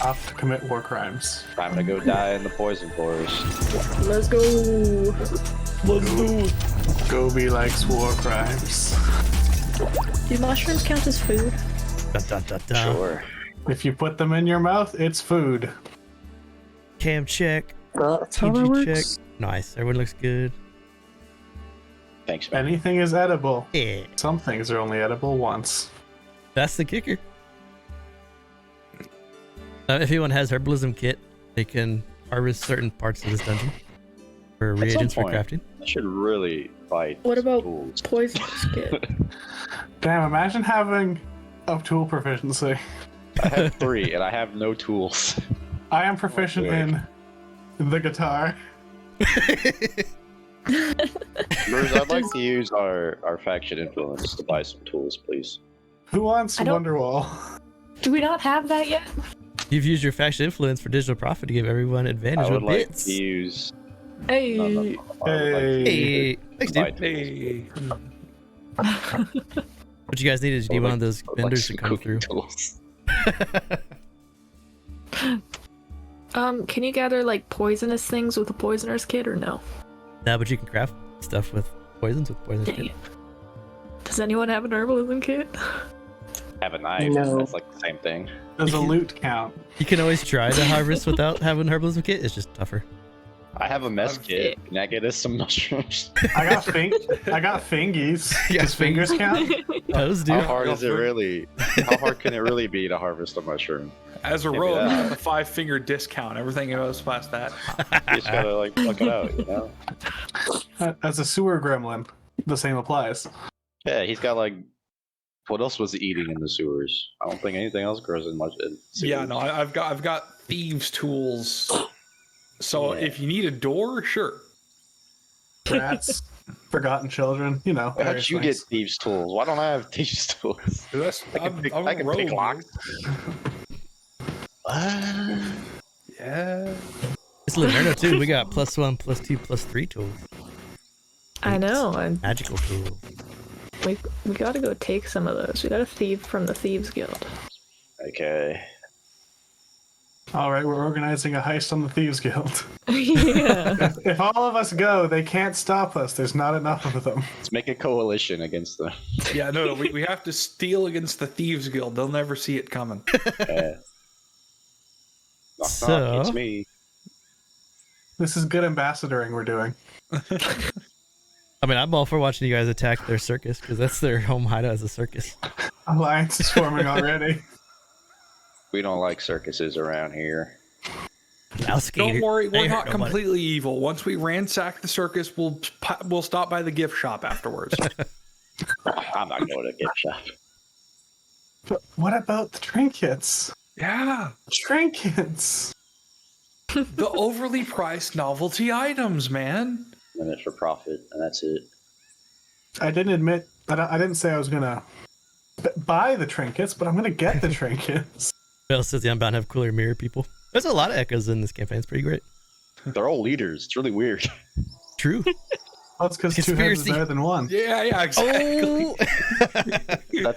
off to commit war crimes. Time to go die in the poison forest. Let's go. Let's do it. Gobbi likes war crimes. Do mushrooms count as food? Sure. If you put them in your mouth, it's food. Cam check. That's how that PG works. check. Nice. Everyone looks good. Thanks, man. Anything is edible. Yeah. Some things are only edible once. That's the kicker. If anyone has herbalism kit, they can harvest certain parts of this dungeon for At reagents some for point, crafting. I should really fight. What about tools. poisonous kit? Damn, imagine having a tool proficiency. I have 3 and I have no tools. I am proficient in the guitar. Bruce, I'd like to use our faction influence to buy some tools, please. Who wants I don't- Wonderwall? Do we not have that yet? You've used your faction influence for digital profit to give everyone advantage I would with like bits. to use. Hey. No, no, no. I would like to Hey, thanks, buy dude. tools. What you guys need is you need one of those I would like vendors to some come cooking through. tools. Can you gather like poisonous things with a poisoner's kit or no? No, but you can craft stuff with poisons with poisons. Dang it. Does anyone have an herbalism kit? Have a knife. No. That's like the same thing. Does a loot count? You can always try to harvest without having a herbalism kit. It's just tougher. I have a mess kit. Can I get us some mushrooms? I got fingies. Yeah, Does fingers count? Those do. How hard is it really? How hard can it really be to harvest a mushroom? As a Maybe rogue, you that. have a 5-finger discount. Everything goes past that. You just gotta like pluck it out, you know? As a sewer gremlin, the same applies. Yeah, he's got like. What else was he eating in the sewers? I don't think anything else grows in much. In sewers. Yeah, no, I've got thieves' tools. So Yeah. if you need a door, sure. Rats, forgotten children, you know. How'd various you get things. thieves' tools? Why don't I have thieves' tools? That's, I can pick, I can rogue, pick locks. Yeah. It's Liverno too. We got +1, +2, +3 tools. I know, and Magical tools. we gotta go take some of those. We got a thief from the Thieves Guild. Okay. All right, we're organizing a heist on the Thieves Guild. Yeah. If all of us go, they can't stop us. There's not enough of them. Let's make a coalition against them. Yeah, no, we have to steal against the Thieves Guild. They'll never see it coming. Yeah. Knock, So- knock, it's me. This is good ambassadoring we're doing. I mean, I'm all for watching you guys attack their circus because that's their home hideout as a circus. Alliance is forming already. We don't like circuses around here. Now, skater. Don't worry, we're Ain't not hurt nobody. completely evil. Once we ransack the circus, we'll stop by the gift shop afterwards. I'm not going to gift shop. But what about the trinkets? Yeah, Trinkets! the overly priced novelty items, man. I'm in it for profit, and that's it. I didn't admit, I didn't say I was gonna buy the trinkets, but I'm gonna get the trinkets. Bill says the Unbound have cooler mirror people. There's a lot of echoes in this campaign. It's pretty great. They're all leaders. It's really weird. True. Well, it's because 2 heads is Conspiracy. better than 1. Yeah, exactly. Oh!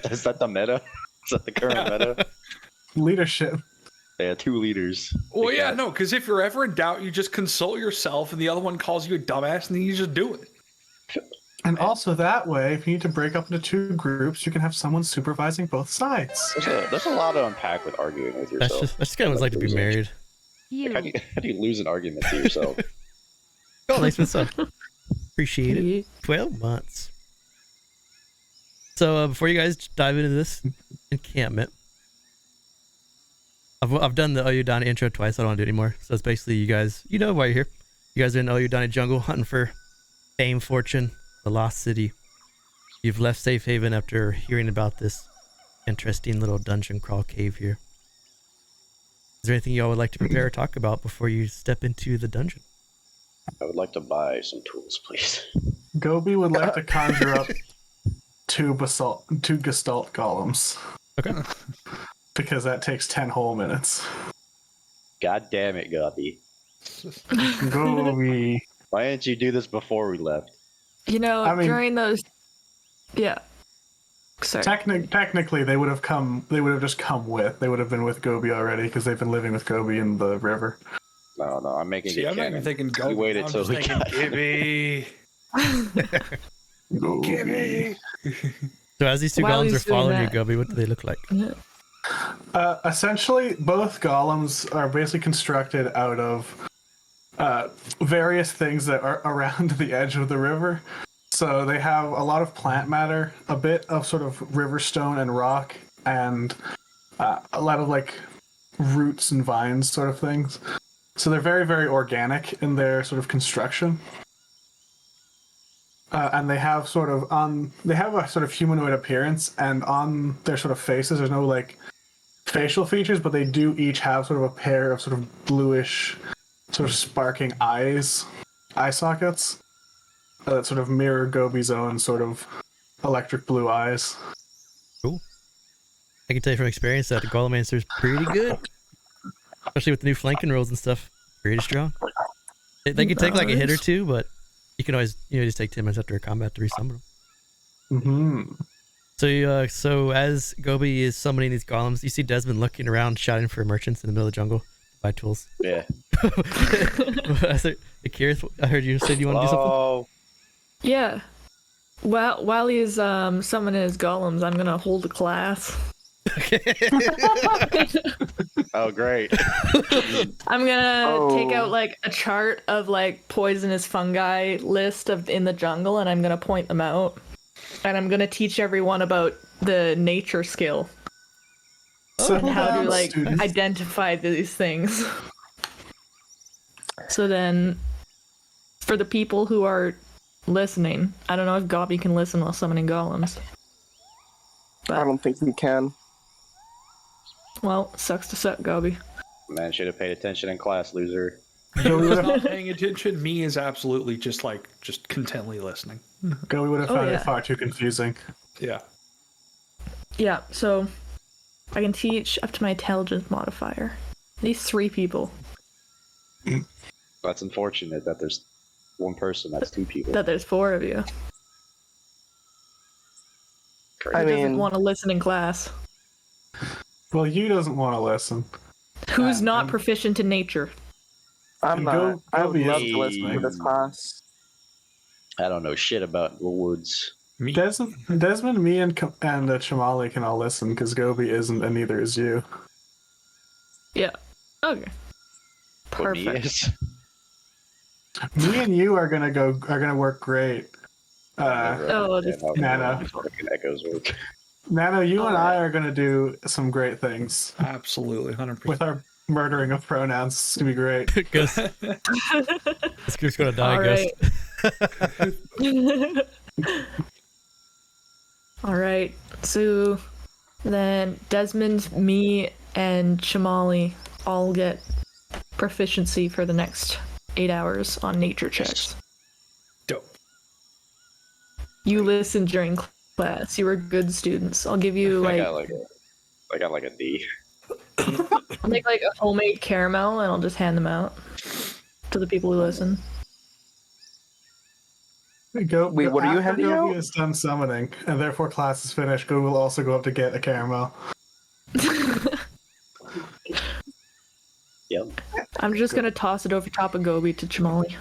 Is that the meta? Is that the current meta? Leadership. They have 2 leaders. Well, They yeah, got- no, because if you're ever in doubt, you just consult yourself, and the other one calls you a dumbass, and then you just do it. And also that way, if you need to break up into 2 groups, you can have someone supervising both sides. There's a lot to unpack with arguing with That's yourself. just kind of like to be married. Like, how do you lose an argument to yourself? Oh, thanks for the sub. Appreciate it. 12 months. So before you guys dive into this encampment, I've done the Oyudanyi intro twice. I don't want to do it anymore. So it's basically you guys, you know why you're here. You guys are in Oyudanyi jungle hunting for fame, fortune, the lost city. You've left Safe Haven after hearing about this interesting little dungeon crawl cave here. Is there anything y'all would like to prepare or talk about before you step into the dungeon? I would like to buy some tools, please. Gobbi would like to conjure up 2 gestalt columns. Okay. Because that takes 10 whole minutes. God damn it, Gobbi. Gobbi. Why didn't you do this before we left? You know, I mean- during those... Yeah. Sorry. Technically, they would have come. They would have just come with. They would have been with Gobbi already because they've been living with Gobbi in the river. No, I'm making See, it I'm not even canon. thinking Gobbi. We waited I'm till just we thinking got Gibby. Gibby. So as these two While golems are he's doing following you, that- Gobbi, what do they look like? Essentially, both golems are basically constructed out of various things that are around the edge of the river. So they have a lot of plant matter, a bit of sort of river stone and rock, and a lot of like roots and vines sort of things. So they're very, very organic in their sort of construction. And they have a sort of humanoid appearance, and on their sort of faces, there's no like facial features, but they do each have sort of a pair of sort of bluish, sort of sparking eye sockets that sort of mirror Gobbi's own sort of electric blue eyes. Cool. I can tell you from experience that the Golemancer is pretty good, especially with the new flanking rolls and stuff. Pretty strong. They can take like a hit or two, but you can always just take 10 minutes after a combat to resummon them. Mm-hmm. So as Gobbi is summoning these golems, you see Desmond looking around, shouting for merchants in the middle of the jungle to buy tools. Yeah. Keryth, I heard you said you want to do something. Oh, Yeah. While he's summoning his golems, I'm gonna hold a class. oh, great. I'm gonna take out like a chart of like poisonous fungi list in the jungle, and I'm gonna point them out, and I'm gonna teach everyone about the nature skill and how to like identify these things. So then, for the people who are listening, I don't know if Gobbi can listen while summoning golems. I don't think we can. Well, sucks to suck, Gobbi. Man, should have paid attention in class, loser. Not paying attention. Me is absolutely just contently listening. Gobbi would have found yeah. it far too confusing. Yeah. Yeah, so I can teach up to my intelligence modifier. These 3 people. That's unfortunate that there's one person. That's 2 people. That there's 4 of you. I Who doesn't mean, want to listen in class? Well, you doesn't want to listen. Who's not proficient in nature? I'm not. Go I would be love a- to listen to this class. I don't know shit about the woods. Me. Desmond, me, and Chīmalli can all listen because Gobbi isn't, and neither is you. Yeah. Okay. What me Perfect. is. Me and you are gonna work great. Oh, just- Nano. Fucking echoes work. Nano, you and I Alright. are gonna do some great things Absolutely, 100%. with our murdering of pronouns. It's gonna be great. Ghost. This group's gonna die, All Ghost. right. All right. So then Desmond, me, and Chīmalli all get proficiency for the next 8 hours on nature checks. Dope. You listened during class. You were good students. I'll give you I like got like a D. I'll make like a homemade caramel, and I'll just hand them out to the people who listen. Wait, what are you after handing Gobbi out? is done summoning, and therefore class is finished. Gobbi will also go up to get a caramel. Yep. I'm just gonna toss it over top of Gobbi to Chīmalli.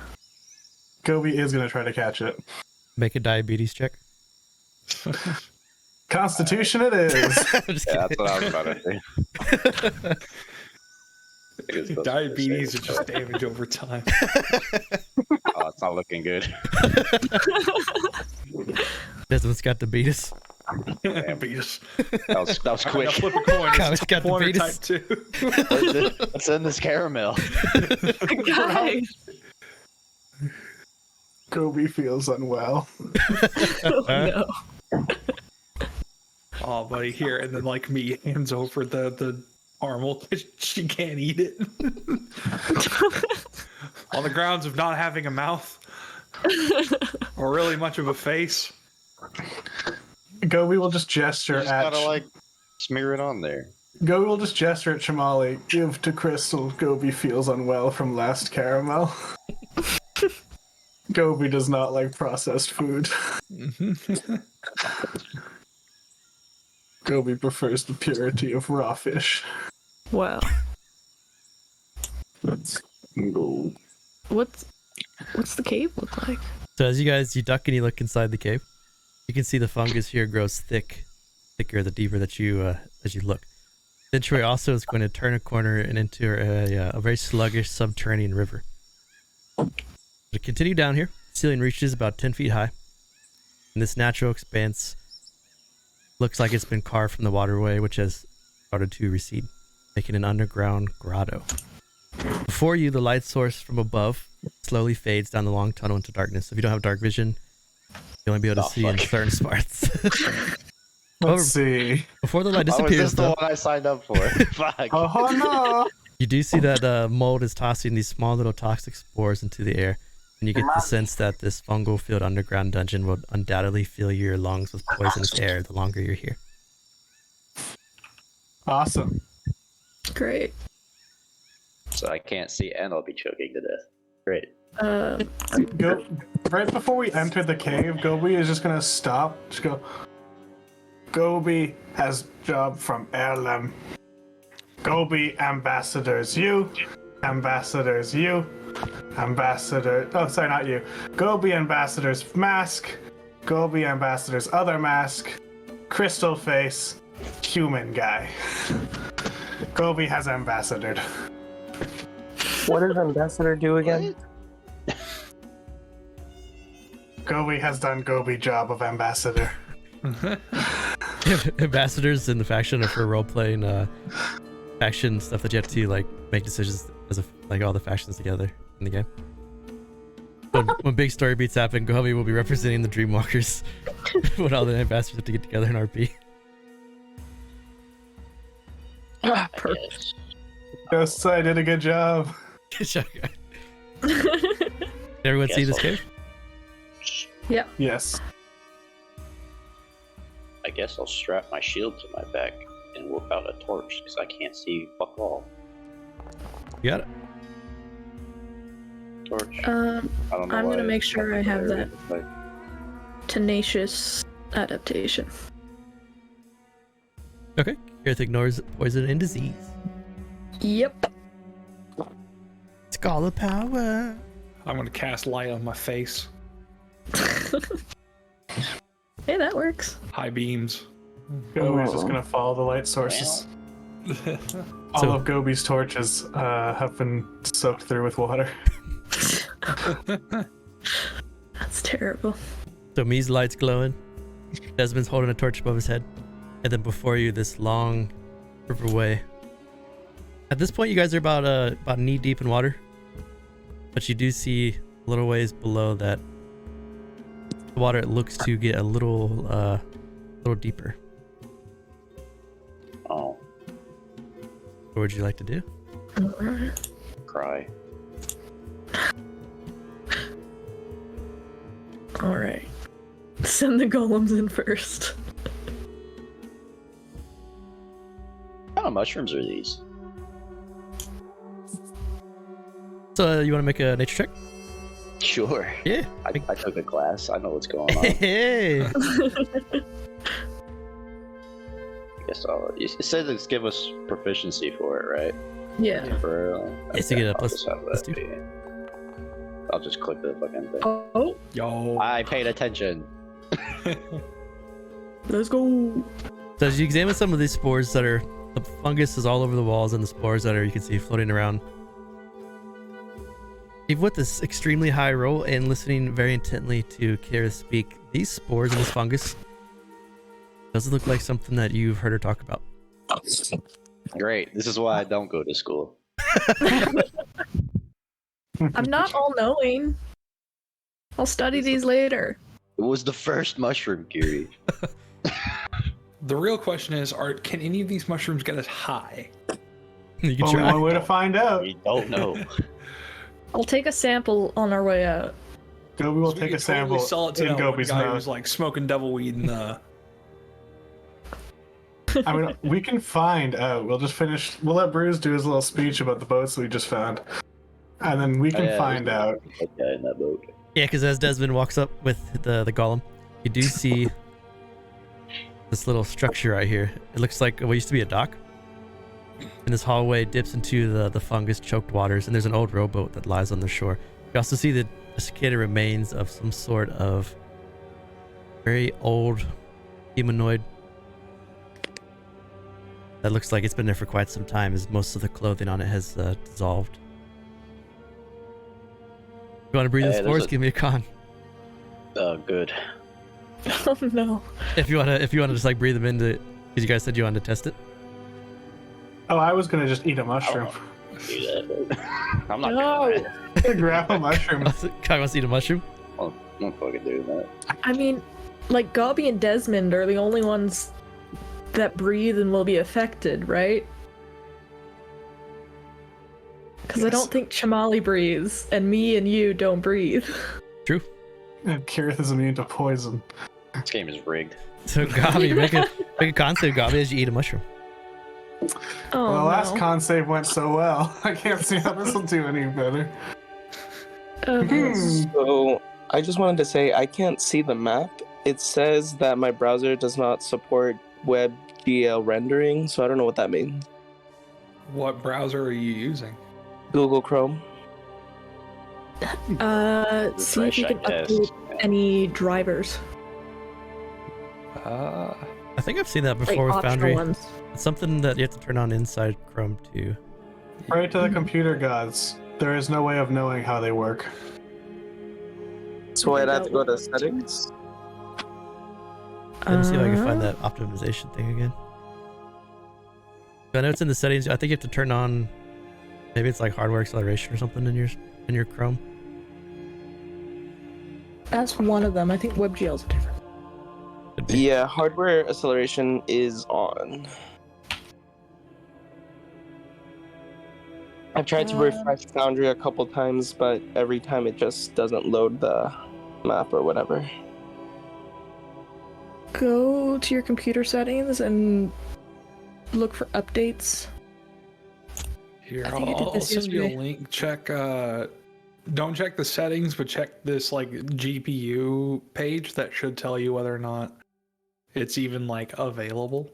Gobbi is gonna try to catch it. Make a diabetes check. Constitution it is. I'm just Yeah, kidding. that's what I was about to say. I think it's supposed to be Diabetes safe. is just damage over time. Oh, it's not looking good. Desmond's got diabetes. Diabetes. That was Now quick. flip a coin. Comet's It's got one or diabetes. type 2. Let's end this caramel. Guys! Gobbi feels unwell. Oh, no. Oh, buddy, here, and then like me hands over the armel. She can't eat it. On the grounds of not having a mouth or really much of a face. Gobbi will just You gesture just at. gotta like smear it on there. Gobbi will just gesture at Chīmalli. Give to Crystal. Gobbi feels unwell from last caramel. Gobbi does not like processed food. Gobbi prefers the purity of raw fish. Wow. Let's go. What's the cave look like? So as you duck and you look inside the cave, you can see the fungus here grows thicker the deeper that you as you look. Then Troy also is going to turn a corner and into a very sluggish subterranean river. To continue down here, the ceiling reaches about 10 feet high, and this natural expanse looks like it's been carved from the waterway, which has started to recede, making an underground grotto. Before you, the light source from above slowly fades down the long tunnel into darkness. So if you don't have dark vision, you'll only be able to see in certain spots. Let's see. Before the light Oh, is disappears, this the one I signed up for? Fuck. Oh no! you do see that mold is tossing these small little toxic spores into the air, and you get the sense that this fungal-filled underground dungeon will undoubtedly fill your lungs with poisonous air the longer you're here. Awesome. Great. So I can't see and I'll be choking to death. Great. Go right before we enter the cave. Gobbi is just gonna stop. Just go. Gobbi has job from Erlem. Gobbi ambassadors you. Ambassadors you. Ambassador. Oh, sorry, not you. Gobbi ambassadors mask. Gobbi ambassadors other mask. Crystal face. Human guy. Gobbi has ambassadored. What does Ambassador do again? Gobbi has done Gobbi job of ambassador. Ambassadors in the faction are for role-playing faction stuff that you have to like make decisions as of like all the factions together in the game. When big story beats happen, Gobbi will be representing the Dreamwalkers when all the ambassadors have to get together in RP. Perfect. Yes, I did a good job. Good job, guys. Did everyone see this cave? Yeah. Yes. I guess I'll strap my shield to my back and whip out a torch because I can't see fuck all. You got it. Torch. I don't know I'm why gonna make sure I have that like, tenacious adaptation. Okay. Keryth ignores poison and disease. Yep. Scholar power. I'm gonna cast light on my face. Hey, that works. High beams. Gobbi's just gonna follow the light sources. All of Gobbi's torches have been soaked through with water. That's terrible. So Me's light's glowing. Desmond's holding a torch above his head. And then before you, this long riverway. At this point, you guys are about knee deep in water. But you do see a little ways below that the water looks to get a little deeper. oh, What would you like to do? cry. Alright. Send the golems in first. What kind of mushrooms are these? So you want to make a nature check? Sure. Yeah. I took a class. I know what's going on. Hey. I guess it says it's give us proficiency for it, right? Yeah. For It's to get a I'll plus- just have plus that 2. be- I'll just click the fucking thing. Oh, Yo. I paid attention. let's go. So as you examine some of these spores that are, the fungus is all over the walls, and the spores that are, you can see floating around. Even with this extremely high roll and listening very intently to Keryth speak, these spores and this fungus doesn't look like something that you've heard her talk about. Great. This is why I don't go to school. I'm not all knowing. I'll study these later. It was the first mushroom, Kiri. The real question is, can any of these mushrooms get us high? You can Only try. one way to find out. We don't know. I'll take a sample on our way out. Gobbi will So we take could a sample sell it to in that one Gobbi's guy who mouth. was like smoking devil weed in the. I mean, we can find out. We'll just finish. We'll let Bruce do his little speech about the boats we just found, and then we can Yeah, find there's out. a guy in that boat. Yeah, because as Desmond walks up with the golem, you do see this little structure right here. It looks like what used to be a dock. And this hallway dips into the fungus-choked waters, and there's an old rowboat that lies on the shore. You also see the desiccated remains of some sort of very old humanoid that looks like it's been there for quite some time, as most of the clothing on it has dissolved. You want to breathe this force? Give me a con. Good. Oh no. If you wanna just like breathe them into, because you guys said you wanted to test it. Oh, I was gonna just eat a mushroom. Do that. I'm not No. doing that. Grab a mushroom. Kai wants to eat a mushroom. I'm not fucking doing that. I mean, like Gobbi and Desmond are the only ones that breathe and will be affected, right? Because I don't think Chīmalli breathes, and me and you don't breathe. True. And Keryth is immune to poison. This game is rigged. So Gobbi, make a con save, Gobbi, as you eat a mushroom. Oh, Well, the last no. con save went so well. I can't see how this will do any better. Okay. So I just wanted to say I can't see the map. It says that my browser does not support WebGL rendering, so I don't know what that means. What browser are you using? Google Chrome. See if you can Refresh, I update test. any drivers, I think I've seen that like before with optional Foundry. ones. It's something that you have to turn on inside Chrome too. Pray to the computer gods. There is no way of knowing how they work. So I'd have to go to settings. Let me see if I can find that optimization thing again. I know it's in the settings. I think you have to turn on. Maybe it's like hardware acceleration or something in your Chrome. That's one of them. I think WebGL's different. Could be. Yeah, hardware acceleration is on. I've tried to refresh Foundry a couple times, but every time it just doesn't load the map or whatever. Go to your computer settings and look for updates. Here, I think I did I'll this send you a yesterday. link. Check. Don't check the settings, but check this like GPU page. That should tell you whether or not it's even like available.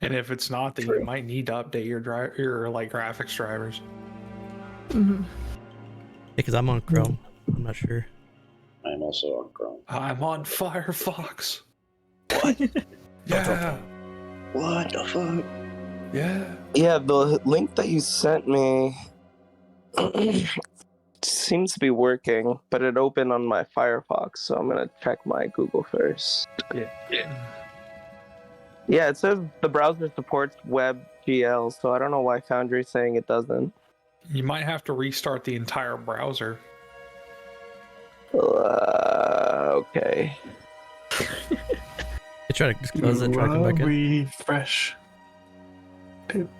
And if it's not, then you might need to update your like graphics drivers. Mm-hmm. Because I'm on Chrome. I'm not sure. I'm also on Chrome. I'm on Firefox. What? Yeah. What the fuck? Yeah. Yeah, the link that you sent me seems to be working, but it opened on my Firefox, so I'm gonna check my Google first. Yeah. Yeah, it says the browser supports WebGL, so I don't know why Foundry's saying it doesn't. You might have to restart the entire browser. Okay. I try to just close it, try to come back in. Refresh.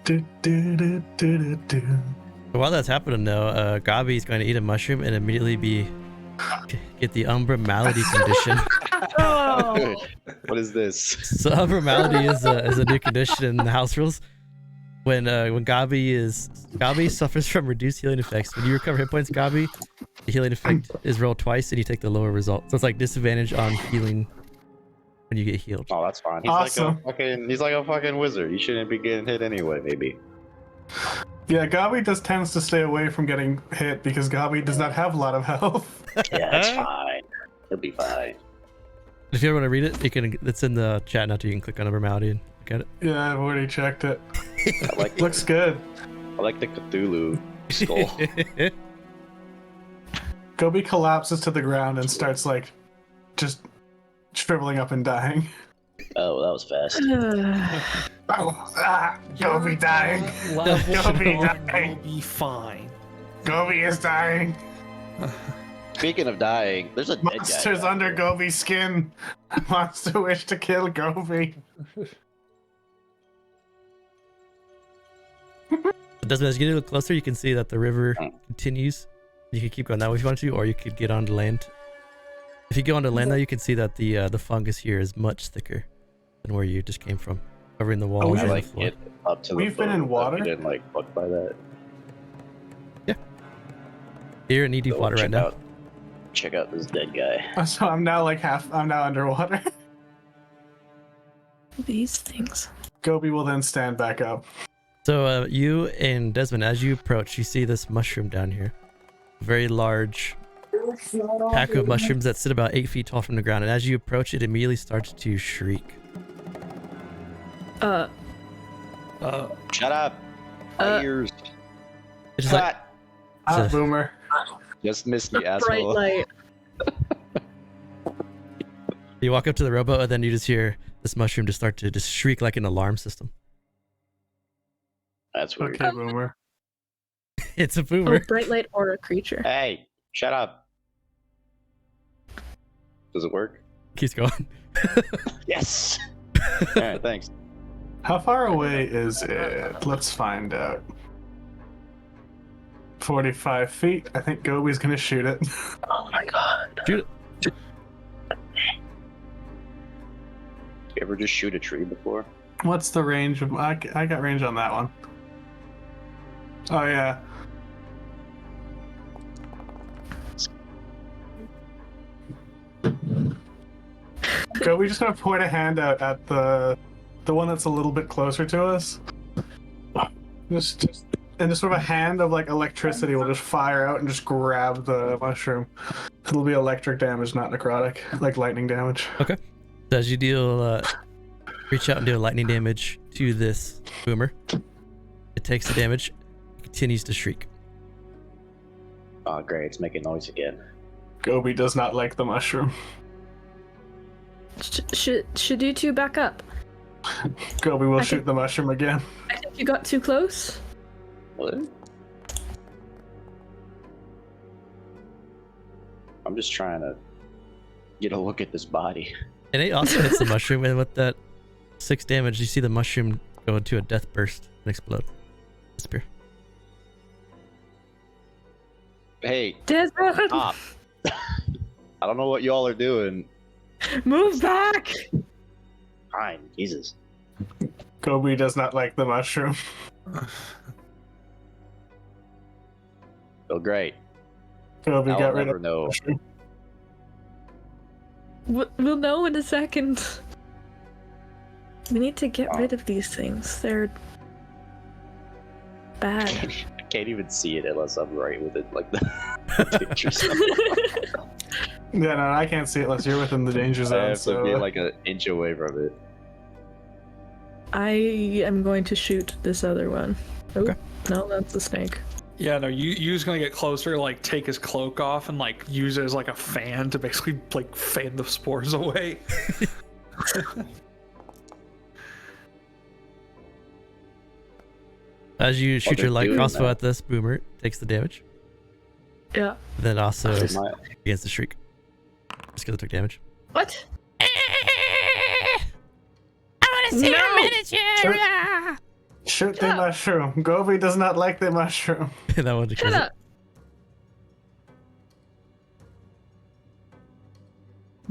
Do. While that's happening though, Gobbi's going to eat a mushroom and immediately get the Umbra Malady condition. Oh. What is this? So Umbra Malady is a new condition in the house rules. When Gobbi suffers from reduced healing effects. When you recover hit points, Gobbi, the healing effect is rolled twice and you take the lower result. So it's like disadvantage on healing when you get healed. Oh, that's fine. He's Awesome. he's like a fucking wizard. He shouldn't be getting hit anyway, maybe. Yeah, Gobbi just tends to stay away from getting hit because Gobbi does not have a lot of health. Yeah, that's fine. He'll be fine. If you ever want to read it, you can. It's in the chat now. You can click on Umbra Malady and look at it. Yeah, I've already checked it. I like Looks good. I like the Cthulhu skull. Gobbi collapses to the ground and starts like just shriveling up and dying. Oh, that was fast. Gobbi dying. Gobbi dying. Will be fine. Gobbi is dying. Speaking of dying, there's a dead guy. Monsters down under there. Gobbi's skin. Monster wish to kill Gobbi. Desmond, as you get a little closer, you can see that the river continues. You can keep going that way if you want to, or you could get onto land. If you go onto land, though, you can see that the fungus here is much thicker than where you just came from, covering the walls we I and the like floor. get up to We've the been in boat, but water? we didn't like fuck by that. You're in knee-deep Go water right now. Check out this dead guy. So I'm now underwater. these things. Gobbi will then stand back up. So you and Desmond, as you approach, you see this mushroom down here. Very large pack of mushrooms that sit about 8 feet tall from the ground. And as you approach, it immediately starts to shriek. Shut up. My ears. It's just like, Cut. Boomer. Just missed me, Bright asshole. light. you walk up to the rowboat, and then you just hear this mushroom just start to just shriek like an alarm system. That's weird. Okay, Boomer. It's a Oh, boomer. bright light or a creature. Hey, shut up. Does it work? Keeps going. Yes. All right, thanks. How far away is it? Let's find out. 45 feet. I think Gobbi's gonna shoot it. Oh my god. Shoot it. You ever just shoot a tree before? What's the range of... I got range on that one. Oh, yeah. Gobbi's just gonna point a hand out at the one that's a little bit closer to us. Just sort of a hand of like electricity will just fire out and just grab the mushroom. It'll be electric damage, not necrotic, like lightning damage. Okay. So as you deal, reach out and deal lightning damage to this boomer, it takes the damage, it continues to shriek. Oh, great. It's making noise again. Gobbi does not like the mushroom. Should you two back up? Gobbi will shoot the mushroom again. I think you got too close. What? I'm just trying to get a look at this body. And it also hits the mushroom, and with that 6 damage, you see the mushroom go into a death burst and explode. Disappear. Hey, Desmond, stop. I don't know what y'all are doing. move back. Fine, Jesus. Gobbi does not like the mushroom. Feel great. Gobbi I'll got rid never of the know. mushroom. We'll know in a second. We need to get rid of these things. They're bad. I can't even see it unless I'm right with it, like the pictures. Yeah, no, I can't see it unless you're within the danger I zone. have to So be like an inch away from it. I am going to shoot this other one. Oh, Okay. no, that's the snake. Yeah, no, you's gonna get closer, like take his cloak off and like use it as like a fan to basically like fan the spores away. As you shoot they're your light doing crossbow that. at this boomer, it takes the damage. Yeah. Then it also My- begins to shriek. Just because it took damage. What? I want to see your miniature. shoot the mushroom. Gobbi does not like the mushroom. And that one Shut kills it. up.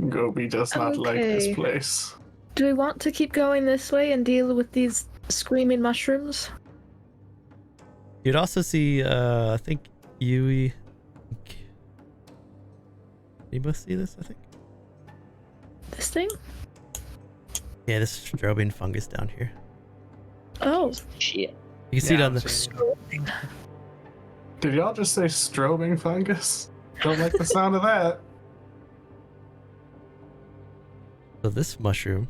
Gobbi does not like this Okay. place. Do we want to keep going this way and deal with these screaming mushrooms? You'd also see, I think you both see this, I think. This thing? Yeah, this strobing fungus down here. Oh. Shit. You can see it Yeah, on I'm the. seeing it. Did y'all just say strobing fungus? Don't like the sound of that. So this mushroom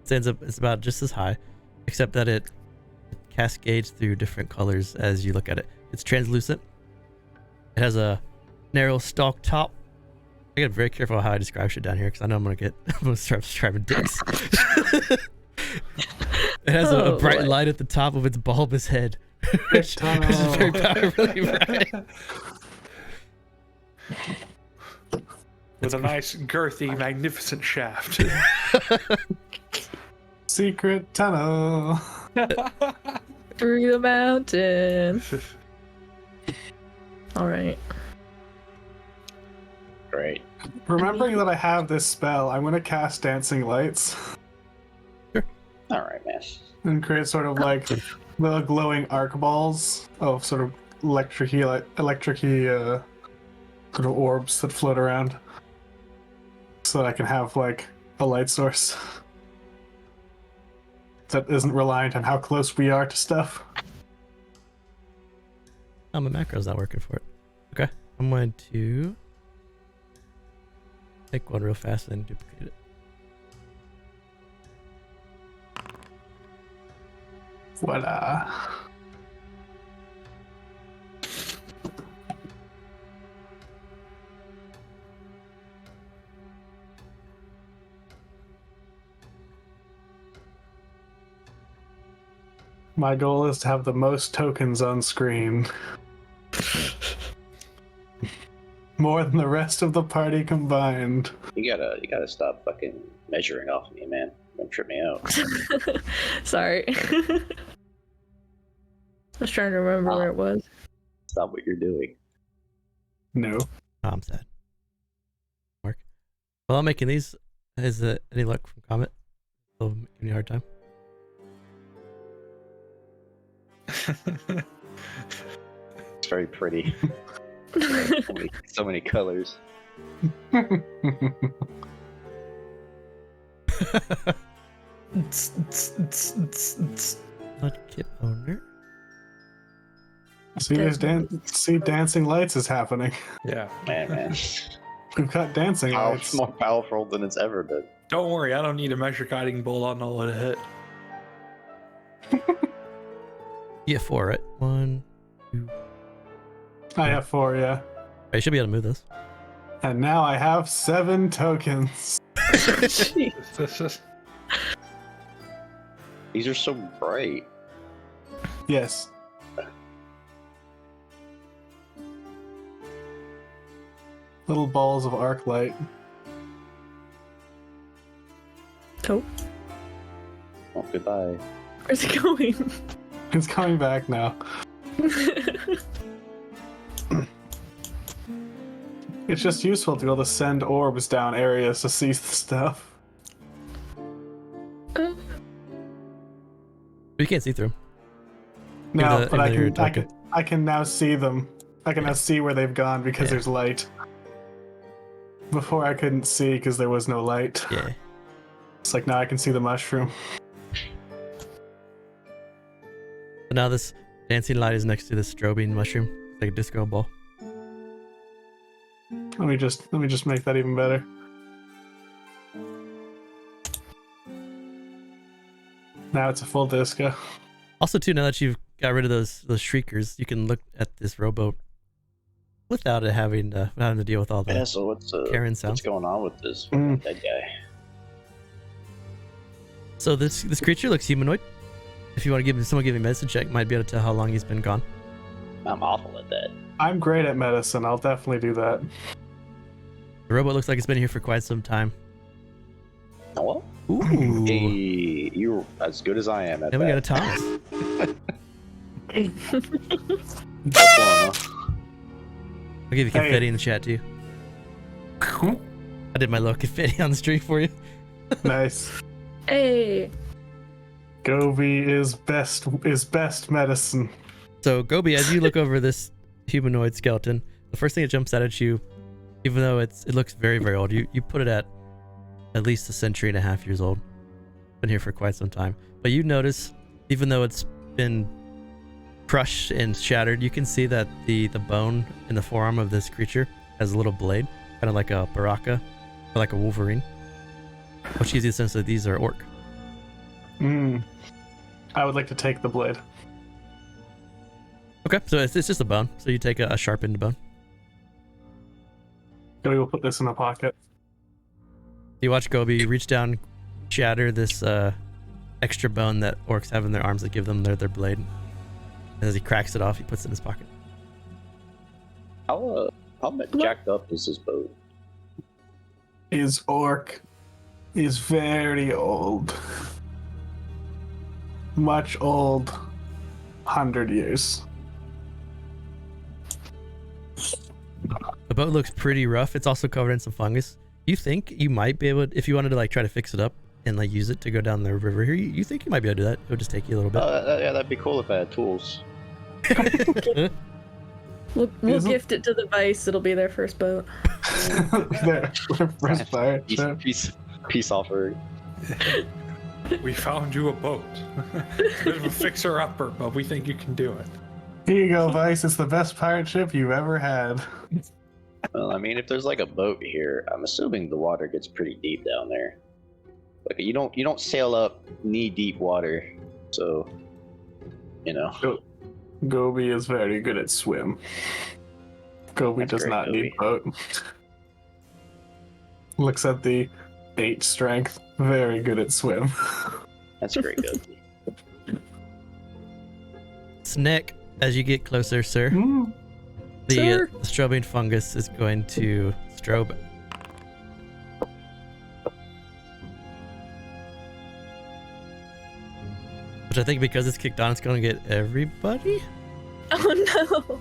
stands up. It's about just as high, except that it cascades through different colors as you look at it. It's translucent. It has a narrow stalk top. I gotta be very careful how I describe shit down here because I know I'm gonna start describing dicks. It has a Oh, bright boy. light at the top of its bulbous head, which is very powerfully bright. With a nice, girthy, magnificent shaft. Secret tunnel. Through the mountain. Alright. Great. Remembering that I have this spell, I'm going to cast Dancing Lights All right, man. and create sort of like little glowing arc balls of sort of electric-y sort of orbs that float around so that I can have like a light source. that isn't reliant on how close we are to stuff. Oh, my macro's not working for it. Okay, I'm going to take one real fast and then duplicate it. Voila. My goal is to have the most tokens on screen. More than the rest of the party combined. You gotta stop fucking measuring off me, man. Don't trip me out. Sorry. I was trying to remember where it was. Stop what you're doing. No. Oh, I'm sad. Mark. Well, I'm making these. Is any luck from Comet? Still giving you a hard time? It's very pretty. So many colors. Mudkip owner. See, dancing lights is happening. Yeah. Man. We've got dancing lights. It's more powerful than it's ever been. Don't worry, I don't need a measure guiding bolt. I'll know what to hit. You have 4, right? 1, 2. I have 4, yeah. I should be able to move this. And now I have 7 tokens. Jeez. These are so bright. Yes. Little balls of arc light. Oh, Oh, goodbye. where's it going? It's coming back now. It's just useful to be able to send orbs down areas to see the stuff. You can't see through 'em. No, the- but I even your can, I can now see them. I can now see where they've gone because there's light. Before I couldn't see because there was no light. Yeah. It's like now I can see the mushroom. But now this dancing light is next to this strobing mushroom. It's like a disco ball. Let me just make that even better. Now it's a full disco. Also, too, now that you've got rid of those shriekers, you can look at this rowboat without it having to deal with all the Yeah, so what's Karen sounds. what's going on with this Mm. dead guy? So this creature looks humanoid. If you want to give me a medicine check, might be able to tell how long he's been gone. I'm awful at that. I'm great at medicine. I'll definitely do that. The robot looks like it's been here for quite some time. Well, Ooh. hey, you're as good as I am at Then we got a that. Thomas. What's going on? I'll give you confetti in the chat too. I did my little confetti on the stream for you. Nice. Hey. Gobbi is best medicine. So Gobbi, as you look over this humanoid skeleton, the first thing that jumps out at you, even though it looks very, very old, you put it at least a century and a half years old. Been here for quite some time. But you notice, even though it's been crushed and shattered, you can see that the bone in the forearm of this creature has a little blade, kind of like a baraka, or like a wolverine, which gives you a sense that these are orc. I would like to take the blade. Okay, so it's just a bone. So you take a sharpened bone. Gobbi will put this in a pocket. You watch Gobbi reach down, shatter this extra bone that orcs have in their arms that give them their blade. And as he cracks it off, he puts it in his pocket. How jacked up is this boat? His orc is very old. Much old. 100 years. The boat looks pretty rough. It's also covered in some fungus. You think you might be able, if you wanted to like try to fix it up and like use it to go down the river here, you think you might be able to do that? It would just take you a little bit. Yeah, that'd be cool if I had tools. We'll gift it to the Vice. It'll be their first boat. There, first fire. Peace offer. We found you a boat. It's a bit of a fixer-upper, but we think you can do it. Here you go, Vice. It's the best pirate ship you've ever had. Well, I mean, if there's like a boat here, I'm assuming the water gets pretty deep down there. Like you don't sail up knee-deep water, so you know. Gobbi is very good at swim. Gobbi That's does great, not need Gobbi. boat. Looks at the 8 strength. Very good at swim. That's great, good. Snake, as you get closer, sir, Mm. the Sir. strobing fungus is going to strobe. Which I think because it's kicked on, it's going to get everybody? Oh no.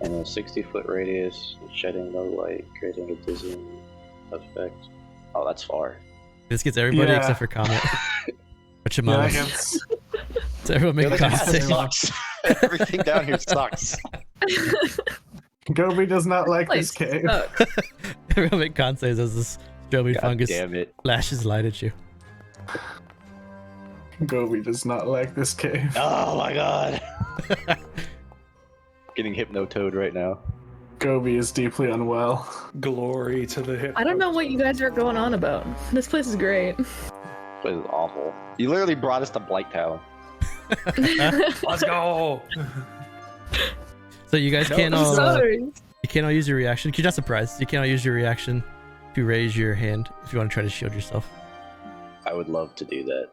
And a 60-foot radius, shedding no light, creating a dizzying effect. Oh, that's far. This gets everybody Yeah. except for Comet. Or Yeah, Chīmalli. I guess. So everyone make a this con path save. sucks. Everything down here sucks. Gobbi does not like Place this cave. sucks. Everyone make con saves as this strobing God fungus damn it. flashes light at you. Gobbi does not like this cave. Oh my god. Getting hypno-toed right now. Gobbi is deeply unwell. Glory to the hip. I don't know what you guys are going on about. This place is great. This place is awful. You literally brought us to Blighttown. Let's go. So you guys No, can't I'm all sorry. you can't all use your reaction. You're not surprised. You can't all use your reaction to raise your hand if you want to try to shield yourself. I would love to do that.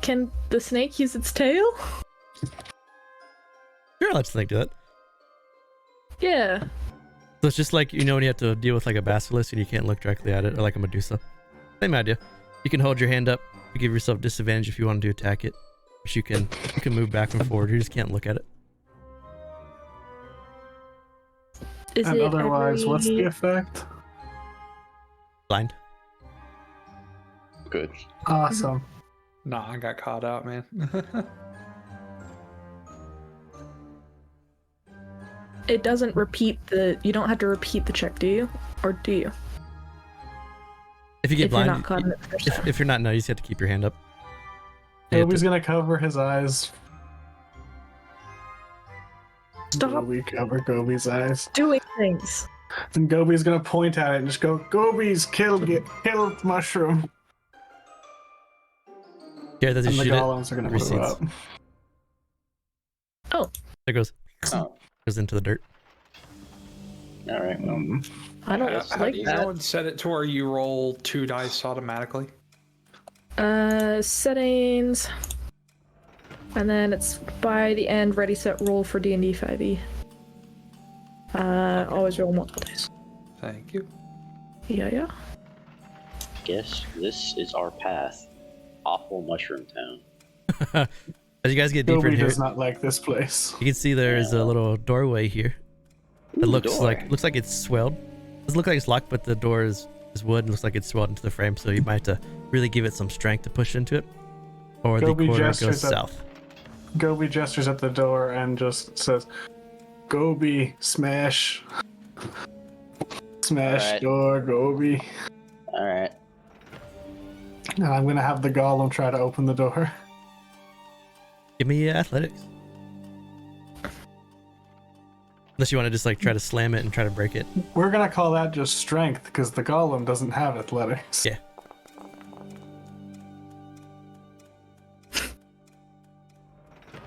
Can the snake use its tail? Sure, let's think do that. Yeah. So it's just like, you know, when you have to deal with like a basilisk and you can't look directly at it, or like a Medusa. Same idea. You can hold your hand up, you give yourself disadvantage if you want to attack it. But you can move back and forward, you just can't look at it. Is And it otherwise, what's the every... effect? Blind. Good. Awesome. Nah, I got caught out, man. It doesn't repeat the... You don't have to repeat the check, do you? Or do you? If you get If you're blind, not caught in it first time. if you're not, no, you just have to keep your hand up. You have Gobbi's to- gonna cover his eyes. Stop Gobbi cover Gobbi's eyes. doing things. And Gobbi's gonna point at it and just go, Gobbi's killed mushroom. Yeah, that's And you the shoot it. golems are gonna blow Recedes. up. There goes. Oh. Goes into the dirt. Alright, well. I don't How like do you that. go and set it to where you roll 2 dice automatically? Settings. And then it's by the end, ready, set, roll for D&D 5e. Always roll multiple dice. Thank you. Yeah. Guess this is our path. Awful Mushroom Town. As you guys get deeper in Gobbi here, does not like this place. you can see there is a little doorway here. It Ooh, looks door. like it's swelled. Doesn't look like it's locked, but the door is wood and looks like it's swelled into the frame, so you might have to really give it some strength to push into it. Or the Gobbi corridor gestures goes at- south. Gobbi gestures at the door and just says, Gobbi, smash. Smash Alright. door, Gobbi. Alright. And I'm gonna have the golem try to open the door. Give me athletics. Unless you want to just like try to slam it and try to break it. We're gonna call that just strength, because the golem doesn't have athletics. Yeah.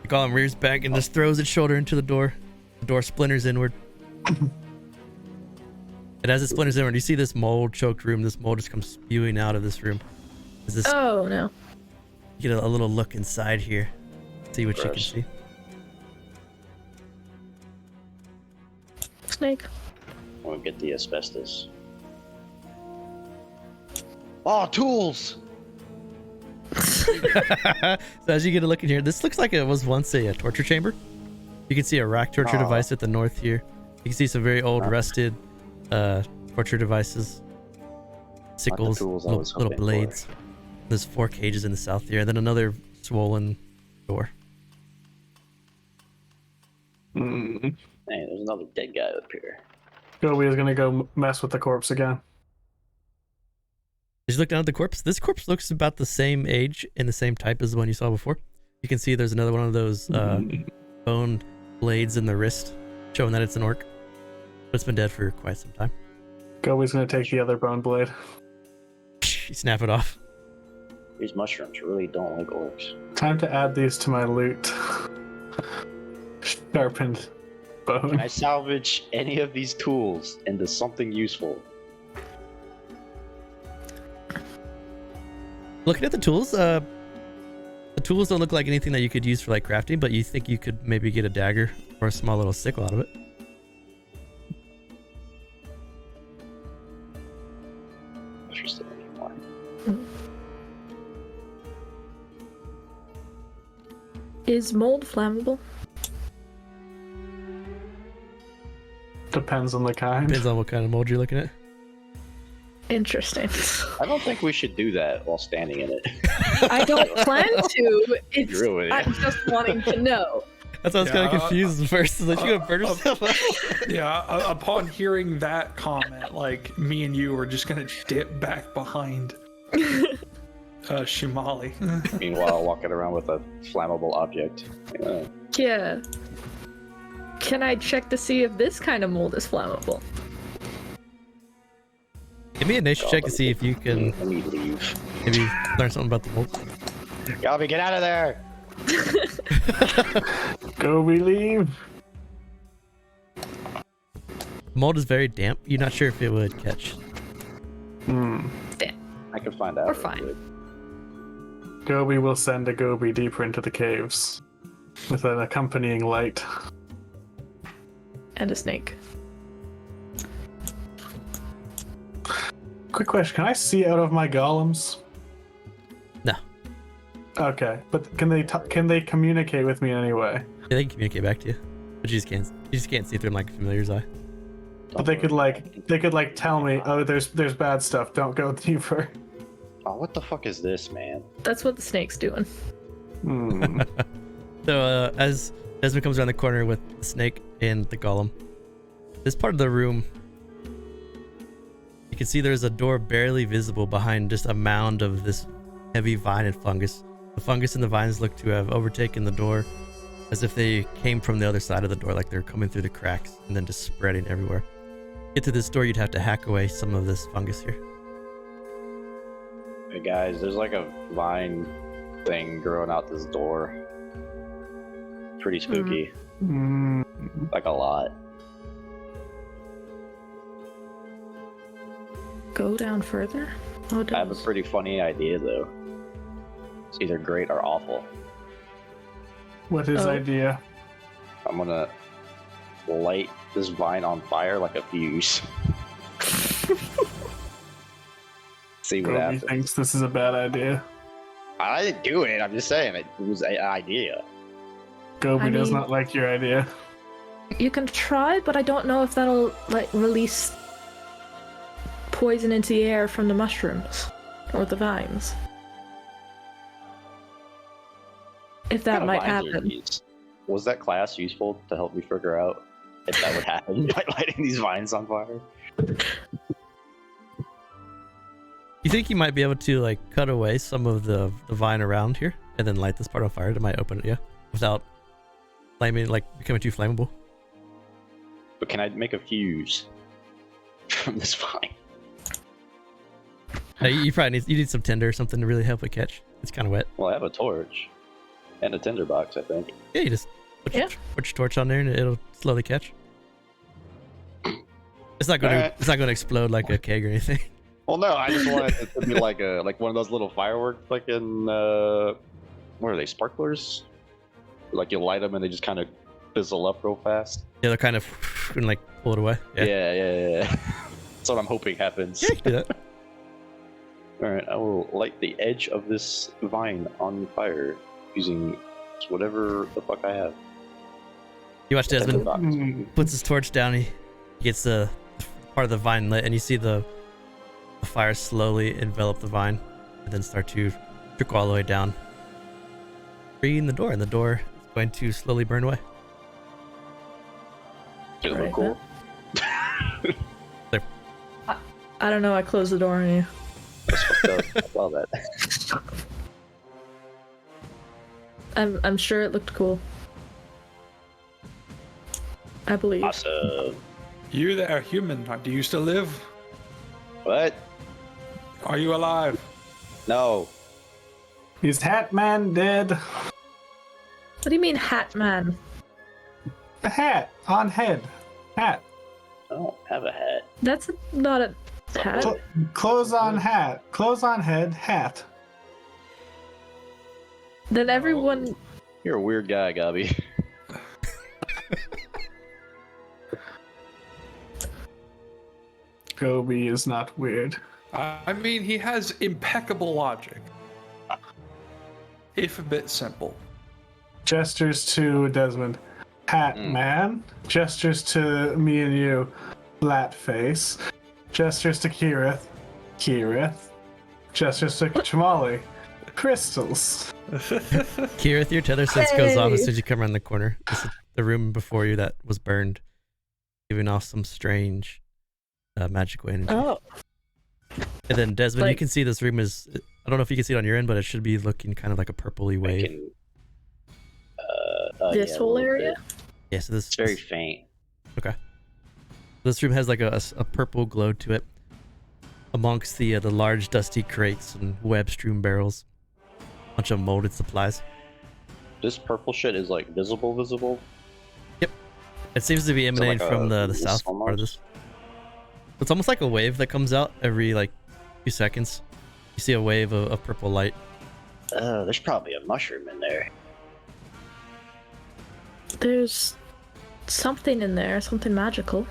The golem rears back and just throws its shoulder into the door. The door splinters inward. And as it splinters inward, you see this mold-choked room. This mold just comes spewing out of this room. Is this Oh, no. get a little look inside here? See what you can Gross. see. Snake. We'll get the asbestos. Oh, tools! So as you get a look in here, this looks like it was once a torture chamber. You can see a rack torture Aw. device at the north here. You can see some very old rusted torture devices. Sickles, tools I little, was little hoping for. blades. There's 4 cages in the south here, and then another swollen door. Mm. Hey, there's another dead guy up here. Gobbi is gonna go mess with the corpse again. As you look down at the corpse, this corpse looks about the same age and the same type as the one you saw before. You can see there's another one of those bone blades in the wrist, showing that it's an orc. But it's been dead for quite some time. Gobbi's gonna take the other bone blade. You snap it off. These mushrooms really don't like orcs. Time to add these to my loot. Sharpened bone. Can I salvage any of these tools into something useful? Looking at the tools don't look like anything that you could use for like crafting, but you think you could maybe get a dagger or a small little sickle out of it. Interesting anymore. Is mold flammable? Depends on the kind. Depends on what kind of mold you're looking at. Interesting. I don't think we should do that while standing in it. I don't plan to. It's, Really? I'm just wanting to know. That's why I was kind of confused at first. Like, you gonna burn yourself up? Yeah, upon hearing that comment, like, me and you were just gonna dip back behind Chīmalli. Meanwhile, walking around with a flammable object. Yeah. Can I check to see if this kind of mold is flammable? Give me a nature check to see if you can Let me leave. maybe learn something about the mold. Gobbi, get out of there! Gobbi, leave. Mold is very damp. You're not sure if it would catch. I can find out. We're real fine. quick. Gobbi will send a Gobbi deeper into the caves with an accompanying light. And a snake. Quick question: can I see out of my golems? No. Okay, but can they communicate with me in any way? Yeah, they can communicate back to you, but you just can't see through them like a familiar's eye. But they could like tell me, oh, there's bad stuff. Don't go deeper. Oh, what the fuck is this, man? That's what the snake's doing. Hmm. So as Desmond comes around the corner with the snake and the golem, this part of the room, you can see there's a door barely visible behind just a mound of this heavy vine and fungus. The fungus and the vines look to have overtaken the door as if they came from the other side of the door, like they're coming through the cracks and then just spreading everywhere. To get to this door, you'd have to hack away some of this fungus here. Hey guys, there's like a vine thing growing out this door. Pretty spooky. Like a lot. Go down further? Oh, I have a pretty funny idea though. It's either great or awful. What his idea? I'm gonna light this vine on fire like a fuse. See what Gobbi happens. thinks this is a bad idea. I didn't do it. I'm just saying it was an idea. Gobbi does not like your idea. You can try, but I don't know if that'll like release poison into the air from the mushrooms or the vines. If that might happen. Was that class useful to help me figure out if that would happen by lighting these vines on fire? You think you might be able to like cut away some of the vine around here and then light this part on fire? It might open it, yeah, without flaming, like becoming too flammable. But can I make a fuse from this vine? You probably need some tinder or something to really help it catch. It's kind of wet. Well, I have a torch and a tinderbox, I think. Yeah, you just put your torch on there and it'll slowly catch. It's not going to. It's not going to explode like a keg or anything. Well, no, I just wanted it to be like one of those little firework fucking what are they, sparklers? Like you light them and they just kind of fizzle up real fast. Yeah, they're kind of and like pull it away. Yeah. That's what I'm hoping happens. Yeah, you can do that. All right, I will light the edge of this vine on fire using whatever the fuck I have. You watch Desmond puts his torch down. He gets the part of the vine lit, and you see the fire slowly envelop the vine, and then start to trickle all the way down, freeing the door, and the door is going to slowly burn away. Does it look cool? I don't know. I closed the door on you. That's fucked up. I saw that. I'm sure it looked cool. I believe. Awesome. You there, human? Do you still live? What? Are you alive? No. Is Hat Man dead? What do you mean, Hat Man? A hat on head. Hat. I don't have a hat. That's not a hat. Clothes on hat. Clothes on head. Hat. Then everyone. You're a weird guy, Gobbi. Gobbi is not weird. I mean, he has impeccable logic. If a bit simple. Gestures to Desmond. Hat Man. Gestures to me and you. Flat face. Gestures to Keryth. Keryth. Gestures to Chīmalli. Crystals. Keryth, your tether sense goes off as soon as you come around the corner. This is the room before you that was burned, giving off some strange magical energy. Oh. And then Desmond, you Like- can see this room is, I don't know if you can see it on your end, but it should be looking kind of like a purpley I wave. can, This yeah, a whole little area? bit. Yeah, so It's very faint. this room has like a purple glow to it amongst the large dusty crates and web-strewn barrels. Bunch of molded supplies. This purple shit is like visible. It seems to be emanating like from a the south part of almost? this. It's almost like a wave that comes out every like few seconds. You see a wave of purple light. There's probably a mushroom in there. There's something in there, something magical.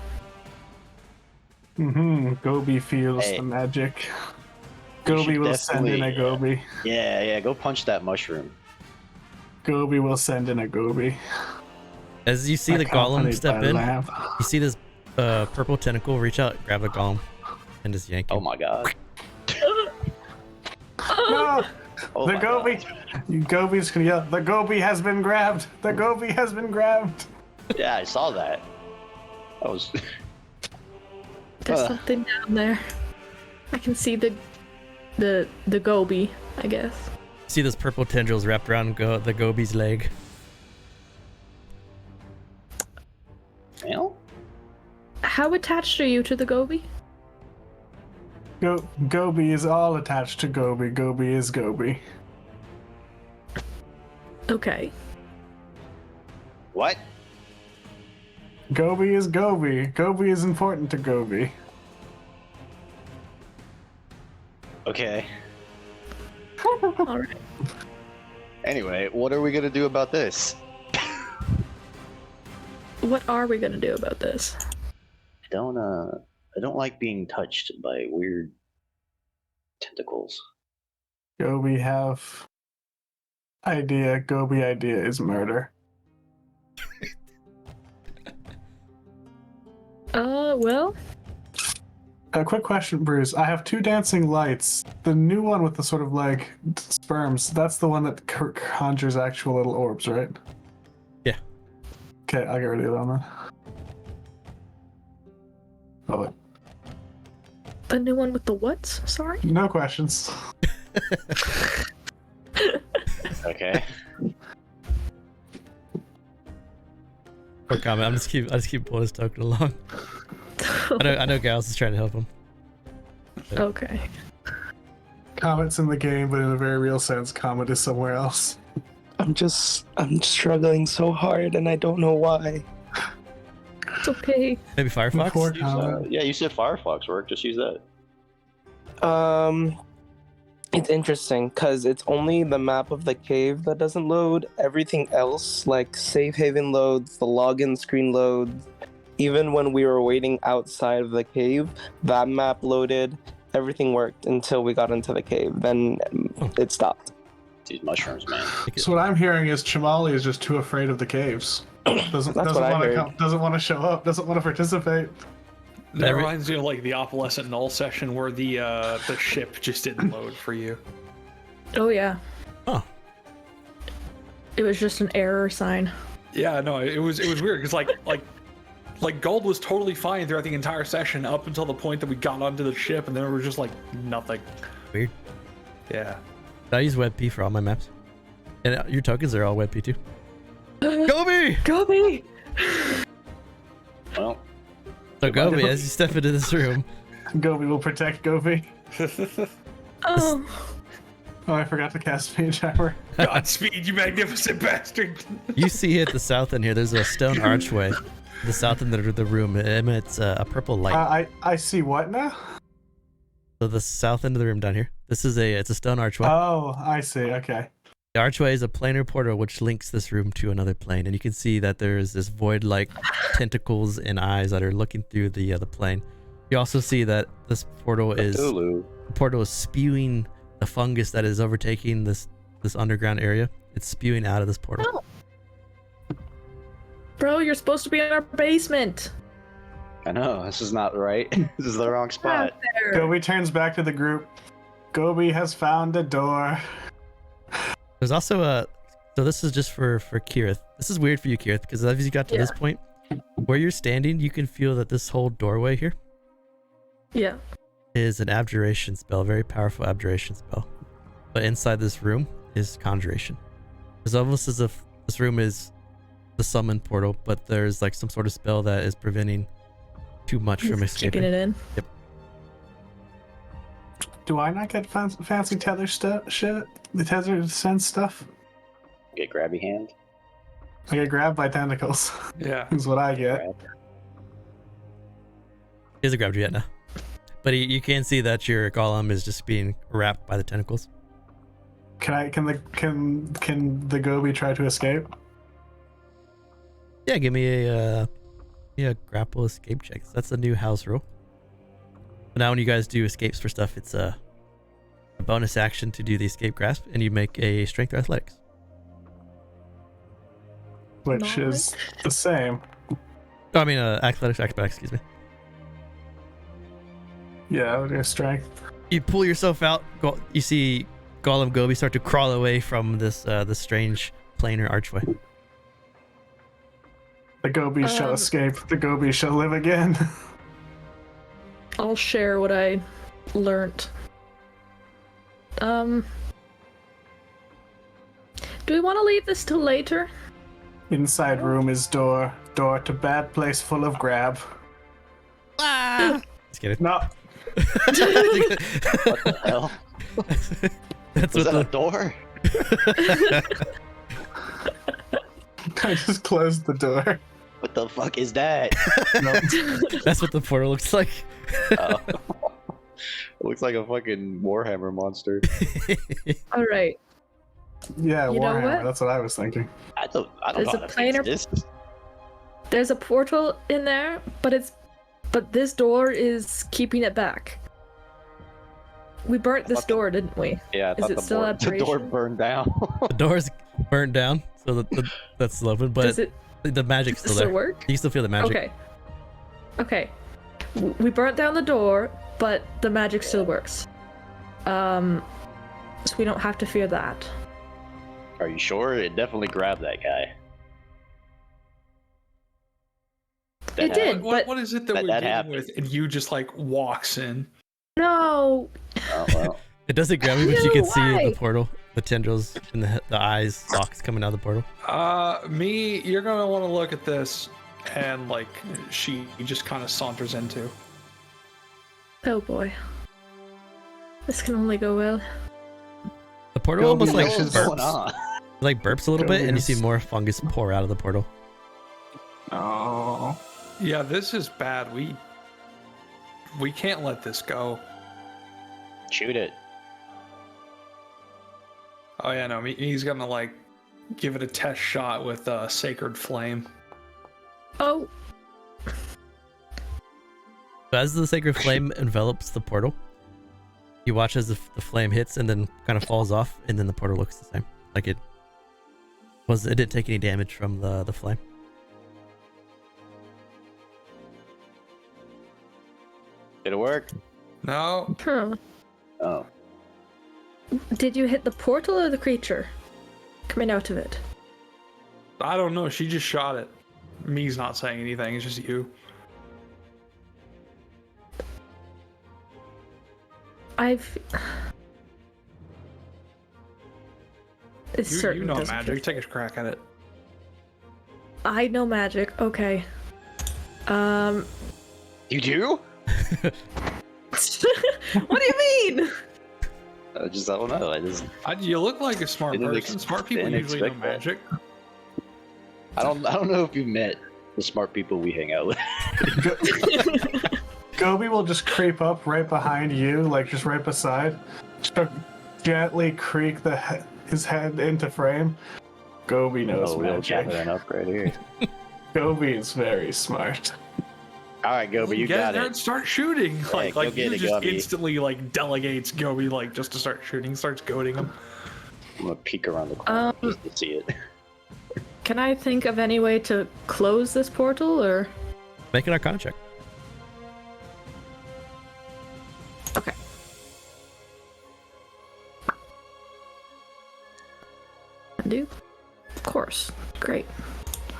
Gobbi feels Hey. the magic. We Gobbi should will send in a definitely, Gobbi. Yeah, go punch that mushroom. Gobbi will send in a Gobbi. As you see the golem Accompanied step by in, lamp. you see this purple tentacle reach out, grab the golem, and just yank him. Oh my god. No! Oh The my Gobbi! God. Gobbi's gonna yell, the Gobbi has been grabbed! The Gobbi has been grabbed! Yeah, I saw that. That was. There's something down there. I can see the Gobbi, I guess. See this purple tendrils wrapped around the Gobbi's leg. Well, How attached are you to the Gobbi? Gobbi is all attached to Gobbi. Gobbi is Gobbi. Okay. what? Gobbi is Gobbi. Gobbi is important to Gobbi. Okay. Alright. Anyway, what are we gonna do about this? What are we gonna do about this? I don't like being touched by weird tentacles. Gobbi have idea. Gobbi idea is murder. Well, A quick question, Bruce. I have two dancing lights. The new one with the sort of like sperms, that's the one that conjures actual little orbs, right? Yeah. Okay, I'll get rid of the other one then. Oh, wait. the new one with the what? Sorry? No questions. Okay. Poor Comet. I just keep pulling his token along. I know Gauss is trying to help him. Okay. Comet's in the game, but in a very real sense, Comet is somewhere else. I'm struggling so hard and I don't know why. It's okay. Maybe Firefox? Poor Use, Comet. yeah, you said Firefox work. Just use that. It's interesting because it's only the map of the cave that doesn't load. Everything else, like Safe Haven loads, the login screen loads. Even when we were waiting outside of the cave, that map loaded. Everything worked until we got into the cave. Then it stopped. These mushrooms, man. So what I'm hearing is Chīmalli is just too afraid of the caves. Doesn't That's what I want to heard. come. Doesn't want to show up. Doesn't want to participate. That reminds me of like the opalescent null session where the ship just didn't load for you. Oh, yeah. Oh. It was just an error sign. Yeah, no, it was weird because like gold was totally fine throughout the entire session up until the point that we got onto the ship and then it was just like nothing. Weird. Yeah. I use WebP for all my maps. And your tokens are all WebP too. Gobbi! Gobbi! Well, So Gobbi, as you step into this room, Gobbi will protect Gobbi. Oh. Oh, I forgot to cast Mage Hammer. Godspeed, you magnificent bastard. you see at the south end here, there's a stone archway. The south end of the room, it emits a purple light. I see what now? So the south end of the room down here, it's a stone archway. Oh, I see. Okay. The archway is a planar portal which links this room to another plane, and you can see that there's this void-like tentacles and eyes that are looking through the plane. You also see that this portal is spewing the fungus that is overtaking this underground area. It's spewing out of this portal. Oh. Bro, you're supposed to be in our basement. I know, this is not right. This is the wrong spot. Gobbi turns back to the group. Gobbi has found a door. There's also so this is just for Keryth. This is weird for you, Keryth, because as you got to this point, where you're standing, you can feel that this whole doorway here is an abjuration spell, a very powerful abjuration spell. But inside this room is conjuration. It's almost as if this room is the summon portal, but there's like some sort of spell that is preventing too much from escaping. Keeping it in. Yep. Do I not get fancy tether shit? The tether sense stuff? Get grabby hand. I get grabbed by tentacles. Yeah. Is what I get. Grab. He hasn't grabbed you yet now. But you can see that your golem is just being wrapped by the tentacles. Can the Gobbi try to escape? Yeah, give me a grapple escape check. That's a new house rule. But now when you guys do escapes for stuff, it's a bonus action to do the escape grasp, and you make a strength or athletics. Which is the same. Oh, I mean athletics, acrobatics, excuse me. Yeah, I would do strength. You pull yourself out. You see Golem Gobbi start to crawl away from this strange planar archway. The Gobbi shall escape. The Gobbi shall live again. I'll share what I learnt. Do we want to leave this till later? Inside room is door. Door to bad place full of grab. Just kidding. No. What the hell? That's Was what that a door? I just closed the door. What the fuck is that? That's what the portal looks like. Oh. It looks like a fucking Warhammer monster. All right. Yeah, You know Warhammer. what? That's what I was thinking. I don't There's know a how to fix planar- this. There's a portal in there, but this door is keeping it back. We burnt this door, didn't we? Yeah, I thought it still the door abjuration? burned down. The door's burnt down, so that's still open, but Does it the magic's still still there. work? You can still feel the magic. Okay. Okay. We burnt down the door, but the magic still works. So we don't have to fear that. Are you sure? It definitely grabbed that guy. It did, but What is it that That we're dealing happened. with? And you just like walks in. no. Oh, well. It doesn't grab me, but you No, can see why? the portal, the tendrils, and the eyes, stalks coming out of the portal. You're gonna want to look at this, and like she just kind of saunters into. Oh boy. This can only go well. The portal almost like What's going burps, on? like burps a little bit, and you see more fungus pour out of the portal. Oh. Yeah, this is bad. We can't let this go. Shoot it. Oh yeah, no, he's gonna like give it a test shot with Sacred Flame. Oh. So as the sacred flame envelops the portal, you watch as the flame hits and then kind of falls off, and then the portal looks the same. Like it didn't take any damage from the flame. Did it work? No, Huh. Oh. Did you hit the portal or the creature coming out of it? I don't know. She just shot it. Me's not saying anything. It's just you. It's You certain know doesn't magic. fit. Take a crack at it. I know magic. Okay. You do? What do you mean? I don't know. You look like a smart Didn't person. Smart people didn't usually know expect that. magic. I don't know if you've met the smart people we hang out with. Gobbi will just creep up right behind you, like just right beside. Just gently creak his head into frame. Gobbi knows We'll magic. gather up right here. Gobbi is very smart. All right, Gobbi, you Get got in there it. and start shooting. go Like get you it, just Gobbi. instantly like delegates Gobbi like just to start shooting, starts goading him. I'm gonna peek around the corner just to see it. Can I think of any way to close this portal, or? Make an Arcana check. Okay. Do? Of course. Great.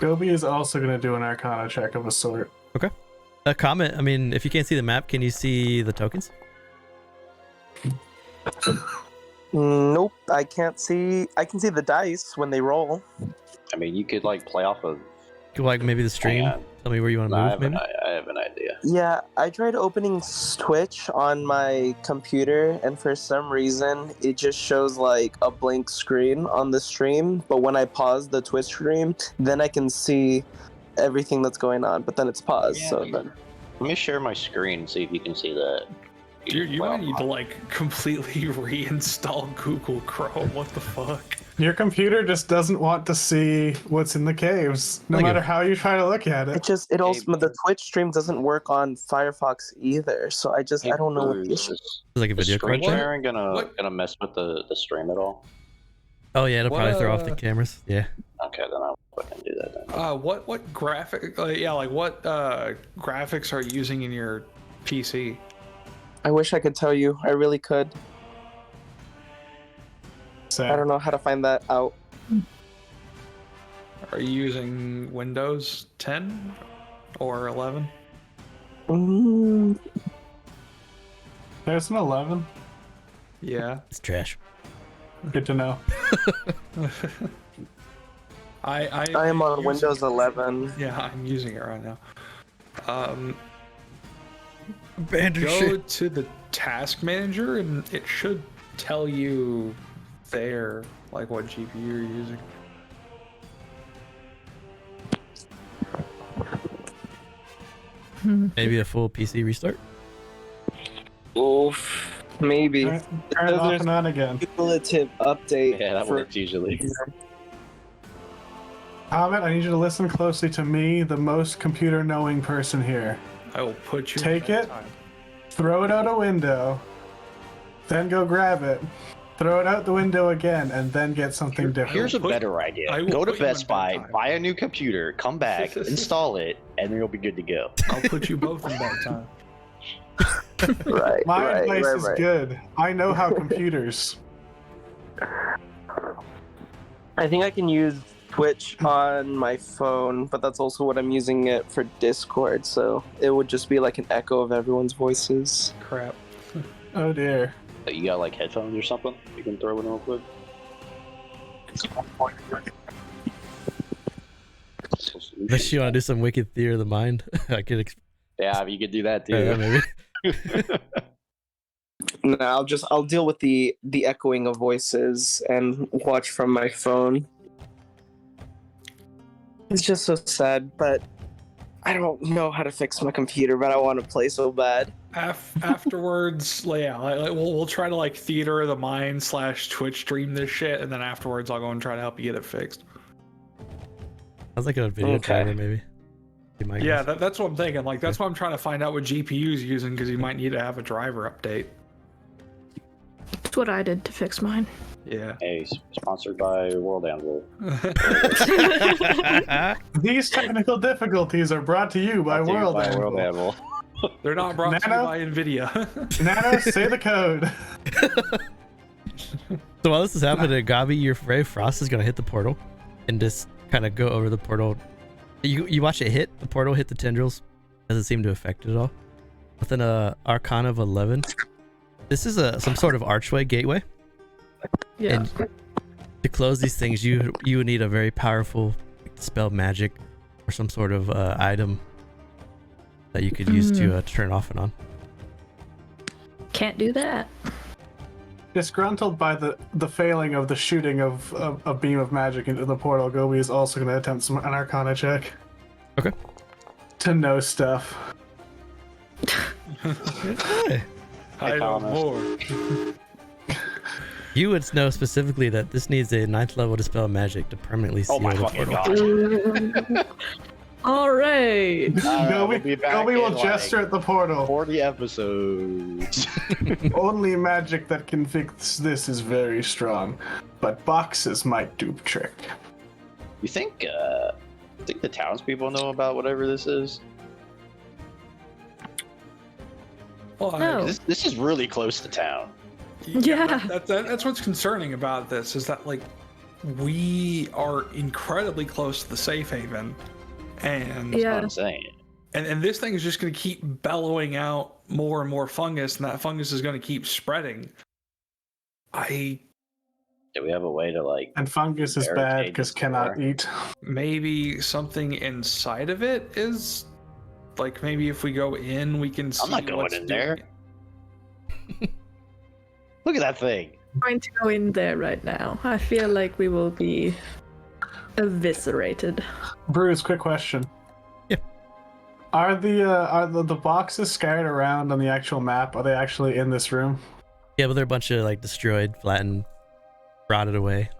Gobbi is also going to do an Arcana check of a sort. A Comet, I mean, if you can't see the map, can you see the tokens? Nope, I can't see. I can see the dice when they roll. I mean, you could like play off of. Like maybe the stream? Hang on. Tell me where you want to I move, maybe? have an idea. Yeah, I tried opening Twitch on my computer, and for some reason, it just shows like a blank screen on the stream. But when I pause the Twitch stream, then I can see everything that's going on. But then it's paused, so then. Let me share my screen and see if you can see that. Dude, you Well, might need to like completely reinstall Google Chrome. What the fuck? Your computer just doesn't want to see what's in the caves, no Thank you. matter how you try to look at it. It also the Twitch stream doesn't work on Firefox either, so I don't know what the issue. Is It's like a the video screen card. sharing gonna What? mess with the stream at all? Oh yeah, it'll probably throw off the What, cameras. Yeah. Okay, then I'll fucking do that then. What graphic? What graphics are you using in your PC? I wish I could tell you. I really could. So, I don't know how to find that out. Are you using Windows 10 or 11? there's an 11. Yeah. It's trash. Good to know. I am on Windows 11. Yeah, I'm using it right now. Banned Go to the task manager and it should tell you there like what GPU you're using. Maybe a full PC restart? Oof. Maybe. Turn it off and on again. Cumulative update. Yeah, that for works usually. Comet, I need you to listen closely to me, the most computer-knowing person here. I will put you. Take in that it. time. Throw it out a window, then go grab it. Throw it out the window again, and then get something different. Here's a put- better idea. I will Go to put you in Best Buy, bedtime. buy a new computer, come back, install it, and then you'll be good to go. I'll put you both in that time. Right. My right, advice right, is right. good. I know how computers. I think I can use Twitch on my phone, but that's also what I'm using it for Discord, so it would just be like an echo of everyone's voices. Crap. Oh dear. You got like headphones or something you can throw in real quick? Unless you want to do some wicked theory of the mind. I could Yeah, you could do that too. yeah, maybe. No, I'll deal with the echoing of voices and watch from my phone. It's just so sad, but I don't know how to fix my computer, but I want to play so bad. Afterwards, we'll try to like theater of the mind / Twitch stream this shit, and then afterwards I'll go and try to help you get it fixed. Sounds like a video Okay. driver, maybe. Be my Yeah, guess. that's what I'm thinking. Like that's why I'm trying to find out what GPU's using because you might need to have a driver update. That's what I did to fix mine. Yeah. Hey, sponsored by World Anvil. These technical difficulties are brought to you by World Anvil. Anvil. They're not brought to you Nano? by Nvidia. Nano, say the code. So while this is happening, Gobbi, your Ray of Frost is gonna hit the portal and just kind of go over the portal. You watch it hit the portal, hit the tendrils. Doesn't seem to affect it at all. Within a Arcana of 11, this is some sort of archway gateway. Yeah. And To close these things, you would need a very powerful dispel magic or some sort of item that you could use to turn off and on. Can't do that. Disgruntled by the failing of the shooting of a beam of magic into the portal, Gobbi is also going to attempt an Arcana check. Okay. To know stuff. Okay. I know more. You would know specifically that this needs a 9th level dispel magic to permanently seal Oh my the fucking portal. god. All right. Gobbi will gesture at the portal. 40 episodes. Only magic that can fix this is very strong, but boxes might do the trick. You think the townspeople know about whatever this is? Well, No. This is really close to town. Yeah. That's what's concerning about this is that like we are incredibly close to the safe haven, and That's what I'm saying. and this thing is just going to keep bellowing out more and more fungus, and that fungus is going to keep spreading. Do we have a way to like? And fungus is bad Barricade because this cannot door. eat. Maybe something inside of it is like maybe if we go in, we can see. I'm not going what's in doing there. it. Look at that thing. I'm going to go in there right now. I feel like we will be eviscerated. Bruce, quick question. Yeah. Are the boxes scattered around on the actual map? Are they actually in this room? Yeah, but they're a bunch of like destroyed, flattened, rotted away.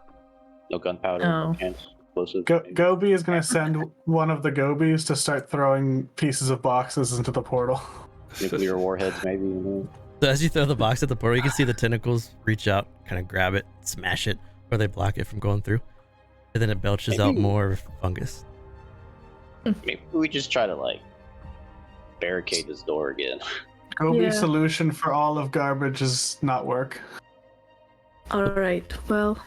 No gunpowder. Oh. No explosives. Gobbi is going to send one of the Gobies to start throwing pieces of boxes into the portal. Nuclear warheads, maybe. You know? So as you throw the box at the portal, you can see the tentacles reach out, kind of grab it, smash it, or they block it from going through. And then it belches out more fungus. Maybe we just try to like barricade this door again. Gobi's Yeah. solution for all of garbage is not work. All right. Well,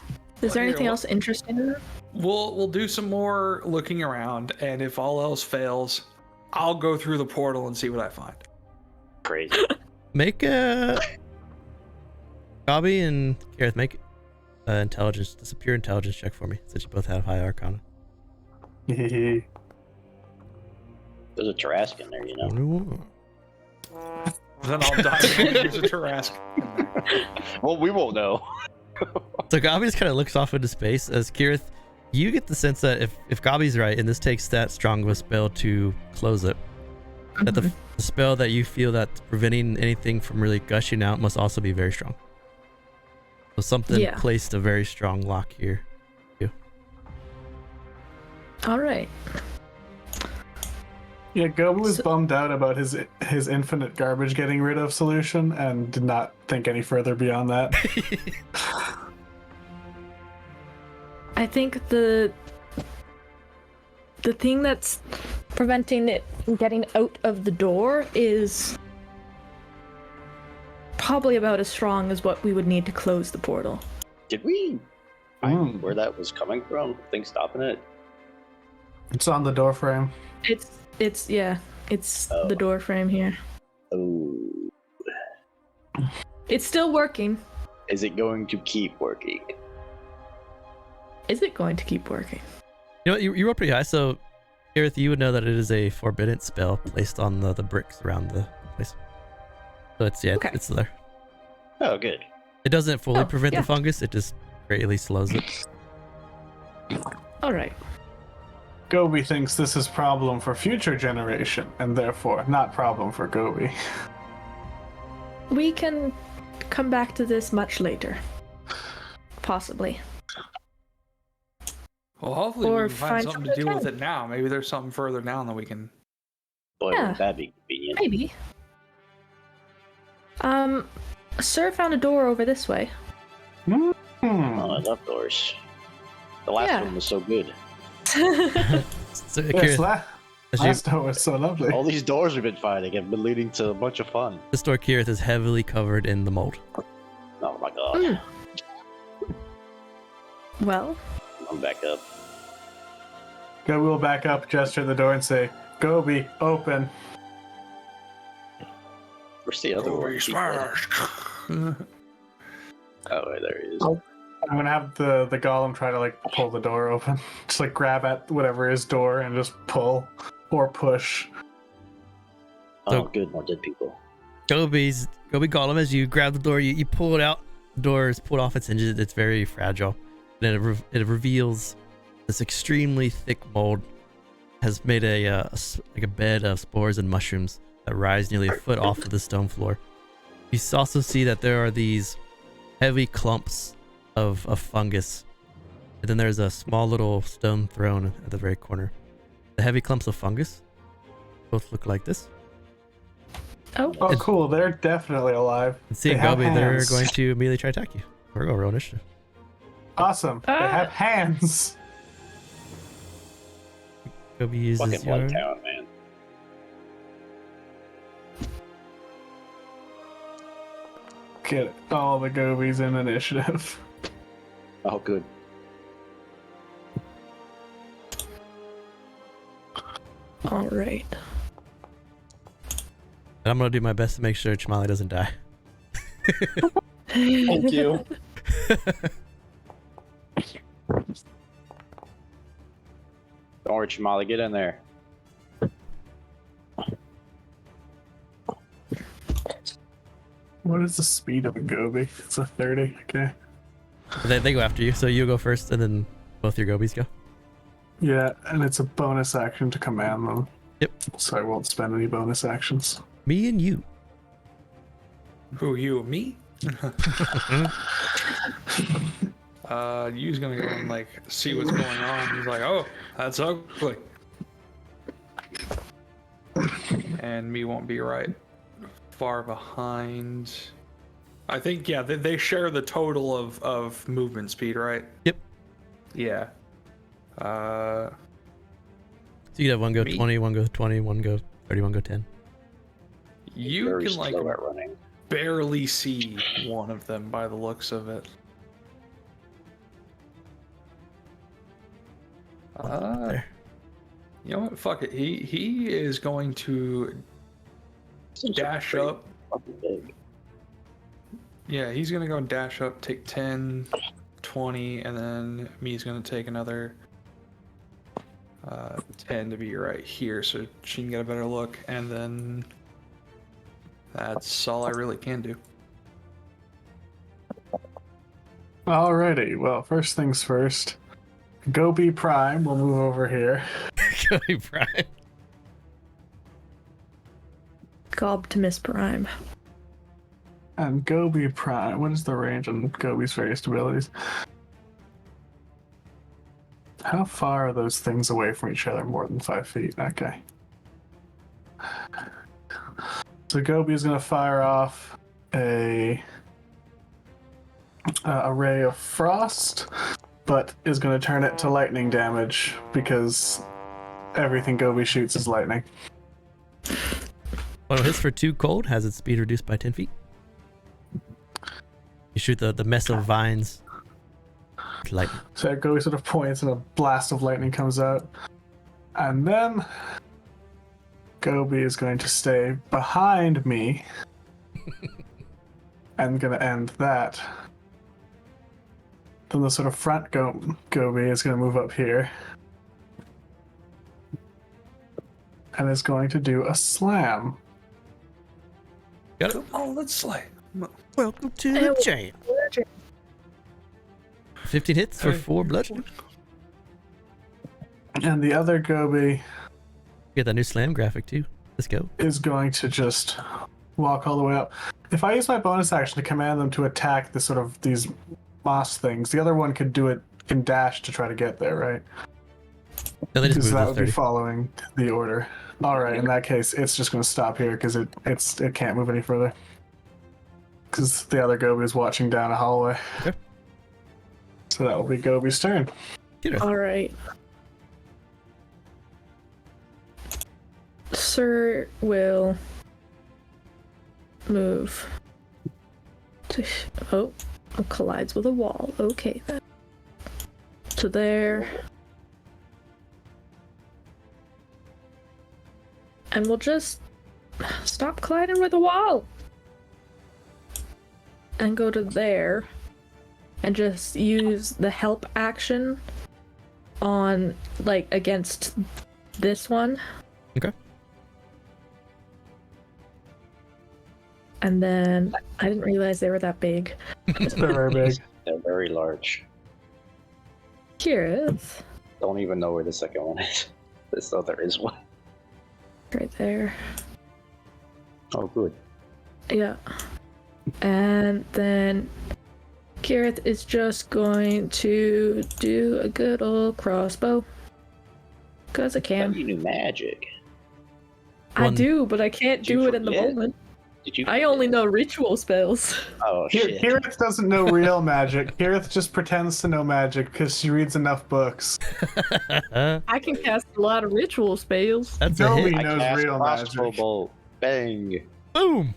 is there Here, anything what- else interesting in there? We'll do some more looking around, and if all else fails, I'll go through the portal and see what I find. Crazy. Make a Gobbi and Keryth, make intelligence, just a pure intelligence check for me, since you both have high Arcana. There's a Tarrasque in there, you know. Then I'll die. There's a Tarrasque. Well, we won't know. So Gobbi just kind of looks off into space as Keryth, you get the sense that if Gobbi's right, and this takes that strong of a spell to close it, that the spell that you feel that's preventing anything from really gushing out must also be very strong. So something Yeah. placed a very strong lock here. All right. Yeah, Gobbi was bummed out about his infinite garbage getting rid of solution and did not think any further beyond that. I think the thing that's preventing it from getting out of the door is probably about as strong as what we would need to close the portal. Did we find where that was coming from? Thing stopping it? It's on the door frame. It's Oh. the door frame here. Oh. It's still working. Is it going to keep working? Is it going to keep working? You know, you roll pretty high, so Keryth, you would know that it is a forbidden spell placed on the bricks around the place. So it's Okay. it's there. Oh, good. It doesn't fully Oh, prevent yeah. the fungus, it just greatly slows it. All right. Gobbi thinks this is problem for future generation, and therefore not problem for Gobbi. We can come back to this much later. Possibly. Well, hopefully Or we can find find something to something do to with do. it now. Maybe there's something further down that we can. Boy, Yeah. wouldn't that be convenient? Maybe. Sir found a door over this way. Oh, I love doors. The last Yeah. one was so good. So Yes, Keryth, as you, last door was so lovely. All these doors we've been finding have been leading to a bunch of fun. this door, Keryth, is heavily covered in the mold. Oh my god. Mm. Well, I'm back up. Gobbi will back up, gesture at the door, and say, Gobbi, open. Where's the other one? Smash. Oh, wait, there he is. Oh. I'm gonna have the golem try to like pull the door open. Just like grab at whatever is door and just pull or push. Oh, good, more dead people. Gobbi Golem, as you grab the door, you pull it out. The door is pulled off its hinges. It's very fragile. Then it reveals this extremely thick mold. Has made a bed of spores and mushrooms that rise nearly a foot off of the stone floor. You also see that there are these heavy clumps of fungus. And then there's a small little stone throne at the very corner. The heavy clumps of fungus both look like this. Oh, Cool. They're definitely alive. And seeing They have Gobbi, they're hands. going to immediately try to attack you. We're going to roll initiative. Awesome. They have hands. Gobbi uses Fucking your... Bloodtown, man. Get all the Gobbies in initiative. Oh, good. all right. And I'm going to do my best to make sure Chīmalli doesn't die. Thank you. Don't worry, Chīmalli, get in there. What is the speed of a Gobbi? It's a 30. Okay. But they go after you, so you go first, and then both your Gobbies go. Yeah, and it's a bonus action to command them. Yep. So I won't spend any bonus actions. Me and you. Who, you? Me? You's gonna go and like see what's going on. He's like, oh, that's ugly. And me won't be right far behind. I think, yeah, they share the total of movement speed, right? Yep. Yeah. So you have one go Me? 20, one go 20, one go 30, one go 10. You Very can like slow at running. barely see one of them by the looks of it. There. You know what? Fuck it. He is going to Seems like dash pretty up. fucking big. Yeah, he's gonna go dash up, take 10, 20, and then me's gonna take another 10 to be right here so she can get a better look, and then that's all I really can do. Alrighty. Well, first things first. Gobbi Prime will move over here. Gobbi Prime. Gobtimus Prime. And Gobbi Prime. What is the range on Gobbi's various abilities? How far are those things away from each other? More than 5 feet. Okay. So Gobbi is going to fire off a ray of frost, but is going to turn it to lightning damage because everything Gobbi shoots is lightning. One hits for 2 cold, has its speed reduced by 10 feet. You shoot the mess of vines. Lightning. So Gobbi sort of points and a blast of lightning comes out. And then Gobbi is going to stay behind me. And going to end that. Then the sort of front Gobbi is going to move up here. And is going to do a slam. Got it. Oh, let's slay. Welcome to the jam. 15 hits for 4 bludgeoning. And the other Gobbi Get that new slam graphic too. Let's go. is going to just walk all the way up. If I use my bonus action to command them to attack the sort of these moss things, the other one could do it, can dash to try to get there, right? No, they just Because moved that to would be 30. following the order. All right, in that case, it's just going to stop here because it can't move any further. Because the other Gobbi is watching down a hallway. Okay. So that will be Gobbi's turn. Get her. All right. Sir will move to collides with a wall. Okay then. To there. And we'll just stop colliding with the wall. And go to there. and just use the help action on like against this one. Okay. And then I didn't realize they were that big. They're very big. They're very large. Keryth. Don't even know where the second one is. So there is one. Right there. Oh, good. Yeah. And then Keryth is just going to do a good old crossbow. Because I I can. thought you knew magic. I One- do, but I can't Did you do it in the forget? moment. Did you? I only know ritual spells. Oh shit. Keryth doesn't know real magic. Keryth just pretends to know magic because she reads enough books. I can cast a lot of ritual spells. That's a Gobbi hit. I knows cast real crossbow magic. bolt. Bang. Boom.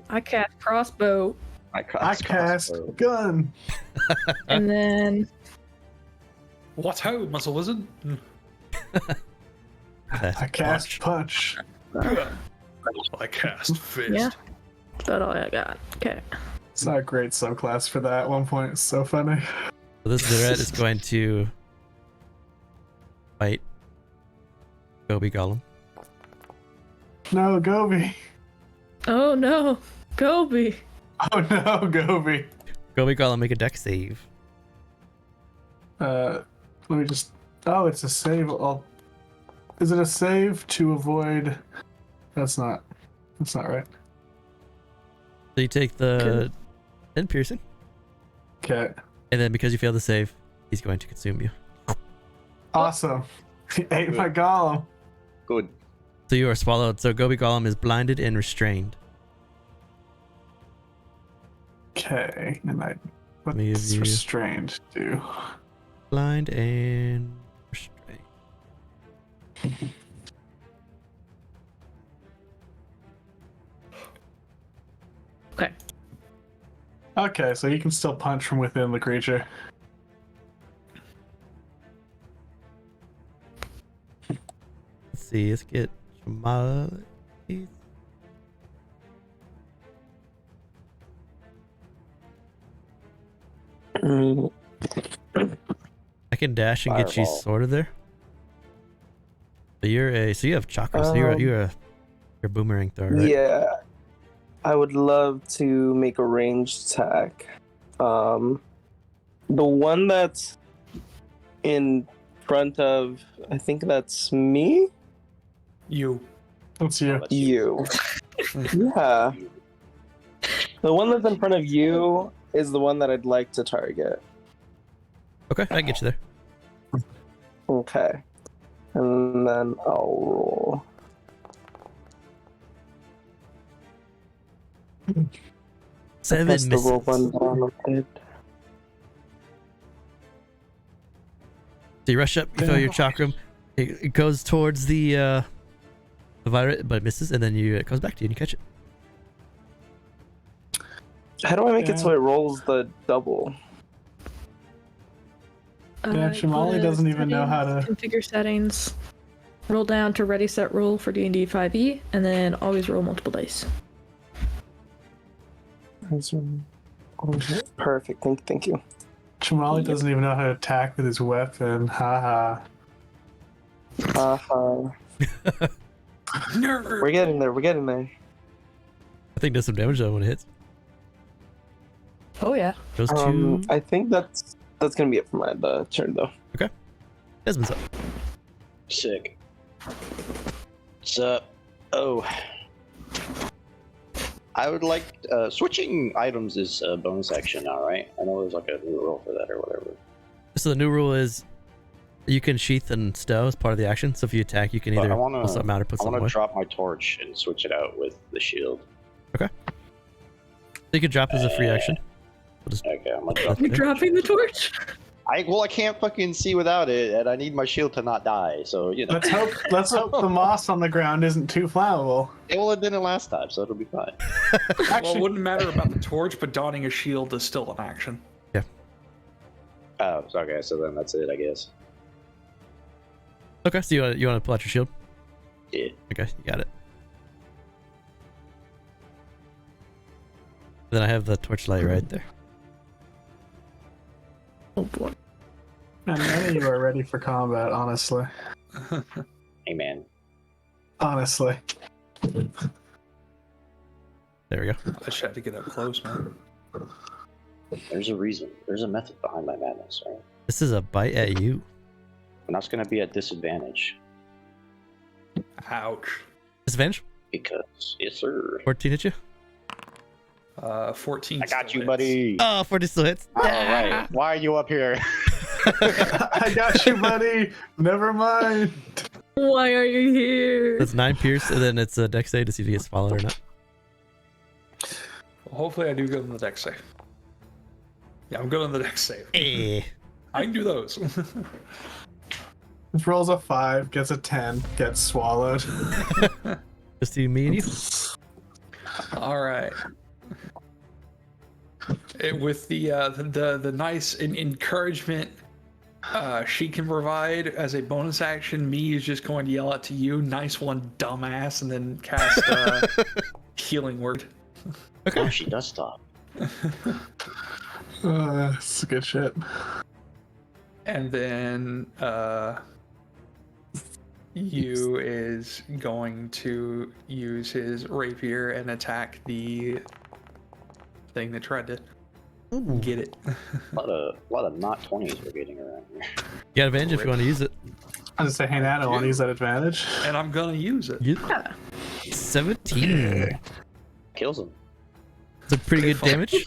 I cast crossbow, I cast cast crossbow. gun. and then What ho, muscle wizard? I cast punch. I cast fist. yeah, that's all I got. Okay. It's not a great subclass for that at one point. It's so funny. So this Zeret is going to fight Gobbi Golem. No, Gobbi. Oh no, Gobbi. Oh no, Gobbi. Gobbi Golem, make a deck save. Let me just. Oh, it's a save. Is it a save to avoid? That's not right. So you take the 10 piercing, Okay. and then because you failed the save, he's going to consume you. Awesome. He ate my golem. Good. So you are swallowed. So Gobbi Golem is blinded and restrained. Okay. And what Me does you- restrained do? Blind and restrained. Okay. Okay, so you can still punch from within the creature. Let's see. Let's get Chīmalli. Mm, I can dash and get you Fireball. sort of there. So you have chakra. So you're a boomerang thrower, right? Yeah, I would love to make a ranged attack. The one that's in front of, I think that's me. You. That's you. That's You. Yeah. The one that's in front of you is the one that I'd like to target. Okay, I can get you there. Okay. And then I'll roll. Seven That's the roll misses. one down a bit. So you rush up, you throw your chakram. It goes towards the virus, but it misses, and then it comes back to you and you catch it. How do I make it so Yeah. it rolls the double? Yeah, Chīmalli go to doesn't even know how to- configure settings. Roll down to ready set roll for D&D 5e, and then always roll multiple dice. Perfect. Thank you. Chīmalli doesn't even know how to attack with his weapon. Haha. Uh-huh. Nerd. We're getting there. I think does some damage though when it hits. Oh yeah. Goes to I think that's gonna be it for my turn though. Desmond's up. Sick. So, I would like switching items is a bonus action now, right? I know there's like a new rule for that or whatever. So the new rule is you can sheath and stow as part of the action. So if you attack, you can But either I wanna- pull something out or put I something want away. to drop my torch and switch it out with the shield. So you can drop as a free action. We'll just Okay, I'm gonna drop You're it. dropping the torch. I can't fucking see without it, and I need my shield to not die. So you know. Let's hope the moss on the ground isn't too flammable. Well, it didn't last time, so it'll be fine. Well, it Actually, wouldn't matter about the torch, but donning a shield is still an action. Oh, okay. So then that's it, I guess. Okay, so you want to pull out your shield? Yeah. Okay, you got it. Then I have the torchlight right there. Oh boy. And none of you are ready for combat, honestly. Hey man, Honestly. There we go. I just had to get up close, man. there's a reason. There's a method behind my madness, right? This is a bite at you. I'm not gonna be at disadvantage Ouch. Disadvantage? because yes, sir. 14 hit you? 14. I got still you, hits. buddy. Oh, 40 still hits. All right. Why are you up here? I got you, buddy. Never mind. Why are you here? That's 9 pierce, and then it's a dex save to see if he gets swallowed or not. Well, hopefully I do good on the dex save. Yeah, I'm good on the dex save. Eh. I can do those. Rolls a 5, gets a 10, gets swallowed. Just to me and you. All right. With the nice encouragement she can provide as a bonus action, me is just going to yell out to you, "Nice one, dumbass," and then cast healing word. Okay. Oh, she does stop. It's good shit. And then you is going to use his rapier and attack the thing that tried to get it. A lot of not 20s we're getting around here. You got advantage if you want to use it. I just say, hey, Nano, want to use that advantage? And I'm gonna use it. Yeah. 17. Kills him. It's a pretty good damage.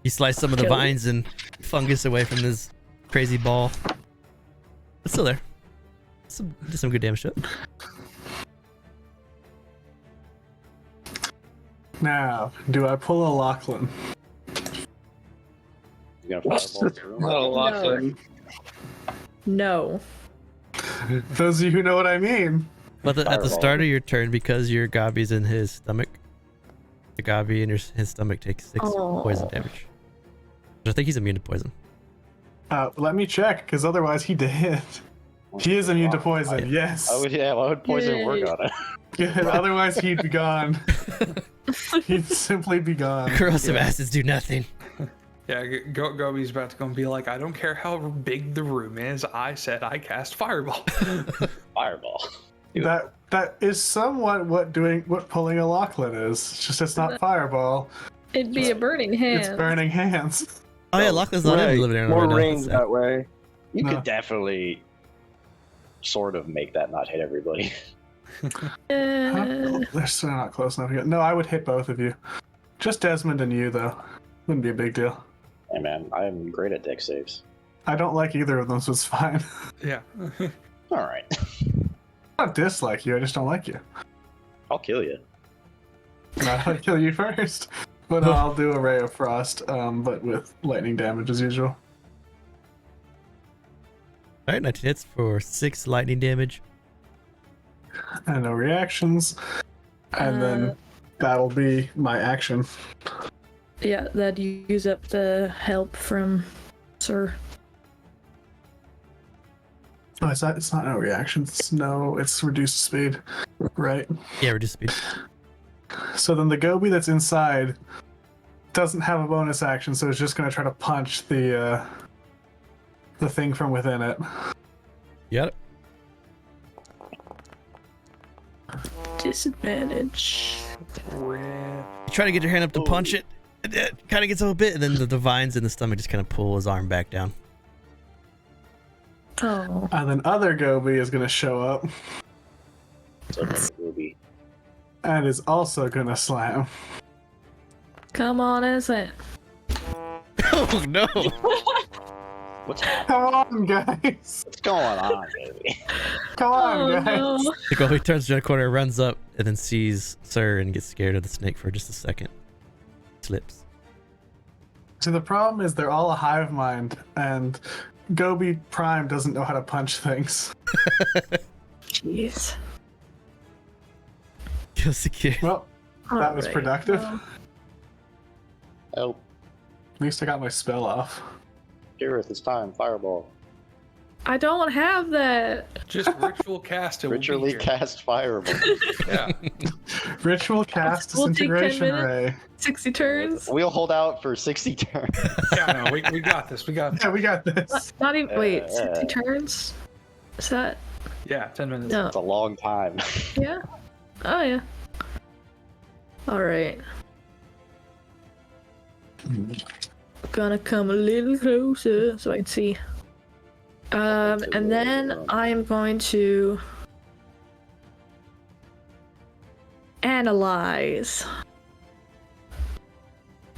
You slice some of the Kill. vines and fungus away from this crazy ball. It's still there. Did some good damage to it. Now, do I pull a Lachlan? You gonna fireball the room? Not a Lachlan. No. Those of you who know what I mean. But at the Fireball. start of your turn, because your Gobbi's in his stomach, the Gobbi in his stomach takes 6 Oh. poison damage. I think he's immune to poison. Let me check, because otherwise he did. He is immune to poison, yes. Why would poison work on it? Good. Otherwise he'd be gone. He'd simply be gone. Corrosive acids do nothing. Yeah, Gobbi's about to go and be like, "I don't care how big the room is. I said I cast fireball." Fireball. That is somewhat what pulling a Lachlan is. It's just it's not fireball. It'd be a burning hand. It's burning hands. Oh yeah, Lachlan's not in living area More right now. range That's sad. that way. You No. could definitely sort of make that not hit everybody. They're still not close enough yet. No, I would hit both of you. Just Desmond and you, though. Wouldn't be a big deal. Hey man, I'm great at deck saves. I don't like either of them, so it's fine. Yeah. All right, I don't dislike you, I just don't like you. I'll kill you. I'll kill you first. But I'll do a Ray of Frost, but with lightning damage as usual. Alright, 19 hits for 6 lightning damage. And no reactions. And then that'll be my action. Yeah, that'd use up the help from Sir. Oh, it's not no reactions. No, it's reduced speed. Right. Yeah, reduce speed. So then the Gobbi that's inside doesn't have a bonus action, so it's just gonna try to punch the thing from within it. You got it. Disadvantage. You try to get your hand up to punch it. It kind of gets up a bit, and then the vines in the stomach just kind of pull his arm back down. Oh. And then other Gobbi is gonna show up So it will be. and is also gonna slam. Come on, is it? Oh no! What's Come on, guys! going on, baby? Come on, Oh guys! no. The Gobbi turns around the corner, runs up, and then sees Sir and gets scared of the snake for just a second. Slips. So the problem is they're all a hive mind, and Gobbi Prime doesn't know how to punch things. Jeez. Kill secure. Well, that was Alright, productive. well, Oh, At least I got my spell off. Keryth, it's time. Fireball. I don't have that. Just ritual cast it. Ritually cast fireball. Yeah. Ritual cast We'll take 10 disintegration minutes. ray. 60 turns. We'll hold out for 60 turns. Yeah, no, we got this. We got this. Yeah, we got this. Not even. Wait, 60 turns? Is that? Yeah, 10 minutes. No. It's a long time. Yeah. Oh yeah. All right. Gonna come a little closer so I can see. And then I am going to analyze.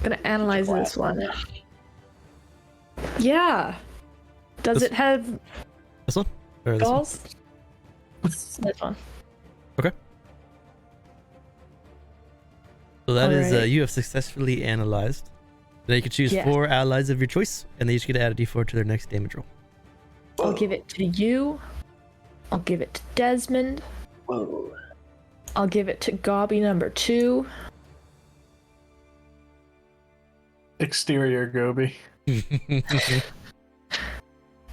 Gonna analyze this one. Yeah. Does it have This one? Or this one? galls? This one. Okay. So that is Alright. you have successfully analyzed. Then you can choose Yeah. 4 allies of your choice, and they each get to add a d4 to their next damage roll. I'll give it to you. I'll give it to Desmond. Whoa. I'll give it to Gobbi number 2. Exterior Gobbi.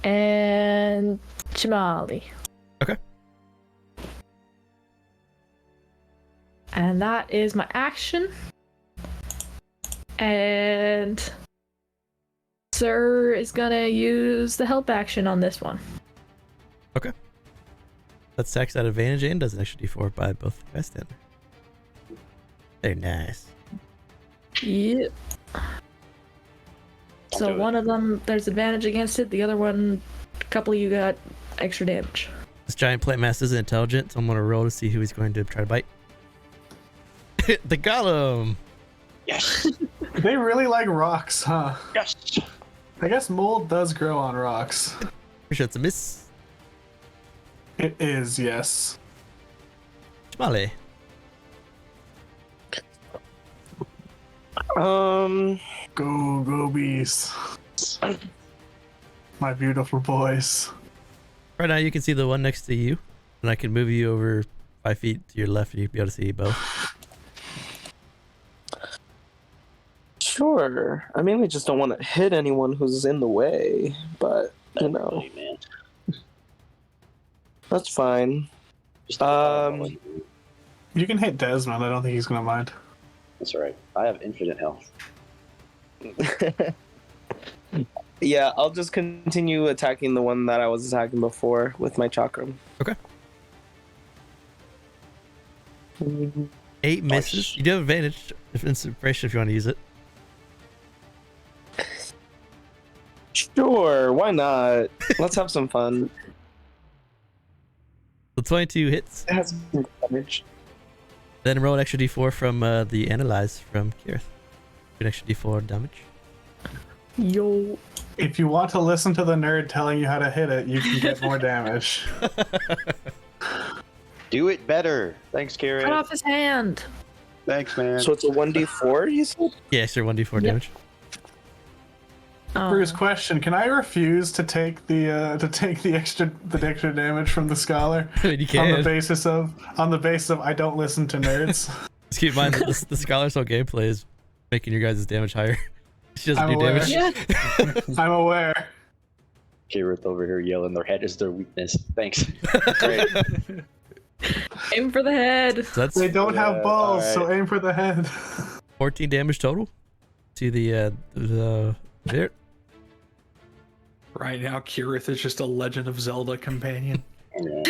And Chīmalli. Okay. And that is my action. And Sir is gonna use the help action on this one. That stacks at advantage and does an extra d4 by both bystander. Very nice. Yep. So one of them, there's advantage against it. The other one, a couple of you got extra damage. This giant plant mass isn't intelligent, so I'm gonna roll to see who he's going to try to bite. The golem. Yes. They really like rocks, huh? Yes. I guess mold does grow on rocks. Pretty sure it's a miss. It is, yes. Chīmalli. Go, Gobbies. My beautiful boys. Right now you can see the one next to you, and I can move you over 5 feet to your left, and you'll be able to see both. Sure. I mainly just don't want to hit anyone who's in the way, but you know, Really, man. that's fine. Just fireball. You can hit Desmond. I don't think he's gonna mind. That's right. I have infinite health. Yeah, I'll just continue attacking the one that I was attacking before with my chakram. Okay. 8 misses. You do have advantage of inspiration if you want to use it. Sure, why not? Let's have some fun. So 22 hits. It has some damage. Then roll an extra d4 from the analyze from Keryth. An extra d4 damage. Yo. If you want to listen to the nerd telling you how to hit it, you can get more damage. Do it better. Thanks, Keryth. Cut off his hand. Thanks, man. So it's a 1d4, you said? Yeah, extra 1d4 Yep. damage. Bruce, question: can I refuse to take the extra damage from the scholar I mean, you on the can. basis of I don't listen to nerds? Just keep in mind that the scholar's whole gameplay is making your guys' damage higher. She doesn't I'm do aware. damage. Yeah. I'm aware. Keryth over here yelling their head is their weakness. Thanks. Great. Aim for the head. So that's They don't have Yeah, balls, alright. so aim for the head. 14 damage total to the there. Right now, Keryth is just a Legend of Zelda companion. Yeah.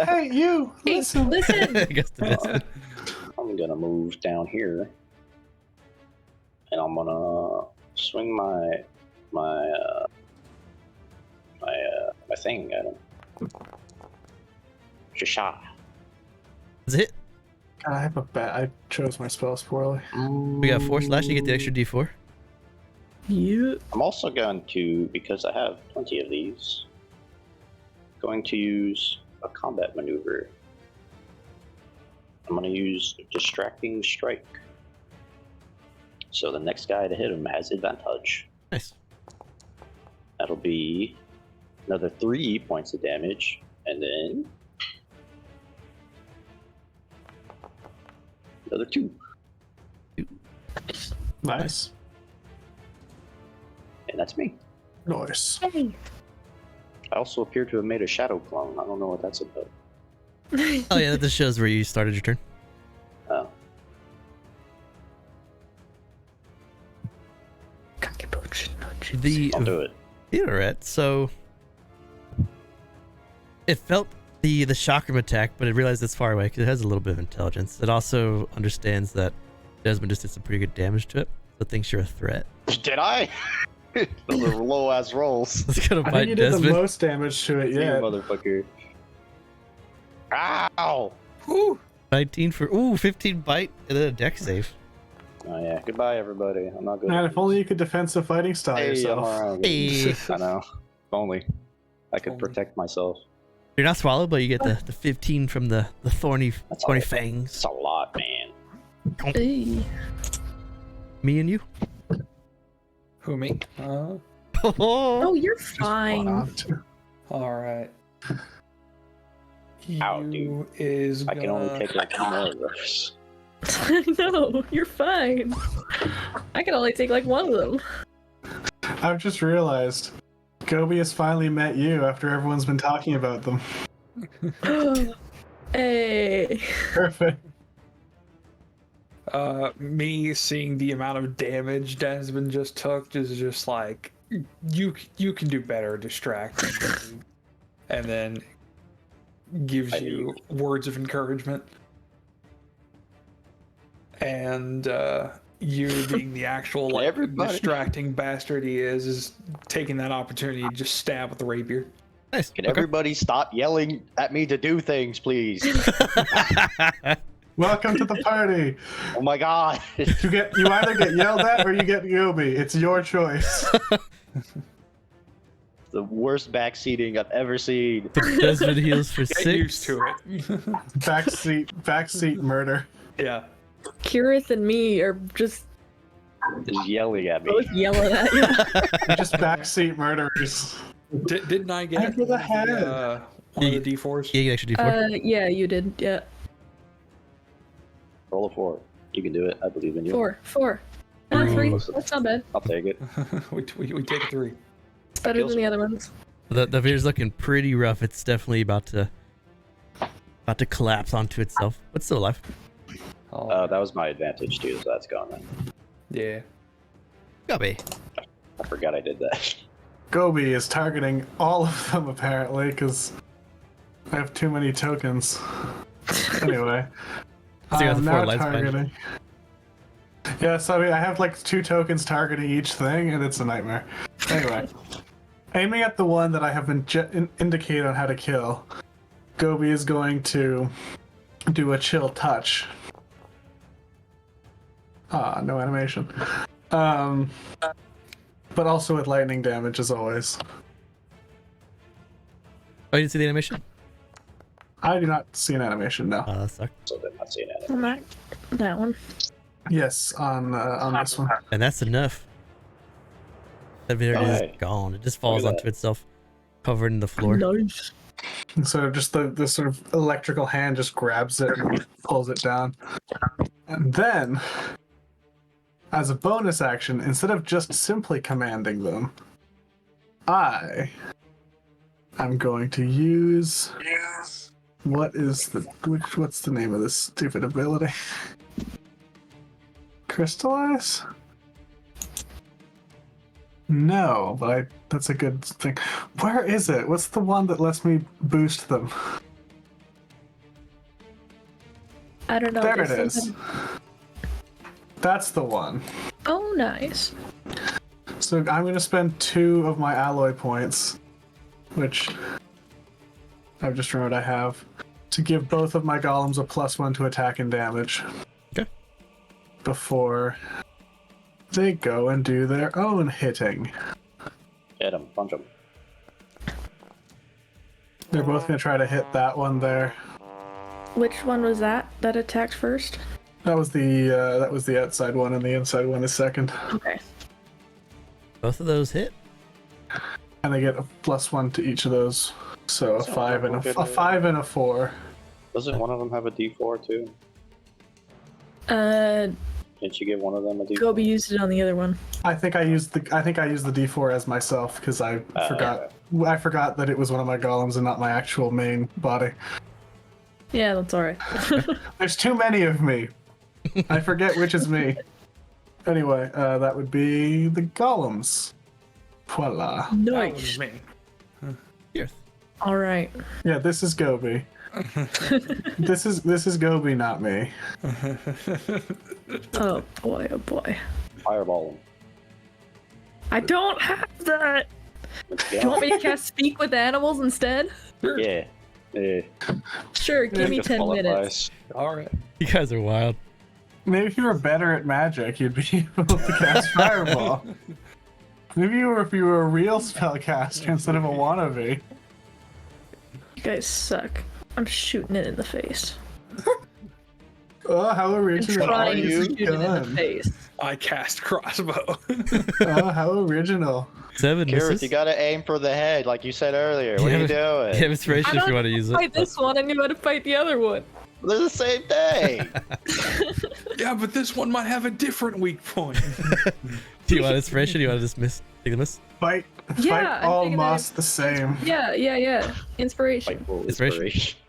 Hey, you! Hey, Listen. listen. I guess the best. I'm gonna move down here, and I'm gonna swing my thing at him. Shisha. That's a hit. God, I have a bet. I chose my spells poorly. We got 4 slash. You get the extra d4. Yeah. I'm also going to, because I have plenty of these, going to use a combat maneuver. I'm going to use Distracting Strike. So the next guy to hit him has advantage. Nice. That'll be another 3 points of damage, and then another 2. Nice. And that's me. Nice. Hey. I also appear to have made a shadow clone. I don't know what that's about. Oh yeah, that just shows where you started your turn. Oh. The I'll do it. Theoret, so it felt the chakram attack, but it realized it's far away because it has a little bit of intelligence. It also understands that Desmond just did some pretty good damage to it, so it thinks you're a threat. Did I? Those are low ass rolls. It's gonna I think bite you did the Desmond. most damage to it You yet. motherfucker. Ow! Whew. 19 for 15 bite and then a deck save. Oh yeah. Goodbye, everybody. I'm not good. Man, at if only you could defensive fighting style this. Hey, I'm yourself. alright. Hey. I know. If only I could protect myself. You're not swallowed, but you get the 15 from the thorny That's thorny all. fangs. It's a lot, man. Hey. Me and you. Who, me? Oh, you're fine. All right. Ow, You is I can only gonna- take like 2 more of those. No, you're fine. I can only take like one of them. I've just realized Gobbi has finally met you after everyone's been talking about them. Hey. Perfect. Me seeing the amount of damage Desmond just took is just like, you can do better, distract, and then gives you words of encouragement. And you, being the actual like Everybody. distracting bastard he is taking that opportunity to just stab with the rapier. Nice. Can Okay. everybody stop yelling at me to do things, please? Welcome to the party. Oh my god. You either get yelled at or you get Gobbi. It's your choice. The worst backseating I've ever seen. Desmond heals for Get 6. used to it. Backseat murder. Yeah. Keryth and me are just Just yelling at me. both yelling at you. You're just backseat murderers. Didn't I get Under the head. one of the D4s? Yeah, you actually D4. Yeah, you did. Yeah. Roll a 4. You can do it. I believe in you. 4. 3. That's not bad. I'll take it. we take a 3. It's better than the other ones. The veer's looking pretty rough. It's definitely about to collapse onto itself, but still alive. Oh, That was my advantage too, so that's gone then. yeah. Gobbi. I forgot I did that. Gobbi is targeting all of them apparently because I have too many tokens. Anyway, So you got the 4 now lights behind you. targeting. Yeah, so I have like 2 tokens targeting each thing, and it's a nightmare. Anyway, aiming at the one that I have been indicated on how to kill, Gobbi is going to do a chill touch. No animation. But also with lightning damage as always. Oh, you didn't see the animation? I do not see an animation, no. That sucked. So they're not seeing it. On that one. Yes, on this one. And that's enough. That veer is Okay. gone. It just falls Look at onto itself, covered in the floor. Nice. So just the sort of electrical hand just grabs it and pulls it down. And then, as a bonus action, instead of just simply commanding them, I'm going to use what's the name of this stupid ability? Crystallize? No, but that's a good thing. Where is it? What's the one that lets me boost them? I don't know. There it there's is. something- That's the one. Oh, nice. So I'm going to spend 2 of my alloy points, which I've just remembered I have, to give both of my golems a +1 to attack and damage. Okay. Before they go and do their own hitting. Hit them, punch them. They're both going to try to hit that one there. Which one was that attacked first? That was the outside one, and the inside one is second. Okay. Both of those hit. And they get a +1 to each of those. So a So 5 and we're a good. 5 and a 4. Doesn't one of them have a D4 too? Didn't you give one of them a D4? Gobbi used it on the other one. I think I used the D4 as myself because I forgot. Okay. I forgot that it was one of my golems and not my actual main body. Yeah, that's alright. There's too many of me. I forget which is me. Anyway, that would be the golems. Voila. That was Nice. me. Keryth. Alright. Yeah, this is Gobbi. This is Gobbi, not me. Oh boy, oh boy. Fireball him. I don't have that! Do you want me to cast Speak with Animals instead? Yeah. Yeah. Sure, give me Just 10 qualifies. minutes. All right. You guys are wild. Maybe if you were better at magic, you'd be able to cast Fireball. Maybe if you were a real spellcaster instead of a wannabe. You guys suck. I'm shooting it in the face. Oh, how I'm original are trying to you? shoot it in the Done. face. I cast crossbow. Oh, how original. 7 Keryth, misses. you gotta aim for the head, like you said earlier. What are you doing? You have inspiration I if you don't want to use it. fight this one, I knew how to fight the other one. They're the same thing. Yeah, but this one might have a different weak point. Do you want inspiration? Do you want to just miss? Take the miss? Fight Yeah, I'm all thinking that moss the same. Yeah. Inspiration. Like, Inspiration.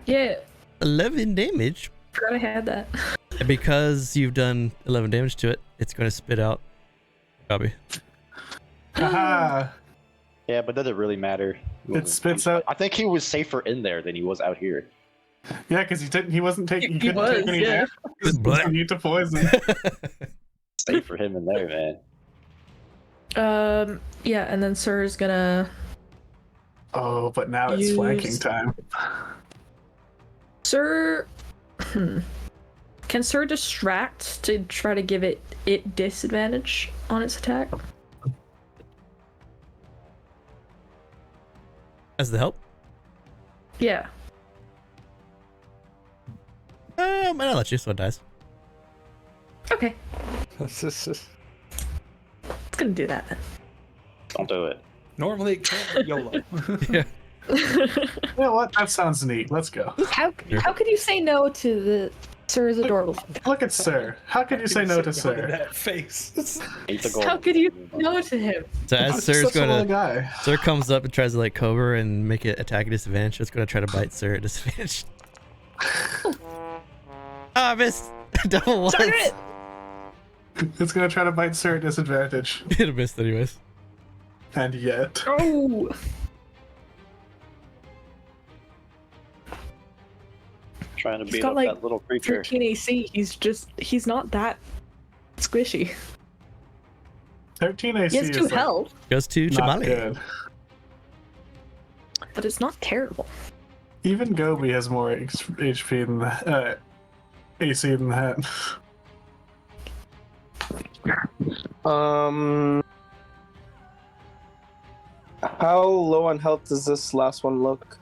Yeah. 11 damage. Forgot I had that. And because you've done 11 damage to it, it's going to spit out Gobbi. Haha. Yeah, but does it really matter? It spits out. I think he was safer in there than he was out here. Yeah, because he wasn't taking. He He couldn't was, take any yeah. damage. He was immune to poison. Safe for him in there, man. Yeah, and then Sir's gonna. Oh, but now it's Use- flanking time. Sir. Can Sir distract to try to give it disadvantage on its attack? As the help? Yeah. Might not let you, so it dies. Okay. It's gonna do that then. Don't do it. Normally, it can't YOLO. Yeah. You know what? That sounds neat. Let's go. How could you say no to the Sir's adorable? Look at Sir. How could you say no to Sir? That face. Eat the gold. How could you say no to him? So as He's Sir's such a going little to... guy. Sir comes up and tries to like cobra and make it attack at disadvantage. It's going to try to bite Sir at disadvantage. Ah, I missed. Double once. Darn it! It's gonna try to bite Sir at disadvantage. It missed anyways. And yet. Oh! Trying to He's beat got, up like, that little creature. 13 AC. He's not that squishy. 13 AC He has is 2 like, health, Goes to not Chīmalli. good. but it's not terrible. Even Gobbi has more HP than that. AC than that. How low on health does this last one look?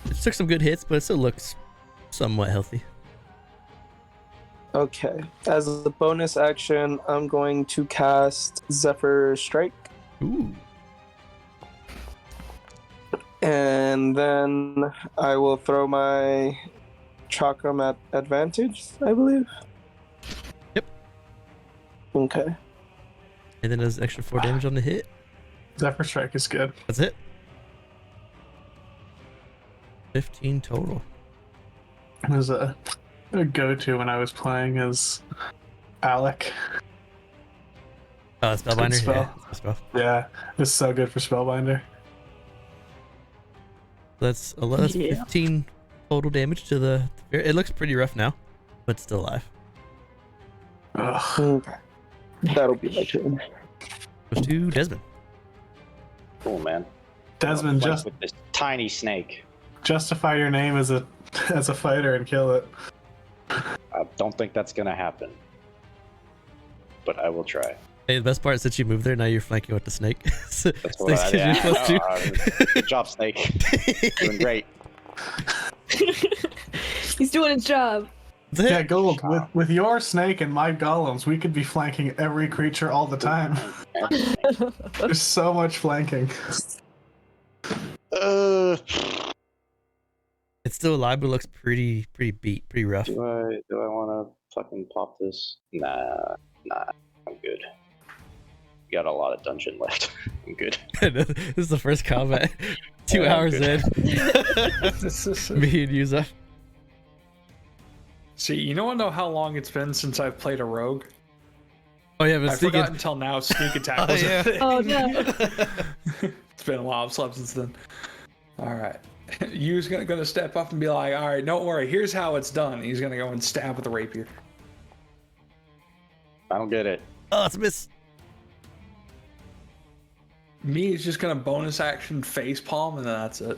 It took some good hits, but it still looks somewhat healthy. Okay. As a bonus action, I'm going to cast Zephyr Strike. Ooh. And then I will throw my chakram at advantage, I believe. Yep. Okay. And then does extra 4 damage on the hit. Zephyr Strike is good. That's it. 15 total. It was a go-to when I was playing as Alec. Oh, Spellbinder? spell. Yeah, that's my spell. Yeah, it's so good for Spellbinder. That's Yeah. 15 total damage to the... It looks pretty rough now, but still alive. Ugh. Okay. That'll be my turn. Goes to Desmond. Cool, man. Desmond, Fight just with this tiny snake. justify your name as a fighter and kill it. I don't think that's gonna happen, but I will try. Hey, the best part is since you moved there, now you're flanking with the snake. So That's what Snake's I giving you did. +2. Good job, Snake. Doing great. He's doing his job. That's Yeah, it. Gold, with your snake and my golems, we could be flanking every creature all the time. There's so much flanking. It's still alive, but it looks pretty beat, pretty rough. Do I want to fucking pop this? Nah, I'm good. got a lot of dungeon left. I'm good. This is the first combat. 2 Yeah, hours good. in. Me and Yuza. See, you don't know how long it's been since I've played a rogue. Oh yeah, but I forgot until now sneak attack was a thing. Oh no. It's been a while. I've slept since then. All right. You's gonna step up and be like, all right, don't worry. Here's how it's done. He's gonna go and stab with the rapier. I don't get it. Oh, it's a miss. Me is just gonna bonus action face palm and then that's it.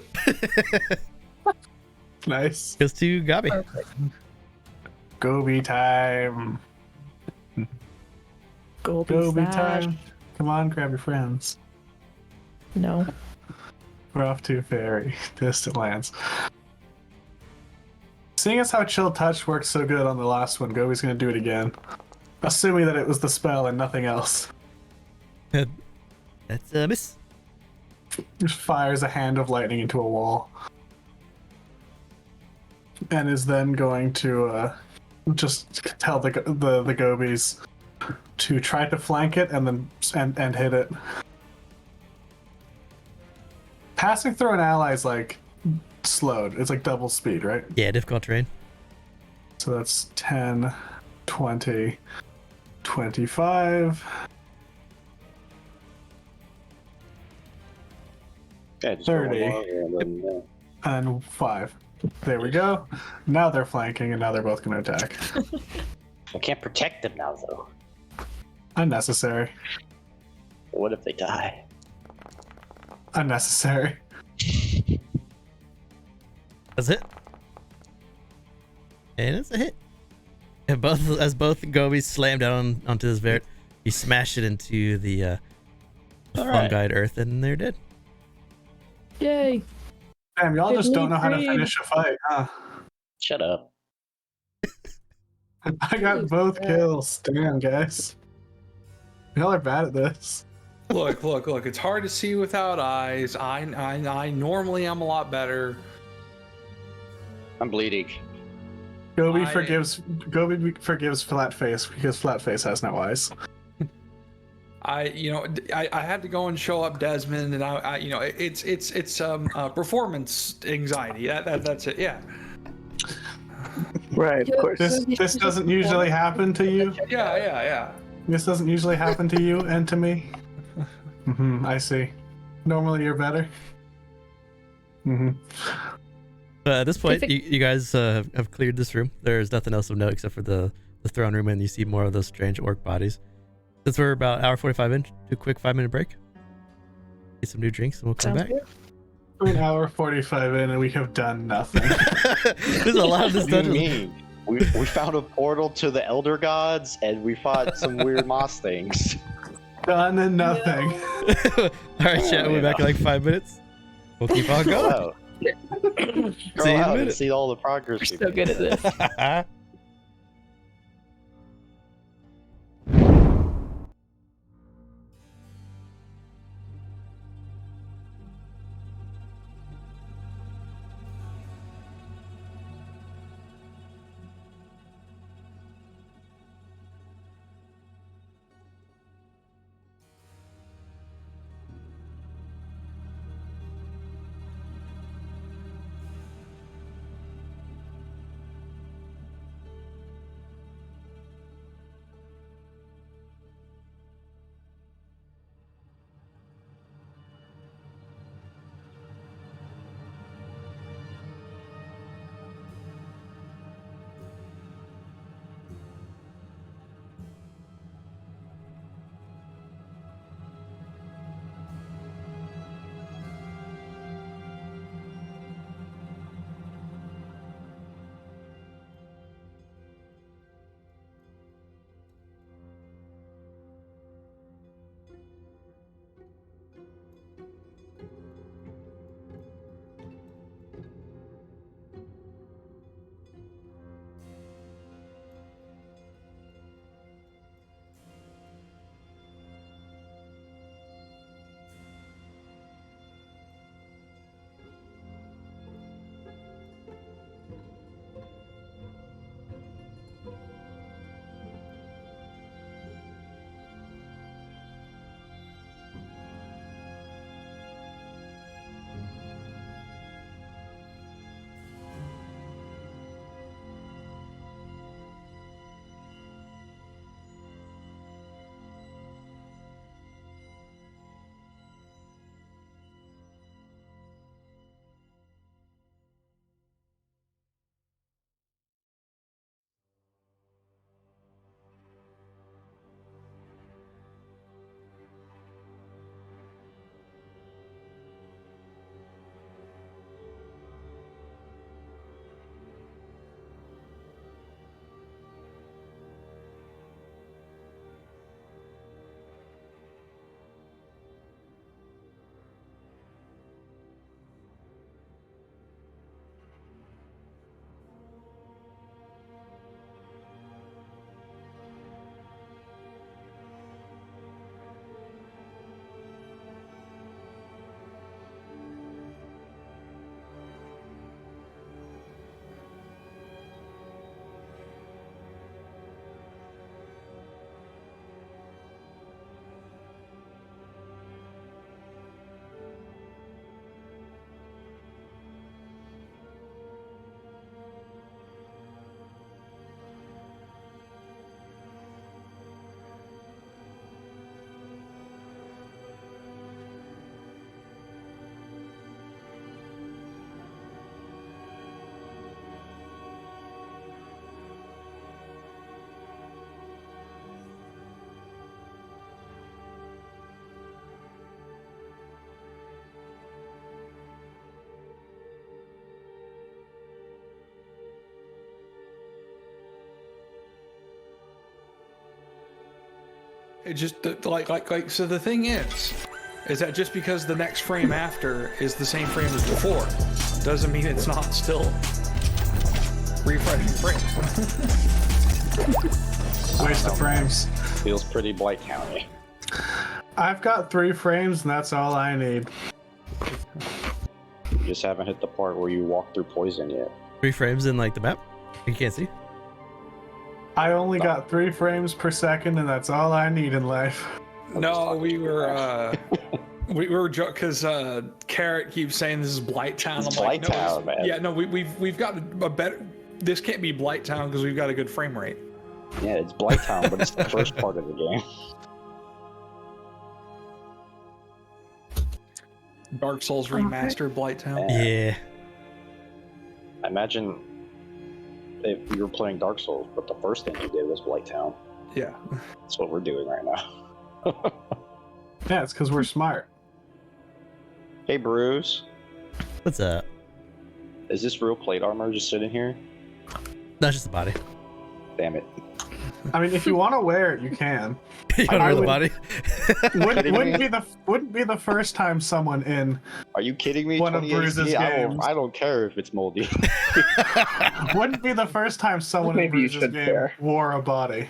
Nice. Goes to Gobbi. Gobbi time. Gobbi time. Come on, grab your friends. No. We're off to very distant lands. Seeing as how Chill Touch worked so good on the last one, Gobi's gonna do it again. Assuming that it was the spell and nothing else. That's a miss. Just fires a hand of lightning into a wall. And is then going to just tell the Gobis to try to flank it and then and hit it. Passing through an ally is like slowed. It's like double speed, right? Yeah, difficult terrain. So that's 10, 20, 25. Yeah, just 30. roll over and then, And 5. There we go. Now they're flanking and now they're both going to attack. I can't protect them now, though. Unnecessary. What if they die? Unnecessary. That's it. And it's a hit. And both Gobis slam down onto this vert, you smash it into the fungi earth, and they're dead. Yay. Damn, y'all just don't know how to Agreed. finish a fight, huh? Shut up. I got both kills. Damn, guys. Y'all are bad at this. Look. It's hard to see without eyes. I normally am a lot better. I'm bleeding. Gobbi forgives Flatface because Flatface has no eyes. I had to go and show up Desmond, and it's performance anxiety. That's it. Yeah. Right, of course. This doesn't usually happen to you. Yeah. This doesn't usually happen to you and to me. I see. Normally you're better. At this point, Perfect. you guys have cleared this room. There's nothing else of note except for the throne room, and you see more of those strange orc bodies. Since we're about hour 45 in, do a quick 5-minute break. Get some new drinks, and we'll come Sounds back. good. An hour 45 in and we have done nothing. There's a lot of this What do you dungeon. mean? We found a portal to the Elder Gods, and we fought some weird moss things. Done and nothing. All right, chat. We'll be back in like 5 minutes. We'll keep on Go going. out. See Go you in a out and minute. see all the progress. We're we've so made. good at this. It just like so the thing is that just because the next frame after is the same frame as before doesn't mean it's not still refreshing frames. Waste of frames. Feels pretty Blight County. I've got 3 frames and that's all I need. You just haven't hit the part where you walk through poison yet. 3 frames in like the map. You can't see. I only got 3 frames per second and that's all I need in life. No, we were joking because Keryth keeps saying this is Blight Town. It's I'm like, Blight Town, man. Yeah, no, we've got a better. This can't be Blight Town because we've got a good frame rate. Yeah, it's Blight Town, but it's the first part of the game. Dark Souls remastered Blight Town. Yeah. I imagine if you were playing Dark Souls, but the first thing you did was Blight Town. Yeah. That's what we're doing right now. Yeah, it's because we're smart. Hey, Bruce. What's up? Is this real plate armor just sitting here? That's just the body. Damn it. I mean, if you want to wear it, you can. You want to wear the would- body? Wouldn't be the first time someone in Are you kidding me? One of 20 Bruce's AC? games. I don't care if it's moldy. wouldn't be the first time someone in Maybe you Bruce's should game care. wore a body.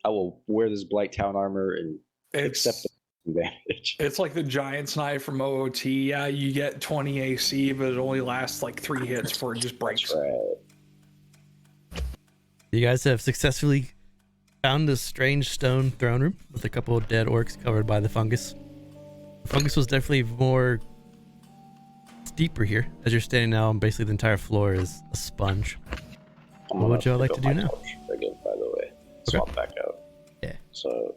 I will wear this Blight Town armor and It's accept the damage. it's like the Giant's Knife from OOT. Yeah, you get 20 AC, but it only lasts like 3 hits before it just breaks. That's right. You guys have successfully found a strange stone throne room with a couple of dead orcs covered by the fungus. The fungus was definitely more deeper here. As you're standing now, basically the entire floor is a sponge. I'm What would gonna y'all like pick to up do my now? torch again, by the way. Okay. Swap back out. Yeah. So,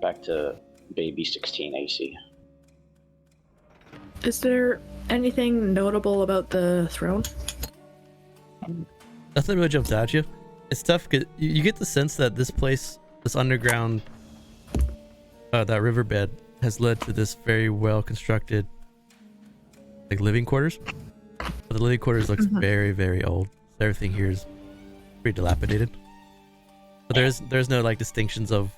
back to baby 16 AC. Is there anything notable about the throne? Nothing really jumps out at you. It's tough because you get the sense that this place, this underground, that riverbed, has led to this very well constructed, like living quarters. But the living quarters looks very, very old. So everything here is pretty dilapidated. But there's no like distinctions of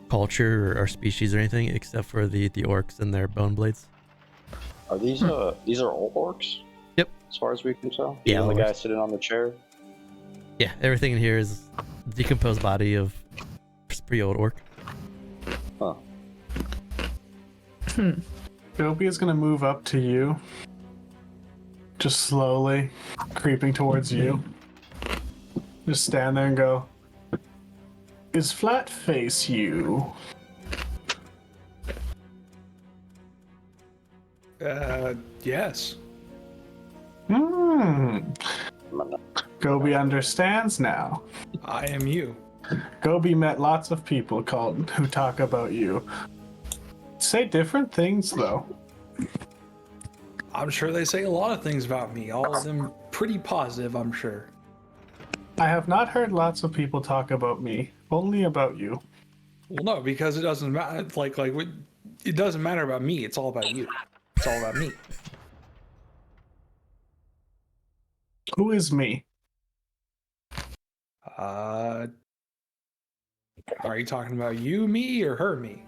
culture or species or anything except for the orcs and their bone blades. Are these these are old orcs? Yep. As far as we can tell. Yeah, Even the old guy orcs. sitting on the chair. Yeah, everything in here is decomposed body of pretty old orc. Huh. Gobbi is gonna move up to you, just slowly creeping towards you. Just stand there and go, "Is flat face you?" Yes. Gobbi understands now. I am you. Gobbi met lots of people who talk about you. Say different things though. I'm sure they say a lot of things about me. All of them pretty positive, I'm sure. I have not heard lots of people talk about me, only about you. Well, no, because it doesn't matter. It doesn't matter about me. It's all about you. It's all about me. Who is me? Are you talking about you, me, or her, me?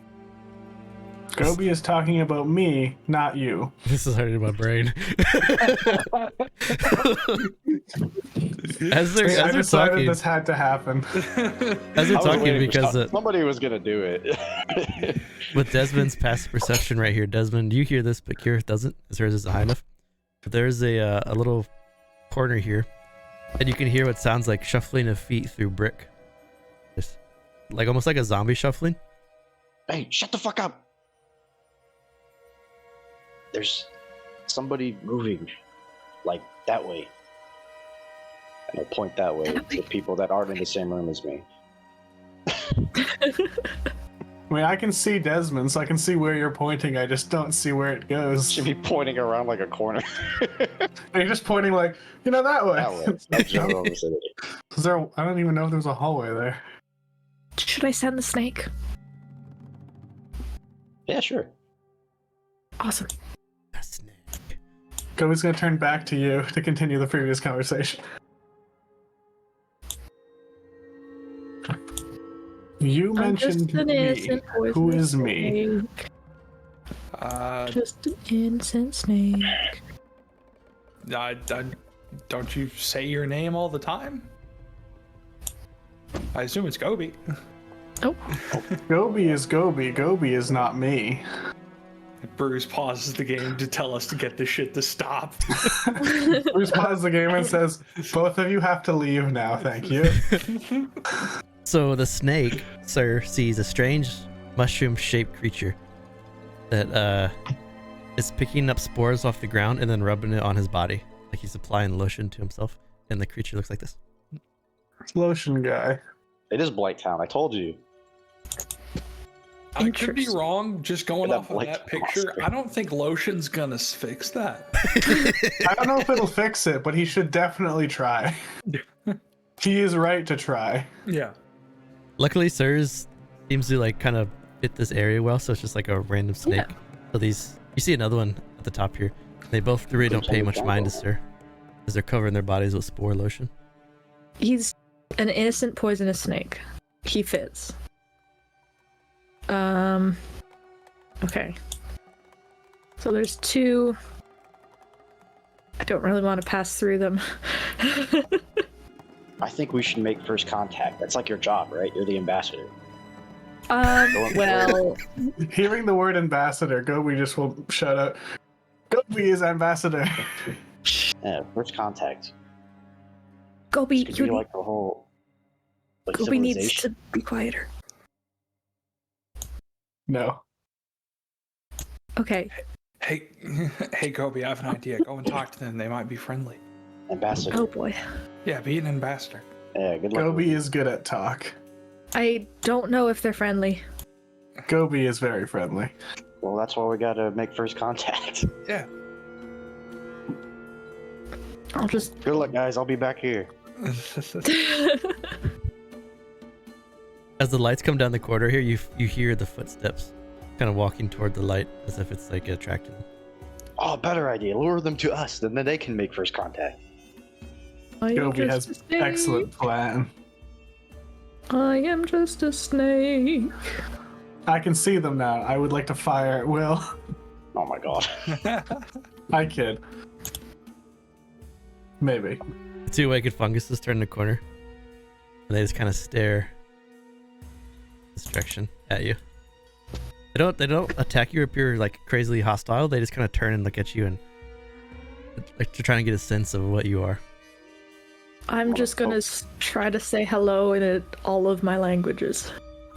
Gobbi is talking about me, not you. This is hurting my brain. as I they're decided talking, this had to happen. as they're I was talking, waiting for because somebody was gonna do it. with Desmond's passive perception right here, Desmond, you hear this, but Keryth doesn't, as hers isn't high enough. But there's a little corner here, and you can hear what sounds like shuffling of feet through brick, just like almost like a zombie shuffling. Hey, shut the fuck up! There's somebody moving, like that way. And I'll point that way to people that aren't in the same room as me. I mean, I can see Desmond, so I can see where you're pointing. I just don't see where it goes. Should be pointing around like a corner. You're just pointing like, that way. That way. That's general vicinity. Is there? I don't even know if there's a hallway there. Should I send the snake? Yeah, sure. Awesome. A snake. Gobbi's gonna turn back to you to continue the previous conversation. You I'm mentioned just an me. innocent Who poisonous is me? snake. Just an innocent snake. Don't you say your name all the time? I assume it's Gobbi. Oh. Gobbi is Gobbi. Gobbi is not me. Bruce pauses the game to tell us to get this shit to stop. Bruce pauses the game and says, "Both of you have to leave now, thank you." So the snake, sir, sees a strange mushroom-shaped creature that is picking up spores off the ground and then rubbing it on his body, like he's applying lotion to himself. And the creature looks like this. Lotion guy. It is Blight Town. I told you. I could be wrong, just going That off of Blight that picture. monster. I don't think lotion's gonna fix that. I don't know if it'll fix it, but he should definitely try. He is right to try. Yeah. Luckily, sirs seems to like kind of fit this area well, so it's just like a random snake. Yeah. So these, you see another one at the top here. They both really don't pay much mind to sir, because they're covering their bodies with spore lotion. He's an innocent poisonous snake. He fits. Okay. So there's two. I don't really want to pass through them. I think we should make first contact. That's like your job, right? You're the ambassador. Well, Hearing the word ambassador, Gobbi just will shout out, "Gobbi is ambassador." Yeah, first contact. Gobbi, It could be like the whole Gobbi needs civilization. to be quieter. No. Okay. Hey, Gobbi, I have an idea. Go and talk to them. They might be friendly. Ambassador. Oh boy. Yeah, be an ambassador. Yeah, good luck. Gobbi is good at talk. I don't know if they're friendly. Gobbi is very friendly. Well, that's why we gotta make first contact. Yeah. I'll just. Good luck, guys. I'll be back here. As the lights come down the corridor here, you hear the footsteps kind of walking toward the light as if it's like attracting them. Oh, better idea. Lure them to us, then they can make first contact. I am Gobbi just has a snake. excellent plan. I am just a snake. I can see them now. I would like to fire at will. Oh my god. I kid. Maybe. The two awakened funguses turn the corner, and they just kind of stare this direction at you. They don't attack you if you're like crazily hostile. They just kind of turn and look at you and like they're trying to get a sense of what you are. I'm just gonna try to say hello in all of my languages.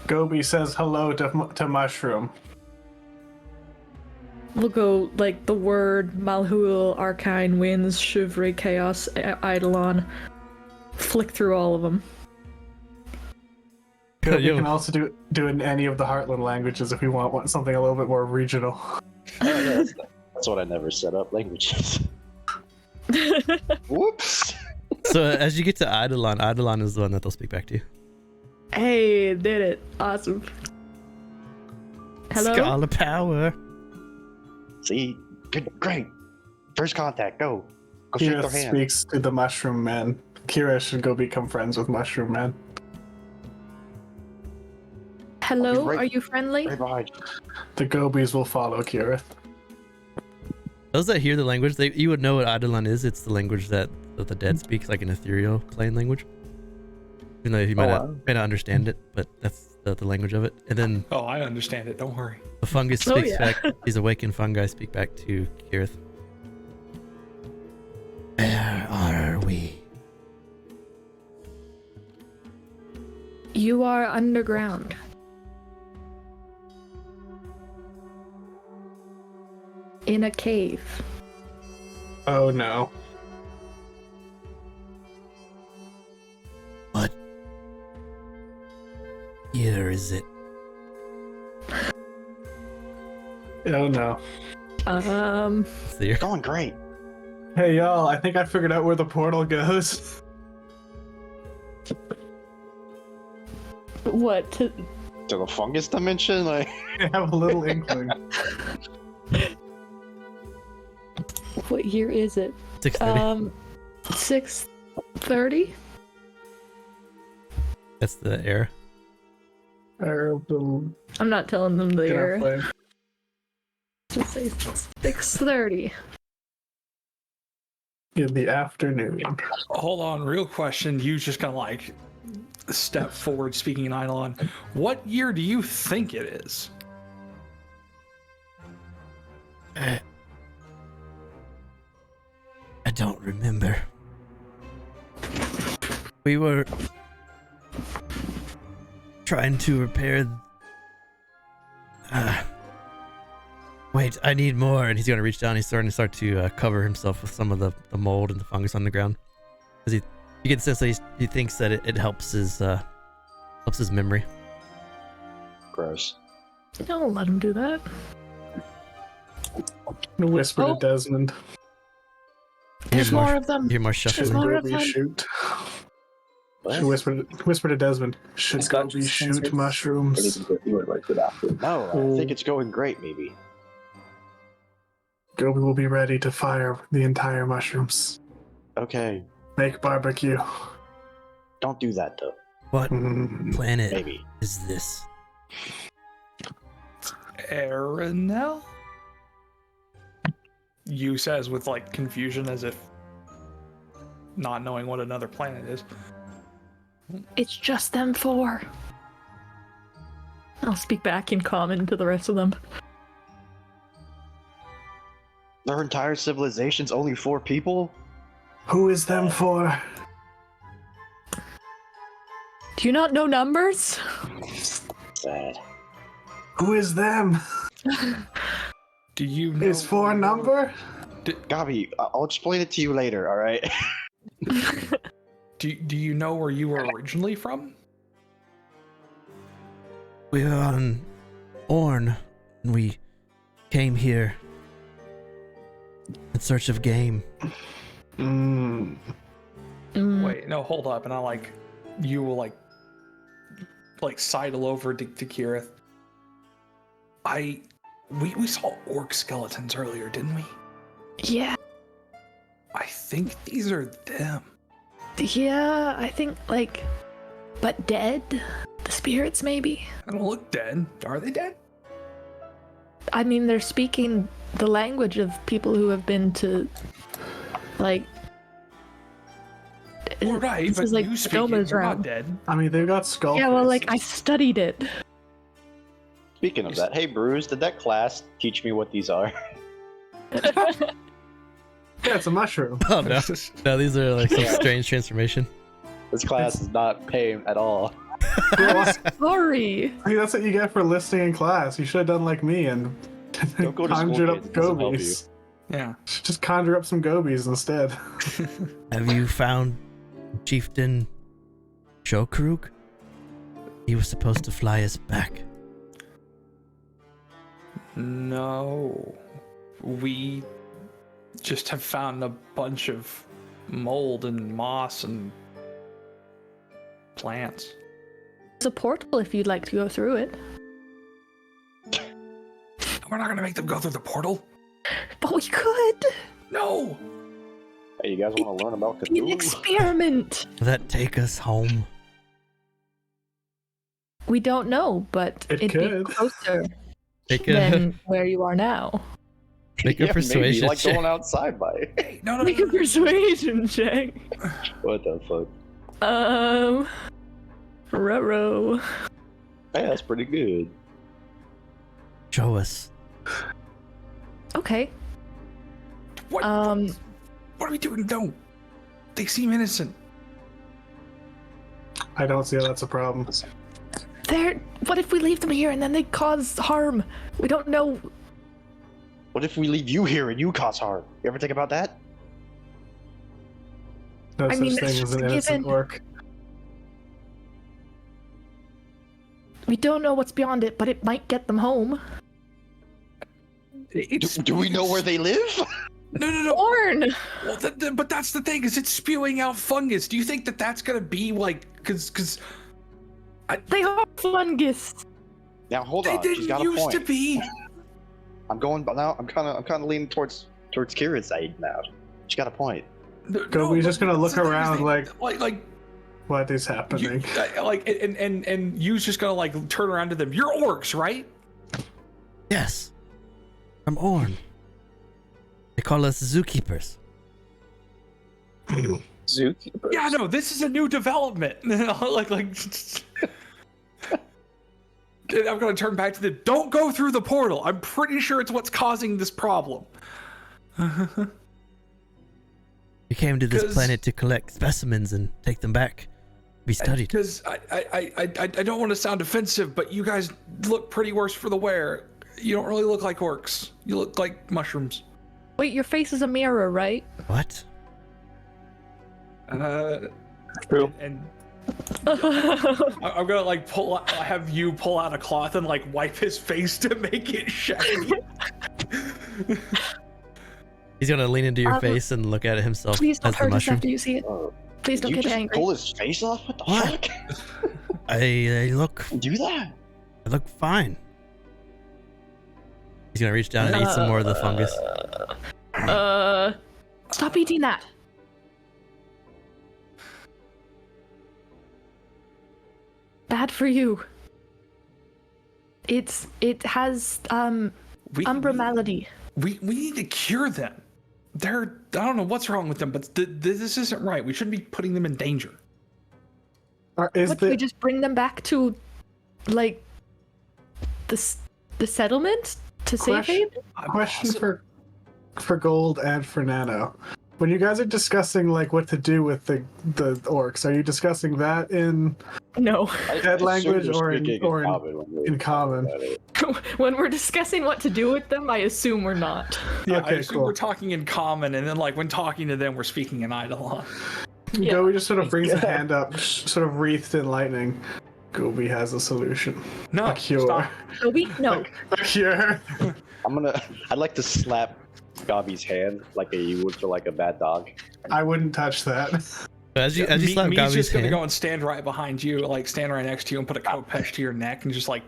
Gobbi says hello to Mushroom. We'll go like the word Malhul, Arcane, Winds, Chivalry, Chaos, Eidolon. Flick through all of them. Gobbi Yo. can also do it in any of the Heartland languages if we want something a little bit more regional. Oh, yeah, that's what I never set up. Languages. Whoops. So as you get to Eidolon is the one that they'll speak back to you. Hey, did it. Awesome. Hello? Scholar power. See? Good, great. First contact. Go shake their Keryth hand. speaks to the Mushroom Man. Keryth and go become friends with Mushroom Man. Hello, Right- are you friendly? Right behind you. The Gobies will follow Keryth. Those that hear the language, you would know what Eidolon is. It's the language that the dead speaks, like an ethereal plane language. Even though you might not understand it, but that's the language of it. And then Oh, I understand it. Don't worry. the fungus Oh, speaks yeah. back. These awakened fungi speak back to Keryth. Where are we? You are underground. In a cave. Oh no. What year is it? Oh no. It's the year. Going great. Hey y'all, I think I figured out where the portal goes. What? To the fungus dimension? Like, I have a little inkling. What year is it? 630. 6:30. That's the era. Gonna I'm not telling them the year. play. Just say 6:30. In the afternoon. Hold on, real question. You just gonna like step forward speaking in Eidolon. What year do you think it is? I don't remember. We were trying to repair. Wait, I need more. And he's gonna reach down. He's starting to cover himself with some of the mold and the fungus on the ground. Because you get the sense that he thinks that it helps his memory. Gross. Don't let him do that. Whisper to Desmond. There's more of them. You hear more Should shuffling. more of Gobbi them. shoot? What? Should whisper to Desmond. Should Gobbi shoot mushrooms? No, I think it's going great, maybe. Gobbi will be ready to fire the entire mushrooms. Okay. Make barbecue. Don't do that, though. What planet Maybe. is this? Erenel? You says with like confusion as if not knowing what another planet is. It's just them four. I'll speak back in common to the rest of them. Their entire civilization's only 4 people? Who is them for? Do you not know numbers? Sad. Who is them? Do you know Is 4 a number? Gobbi, I'll explain it to you later, alright? Do you know where you were originally from? We were on Orn, and we came here in search of game. Wait, no, hold up, and you will like sidle over to Keryth. We saw orc skeletons earlier, didn't we? Yeah. I think these are them. Yeah, I think but dead? The spirits maybe? They don't look dead. Are they dead? I mean, they're speaking the language of people who have been to, All right, this but is like you speak it, Noma's you're realm. not dead. I mean, they've got skull Yeah, well, faces. I studied it. Speaking of that, hey Bruce, did that class teach me what these are? Yeah, it's a mushroom. Oh no, no, these are like some strange transformation. This class is not paying at all. Sorry. I mean, that's what you get for listening in class. You should have done like me and Don't go to school, conjured up kids. It doesn't help gobies. Yeah. Just conjure up some gobies instead. Have you found Chieftain Shokrug? He was supposed to fly us back. No. We just have found a bunch of mold and moss and plants. It's a portal if you'd like to go through it. We're not gonna make them go through the portal. But we could. No. Hey, you guys want to learn about Be an Cthulhu? experiment. Will that take us home? We don't know, but It it'd could. be closer Make a than where you are now. make a Yeah, maybe, persuasion like check. going outside by. Hey, no. Make a persuasion check. What the fuck? Ruh-roh. Hey, that's pretty good. Show us. Okay. What? What are we doing? No. They seem innocent. I don't see how that's a problem. What if we leave them here and then they cause harm? We don't know. What if we leave you here and you cause harm? You ever think about that? No I such mean, that's thing as just an a innocent given. orc. We don't know what's beyond it, but it might get them home. Do we know where they live? No. Orn! Well, but that's the thing, is it's spewing out fungus. Do you think that that's gonna be like, cause They are fungus. Now hold they on. She's didn't got a used point. to be. I'm going, but now I'm kind of leaning towards Keryth's side now. She got a point. Gobi's just gonna look that's the thing, is around they- like- What is happening? And you's just gonna like turn around to them. You're orcs, right? Yes. From Orn. They call us zookeepers. Zookeepers. Yeah, no, this is a new development. I'm gonna turn back to them. Don't go through the portal. I'm pretty sure it's what's causing this problem. We came to this planet to collect specimens and take them back. Be studied. Because I don't want to sound offensive, but you guys look pretty worse for the wear. You don't really look like orcs. You look like mushrooms. Wait, your face is a mirror, right? What? True. And I'm gonna like have you pull out a cloth and like wipe his face to make it shiny. He's gonna lean into your face and look at it himself. Please don't as the hurt us mushroom. after you see it. Please don't Did you get just angry. pull his face off? What the What? fuck? I look Do that? fine. He's gonna reach down and eat some more of the fungus. Stop eating that. Bad for you. It has umbra malady. We need to cure them. I don't know what's wrong with them, but this isn't right. We shouldn't be putting them in danger. What, we just bring them back to, like, the settlement to save it? Question for Gold and for Nano. When you guys are discussing like what to do with the orcs, are you discussing that in No. head language or in common? When we're discussing what to do with them, I assume we're not. Yeah, Okay, I assume cool. we're talking in common, and then like when talking to them, we're speaking in Eidolon. Yeah. Gobi just sort of brings a hand up, sort of wreathed in lightning. Gobi has a solution. No, A cure. stop. Toby? No. A cure. I'd like to slap Gobby's hand like you would for like a bad dog. I wouldn't touch that. As you slap Me's Gobby's just gonna hand, go and stand right behind you, like stand right next to you, and put a Kopesh to your neck, and just like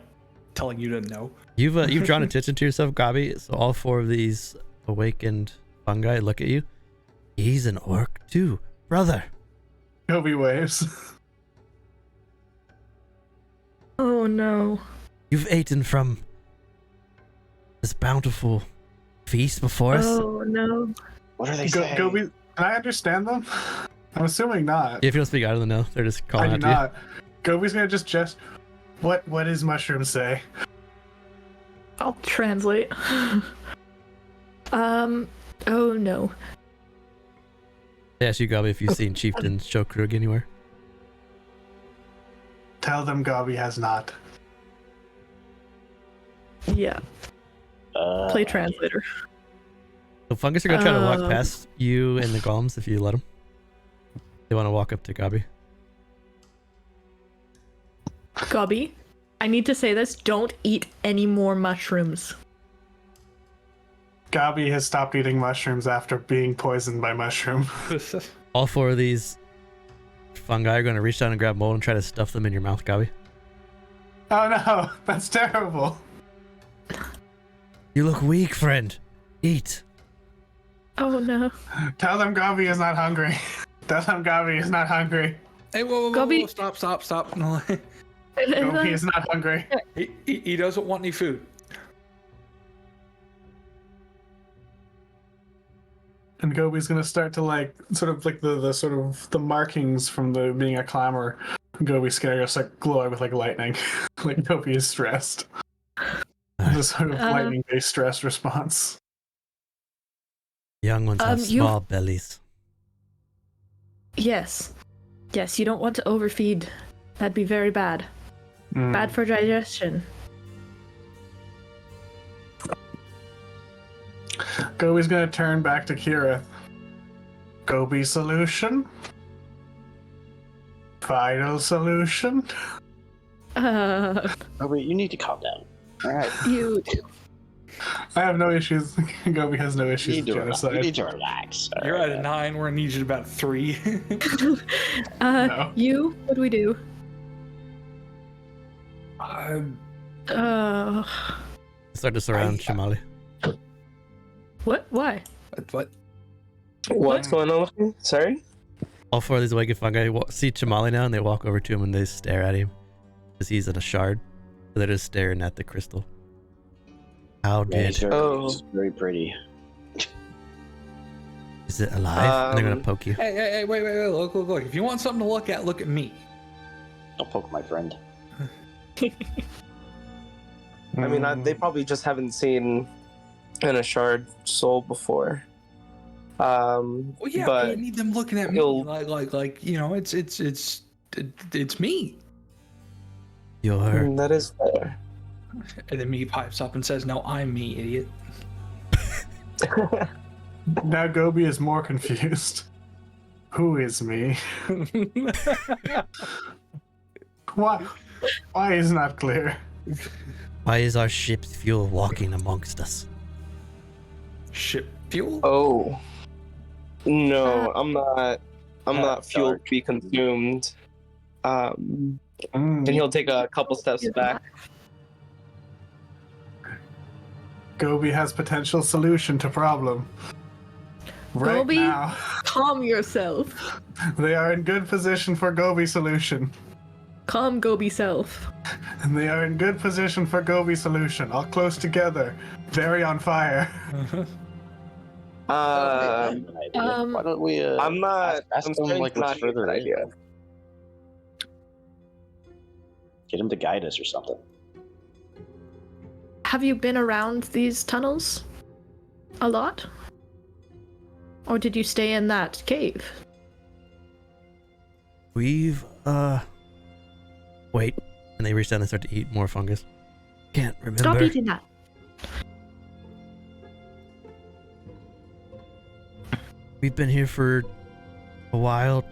telling you to know. you've drawn attention to yourself, Gobby. So all four of these awakened fungi look at you. He's an orc too, brother. Gobi waves. Oh no. You've eaten from this bountiful feast before us. Oh no. What are they saying? Gobi, can I understand them? I'm assuming not. If you don't speak out of the know, they're just I calling do out to you. not. Gobi's gonna just what does mushroom say? I'll translate. Oh no. They ask you, Gobby, if you've seen Chieftain Shokrug anywhere. Tell them Gobi has not. Yeah. Play translator. So fungus are gonna try to walk past you and the golems if you let them. They want to walk up to Gobby. Gobby, I need to say this. Don't eat any more mushrooms. Gobi has stopped eating mushrooms after being poisoned by mushroom. All four of these fungi are gonna reach down and grab mold and try to stuff them in your mouth, Gobby. Oh no, that's terrible. You look weak, friend. Eat. Oh no. Tell them Gobi is not hungry. Tell them Gobi is not hungry. Hey, whoa, Gobby- stop. No. Gobi is not hungry. He doesn't want any food. And Gobi's gonna start to like sort of like the sort of the markings from the being a clamor. Gobi's gonna start glowing with like lightning. Like Gobi is stressed. The sort of lightning-based stress response. Young ones have small bellies. Yes. Yes, you don't want to overfeed. That'd be very bad. Bad for digestion. Gobi's gonna turn back to Keryth. Gobi solution? Final solution? Gobby, you need to calm down. All right. You do. I have no issues. Gobi has no You issues need with to relax. genocide. You need to relax. All You're right. at a 9. We're gonna need you at about 3. No. You? What do we do? Start to surround Chīmalli. What? Why? What? What's going on with me? Sorry? All four of these awakened fungi see Chīmalli now, and they walk over to him and they stare at him because he's in a shard. So they're just staring at the crystal. How Yeah, did? he's very pretty. Is it alive? And they're gonna poke you. Hey, wait, look. If you want something to look at, look at me. Don't poke my friend. I mean, they probably just haven't seen an Ashard soul before. Well, yeah, but I need them looking at me like you know, it's me. You're. That is fair. And then me pipes up and says, "No, I'm me, idiot." Now Gobbi is more confused. Who is me? Why is not clear? Why is our ship's fuel walking amongst us? Ship fuel? Oh. No, I'm not fuel dark. to be consumed. And he'll take a couple steps back. Gobbi has potential solution to problem. Right Gobbi, now, calm yourself. they are in good position for Gobbi solution. Calm Gobbi self. And they are in good position for Gobbi solution. All close together. Very on fire. Why don't we? I'm not. Ask I'm him starting like to what's not hate further that in. idea. Get him to guide us or something. Have you been around these tunnels a lot? Or did you stay in that cave? We've wait. And they reach down and start to eat more fungus. Can't remember. Stop eating that. We've been here for a while.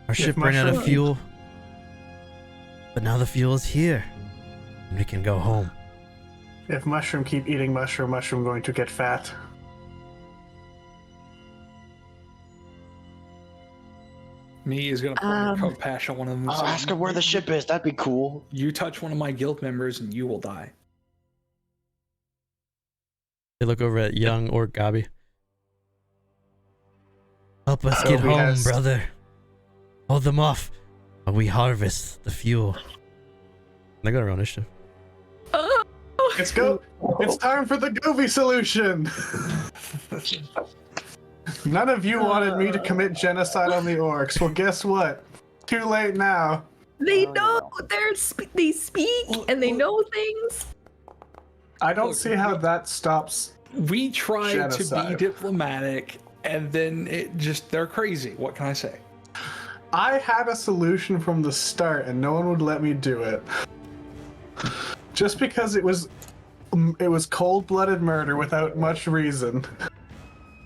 Our ship ran out of mushroom- fuel. But now the fuel is here. And we can go home. If mushroom keep eating mushroom going to get fat. Me is gonna put a coat patch on one of them. and say, Ask him where the ship is. That'd be cool. You touch one of my guild members and you will die. They look over at young Orc Gobbi. Help us So get we home, has- brother. Hold them off while we harvest the fuel. They got our own initiative. Oh, Let's go. It's time for the Gobbi solution. None of you wanted me to commit genocide on the orcs. Well, guess what? Too late now. they know. They speak and they know things. I don't Look, see how that stops. We tried to be Genocide. diplomatic, and then they're crazy. What can I say? I had a solution from the start, and no one would let me do it. Just because it was cold-blooded murder without much reason.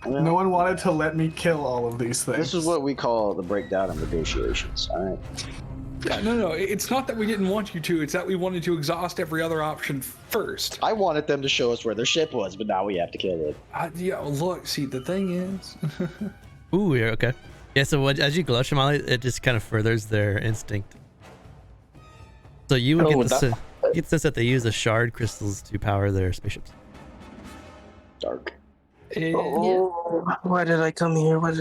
No one wanted to let me kill all of these things. This is what we call the breakdown of negotiations. All right. Yeah, no. It's not that we didn't want you to. It's that we wanted to exhaust every other option first. I wanted them to show us where their ship was, but now we have to kill it. Yeah, look. See, the thing is, Ooh, yeah, okay. Yeah, so as you glow, Chīmalli, it just kind of furthers their instinct. So you would get the sense that they use the shard crystals to power their spaceships. Dark. Why did I come here? I This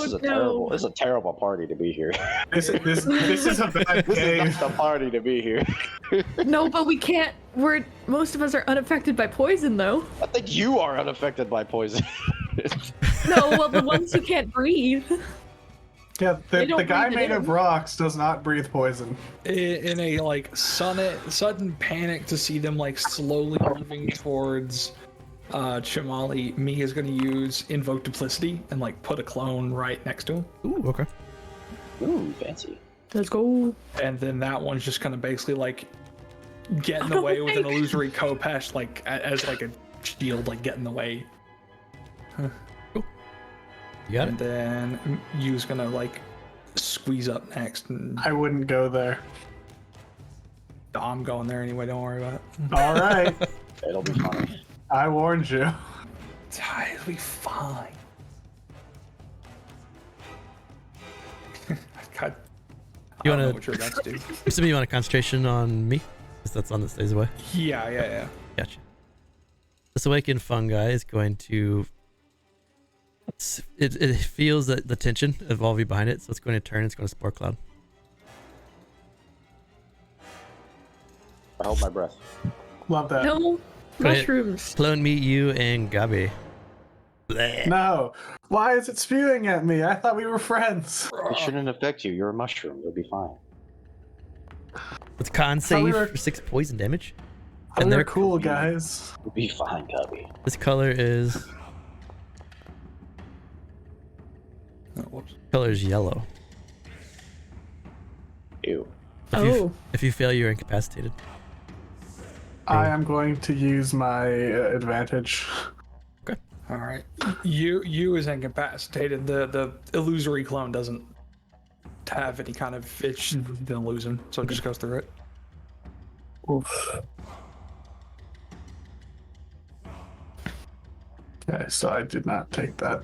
is a don't know. terrible party to be here. This is a bad This is cave. not the party to be here. No, but we can't. Most of us are unaffected by poison, though. I think you are unaffected by poison. No, well, the ones who can't breathe. Yeah, They the don't guy breathe it made of in. rocks does not breathe poison. in a sudden panic to see them like slowly moving towards Chīmalli, me is going to use invoke duplicity and like put a clone right next to him, Ooh, okay. Ooh, fancy. Let's go. and then that one's just going to basically like get in the way with an illusory Kopesh, like as like a shield, like get in the way. You got And it? then Yu's going to like squeeze up next, and I wouldn't go there. I'm going there anyway. Don't worry about it. All right, It'll be fine. I warned you. It'll be fine. God, You I don't know wanna- what you're about to do. Assuming you want a concentration on me? Because that's on that stays away. Yeah. Gotcha. This awakened fungi is going to It feels the tension of all of you behind it, so it's going to turn. It's going to spore cloud. I hold my breath. Love that. No Go ahead. mushrooms. Clone meet you and Gobbi. Bleh. No. Why is it spewing at me? I thought we were friends. It shouldn't affect you. You're a mushroom. You'll be fine. With con thought we save were- for 6 poison damage. And they're they're cool, guys. You'll be fine, Gobbi. This color is Oh, whoops. yellow. Ew. If you fail, you're incapacitated. I am going to use my advantage. All right. You is incapacitated. The illusory clone doesn't have any kind of itch than losing, so it just goes through it. Oof. Okay, so I did not take that.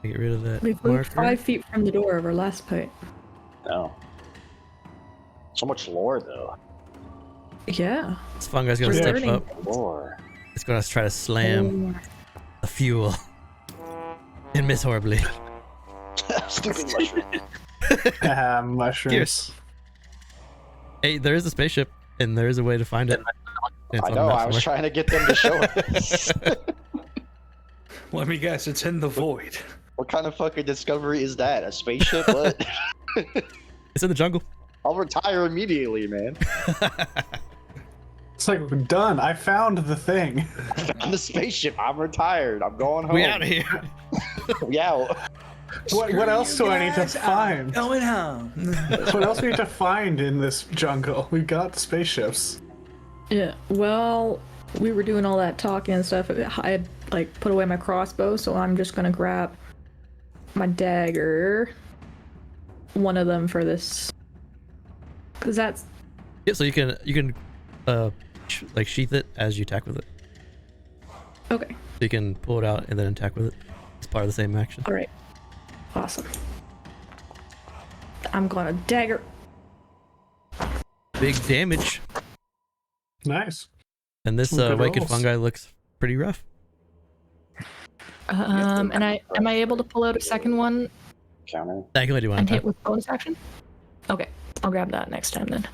Get rid of that We've moved marker. 5 feet from the door of our last fight. No. So much lore, though. Yeah. This fungus gonna We're step learning. up. Lore. It's gonna try to slam the fuel. And miss horribly. Stupid mushroom. Mushrooms. Cheers. Hey, there is a spaceship, and there is a way to find it. It's I on the know. map I was somewhere. trying to get them to show us. Let me guess, it's in the void. What kind of fucking discovery is that? A spaceship? What? It's in the jungle. I'll retire immediately, man. It's like, done. I found the thing. I'm the spaceship. I'm retired. I'm going home. We out of here. We out. What else do I need to find? Going home. What else do we need to find in this jungle? We got the spaceships. Yeah. Well, we were doing all that talking and stuff. I had like put away my crossbow, so I'm just gonna grab my dagger. One of them for this, because that's Yeah, so you can like sheath it as you attack with it. okay. So you can pull it out and then attack with it. It's part of the same action. All right. Awesome. I'm gonna dagger. Big damage. Nice. And this Good wicked rolls. fungi looks pretty rough. And am I able to pull out a second one Counter. Exactly what do you want and to hit attack? with bonus action? Okay, I'll grab that next time then.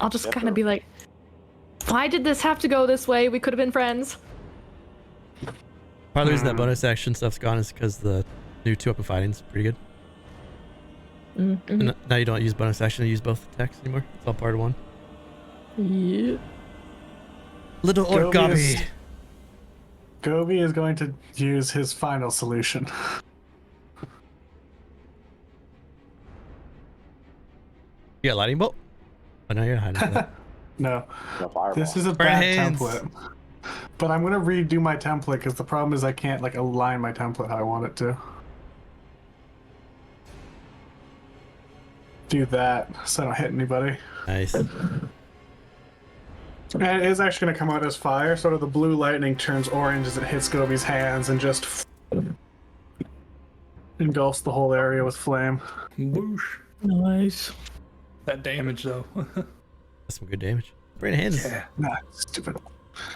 I'll just Yep. kind of be like, why did this have to go this way? We could have been friends. Part of the reason that bonus action stuff's gone is because the new 2-up fighting's pretty good. Mm-hmm. And now you don't use bonus action to use both attacks anymore. It's all part of one. Yeah. Little orc Gobbi Gobbi. is- Gobbi is going to use his final solution. You got lightning bolt? Oh, no, you're not hiding that. No, No fireball. this is a Burn bad hands. template. But I'm gonna redo my template because the problem is I can't like align my template how I want it to. Do that so I don't hit anybody. Nice. And it is actually going to come out as fire, sort of the blue lightning turns orange as it hits Gobi's hands and just engulfs the whole area with flame. Boosh. Nice. That damage, though. That's some good damage. Burn hands. Yeah. Nah, stupid.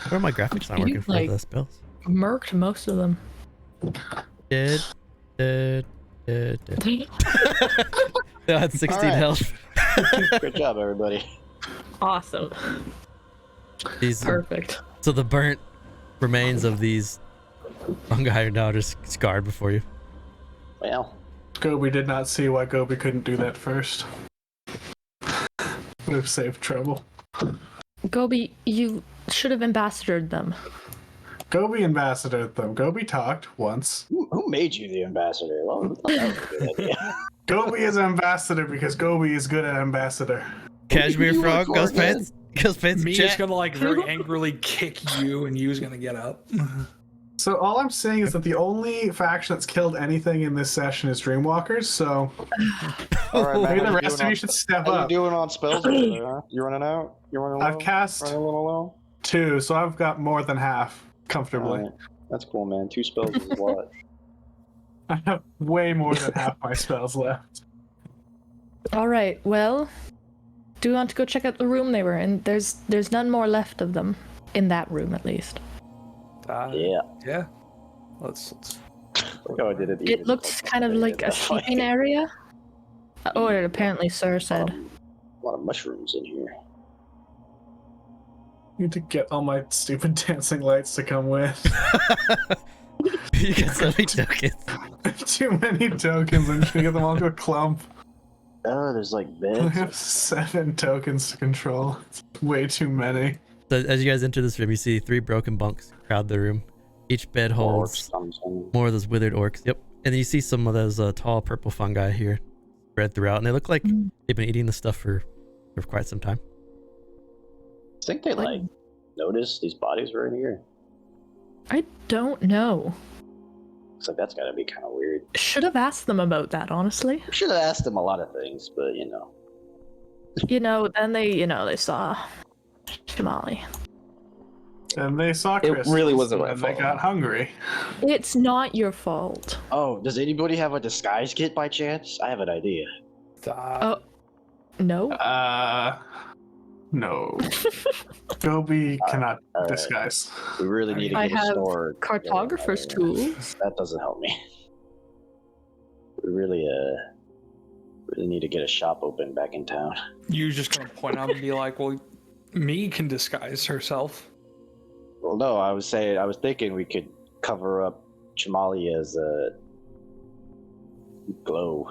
Where are my graphics not You, working for like- the spells? Murked most of them. Dead. They had 16 Alright. health. Good job, everybody. Awesome. These, Perfect. so the burnt remains of these fungi are now just scarred before you. Well, Gobi did not see why Gobi couldn't do that first. Would have saved trouble. Gobbi, you should have ambassadored them. Gobi ambassadored them. Gobi talked once. who made you the ambassador? Well, that was a good idea. Gobi is ambassador because Gobi is good at ambassador. Cashmere You frog, look ghost for it. pants, ghost pants, Me is chat. gonna like very angrily kick you, and you's gonna get up. So all I'm saying is that the only faction that's killed anything in this session is Dreamwalkers, so All right, man. maybe how the you rest doing of you on- should step How up. you doing on spells over there, huh? You running out? You running low? I've cast Running a little low? 2, so I've got more than half comfortably. Alright. That's cool, man. 2 spells is a lot. I have way more than half my spells left. All right. Well, do you want to go check out the room they were in? There's none more left of them in that room, at least. Yeah. Yeah. Let's. Look how I did it. It even. looks kind of like a That's why. sleeping area. Oh, it apparently Sir said. A lot of mushrooms in here. Need to get all my stupid dancing lights to come with. You get so many tokens. Too many tokens. I'm trying to get them all to a clump. Oh, there's like I beds. have 7 tokens to control. It's way too many. So as you guys enter this room, you see 3 broken bunks crowd the room. Each bed holds more of those withered orcs. Yep. And then you see some of those tall purple fungi here spread throughout, and they look like they've been eating the stuff for quite some time. I think they like noticed these bodies were in here. I don't know. Looks like that's gotta be kind of weird. Should have asked them about that, honestly. Should have asked them a lot of things, but you know. Then they saw Chīmalli. And they saw It Chris. really wasn't my and fault. they got hungry. It's not your fault. Oh, does anybody have a disguise kit by chance? I have an idea. Oh, no. No. Gobbi cannot Alright. disguise. We really need to I get a have store. Cartographer's tools. That doesn't help me. We really need to get a shop open back in town. You're just gonna point out and be like, "Well, me can disguise herself." Well, no, I was thinking we could cover up Chīmalli as a glow.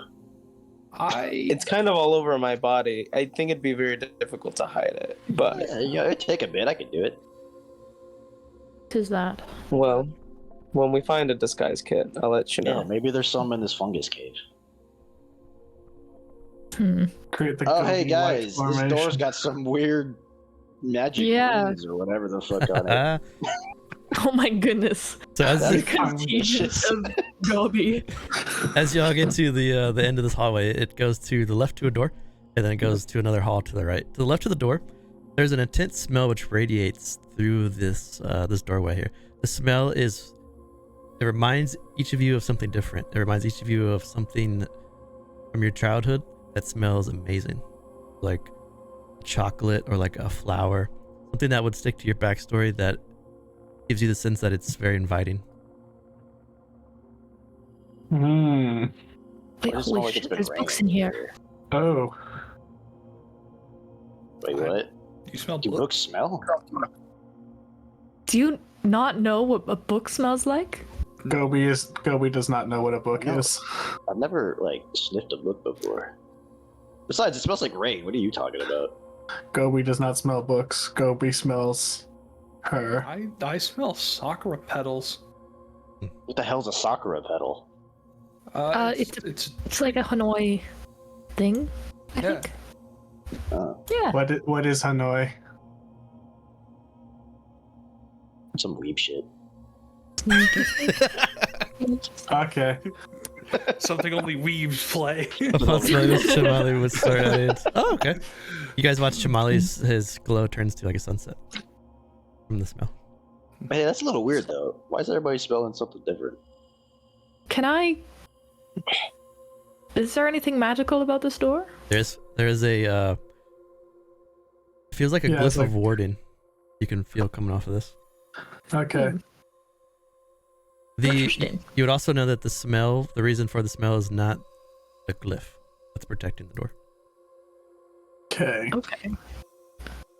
It's kind of all over my body. I think it'd be very difficult to hide it. But Yeah, it'd take a bit. I could do it. What is that? well, when we find a disguise kit, I'll let you know. Yeah, maybe there's some in this fungus cave. Create the Oh, hey Gobbi guys, light this formation. door's got some weird magic Yeah. rings or whatever the fuck on it. Oh my goodness. So as That's you, Contagion of Gobbi. as you all get to the end of this hallway, it goes to the left to a door, and then it goes to another hall to the right. To the left of the door, there's an intense smell which radiates through this doorway here. The smell it reminds each of you of something different. It reminds each of you of something from your childhood that smells amazing, like chocolate or like a flower, something that would stick to your backstory that gives you the sense that it's very inviting. Hmm. Wait, I just smell holy like it's shit, been there's books raining. in here. Oh. Wait, what? You smell Do books smell? Do you not know what a book smells like? Gobbi does not know what a book No. is. I've never sniffed a book before. Besides, it smells like rain. What are you talking about? Gobbi does not smell books. Gobbi smells her. I smell sakura petals. What the hell's a sakura petal? It's It's like a Hanoi thing, I Yeah. think. Oh, Yeah. What is Hanoi? some weeb shit. Okay. something only weaves play. Upon later, Chīmalli would start at it. Oh, okay. You guys watch Chīmalli's his glow turns to like a sunset from the smell. Hey, that's a little weird though. Why is everybody smelling something different? Can I... Is there anything magical about this door? There's a it feels like a Yeah, it's glyph like- of warden you can feel coming off of this. Okay. Interesting. You would also know that the reason for the smell is not the glyph that's protecting the door. Okay. Okay.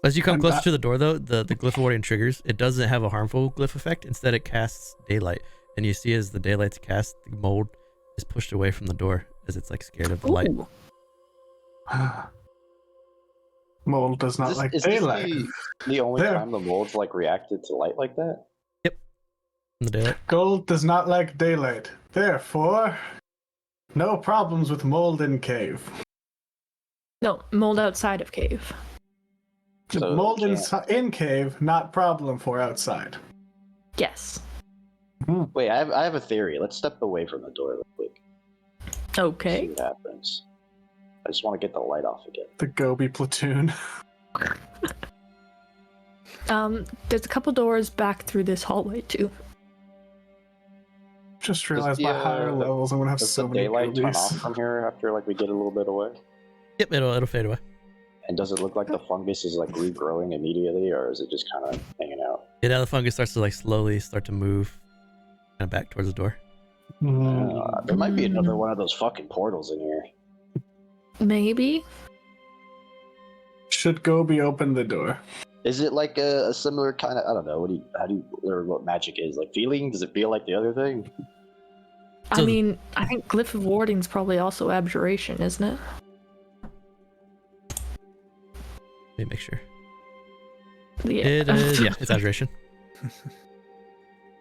As you come I'm closer not- to the door, though, the glyph of warden triggers. It doesn't have a harmful glyph effect. Instead, it casts daylight, and you see as the daylight's cast, the mold is pushed away from the door as it's like scared of the light. Ooh. Mold does not like daylight. the only There. time the mold's reacted to light like that? From the daylight. Gold does not like daylight. Therefore, no problems with mold in cave. No, mold outside of cave. So mold you in cave, not problem for outside. Yes. Wait, I have a theory. Let's step away from the door real quick. See Okay. what happens. I just want to get the light off again. The Gobbi platoon. There's a couple doors back through this hallway too. Just realized the, by higher levels I'm gonna have Does so the many daylight turn off Gobbis. from here after we get a little bit away? Yep, it'll fade away. And does it look like the fungus is like regrowing immediately, or is it just kind of hanging out? Yeah, now the fungus starts to like slowly start to move kind of back towards the door. There might be another one of those fucking portals in here. Maybe. Should Gobbi open the door? Is it like a similar kind of, I don't know, how do you learn what magic is? Like feeling? Does it feel like the other thing? I So- mean, I think Glyph of Warding's probably also abjuration, isn't it? Let me make sure. Yeah. It is, yeah, it's abjuration.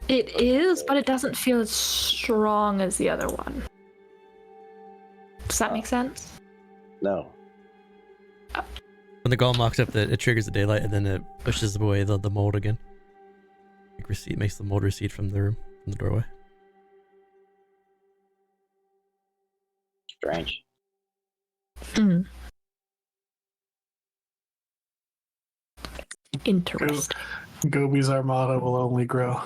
It is, but it doesn't feel as strong as the other one. Does that make sense? No. When the golem locks up, it triggers the daylight, and then it pushes away the mold again. Like makes the mold recede from the room, from the doorway. Strange. Hmm. Interesting. Gobbi's armada will only grow.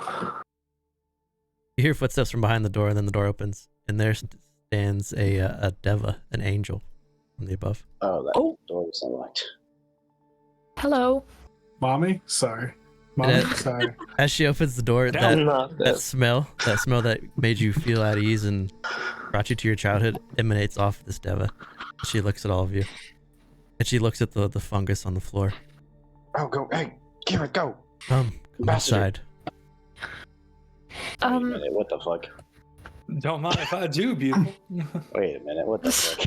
You hear footsteps from behind the door, and then the door opens, and there stands a Deva, an angel, from the above. Oh, that Oh. door is unlocked. Hello. Mommy? Sorry. Mommy, And sorry. As she opens the door, Not that this. smell that made you feel at ease and brought you to your childhood emanates off this Deva. She looks at all of you, and she looks at the fungus on the floor. Oh, go. Hey, Keryth, go. Come Ambassador. outside. Wait a minute, what the fuck? Don't mind if I do, beautiful. Wait a minute, what the fuck?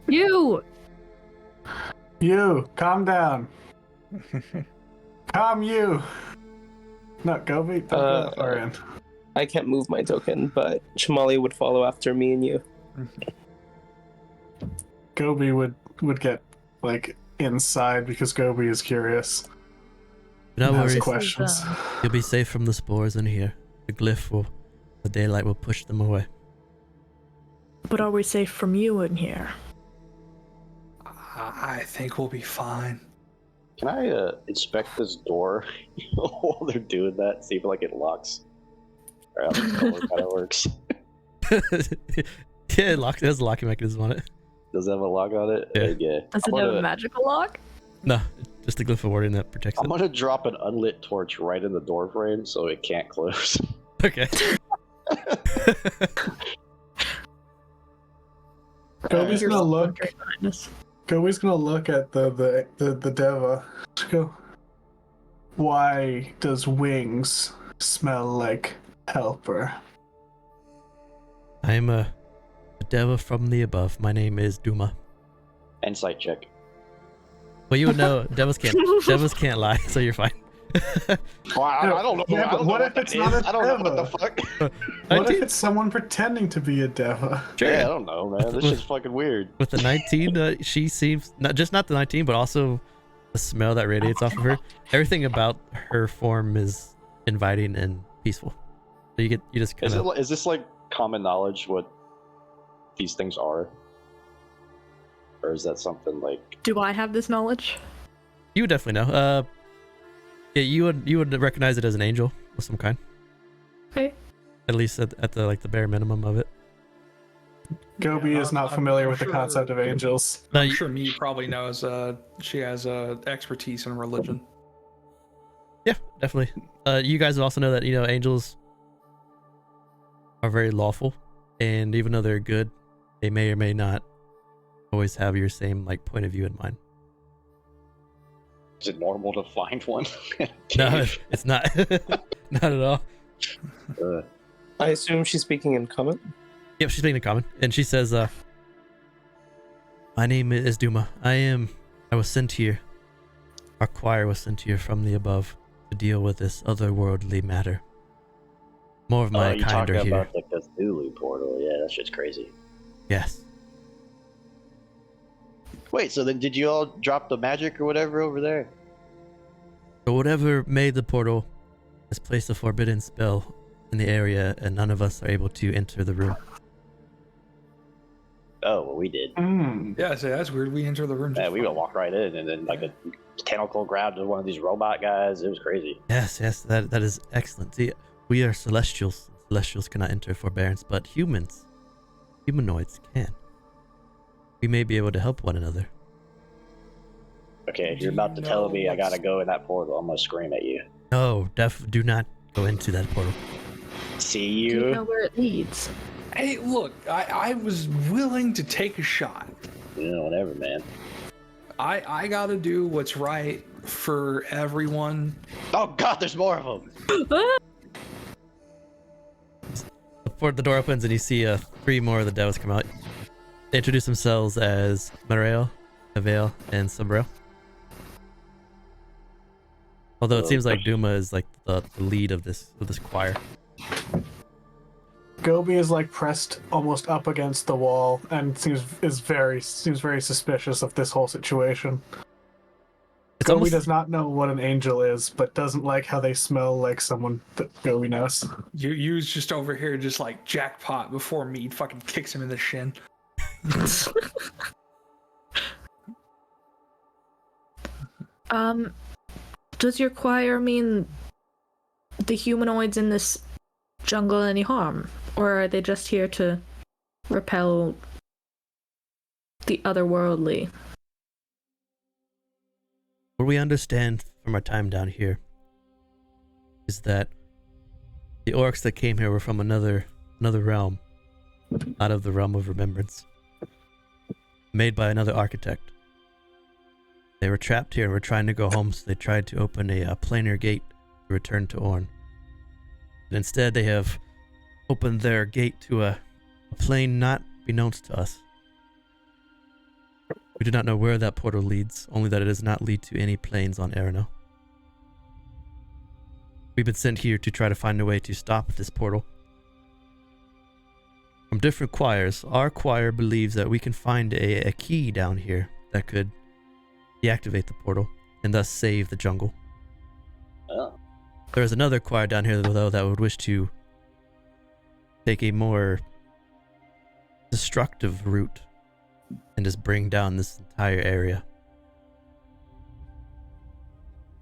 You. You, calm down. Calm you. No, Gobbi, don't go that far in. I can't move my token, but Chīmalli would follow after me and you. Gobbi would get like inside because Gobbi is curious. No and has worries. questions. You'll be safe from the spores in here. The daylight will push them away. But are we safe from you in here? I think we'll be fine. Can I inspect this door while they're doing that? See if like it locks. Or how this door kind of works. Yeah, it has a locking mechanism on it. Does it have a lock on it? Yeah. Yeah. Does I'm it have gonna- a magical lock? No, just the glyph of warding that protects I'm it. gonna drop an unlit torch right in the door frame so it can't close. Okay. Gobbi's You're gonna so look. very kindness. Gobbi's gonna look at the Deva. Go. Why does wings smell like helper? I am a Deva from the above. My name is Duma. Insight check. Well, you would know Devas can't lie, so you're fine. Well, I don't know. Yeah, I but don't what know if that it's not a is. I don't know what the Deva? fuck. What 19? if it's someone pretending to be a Deva? Sure. Yeah, I don't know, man. This shit's fucking weird. With the 19, she seems not the 19, but also the smell that radiates off of her. Everything about her form is inviting and peaceful. So you just kind of. Is this like common knowledge what these things are? Or is that something like Do I have this knowledge? You would definitely know. Yeah, you would recognize it as an angel of some kind. Okay. At least at the like the bare minimum of it. Gobbi Yeah, is not I'm familiar with the sure- concept of angels. No, I'm sure me probably knows. She has expertise in religion. Yeah, definitely. You guys would also know that angels are very lawful, and even though they're good, they may or may not always have your same like point of view in mind. is it normal to find one? No, it's not. Not at all. I assume she's speaking in Comet. Yep, she's speaking in common, and she says, "My name is Duma. I was sent here. Our choir was sent here from the above to deal with this otherworldly matter. More of my you kind talking are here. about the Cthulhu portal? Yeah, that shit's crazy. Yes. Wait, so then did you all drop the magic or whatever over there? So whatever made the portal has placed a forbidden spell in the area, and none of us are able to enter the room. Oh, well, we did. Yeah, so that's weird. We enter the room. Yeah, just we fine. walked right in, and then like a tentacle grabbed one of these robot guys. It was crazy. Yes, that is excellent. See, we are celestials. Celestials cannot enter forbearance, but humanoids can. We may be able to help one another. Okay, if you're about to tell me I gotta go in that portal, I'm gonna scream at you. No, do not go into that portal. See Do you know you. where it leads? Hey, look, I was willing to take a shot. Whatever, man. I gotta do what's right for everyone. Oh god, there's more of them. The door opens and you see 3 more of the devils come out. They introduce themselves as Marail, Avail, and Sombrero. Although it seems like Duma is like the lead of this choir. Gobbi is like pressed almost up against the wall and seems very suspicious of this whole situation. It's Gobbi almost does not know what an angel is, but doesn't like how they smell like someone that Gobbi knows. You's just over here just like jackpot before Mead fucking kicks him in the shin. Does your choir mean the humanoids in this jungle any harm? Or are they just here to repel the otherworldly? what we understand from our time down here is that the orcs that came here were from another realm, out of the realm of remembrance, made by another architect. They were trapped here and were trying to go home, so they tried to open a planar gate to return to Orn. But instead, they have opened their gate to a plane not beknownst to us. We do not know where that portal leads, only that it does not lead to any planes on Erenel. We've been sent here to try to find a way to stop this portal. From different choirs, our choir believes that we can find a key down here that could deactivate the portal and thus save the jungle. Oh. There is another choir down here, though, that would wish to take a more destructive route and just bring down this entire area.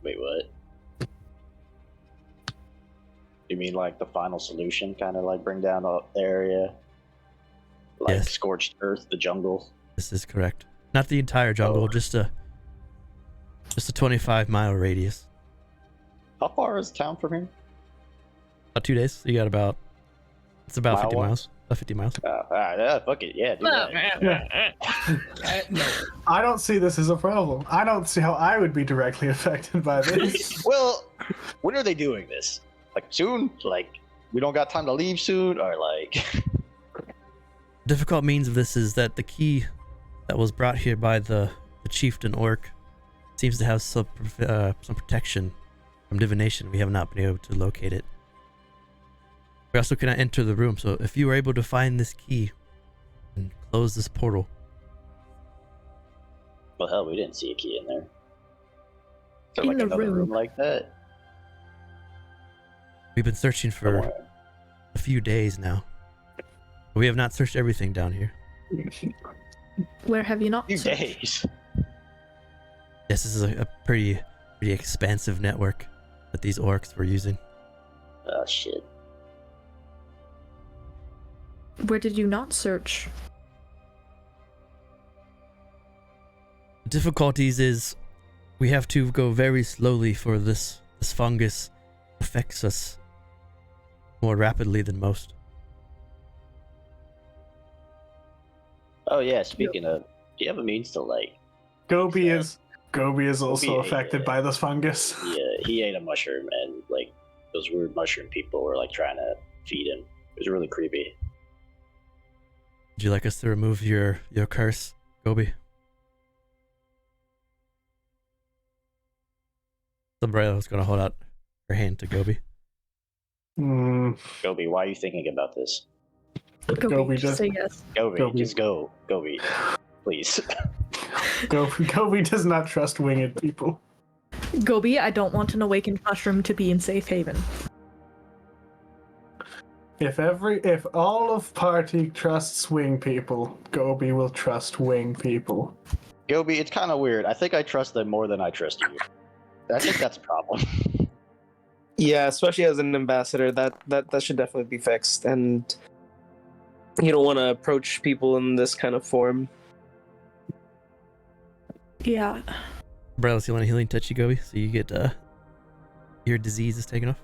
Wait, what? You mean like the final solution, kind of like bring down the area? Like Yes. scorched earth, the jungle? This is correct. Not the entire jungle, Oh. just a 25-mile radius. How far is town from here? About 2 days. You got it's about Mile 50 walk? miles. About 50 miles. Fuck it, yeah, do that. No. I don't see this as a problem. I don't see how I would be directly affected by this. Well, when are they doing this? Like soon? Like we don't got time to leave soon? Or like Difficult means of this is that the key that was brought here by the chieftain orc seems to have some protection from divination. We have not been able to locate it. We also cannot enter the room, so if you were able to find this key and close this portal, well hell, we didn't see a key in there. Is there In like the another room. room like that? we've been searching for Somewhere. a few days now. We have not searched everything down here. Where have you not? Few searched? days. Yes, this is a pretty expansive network that these orcs were using. Oh shit. Where did you not search? The difficulties is we have to go very slowly, for this fungus affects us more rapidly than most. Oh yeah, speaking of, do you have a means to like Gobbi is also Gobbi, affected yeah. by this fungus. he ate a mushroom and like those weird mushroom people were like trying to feed him. It was really creepy. Would you like us to remove your curse, Gobbi? Sombrero is going to hold out her hand to Gobbi. Gobbi, why are you thinking about this? Gobbi just just- say yes. Gobbi, Gobbi. just go. Gobbi, please. Gobbi does not trust winged people. Gobbi, I don't want an awakened mushroom to be in safe haven. If all of party trusts wing people, Gobbi will trust wing people. Gobbi, it's kind of weird. I think I trust them more than I trust you. I think that's a problem. Yeah, especially as an ambassador, that should definitely be fixed. And you don't want to approach people in this kind of form. Yeah. Umbrellas, you want a healing touch, you Gobbi, so you get your disease is taken off.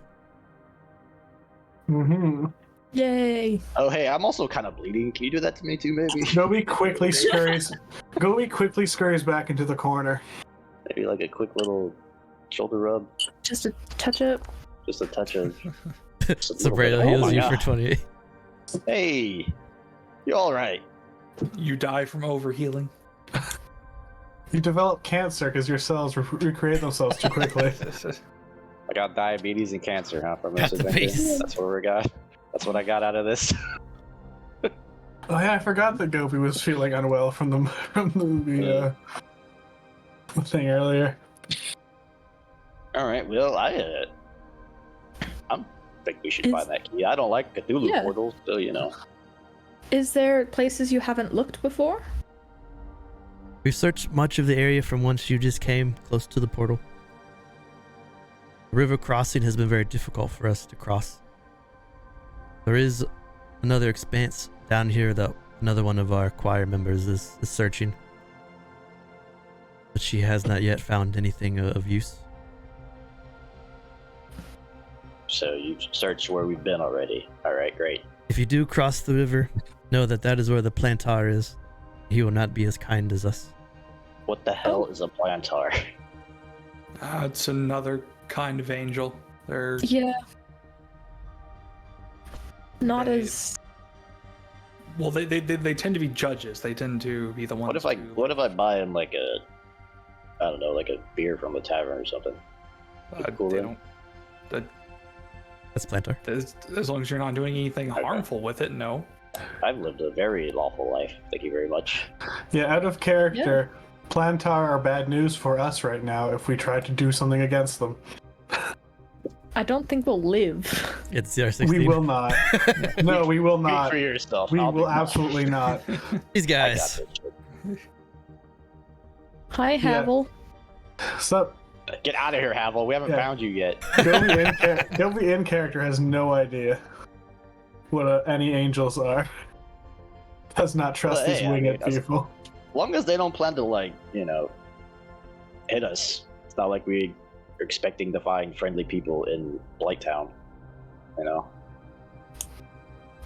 Mm-hmm. Yay! Oh, hey, I'm also kind of bleeding. Can you do that to me too, maybe? Gobbi quickly scurries back into the corner. Maybe like a quick little shoulder rub. Just a touch up. Just a touch of. Umbrella heals you for 28. Hey, you all right? You die from overhealing. You develop cancer because your cells recreate themselves too quickly. I got diabetes and cancer, huh? From Got this the adventure. face. That's what we got. That's what I got out of this. Oh yeah, I forgot that Gobbi was feeling unwell from the thing earlier. All right. Well, I think we should find that key. I don't like Cthulhu portals, so you know. Is there places you haven't looked before? We've searched much of the area from whence you just came, close to the portal. The river crossing has been very difficult for us to cross. There is another expanse down here that another one of our choir members is searching. But she has not yet found anything of use. So you've searched where we've been already. All right, great. If you do cross the river, know that that is where the Planetar is. He will not be as kind as us. What the hell is a Planetar? It's another kind of angel. They're Yeah. Not They- as. well, they tend to be judges. They tend to be the ones. What if I buy him like a, I don't know, like a beer from the tavern or something? Cool they then. don't. That's Planetar. As long as you're not doing anything harmful with it, no. I've lived a very lawful life. Thank you very much. Yeah, out of character, Planetar are bad news for us right now if we try to do something against them. I don't think we'll live. It's CR16. We will not. No, we will Speak not. for yourself. We I'll will be- absolutely not. These I got guys. this shit. Hi, Yeah. Havel. So, Get out of here, Havel. We haven't Yeah. found you yet. Gobbi in character has no idea what any angels are. Does not trust Well, these hey, I winged mean, that's- people. As long as they don't plan to, like, you know, hit us. It's not like we are expecting to find friendly people in Blighttown. You know?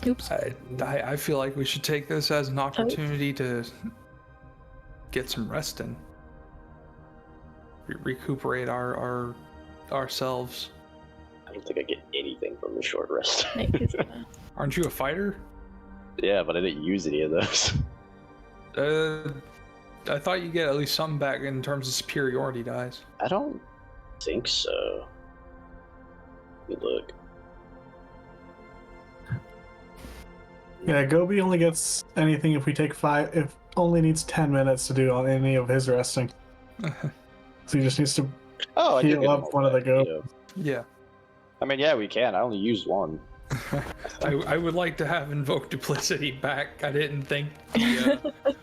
Oops. I feel like we should take this as an opportunity to get some rest in. Recuperate ourselves. I don't think I get anything from the short rest. Aren't you a fighter? Yeah, but I didn't use any of those. I thought you get at least some back in terms of superiority dice. I don't think so. Let me look. Yeah, Gobbi only gets anything if we take 5. If only needs 10 minutes to do on any of his resting. So he just needs to. Oh, I did Heal get up one of the go. Yeah. I mean, yeah, we can. I only used one. I would like to have invoked duplicity back. I didn't think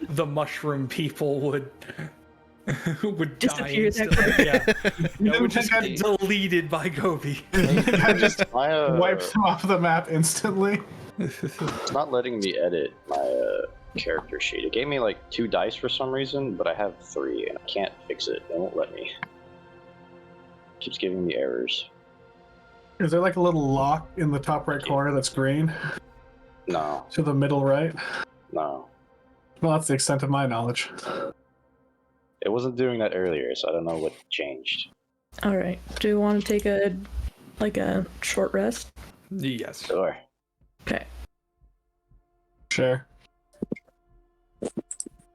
the mushroom people would Disappear die that instantly. Yeah, You it would think just I'd- get deleted by Gobbi. I just My, wipes him off the map instantly. It's not letting me edit my character sheet. It gave me like 2 dice for some reason, but I have 3 and I can't fix it. It won't let me. It keeps giving me errors. Is there like a little lock in the top right corner that's green? No, To the middle right? no. Well, that's the extent of my knowledge. It wasn't doing that earlier, so I don't know what changed. All right. Do you want to take a short rest? Yes. Sure. Okay. Sure.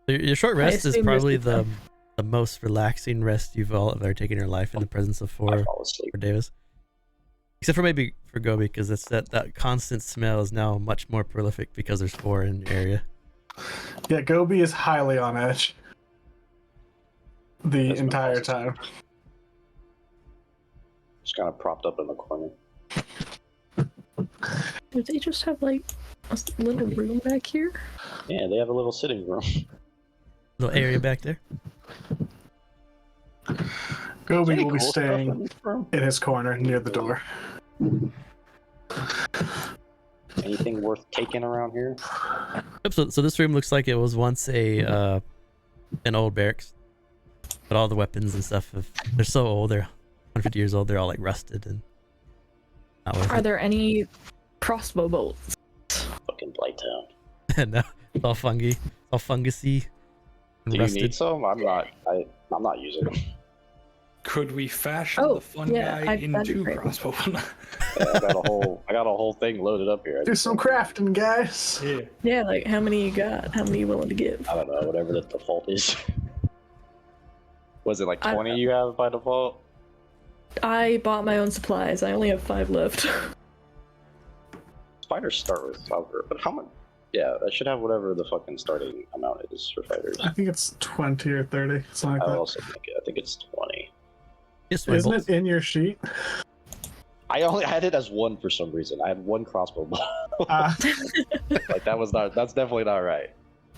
Your short rest is assume probably you're the most relaxing rest you've all ever taken in your life in the presence of I four fall asleep. Devas. Except for maybe for Gobbi, because it's that constant smell is now much more prolific because there's 4 in the area. Yeah, Gobbi is highly on edge. The That's entire my time. Just kind of propped up in the corner. Do they just have like a little room back here? Yeah, they have a little sitting room. Little area back there. Gobbi Any will be cool stuff staying in this room? in his corner near the door. Anything worth taking around here? Yep, so this room looks like it was once an old barracks. But all the weapons and stuff, they're so old. They're 150 years old. They're all like rusted and not worth Are it. there any crossbow bolts? Fucking Blighttown. No, it's all fungi, all fungusy and Do you rusted. need some? I'm not using them. Could we fashion Oh, the fun yeah, guy that'd be into great. crossbow? Yeah, I got a whole thing loaded up here. Do some crafting, guys. Yeah. Yeah, like how many you got? How many you willing to give? I don't know, whatever the default is. Was it like I- 20 you have by default? I bought my own supplies. I only have 5 left. Fighters start with cover, but how much? Yeah, I should have whatever the fucking starting amount is for fighters. I think it's 20 or 30, something I like also think I think it's 20. Just that. Isn't it in your sheet? I only had it as 1 for some reason. I had 1 crossbow bolt. Like that's definitely not right.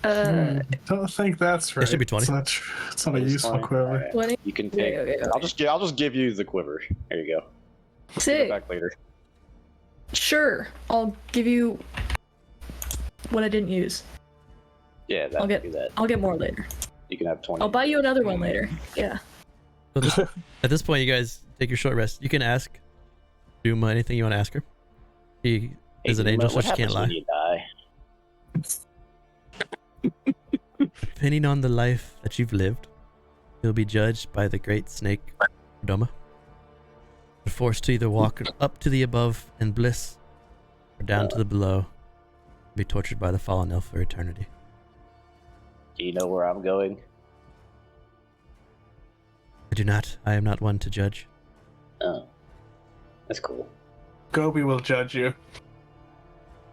Don't think that's right. It should be 20. It's not a It's useful fine. quiver. Alright. 20? You can take. Okay. I'll just give you the quiver. There you go. Give it Sick. back later. Sure. I'll give you what I didn't use. Yeah, I'll do get that. I'll get more later. You can have 20. I'll buy you another one later. Yeah. So at this point, you guys take your short rest. You can ask Duma anything you want to ask her. She is an Duma, angel, so what she can't happens when lie. you die? Depending on the life that you've lived, you'll be judged by the great snake, Doma. You're forced to either walk up to the above in bliss, or down to the below, and be tortured by the fallen elf for eternity. Do you know where I'm going? I do not. I am not one to judge. Oh, that's cool. Gobbi will judge you.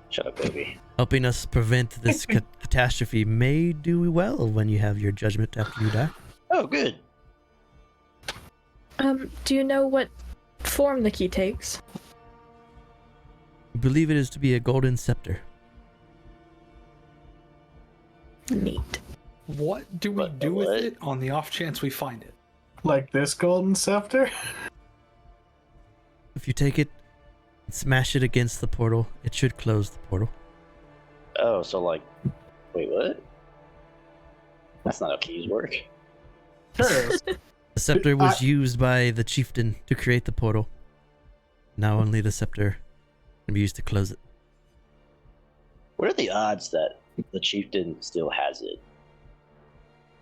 Shut up, baby. Helping us prevent this catastrophe may do well when you have your judgment after you die. Oh, good. Do you know what form the key takes? I believe it is to be a golden scepter. Neat. What do we What- do with what? it on the off chance we find it? Like this golden scepter? If you take it and smash it against the portal, it should close the portal. Oh, so like, wait, what? That's not how keys work. Sure is. The scepter was used by the chieftain to create the portal. Now only the scepter can be used to close it. What are the odds that the chieftain still has it?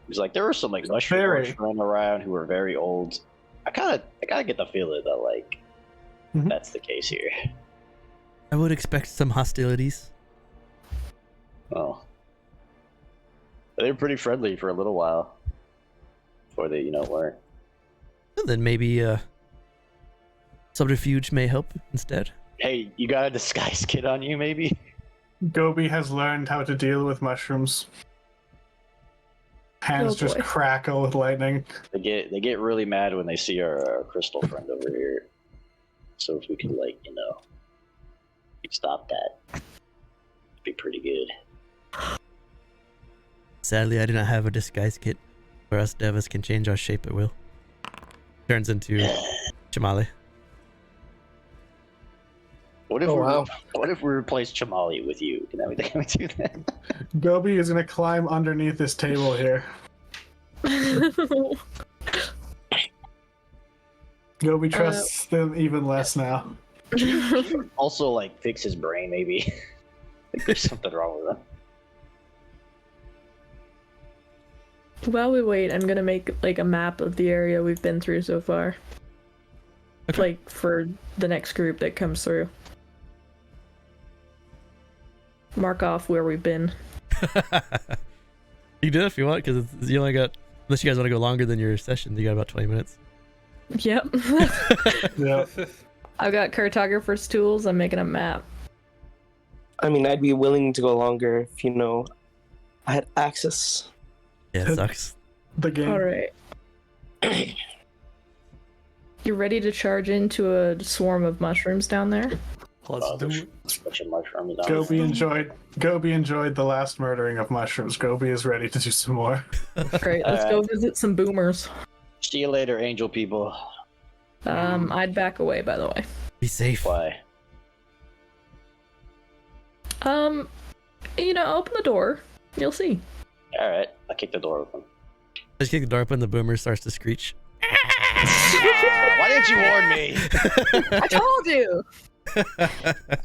Because like there were some like mushroom Very. lords running around who were very old. I kind of get the feeling that like Mhm. that's the case here. I would expect some hostilities. Oh, they were pretty friendly for a little while before they weren't. And then maybe subterfuge may help instead. Hey, you got a disguise kit on you, maybe? Gobbi has learned how to deal with mushrooms. Hands Oh, just boy. crackle with lightning. They get really mad when they see our crystal friend over here. So if we could stop that, it'd be pretty good. Sadly, I do not have a disguise kit. For us, Devas can change our shape at will. Turns into Chīmalli. What if Oh, wow. what if we replace Chīmalli with you? Can we do that? Gobbi is gonna climb underneath this table here. Gobbi trusts them even less now. Also, like fix his brain, maybe. Think there's something wrong with him. While we wait, I'm gonna make like a map of the area we've been through so far. Okay. Like for the next group that comes through. Mark off where we've been. You can do that if you want, because you only got, unless you guys want to go longer than your session, you got about 20 minutes. Yep. Yeah. I've got cartographer's tools. I'm making a map. I mean, I'd be willing to go longer if, I had access. Yeah, it sucks. The game. All right. You ready to charge into a swarm of mushrooms down there? Let's do There's it. a bunch of mushrooms on Gobbi enjoyed the last murdering of mushrooms. Gobbi is ready to do some more. Great. Let's go visit some boomers. See you later, angel people. I'd back away, by the way. Be safe. Why? Open the door. You'll see. All right, I kicked the door open. Just kick the door open, the boomer starts to screech. Why didn't you warn me? I told you.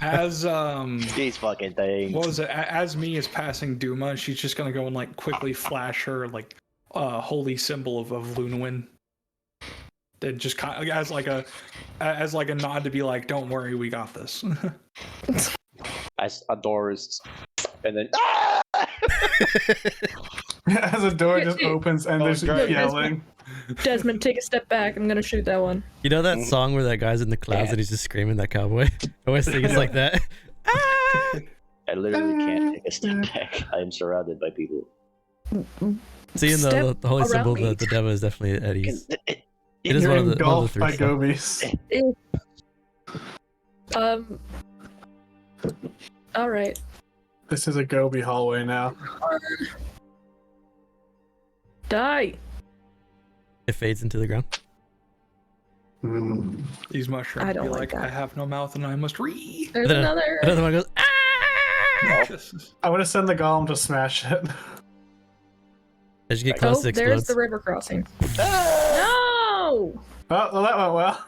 As These fucking things. what was it? As me is passing Duma, she's just gonna go and like quickly flash her like holy symbol of Lunawin. Then just kind of, as like a nod to be like, don't worry, we got this. As a door is, and then As a door just opens and there's great. yelling. Desmond, take a step back. I'm gonna shoot that one. You know that song where that guy's in the clouds and he's just screaming that cowboy? I always think it's like that. I literally can't take a step back. I am surrounded by people. Seeing the holy around symbol, me. the devil is definitely Eddie's. It is You're one of the engulfed three. by so. gobies. All right. This is a gobi hallway now. Die. It fades into the ground. These mushrooms I don't be like like, that. I have no mouth and I must read. There's Then another. Another one goes, ah! I want to send the golem to smash it. As you get close, it there's explodes. the river crossing. No. Well, that went well.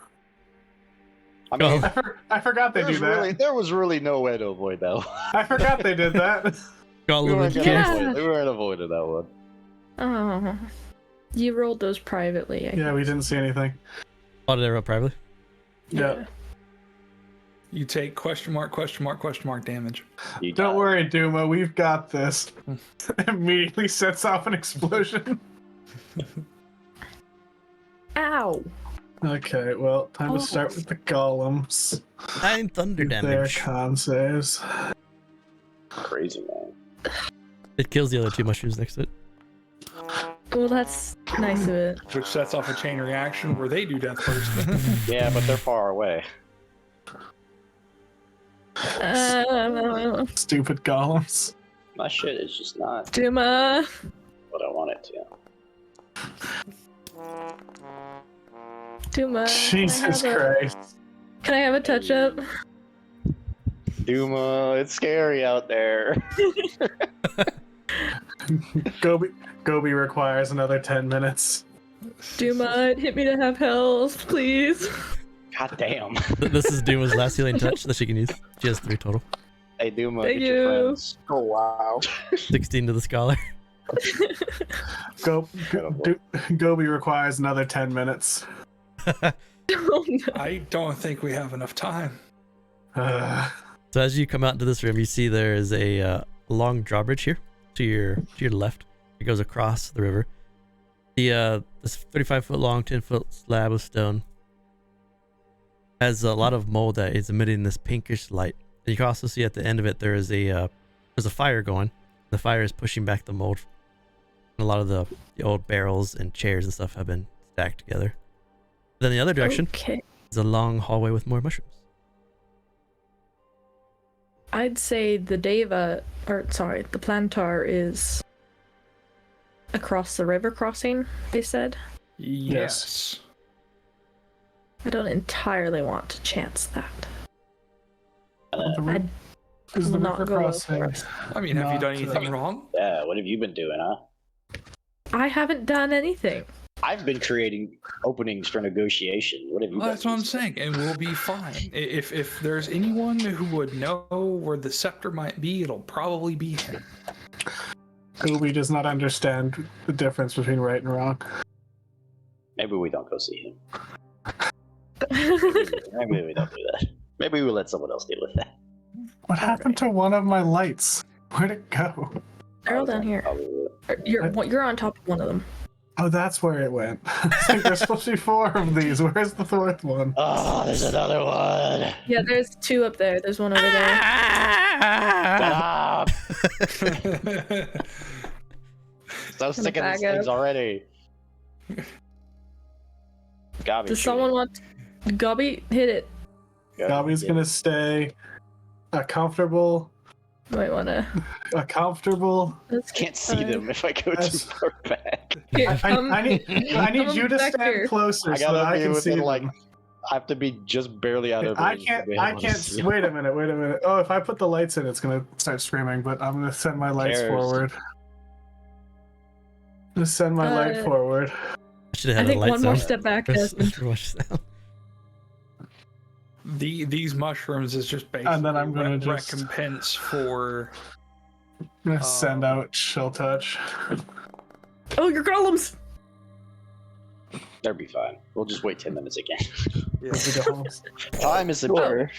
I mean, I forgot they do that. there was really no way to avoid that one. I forgot they did that. We Gollum weren't and gonna Yeah. avoid, we weren't avoiding that one. Oh. You rolled those privately. I Yeah, we didn't see anything. Oh, did I roll privately? Yeah. You take question mark damage. You Don't died. worry, Duma, we've got this. Immediately sets off an explosion. Ow. Okay, well, time to start with the golems. 9 thunder Their damage. con saves. Crazy man. It kills the other 2 mushrooms next to it. Well, that's nice of it. Which sets off a chain reaction where they do death first. Yeah, but they're far away. Stupid golems. My shit is just not Duma. what I want it to. Duma. Jesus Christ. Can I have a touch up? Duma, it's scary out there. Gobbi requires another 10 minutes. Duma, hit me to have health, please. God damn. This is Duma's last healing touch that she can use. She has 3 total. Hey, Duma, Thank get your you. friends. Oh wow. 16 to the scholar. Gobbi requires another 10 minutes. Oh, no. I don't think we have enough time. So as you come out into this room, you see there is a long drawbridge here to your left. It goes across the river. This 35-foot long, 10-foot slab of stone has a lot of mold that is emitting this pinkish light. And you can also see at the end of it there's a fire going. The fire is pushing back the mold. And a lot of the old barrels and chairs and stuff have been stacked together. Then the other direction Okay. is a long hallway with more mushrooms. I'd say the the Planetar is across the river crossing, they said. Yes. I don't entirely want to chance that. The will not river go well crossing. for us. I mean, have you Not, done anything wrong? Yeah, what have you been doing, huh? I haven't done anything. I've been creating openings for negotiation. What have you Well, done? that's what I'm saying, and we'll be fine. If there's anyone who would know where the scepter might be, it'll probably be him. Gobbi does not understand the difference between right and wrong. Maybe we don't go see him. Maybe we don't do that. Maybe we let someone else deal with that. What happened to one of my lights? Where'd it go? They're all down here. Probably will. You're on top of one of them. Oh, that's where it went. It's like there's supposed to be 4 of these. Where's the 4th one? Oh, there's another one. Yeah, there's 2 up there. There's one over there. Stop. So sick of back these things up. already. Gobbi, Does shoot someone it. want Gobbi? Hit it. Gobbi's Yeah. gonna stay a comfortable. Might wanna. Let's Can't see them if I go too That's- far back. Here, I need come you to back stand here. closer I so that gotta I be can see within like. them. I have to be just barely out of I range to can't. be I able to can't. see. Wait a minute. Oh, if I put the lights in, it's gonna start screaming. But I'm gonna send my lights Cares. forward. Just send my light forward. I should have I had a think light one more sound. step back, Press- Desmond. watch sound. These mushrooms is just basically And then I'm gonna just- recompense for. I'm gonna send out Chill Touch. Oh, your golems! That'll be fine. We'll just wait 10 minutes again. Yeah. As we go home. Time is important.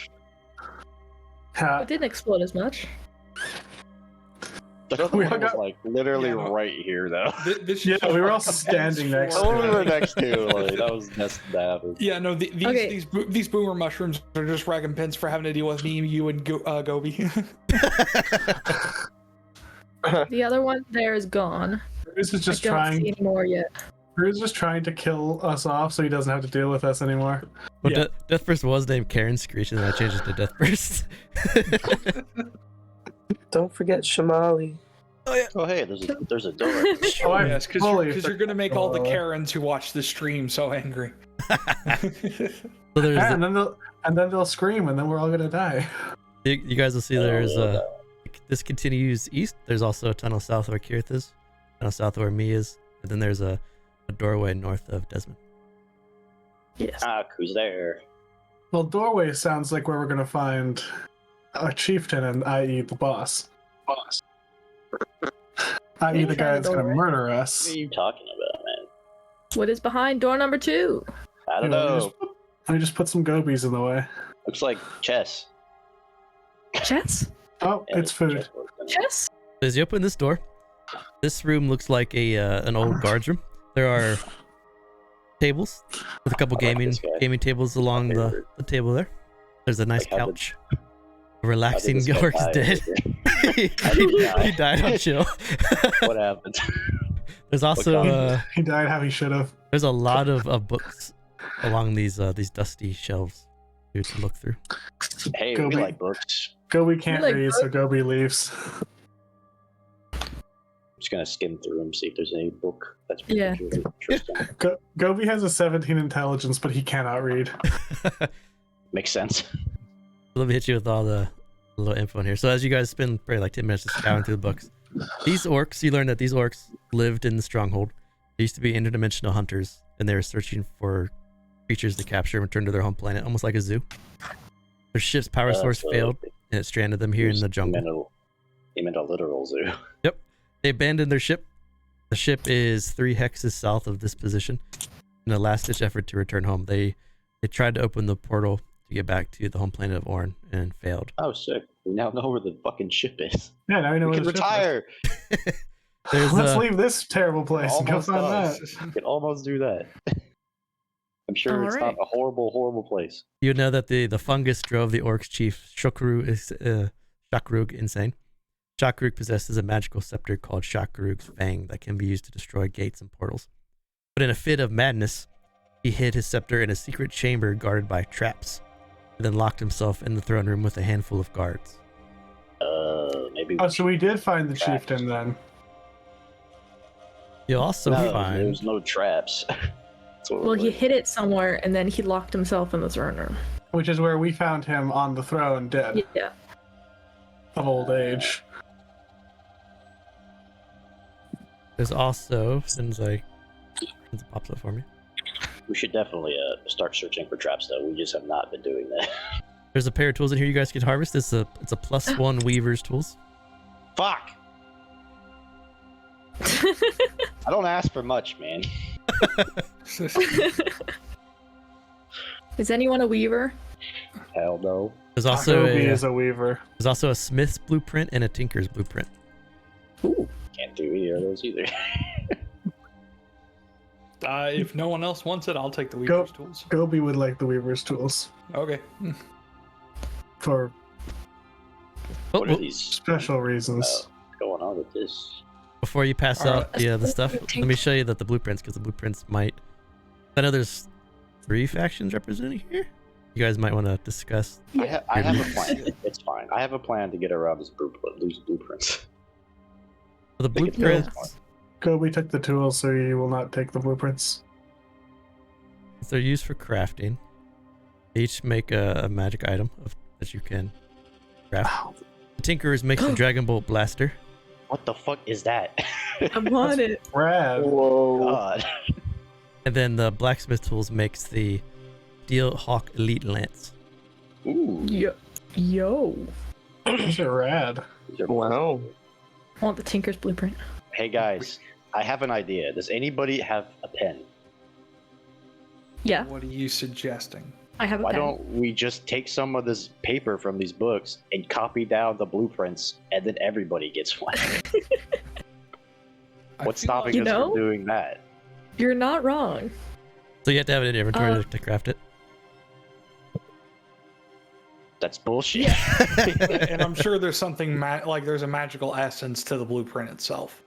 It didn't explode as much. The other We one all was got- like literally Yeah, no. right here though. This Yeah, is we were all recompense standing next for- to Oh, we were next to like that was that happened. Yeah, no, these Okay. these boomer mushrooms are just recompense for having to deal with me, you, and Gobbi. The other one there is gone. Bruce is just I don't trying. see any more yet. Bruce is just trying to kill us off so he doesn't have to deal with us anymore. Well, Yeah. Death Burst was named Karen Screech, and then I changed it to Death Burst. Don't forget Chīmalli. Oh hey, there's a door. Oh, I Yes, fully because you're gonna make all the forgot. Karens who watch the stream so angry. So there's Yeah, and then they'll scream, and then we're all gonna die. you guys will see there's this continues east. There's also a tunnel south of where Keryth is, tunnel south of where me is, and then there's a doorway north of Desmond. Yes. Who's there? Well, doorway sounds like where we're gonna find a chieftain, and i.e. the boss. I.e. Yeah, the guy that's gonna doorway. murder What us. are you talking about, man? What is behind door number 2? I don't Here, know. Let me just put some gobies in the way. Looks like chess. Chess? Oh, Yeah, it's there's food. chessboard in it. Chess? As you open this door, this room looks like an old guards room. There are tables with a couple I like this guy. gaming tables along the favorite. there's there. There's a nice Like, how did- couch. A relaxing this guy orc's die? dead. How did he die? He died on chill. What happened? There's also God. He died how he should have. there's a lot of books along these dusty shelves to look through. Hey, Gobbi. we like books. Gobi can't like read, so Gobi leaves. I'm just gonna skim through them, see if there's any book that's Yeah. particularly interesting. Gobi has a 17 intelligence, but he cannot read. Makes sense. Let me hit you with all the little info in here. So as you guys spend probably like 10 minutes just scouring through the books, these orcs, you learn that these orcs lived in the stronghold. They used to be interdimensional hunters, and they were searching for creatures to capture and return to their home planet, almost like a zoo. Their ship's power source So failed, and it stranded them here in the jungle. He meant a literal zoo. They abandoned their ship. The ship is 3 hexes south of this position. In a last-ditch effort to return home, they tried to open the portal to get back to the home planet of Orn and failed. Oh, sick. We now know where the fucking ship is. Yeah, now we know We where can the ship is. retire. There's Let's leave this terrible place and go Almost find does. that. We can almost do that. I'm sure it's Alright. not a horrible, horrible place. You know that the fungus drove the orcs chief Shakrug insane. Shakrug possesses a magical scepter called Shakrug's Fang that can be used to destroy gates and portals. But in a fit of madness, he hid his scepter in a secret chamber guarded by traps, and then locked himself in the throne room with a handful of guards. Maybe. Oh, so we did find the chieftain then. You'll also no, find there's no traps. That's what Well, he we're- hid it somewhere, and then he locked himself in the throne room. Which is where we found him on the throne, dead Yeah. of old age. there's also since it pops up for me. We should definitely start searching for traps, though. We just have not been doing that. There's a pair of tools in here you guys can harvest. It's a +1 Weaver's tools. Fuck! I don't ask for much, man. Is anyone a weaver? Hell no. There's also Gobi a, is a weaver. there's also a smith's blueprint and a tinker's blueprint. Ooh. Can't do either of those either. If no one else wants it, I'll take the Go- Weaver's tools. Gobi would like the weaver's tools Okay. for Oh, What are well, these special reasons. going on with this? before you pass Alright. out the stuff, let me show you the blueprints, because the blueprints might. I know there's 3 factions represented here. You guys might want to discuss. I have a plan. It's fine. I have a plan to get around these blueprints. The Think it's blueprints, Gobi took the tools, so you will not take the blueprints. they're used for crafting. They each make a magic item that you can craft. Ow. The Tinkerers makes the Dragon Bolt Blaster. What the fuck is that? I want it. Rad. Whoa. God. And then the blacksmith tools makes the Steel Hawk Elite Lance. Ooh. Yo. These are rad. Wow. I want the Tinker's Blueprint. Hey guys, I have an idea. Does anybody have a pen? Yeah, What are you suggesting? I have a Why pen. don't we just take some of this paper from these books and copy down the blueprints, and then everybody gets one? I What's feel stopping You us know? from doing that? You're not wrong. So you have to have it in your inventory to craft it. That's bullshit. and I'm sure there's something like there's a magical essence to the blueprint itself.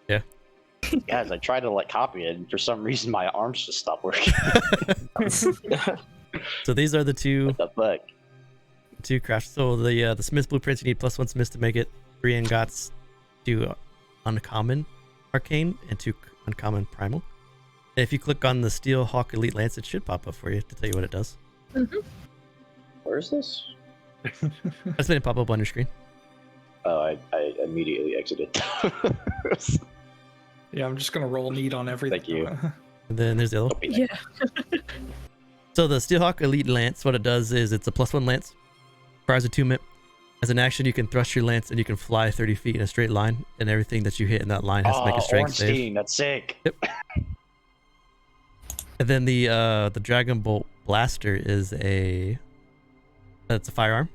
Guys, I tried to like copy it, and for some reason my arms just stopped working. So these are the What the fuck? two crafts. So the smith blueprints, you need +1 smith to make it. 3 ingots, 2 uncommon arcane, and 2 uncommon primal. And if you click on the Steel Hawk Elite Lance, it should pop up for you to tell you what it does. Where is this? That's been pop up on your screen. Oh, I immediately exited. Yeah, I'm just gonna roll need on everything. Thank you. And then there's the other one. Yeah. So the Steelhawk Elite Lance, what it does is it's a +1 lance, requires attunement. As an action, you can thrust your lance and you can fly 30 feet in a straight line, and everything that you hit in that line has to make a strength save. Ornstein, that's sick. And then the Dragon Bolt Blaster is it's a firearm.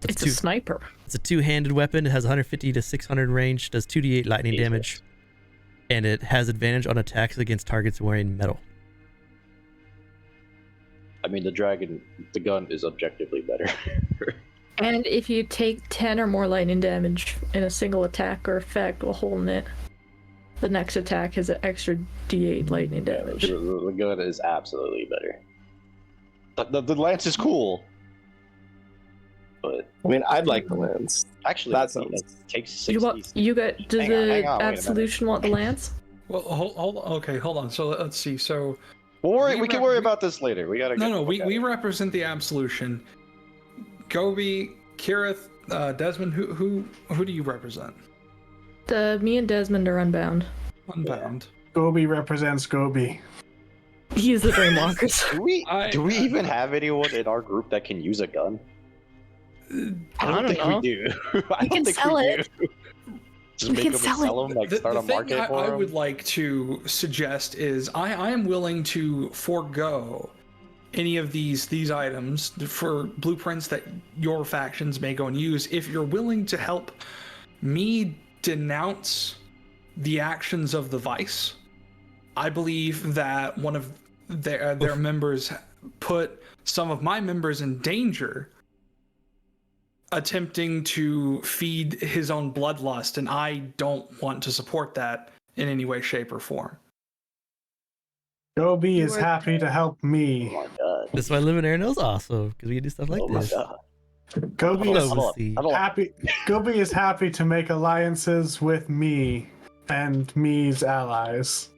It's a sniper. It's a 2-handed weapon. It has 150 to 600 range, does 2d8 lightning Jesus. damage, and it has advantage on attacks against targets wearing metal. I mean, the gun is objectively better. And if you take 10 or more lightning damage in a single attack or effect while holding it, the next attack has an extra d8 lightning damage. The gun is absolutely better. The lance is cool, but I mean, I'd like the lance. actually, That it sounds- takes 60. Does Hang on, the wait a Absolution want the lance? Well, hold on. So let's see. So We can worry about this later. We gotta. we represent the Absolution. Gobbi, Keryth, Desmond. Who do you represent? Me and Desmond are unbound. Unbound. Gobbi represents Gobbi. He's the Dreamwalkers. Do we even have anyone in our group that can use a gun? I don't think know. we do. I We don't can think sell we it. do. Just We make can them sell and sell them, like start a thing market for I them. would like to suggest is I am willing to forego any of these items for blueprints that your factions may go and use if you're willing to help me denounce the actions of the Vice. I believe that one of their members put some of my members in danger attempting to feed his own bloodlust, and I don't want to support that in any way, shape, or form. Gobbi is happy to help me. Oh my god. That's why living in Erenel's awesome, because we can do stuff like Oh my this. god. Gobbi Hold is on, hold on. happy. Gobbi is happy to make alliances with me and me's allies.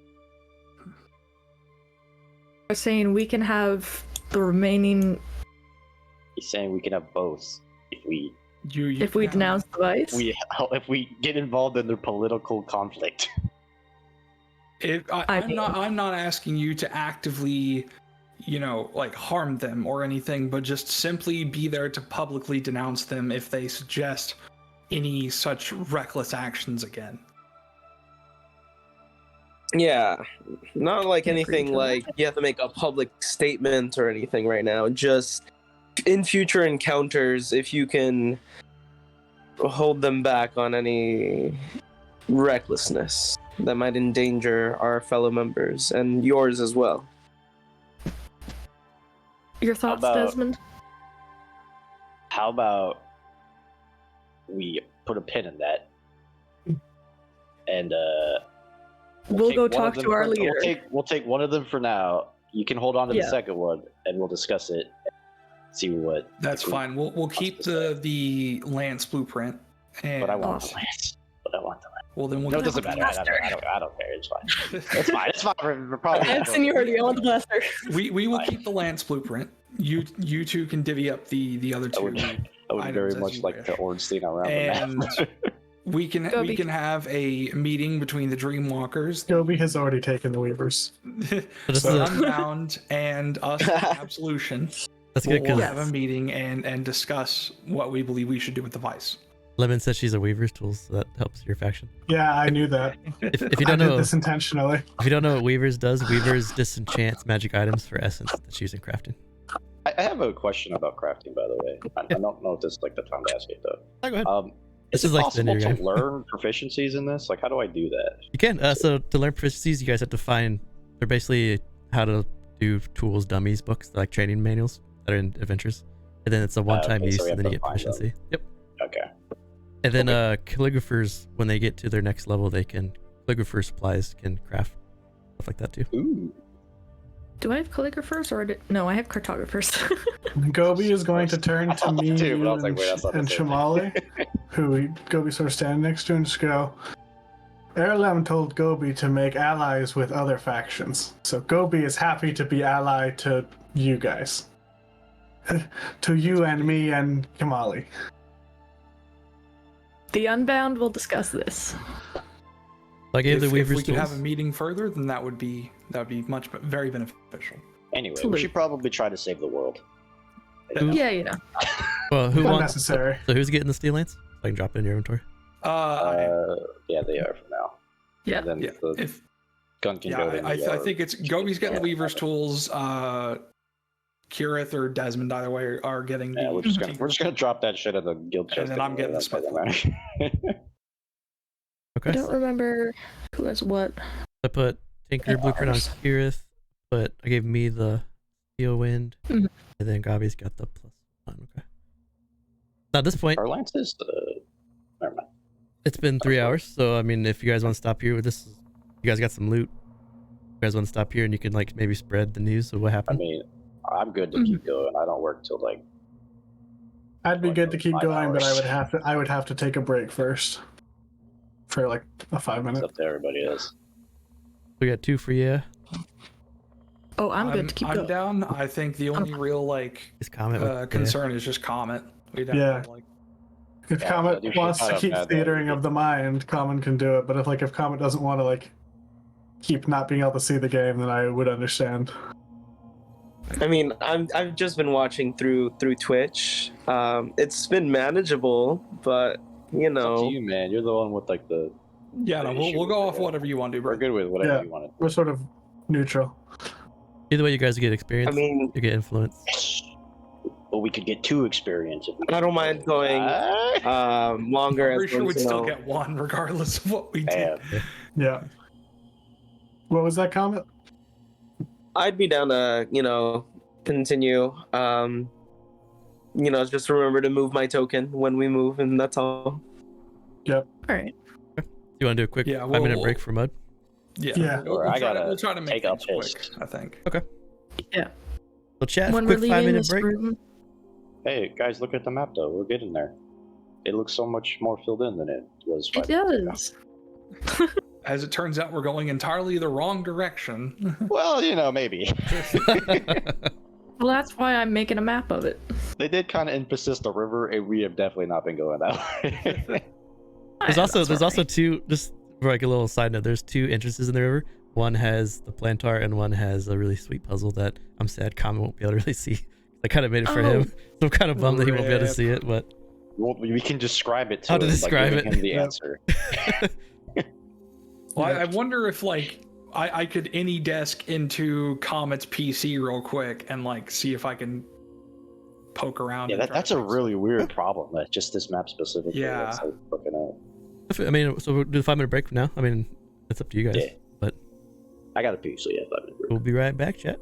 They're saying we can have the remaining He's saying we can have both if we if we denounce the Vice. if we get involved in their political conflict. I'm not asking you to actively, like harm them or anything, but just simply be there to publicly denounce them if they suggest any such reckless actions again. Yeah, not like anything to that. like you have to make a public statement or anything right now. Just in future encounters, if you can hold them back on any recklessness that might endanger our fellow members and yours as well. Your thoughts, about- Desmond? How about we put a pin in that, and We'll take go one of talk them to our for- leader. We'll take one of them for now. You can hold on to the Yeah. second one, and we'll discuss it. See what. That's fine. We'll keep the Lance blueprint. And, But I want Awesome. the lance. But I want the lance. Well, then we'll No, it keep doesn't the matter. I don't care. It's fine. It's fine. It's fine. We're I probably. have seniority. I want the blaster. We will Fine. keep the Lance blueprint. You two can divvy up the other I two. would very items as much you like wish. to Ornstein around the And map. We can Gobbi. have a meeting between the Dreamwalkers, Gobbi has already taken the Weavers. this is the a- Unbound, and us at Absolution. That's good We'll because have a meeting and discuss what we believe we should do with the Vice. Lemon says she's a Weaver's Tools, so that helps your faction. Yeah, I knew that. If you I don't did know, this intentionally. if you don't know what Weavers does, Weavers disenchants magic items for essence that's used in crafting. I have a question about crafting, by the way. I don't know if this is like the time to ask it though. Oh, go ahead. Is This is it like the possible new to game. learn proficiencies in this? Like, how do I do that? You can. So to learn proficiencies, you guys have to find. They're basically how to do tools dummies books, like training manuals that are in adventures, and then it's a one-time okay, so use, we and have then you to get find them. proficiency. Yep. Okay. And then calligraphers, when they get to their next level, they can calligrapher supplies can craft stuff like that too. Ooh. Do I have calligraphers or no? I have cartographers. Gobbi is going to turn I to thought me that too, but I was like, and, wait, that's not the and same thing. Chīmalli, who Gobbi sort of standing next to, and just go, Erenel told Gobbi to make allies with other factions. So Gobbi is happy to be allied to you guys. To you and me and Chīmalli. The Unbound will discuss this. So I gave If, the if Weaver's we could tools. have a meeting further, then that would be very beneficial. Anyway, we Absolutely. should probably try to save the world. Yeah, you know. Well, who wants? Unnecessary. So who's getting the steel lance? So I can drop it in your inventory. Yeah, they are for now. Yeah. And then yeah, the if gun can yeah, go to I think it's Gobi's getting yeah. the Weaver's tools. Keryth or Desmond, either way, are getting Yeah, the. we're just gonna drop that shit at the guild chest. And then I'm getting the anyway, Smith. I Okay. don't remember who has what. I put Tinker Blueprint on Keryth, but I gave me the Steel Wind, Mhm. and then Gobbi's got the +1. Okay. Now at this point, Our lance is never mind. it's been 3 hours, so I mean, if you guys want to stop here with this, you guys got some loot. You guys want to stop here, and you can like maybe spread the news of what I happened. mean, I'm good to keep going. I don't work till like I'd be good to keep 5 going, but hours. I would have to take a break first. For like a 5 it's minute. up to everybody else. We got 2 for you. Oh, I'm good to keep I'm going. down. I think the only real Is Comet concern is just Comet. We'd have Yeah. to, like, If Yeah, Comet you should wants kind to of keep add that. theatering of the mind, Comet can do it. But if Comet doesn't want to like keep not being able to see the game, then I would understand. I mean, I've just been watching through Twitch. It's been manageable, but you It's up know, to you, man. You're the one with like the. yeah, no, issue we'll go with off it. whatever you want to do, We're bro. good with whatever Yeah. you want We're sort of neutral. Either way, you guys get experience. I mean, you get influence. to. But we could get 2 experience. If we I don't mind going longer. I'm as pretty sure long we'd as, you still know, get 1 regardless of what we did. Damn. Yeah. What was that comment? I'd be down to continue. Just remember to move my token when we move, and that's all. All right. You want to do a quick Yeah, 5-minute we'll- break for mud? Yeah, Yeah. We'll, I try gotta we'll try to make take a things quick. piss. I think. So chat, When we're quick leaving 5-minute this break. room, Hey guys, look at the map though. We're getting there. It looks so much more filled in than it was. it 5 minutes ago. does. As it turns out, we're going entirely the wrong direction. Well, maybe. Well, that's why I'm making a map of it. They did kind of emphasis the river, and we have definitely not been going that way. There's also 2, just for like a little side note, there's 2 entrances in the river. One has the Planetar and one has a really sweet puzzle that I'm sad Comet won't be able to really see. I kind of made it for him. So I'm kind of bummed that he won't be able to Rip. see it, but Well, we can describe it to How to him by describe giving it. him the Yeah. answer. Well, I wonder if I could any desk into Comet's PC real quick and see if I can poke around. Yeah, and try that's to a fix really weird problem. That just this map specifically. Yeah. That's like fucking up. I mean, so we'll do the 5-minute break now. I mean, it's up to you guys, Yeah. but I got a pee, so yeah, 5 minutes. we'll be right back, chat.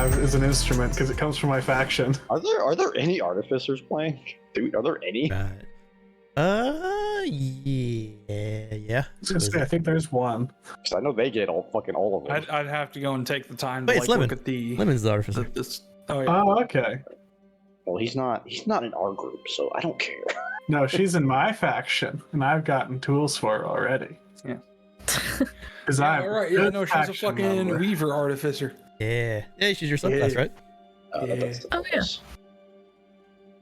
have is an instrument because it comes from my faction. Are there any artificers playing? Dude, are there any? Right. Yeah. I was gonna say, I think there's one. Because I know they get all of them. I'd have to go and take the time Wait, to it's like Lemon. look at the Lemon's the artificer. this. Oh yeah. Oh, okay. Well, he's not in our group, so I don't care. No, she's in my faction, and I've gotten tools for her already. Yeah. Because Yeah, I'm all right. Yeah, no, she's a faction fucking member. weaver artificer. Yeah. Yeah, she's your subclass, Yeah. right? That's- Oh, yeah.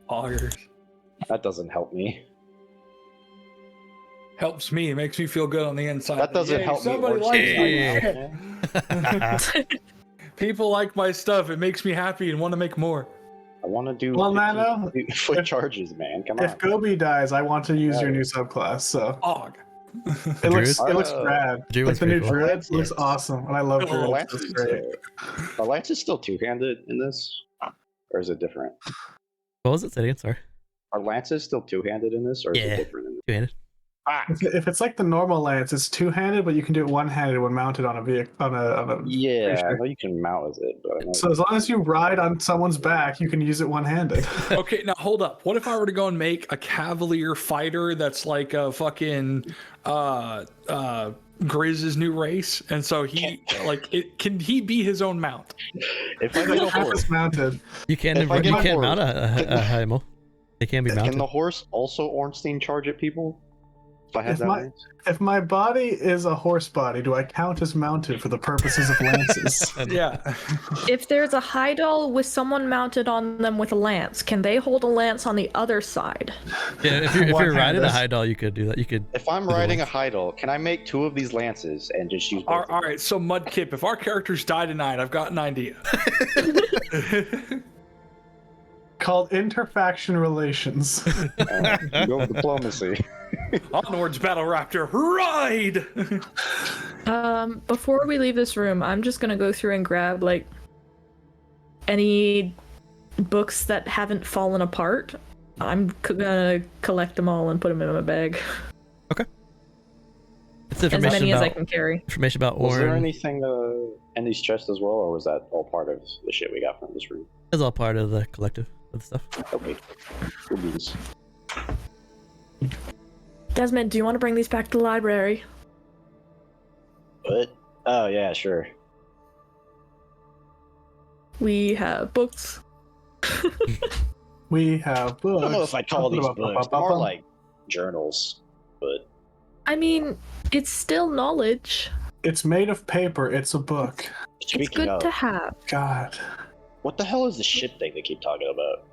Augers. That doesn't help me. Helps me. It makes me feel good on the inside. That doesn't Yay, help me. somebody or likes my shit. shit. People like my stuff. It makes me happy and want to make more. I want to do Well, Nano, 50 foot charges, man. Come on. If Gobbi dies, I want to use your new subclass. So Og. it looks Druid? rad. Druid's Like the new pretty cool. druid looks awesome, and I love Oh, druids. Lance It's is, great. are Lances still two-handed in this? Or is it different? What was it? Say it again, sorry. Are Lances still two-handed in this, or is Yeah. it different in this? Two-handed. Ah, If it's like the normal lance, it's two-handed, but you can do it one-handed when mounted on a vehicle. On a yeah, I creature. know you can mount with it, but I know So as long as you ride on someone's back, you can use it one-handed. Okay, now hold up. What if I were to go and make a cavalier fighter that's like a fucking Grizz's new race, and so he can he be his own mount? if I get a Half horse, is mounted. You can If I get you a can horse, mount a Hymo. They can be can mounted. the horse also Ornstein charge at people? If I had If that my- lance? If my body is a horse body, do I count as mounted for the purposes of lances? Yeah. If there's a Heidel with someone mounted on them with a lance, can they hold a lance on the other side? Yeah, if you're riding a One-handed. high doll, you could do that. You could. If I'm riding a Heidel, can I make 2 of these lances and just use both? All right. So Mudkip, if our characters die tonight, I've got an idea. Called interfaction relations. Go diplomacy. Onwards, Battle Raptor, ride! Before we leave this room, I'm just gonna go through and grab like any books that haven't fallen apart. I'm gonna collect them all and put them in my bag. It's As information many as I about can carry. information about Was there Orin. anything in these chests as well, or was that all part of the shit we got from this room? It's all part of the collective of the stuff. Okay. Good beans. Desmond, do you want to bring these back to the library? What? Oh yeah, sure. We have books. We have books. I don't know if I call these books. They're more like journals, but I mean, it's still knowledge. It's made of paper. It's a book. It's speaking good of, to have. God, what the hell is the ship thing they keep talking about?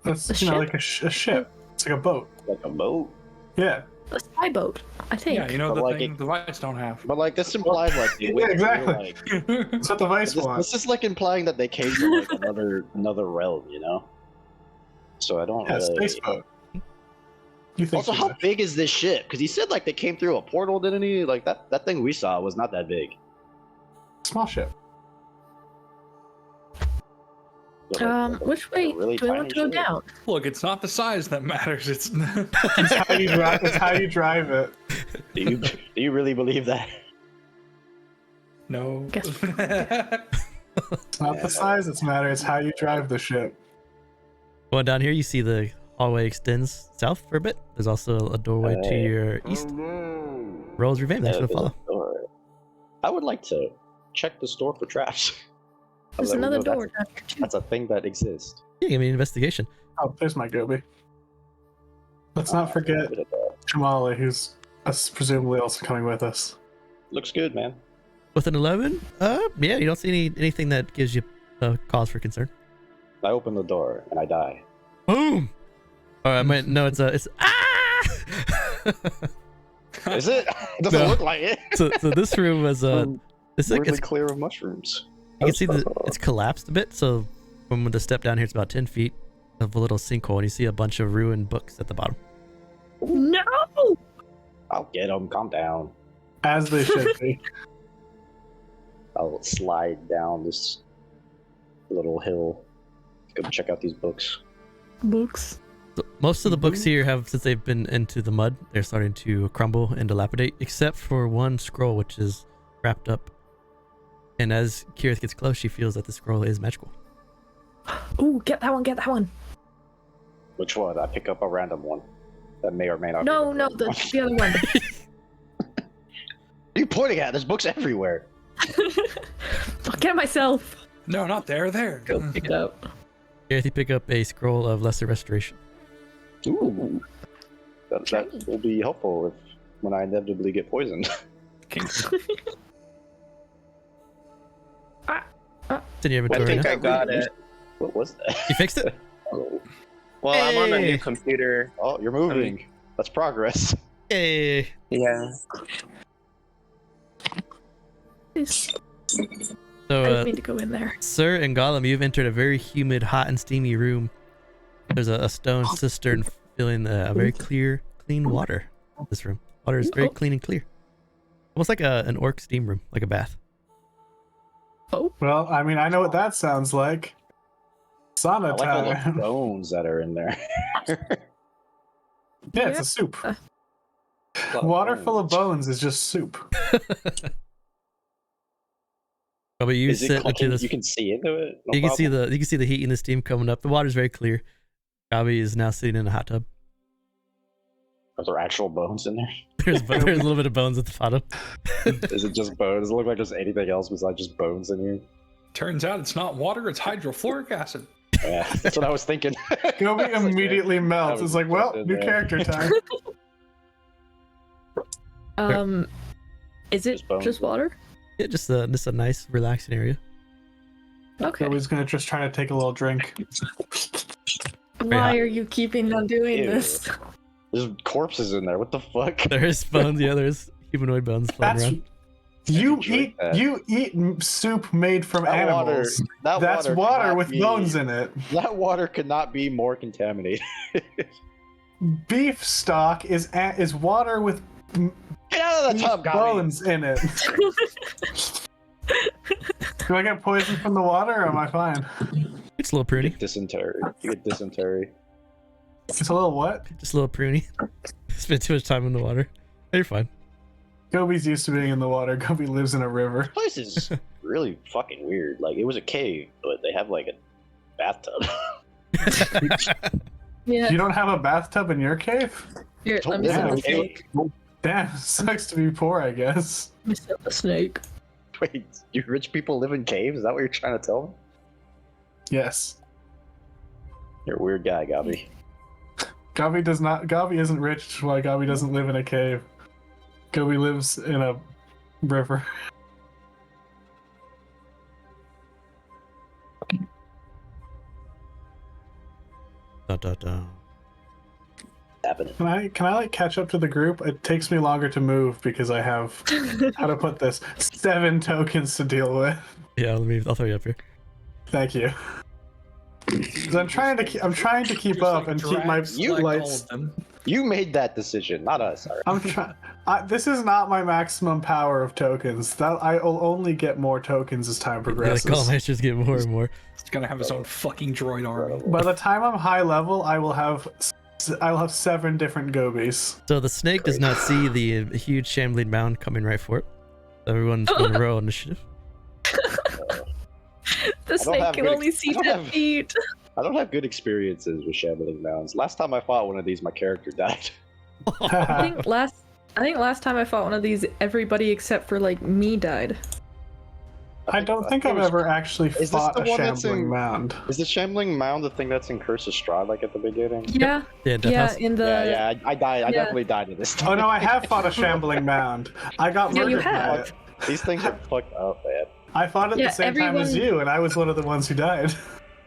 that's A like a ship. It's like a boat. Like a boat? Yeah. A spy boat, I think. Yeah, you know But the like thing it- the Vice don't have. But like this implies like they went exactly. through, like, That's what the vice this wants. is like implying that they came from like another realm, you know? So I don't Yeah, really. space boat. You think Also, too how much. big is this ship? Because he said like they came through a portal, didn't he? Like that thing we saw was not that big. Small ship. But, like, Which way really do I want to tiny go ship. down? Look, it's not the size that matters. It's It's how you drive. It's how you drive it. Do you really believe that? no. Guess- It's not the size that's matter. It's how you drive the ship. Going down here, you see the hallway extends south for a bit. There's also a doorway to Hey. your east. Rolls revamped. Thanks for the follow. I would like to check the store for traps. There's I'll let you another know door. That's a thing that exists. Yeah, give me an investigation. Oh, there's my Gobbi. Let's not forget Chīmalli, who's presumably also coming with us. Looks good, man. With an 11, yeah, you don't see anything that gives you cause for concern. I open the door and I die. Boom. All right, no, it's ah. Is it? It doesn't No. look like it. so this room was it's like Weirdly it's, clear of mushrooms. you can see it's collapsed a bit. So from the step down here, it's about 10 feet of a little sinkhole, and you see a bunch of ruined books at the bottom. No! I'll get them. Calm down. As they should be. I'll slide down this little hill. Go check out these books. Books. So most of the books here have, since they've been into the mud, they're starting to crumble and dilapidate, except for one scroll which is wrapped up And as Keryth gets close, she feels that the scroll is magical. Ooh, get that one, get that one. Which one? I pick up a random one that may or may not. No, be no, the other one. What are you pointing at? There's books everywhere. I'll get it myself. No, not there. There. Go pick it up. Keryth, you pick up a scroll of lesser restoration. Ooh. That will be helpful when I inevitably get poisoned. It's in your I inventory think now. I got it. What was that? You fixed it? Oh, Well, I'm on a Hey. new computer. oh, you're moving. That's progress. Hey. Yeah. So, So, I didn't mean to go in there. Sir and Gollum, you've entered a very humid, hot, and steamy room. There's a stone cistern filling a very clean water in this room. Water is very clean and clear. Almost like an orc steam room, like a bath. Well, I mean, I know what that sounds like. I Sauna like all the time. bones that are in there. Yeah, it's a soup. A lot Water bones. full of bones is just soup. But you Is it sit into cooking? this. You can see into it. No You can see problem? the heat and the steam coming up. The water's very clear. Gobbi is now sitting in a hot tub. Are there actual bones in there? There's a little bit of bones at the bottom. Is it just bones? Does it look like there's anything else besides just bones in here? Turns out it's not water, it's hydrofluoric acid. Yeah, that's what I was thinking. Gobbi immediately melts. that It's was like, well, just in new there. character time. Is it bones. just water? Yeah, just a nice, relaxing area. Okay. Gobbi's gonna just try to take a little drink. Why are you keeping on doing Ew. this? There's corpses in there. What the fuck? There's bones. Yeah, there's humanoid bones floating That's around. you drink that. eat soup made from That water. animals. That That's water water cannot with be- bones in it. That water could not be more contaminated. Beef stock is water with Get out of the tub, Gobbi! bones in it. Do I get poisoned from the water, or am I fine? It's a little pruny. Dysentery. You get dysentery. It's a little what? Just a little pruny. Spent too much time in the water. You're fine. Gobbi's used to being in the water. Gobbi lives in a river. This place is really fucking weird. Like, it was a cave, but they have like a bathtub. Yeah. You don't have a bathtub in your cave? Here, let me Yeah, set the okay. snake. Damn, sucks to be poor, I guess. Let me set the snake. Wait, you rich people live in caves? Is that what you're trying to tell me? Yes. You're a weird guy, Gobbi. Gobbi isn't rich, which is why Gobbi doesn't live in a cave. Gobbi lives in a river. Dun, dun, dun. Happening. Can I like catch up to the group? It takes me longer to move because I have how to put this 7 tokens to deal with. Yeah, I'll throw you up here. Thank you. 'Cause I'm trying to keep Just, up like, and keep my drag select all lights. of them. You made that decision, not us. All right. I'm trying. This is not my maximum power of tokens. That I'll only get more tokens as time Yeah, the progresses. Colonizers get more and more. He's gonna have his own fucking droid army. By the time I'm high level, I'll have 7 different Gobies. So the snake does not see the huge shambling mound coming right for it. Everyone's going to roll initiative. The snake can only see 10 feet. I don't have good experiences with shambling mounds. Last time I fought one of these, my character died. I think last time I fought one of these, everybody except for like me died. I don't think I've ever actually this fought the a one that's shambling in- mound. Is the shambling mound the thing that's in Curse of Strahd, like at the beginning? Yeah, Yeah, Death yeah, House. in the Yeah, I died. I yeah. definitely died in this time. Oh no, I have fought a shambling mound. I got Yeah, you murdered by have. it. These things are fucked up, man. I fought at Yeah, the same time as everyone- you, and I was one of the ones who died.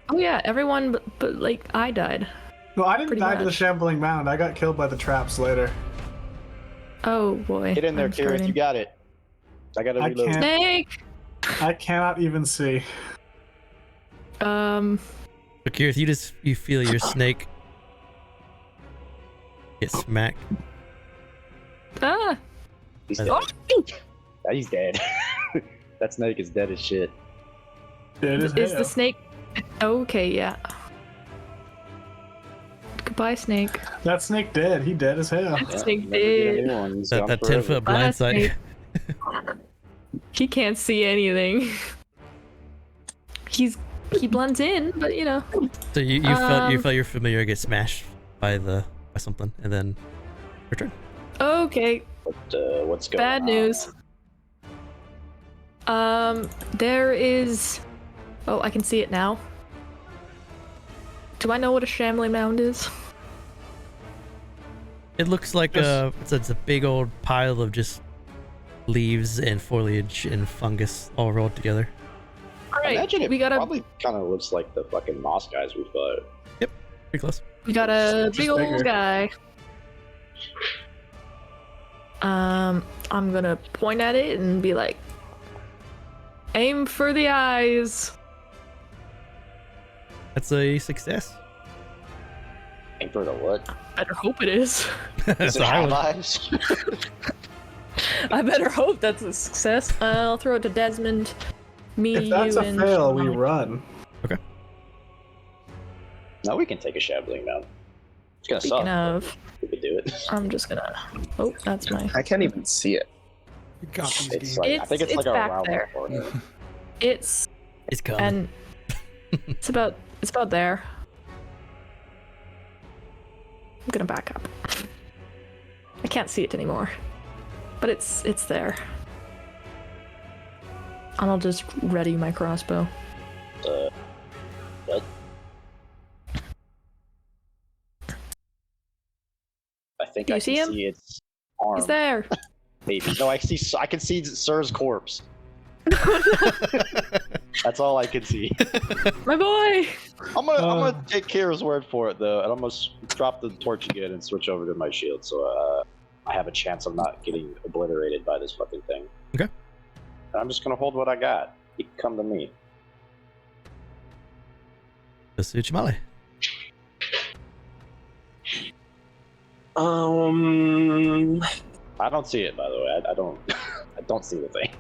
Oh yeah, everyone but like I died. No, I didn't Pretty die to the much. shambling mound. I got killed by the traps later. Oh boy. Get in there, I'm Keryth. You starting. got it. I gotta I reload. can't- Snake. I cannot even see. But Keryth, you feel your snake get smacked. Ah. He's dead. Yeah, he's dead. That snake is dead as shit. It is Is hell. the snake? Okay, yeah. Goodbye, snake. That snake dead. He dead as hell. Snake Never get a dead. new one. He's gone That forever. 10-foot Bye, blind sight. snake. He can't see anything. He blends in, but you know. So you felt your familiar get smashed by something, and then return. Okay, What's going bad on? news. There is. Oh, I can see it now. Do I know what a shambling mound is? It looks like it's a big old pile of just leaves and foliage and fungus all rolled together. All I right, imagine it we got probably kind of looks like the fucking moss guys we fought. Pretty close. We got a Just big old bigger. guy. I'm gonna point at it and be like, aim for the eyes. That's a success. Aim for the what? Better hope it is. Is it I would- allies? I better hope that's a success. I'll throw it to Desmond. Me, If that's you, a and fail, we Chīmalli. run. No, we can take a shambling mount. It's gonna Speaking suck. of, We could do it. I'm just gonna. Oh, that's my. I can't even see it. We got these It's games. like I think it's like It's a back round there. corner. It's It's coming. and it's about there. I'm gonna back up. I can't see it anymore, but it's there. And I'll just ready my crossbow. What? I think Do you I see can him? see its arm. He's there. Maybe. No, I can see Sir's corpse. That's all I can see. My boy. I'm gonna take Kira's word for it though, and I'm gonna drop the torch again and switch over to my shield, so I have a chance of not getting obliterated by this fucking thing. Okay. And I'm just gonna hold what I got. You can come to me. Let's do Chīmalli. I don't see it, by the way. I don't. I don't see the thing.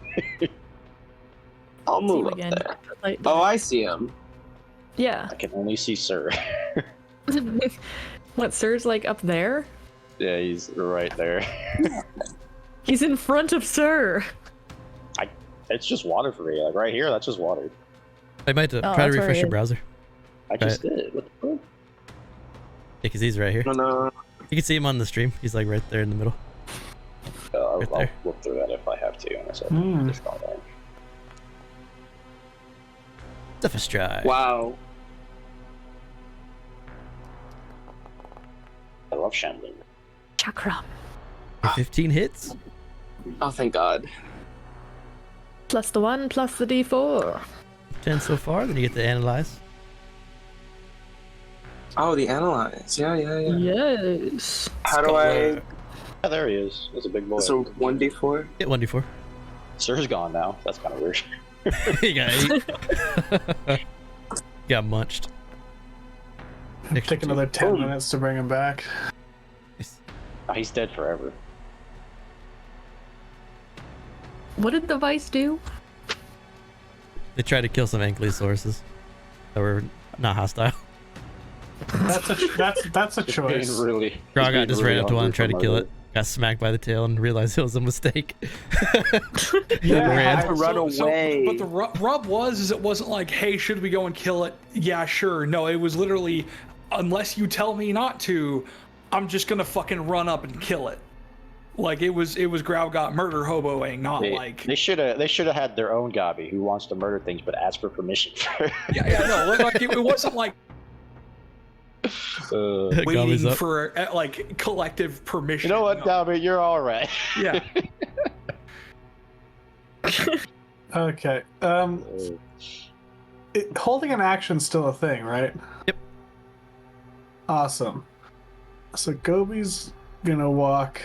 I'll See move you up again. there. Like, Oh, I see him. yeah. I can only see Sir. What, Sir's like up there? Yeah, he's right there. He's in front of Sir. It's just water for me. Like right here, that's just water. I might try to that's where refresh he your is. browser. I just did. What the fuck? Yeah, because he's right here. No. You can see him on the stream. He's like right there in the middle. I'll Right there. look through that if I have to. Unless I Hmm. just gone there. Surface try. Wow. I love shambling. Chakra. 15 hits. Oh, thank God. Plus the 1, plus the D4. 10 so far. Then you get to analyze. Oh, the analyze. Yeah. Yes. How do I? Yeah, there he is. That's a big boy. So 1d4. Hit 1d4. Sir's gone now. That's kind of weird. You got 8. Got munched. Take another 10 Boom. minutes to bring him back. Oh, he's dead forever. What did the vice do? They tried to kill some ankylosauruses that were not hostile. That's a Being choice. really. Grog being just really ran up to one hungry and tried to for kill murder. it. Got smacked by the tail and realized it was a mistake. Yeah, Ran. I- Run away. But the rub was it wasn't like, hey, should we go and kill it? Yeah, sure. No, it was literally, unless you tell me not to, I'm just gonna fucking run up and kill it. Like it was Graugot murder hoboing, not like They should have had their own Gobbi who wants to murder things but asks for permission first. no, like it wasn't like Gobbi's waiting up. for like collective permission. You know what, No. Gobbi? You're all right. Yeah. Okay. Holding an action's still a thing, right? Yep. Awesome. So Gobbi's gonna walk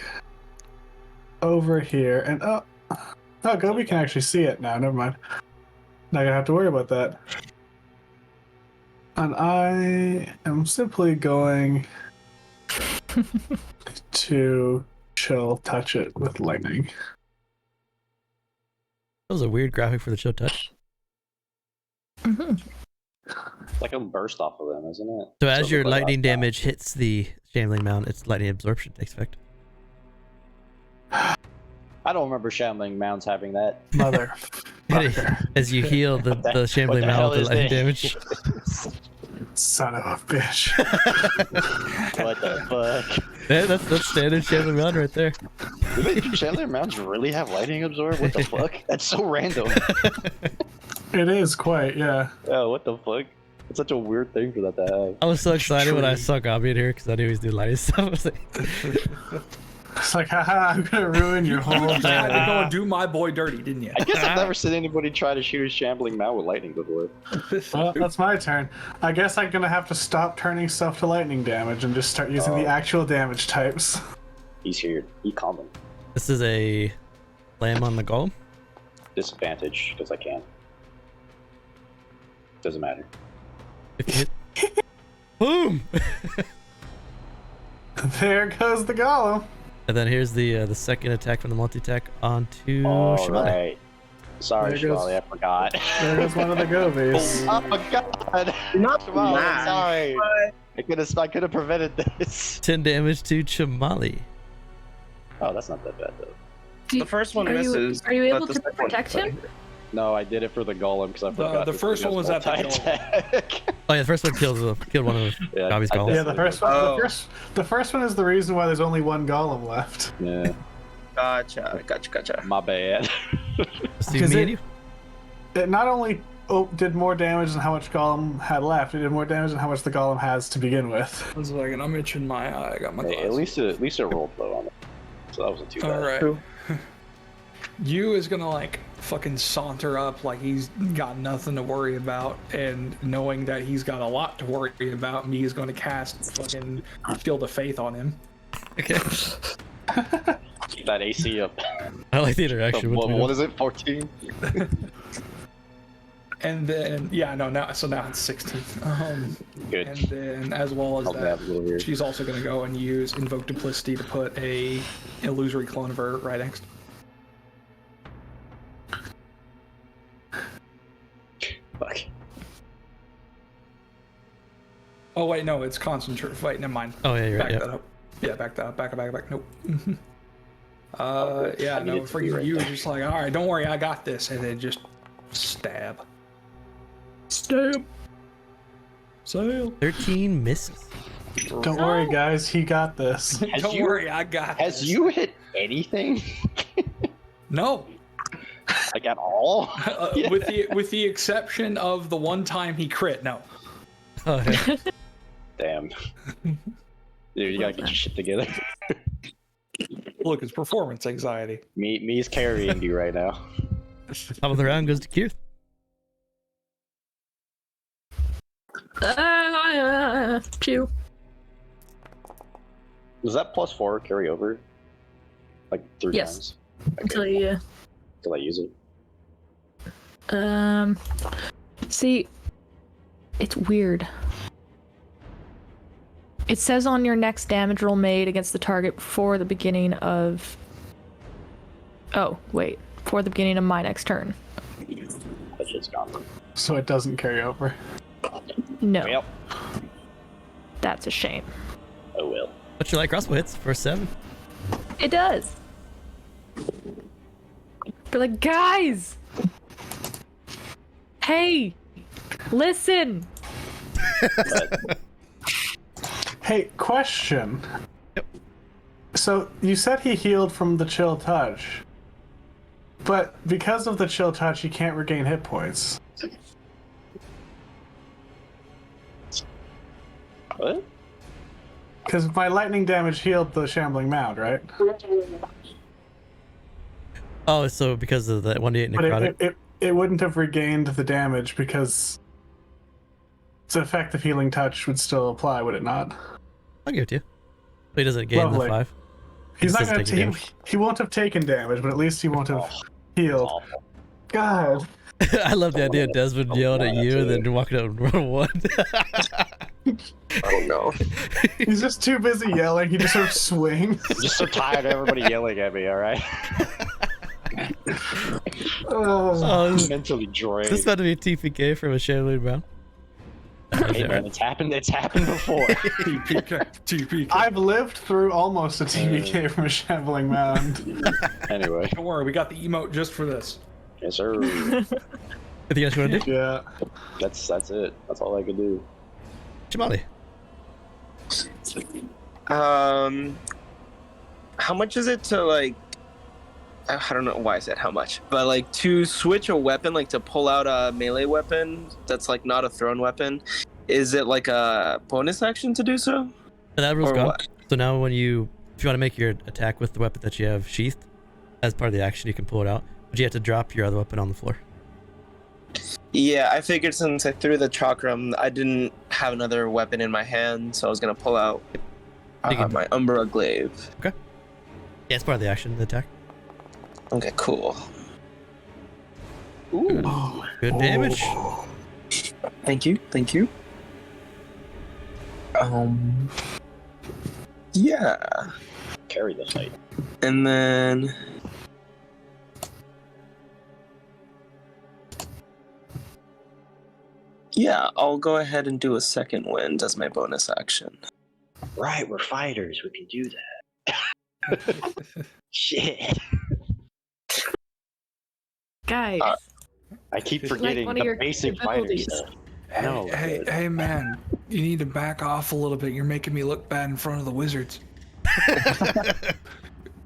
over here, and Gobbi can actually see it now. Never mind. Not gonna have to worry about that. And I am simply going to chill touch it with lightning. That was a weird graphic for the show touch. Mm-hmm. It's like a burst off of them, isn't it? So as So your look like lightning that. damage hits the shambling mound, its lightning absorption takes effect. I don't remember Shambling Mounds having that. Mother. As you heal the shambling What the hell mount with is the lightning this? damage. Son of a bitch. What the fuck? Yeah, that's standard shambling mount right there. Do Shambling Mounds really have lightning absorb? What the fuck? That's so random. It is quite, yeah. Oh, what the fuck? It's such a weird thing for that to have. I was so excited when I saw Gobbi in here because I knew he was doing lightning stuff. I was like, It's like, haha, I'm gonna ruin your whole You had to go day. and do my boy dirty, didn't you? I guess I've never seen anybody try to shoot a Shambling Mount with lightning before. Well, that's my turn. I guess I'm gonna have to stop turning stuff to lightning damage and just start using the actual damage types. He's here. He calmed him. this is a lamb on the golem. Disadvantage, because I can. Doesn't matter. If you hit. Boom! There goes the golem. And then here's the second attack from the multi-attack onto All Chīmalli. right. Sorry, There goes- Chīmalli, I forgot. There goes one of the Gobbies. Oh my god! Not Chīmalli, I'm mad. sorry. I could have prevented this. 10 damage to Chīmalli. Oh, that's not that bad though. The first one Are you- misses. are you but able the to second one protect him? No, I did it for the golem because I forgot. the this first thing one has was at the multi-attack. Oh yeah, the first one killed one of Yeah, Gobbi's I golems. Yeah, the first one. Oh. The first one is the reason why there's only one golem left. Yeah, Gotcha. my bad. Just Because me it- and you? It not only did more damage than how much golem had left, it did more damage than how much the golem has to begin with. 1 second, I'm itching my eye. I got my Hey, glasses. at least it rolled low on it, so that wasn't too bad. All right. True. You is gonna like fucking saunter up like he's got nothing to worry about, and knowing that he's got a lot to worry about, me is gonna cast fucking Shield of Faith on him. Okay. Keep that AC up. I like the interaction with What is it? 14. And then now it's 16. Good. And then as well as I'll that, have a little here. she's also gonna go and use Invoke Duplicity to put a illusory clone of her right next. Fuck. Oh wait, no, it's concentrate. Wait, never mind. Oh yeah, you're Back right. that up. Yeah, back that up. Back. Nope. good. Yeah, I no, needed to for be you, right you were there. just like, all right, don't worry, I got this, and then just stab. Stab. Sail. 13 misses. Don't worry, guys, he got this. Has Don't you- worry, I got Has this. you hit anything? No. Like at all? Yeah. With the exception of the one time he crit, no. Oh yeah. Damn. Dude, you gotta get your shit together. Look, it's performance anxiety. Me's carrying you right now. Top of the round goes to Keryth. Pew. Was that +4 carry over? Like 3 Yes. times? Until you. Till I use it. See, it's weird. It says on your next damage roll made against the target before the beginning of. Oh, wait. Before the beginning of my next turn. That shit's gone. So it doesn't carry over. No, Well, that's a shame. oh well. What's your light crossbow hits for 7? It does. But like, guys! Hey! Listen! Hey, question. So you said he healed from the chill touch, but because of the chill touch, he can't regain hit points. What? Because my lightning damage healed the shambling mound, right? Oh, so because of that 1d8 But necrotic. it wouldn't have regained the damage because its effective healing touch would still apply, would it not? I'll give it to you. But he doesn't gain Lovely. the 5. He's just not going doesn't take to. He won't have taken damage, but at least he won't have healed. Awful. God. I love the idea of Desmond yelling at you and then walking out and run 1. Oh no. He's just too busy yelling. He just sort of swings. I'm just so tired of everybody yelling at me, alright? Oh. Oh, Mentally is drained. this about to be a TPK from a Shambling Brown? Hey man, it's happened. It's happened before. TPK. I've lived through almost a TBK from a shambling mound. Anyway, Don't worry, we got the emote just for this. yes sir. Anything else you want to do? Yeah. That's it. That's all I can do. Chīmalli. How much is it to like? I don't know why I said how much, but like to switch a weapon, like to pull out a melee weapon that's like not a thrown weapon, is it like a bonus action to do so? And that rule's Or gone. what? So now if you want to make your attack with the weapon that you have sheathed, as part of the action, you can pull it out. But you have to drop your other weapon on the floor. Yeah, I figured since I threw the chakram, I didn't have another weapon in my hand, so I was gonna pull out You can- my Umbra Glaive. Yeah, it's part of the action, the attack. Okay, cool. Ooh. Good damage. Thank you. Yeah, Carry the fight. and then yeah, I'll go ahead and do a second wind as my bonus action. Right, we're fighters. We can do that. Shit. Guys, I keep Like forgetting one of the your basic fighter abilities. stuff. I know. Hey, man, you need to back off a little bit. You're making me look bad in front of the wizards. The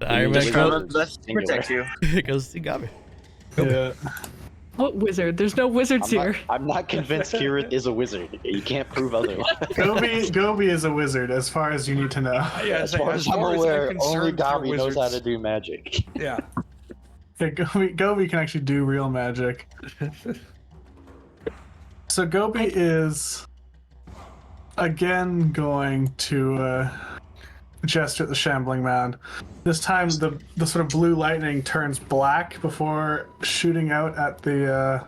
Iron just Man gotta- quote Let's protect you. goes to Gobbi. Yeah. what wizard? There's no wizards here. I'm not convinced Keryth is a wizard. You can't prove otherwise. Gobi is a wizard, as far as you need to know. Yeah, As far as I'm aware, only Gobbi knows how to do magic. Yeah. Yeah, Gobi can actually do real magic. So Gobi is again going to gesture at the shambling mound. This time the sort of blue lightning turns black before shooting out at the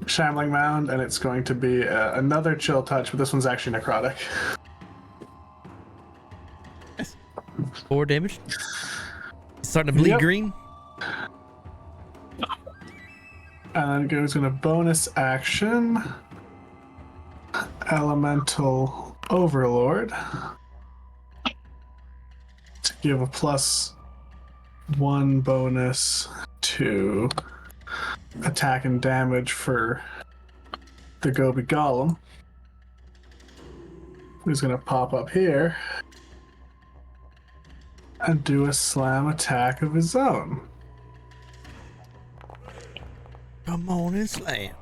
shambling mound, and it's going to be another chill touch, but this one's actually necrotic. 4 damage. It's starting to bleed Yep. green. And then Gobi's going to bonus action Elemental Overlord to give a +1 bonus to attack and damage for the Gobbi Golem, who's going to pop up here and do a slam attack of his own. Come on and slam.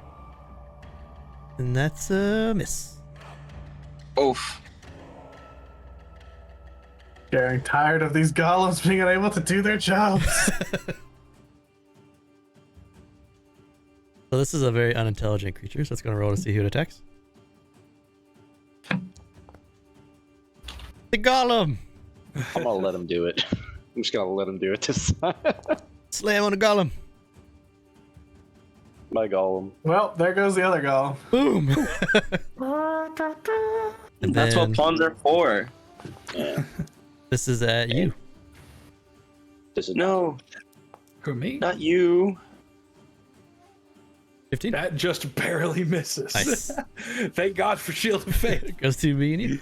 And that's a miss. Oof. Getting tired of these golems being unable to do their jobs. So this is a very unintelligent creature, so it's going to roll to see who it attacks. The golem! I'm gonna let him do it. I'm just gonna let him do it this time. Slam on the golem. My golem. Well, there goes the other golem. Boom! And That's then what pawns are for. Yeah. this is at you. This is No, Who, me? not you. 15. That just barely misses. Nice. Thank God for Shield of Faith. It goes to me and you.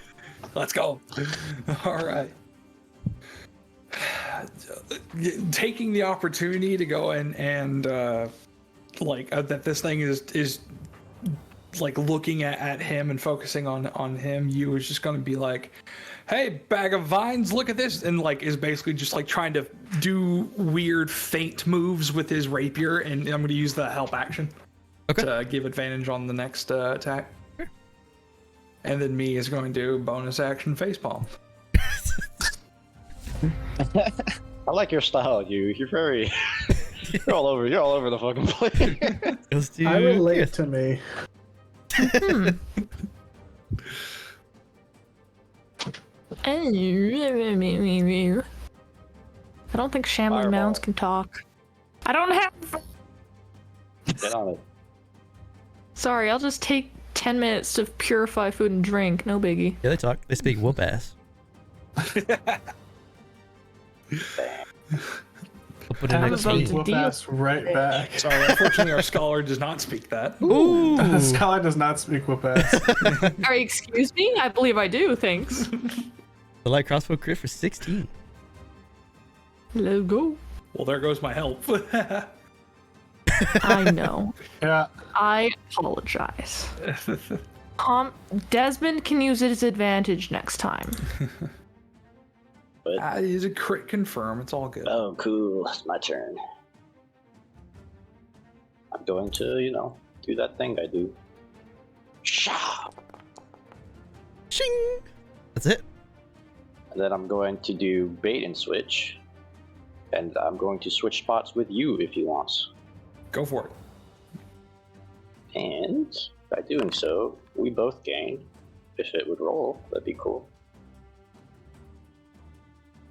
Let's go. All right. Taking the opportunity to go and that this thing is like looking at him and focusing on him, you was just gonna be like, hey, bag of vines, look at this, and like is basically just like trying to do weird feint moves with his rapier, and I'm gonna use the help action to give advantage on the next attack. And then me is going to bonus action facepalm. I like your style, you're very you're all over the fucking place. Goes to I relate Keryth. to me. I don't think shambling Fireball. mounds can talk. I don't have. Get on it. Sorry, I'll just take 10 minutes to purify food and drink. No biggie. Yeah, they talk. They speak whoop ass. put in I'm a about key. to whoop ass right back. Sorry, unfortunately, our scholar does not speak that. Ooh. Scholar does not speak whoop ass. Sorry, excuse me? I believe I do, thanks. The light crossbow crit for 16. Let's go. Well, there goes my help. I know. Yeah. I apologize. Desmond can use his advantage next time. Is a crit confirm. It's all good. Oh, cool. It's my turn. I'm going to, do that thing I do. Shah! Shing! That's it. And then I'm going to do bait and switch. And I'm going to switch spots with you if you want. Go for it. And by doing so, we both gain. If it would roll, that'd be cool.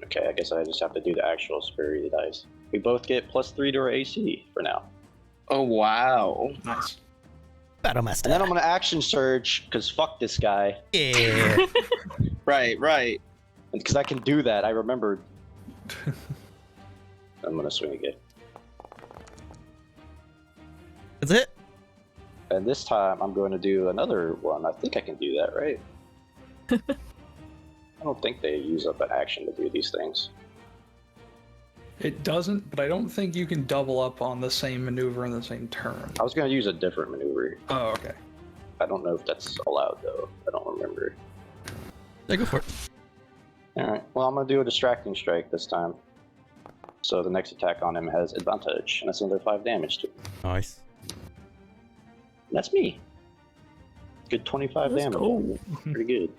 Okay, I guess I just have to do the actual spurry dice. We both get +3 to our AC for now. Oh wow. Nice. Battle Master. And then I'm gonna action surge, because fuck this guy. Yeah. Right. And because I can do that, I remembered. I'm gonna swing again. That's it. And this time I'm going to do another one. I think I can do that, right? I don't think they use up an action to do these things. It doesn't, but I don't think you can double up on the same maneuver in the same turn. I was going to use a different maneuver. Oh, okay. I don't know if that's allowed, though. I don't remember. Yeah, go for it. Alright, well, I'm going to do a distracting strike this time. So the next attack on him has advantage, and that's another 5 damage to him. Nice. And that's me. Good 25 Let's damage. go. Pretty good.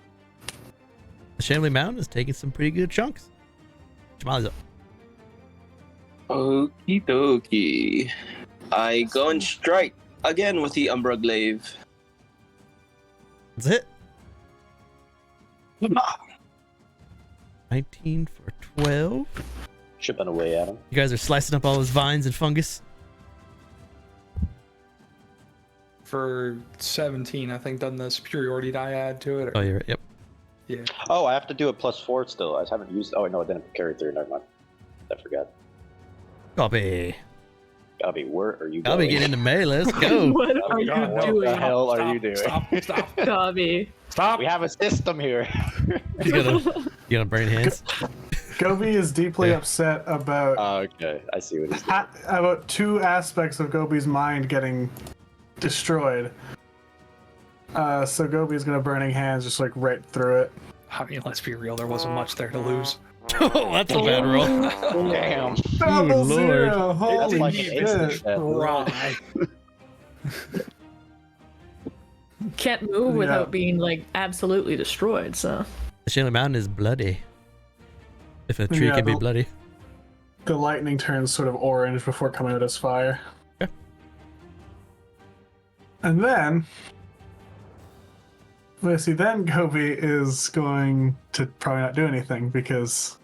The Chīmalli Mountain is taking some pretty good chunks. Chīmalli's up. Okie dokie. I go and strike again with the Umbra Glaive. That's it. 19 for 12. Chipping away at him. You guys are slicing up all those vines and fungus. For 17, I think, doesn't the superiority die add to it? Or... Oh, you're right. Yep. Yeah. Oh, I have to do a +4 still. I haven't used. Oh, no, I didn't carry through. Never mind. I forgot. Gobbi. Gobbi, where are you I'll going? be getting into melee. Let's go. What Oh, are you God, what doing? the hell are you doing? Stop. Gobbi. Stop. We have a system here. You gonna burn hands? Gobi is deeply Yeah. upset about Okay, I see what he's doing. about two aspects of Gobi's mind getting destroyed. So Gobi's gonna burning hands just like right through it. I mean, let's be real. There wasn't much there to lose. Oh, that's a bad roll. Damn. Double Lord. zero! That's Holy like an instant shit! death. Right. Can't move without Yeah. being like absolutely destroyed, so. The Chīmalli Mountain is bloody. If a tree Yeah, can be the- bloody. The lightning turns sort of orange before coming out as fire. Okay. And then, let's see, then Gobi is going to probably not do anything because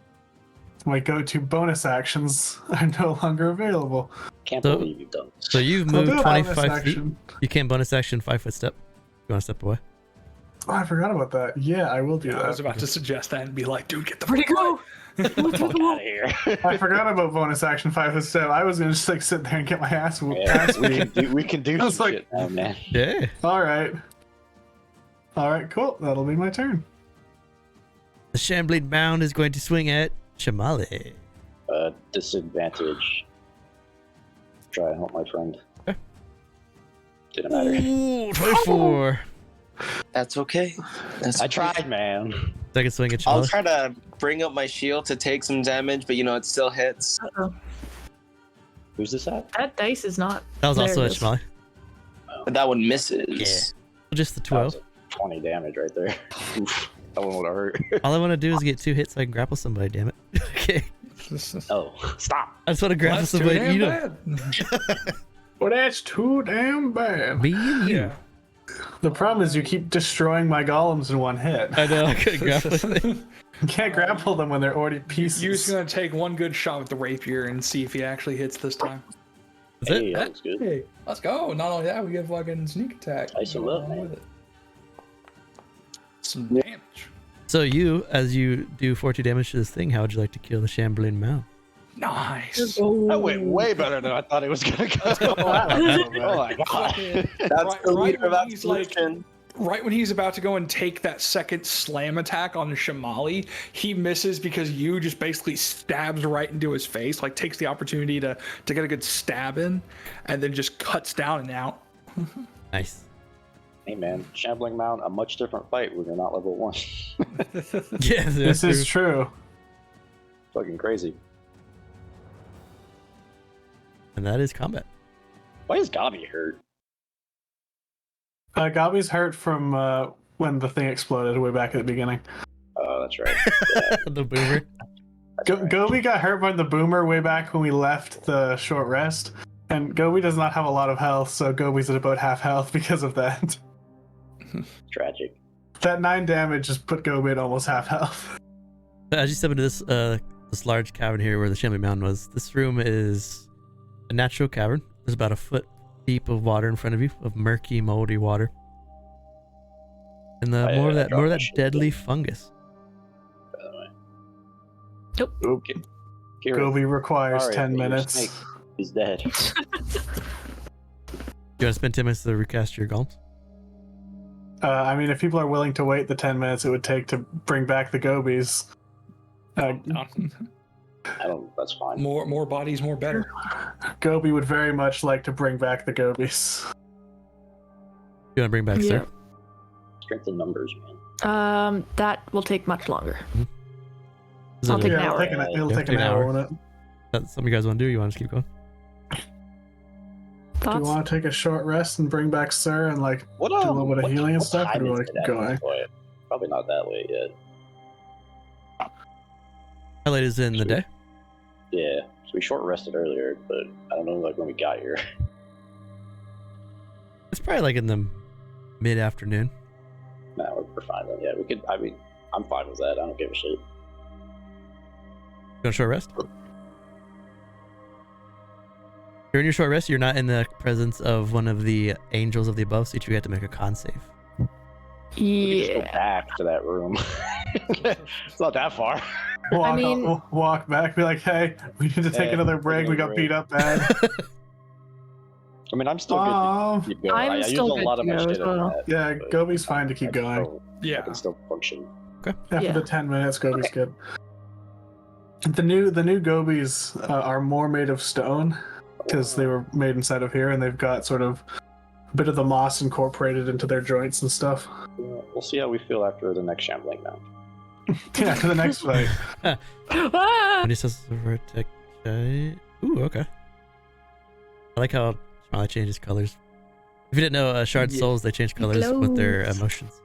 my go-to bonus actions are no longer available. Can't So- believe you've done this. So you've I'll do moved a bonus 25 feet. action. You can't bonus action 5-foot step. You want to step away? Oh, I forgot about that. Yeah, I will do I was that. about to suggest that and be like, dude, get the Where'd he fuck go? Fuck out of here. I forgot about bonus action 5-foot step. I was gonna just like sit there and get my ass whooped. Yeah, ass we beat. can do I some was like- shit now, man. Yeah. All right, cool. That'll be my turn. The Shambling Mound is going to swing at Chīmalli. Disadvantage. Try and help my friend. Okay. Didn't matter. Ooh, 24. That's okay. That's I okay. tried, man. Second swing at I'll Chīmalli. try to bring up my shield to take some damage, but it still hits. Uh-oh. Who's this at? That dice is not. That was there also it at is. Chīmalli. But that one misses. Yeah. Just the That 12. was a 20 damage right there. Oof, that one would have hurt. All I want to do is get 2 hits so I can grapple somebody, damn it. Okay. Oh, stop. I just want to grapple That's too somebody. damn You know, bad. Well, that's too damn bad. me and you. Yeah. The problem is you keep destroying my golems in one hit. I know, I couldn't grapple anything. You can't grapple them when they're already pieces. You're just gonna take one good shot with the rapier and see if he actually hits this time. That's Hey, it. that was good. Hey, let's go. Not only that, we get fucking sneak attack. Nice and Go low, along man. with it. Some damage. So you, as you do 42 damage to this thing, how would you like to kill the Shambling Mound? Nice. That went way better than I thought it was gonna go. Oh my god. That's the leader of when he's absolution. right when he's about to go and take that second slam attack on Chīmalli, he misses because you just basically stabs right into his face, like takes the opportunity to get a good stab in, and then just cuts down and out. Nice. Hey man, Shambling Mound, a much different fight when you're not level 1. Yeah, This is true. Fucking crazy. And that is combat. Why is Gobbi hurt? Gobbi's hurt from when the thing exploded way back at the beginning. Oh, that's right. Yeah, The boomer. that's right. Gobbi got hurt by the boomer way back when we left the short rest, and Gobbi does not have a lot of health, so Gobi's at about half health because of that. Tragic. That 9 damage just put Gobbi at almost half health. As you step into this large cavern here where the Chīmalli Mountain was, this room is a natural cavern. There's about a foot deep of water in front of you, of murky, moldy water, and more of that deadly fungus. By the way. Nope. Okay. Keryth, Gobbi requires sorry, 10 but your minutes. snake is dead. You want to spend 10 minutes to recast your golems? I mean, if people are willing to wait the 10 minutes it would take to bring back the Gobis. I don't. That's fine. More bodies, more better. Gobbi would very much like to bring back the Gobis. You want to bring back Yeah. Sir? Strength in numbers, man. That will take much longer. Is I'll it take a- an hour. It'll Yeah, take take an an hour, hour. won't it? That's something you guys want to do? You want to just keep going? Do Thoughts? you want to take a short rest and bring back Sir and like What do a little bit of healing and what stuff, or time do you is want to it keep at going? this point? Probably not that late yet. How late is it in the day? Yeah, so we short rested earlier, but I don't know like when we got here. It's probably like in the mid-afternoon. Nah, we're fine then. Yeah, we could. I mean, I'm fine with that. I don't give a shit. You want a short rest? During your short rest, you're not in the presence of one of the angels of the above, so each of you have to make a con save. We can just go Yeah. back to that room. It's not that far. Walk back, be like, hey, we need to take Yeah, another take break. We another got break. beat up bad. I mean, I'm still good to keep going. I'm I used still a good lot to of my go shit as in well. that, Yeah, but Gobi's fine to keep I can going. still- I Yeah. can still function. After Yeah. the 10 minutes, Gobi's good. The new Gobis are more made of stone because they were made inside of here, and they've got sort of a bit of the moss incorporated into their joints and stuff. Yeah, we'll see how we feel after the next Shambling Mound. Yeah, to the next fight. Ah! When he says vertex. Ooh, okay. I like how Chīmalli changes colors. If you didn't know, shard souls, they change colors with their glows. emotions.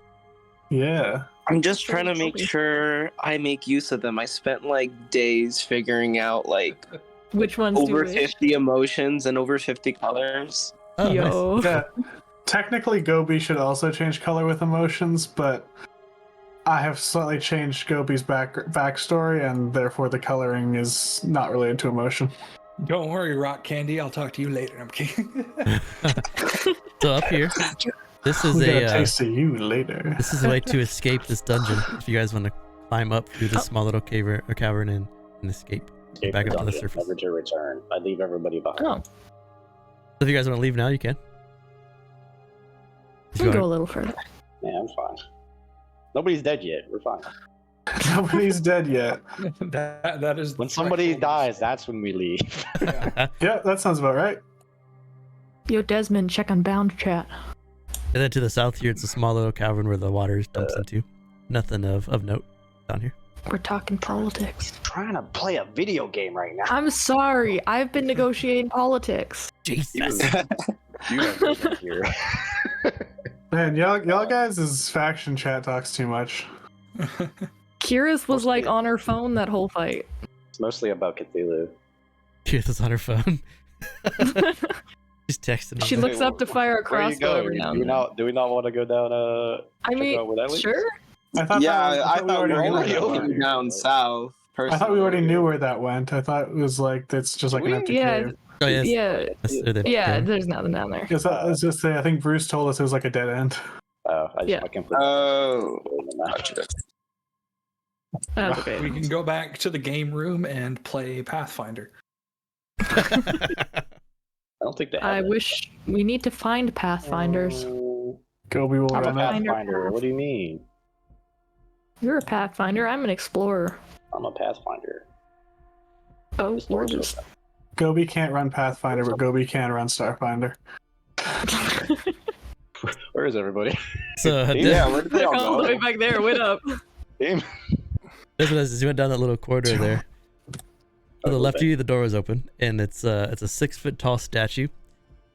Yeah. I'm just trying to make sure I make use of them. I spent like days figuring out like Which ones do over we? 50 emotions and over 50 colors. Oh, nice. Yo. Yeah. Technically, Gobbi should also change color with emotions, but I have slightly changed Gobi's backstory, and therefore the coloring is not related to emotion. Don't worry, Rock Candy. I'll talk to you later. I'm kidding. So up here, this is We get a a taste of you later. this is a way to escape this dungeon. If you guys want to climb up through this small little cavern and escape. Escape Back the up to the dungeon, surface. never to return. I leave everybody behind. Oh, So if you guys want to leave now, you can. If we you can go a wanna- little further. Yeah, I'm fine. Nobody's dead yet. We're fine. Nobody's dead yet. that is When somebody threshold. dies, that's when we leave. Yeah. Yeah, that sounds about right. Yo, Desmond, check on bound chat. And then to the south here, it's a small little cavern where the water dumps into. Nothing of note down here. We're talking politics. Trying to play a video game right now. I'm sorry. I've been negotiating politics. Jesus. You don't live here. Man, y'all guys' faction chat talks too much. Keryth was like on her phone that whole fight. It's mostly about Cthulhu. Keryth is on her phone. She's texting. She him. looks up to fire a Where you crossbow go? every now Do we and then. do we not want to go down? I check mean, out where that leads? sure. I thought I thought we we were already knew already where that went. down south. I thought we already knew where that went. I thought it was like it's just like an We- empty Yeah, cave. Oh, yes. yeah, yeah. There's nothing down there. Because I was just saying, I think Bruce told us it was like a dead end. I just Yeah. fucking put Oh, in the map. gotcha. That's okay. We can go back to the game room and play Pathfinder. I don't think they have I that. wish we need to find pathfinders. Gobbi will I'm a run it. Pathfinder. What do you mean? You're a pathfinder. I'm an explorer. I'm a Pathfinder. Oh, This we're door's just. open. Gobbi can't run Pathfinder, but Gobbi can run Starfinder. Where is everybody? So Yeah, where did they all All the way go? back there. Wait up. Damn. as you went down that little corridor there, to the left of you, the door was open, and it's a 6-foot tall statue.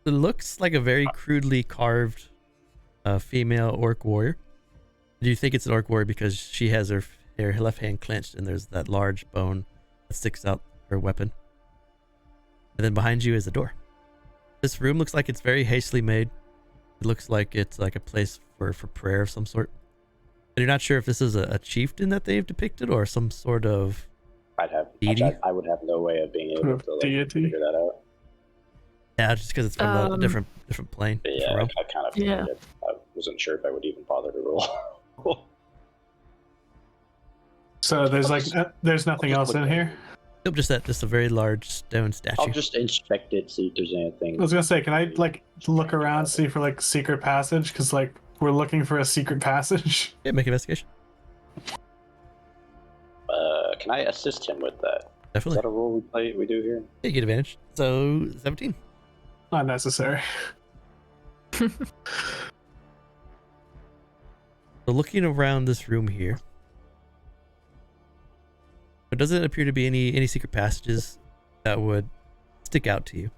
It looks like a very crudely carved female orc warrior. Do you think it's an orc warrior because she has her left hand clenched, and there's that large bone that sticks out her weapon? And then behind you is a door. This room looks like it's very hastily made. It looks like it's like a place for prayer of some sort. And you're not sure if this is a chieftain that they've depicted or some sort of deity. I would have no way of being able to Deity? figure that out. Yeah, just because it's from a different plane. But different yeah, realm. I kind of Yeah. figured it. I wasn't sure if I would even bother to roll. So there's nothing else in here. Nope, just a very large stone statue. I'll just inspect it, see if there's anything. I was gonna say, can I like look around, see for like secret passage? Because like we're looking for a secret passage. Yeah, make an investigation. Can I assist him with that? Is Definitely. that a role we do here? Yeah, you get advantage. So 17. Unnecessary. So looking around this room here, there doesn't appear to be any secret passages that would stick out to you.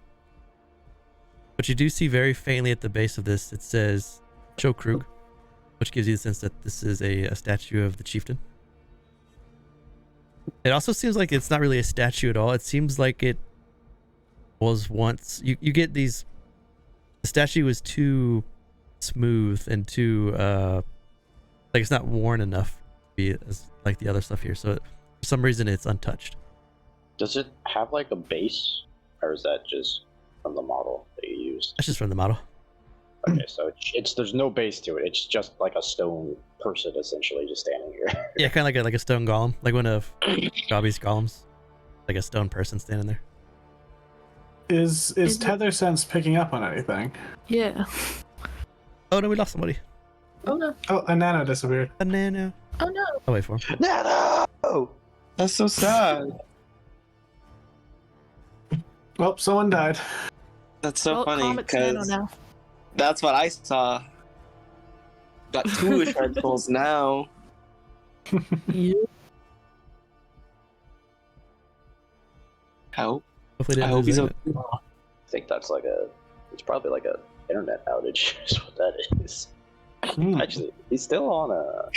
But you do see very faintly at the base of this, it says Shokrug, which gives you the sense that this is a statue of the chieftain. It also seems like it's not really a statue at all. It seems like it was once. You get these. The statue was too smooth and too like it's not worn enough to be as like the other stuff here. So for some reason it's untouched. Does it have like a base, or is that just from the model that you used? That's just from the model. Okay, so it's there's no base to it. It's just like a stone person essentially just standing here. Yeah, kind of like a stone golem, like one of Gobbi's golems, like a stone person standing there. Is Tether Sense picking up on anything? Yeah. Oh no, we lost somebody. Oh no. Oh, a Nano disappeared. A Nano. Oh no. I'll wait for him. Nano! That's so sad. Well, someone died. That's so Well, funny Comet's Nano because now. that's what I saw. Got 2 shard souls now. Yeah. Help. Hopefully, they I didn't hope lose he's internet. okay. I think that's like it's probably like a internet outage is what that is. Hmm. Actually, he's still on I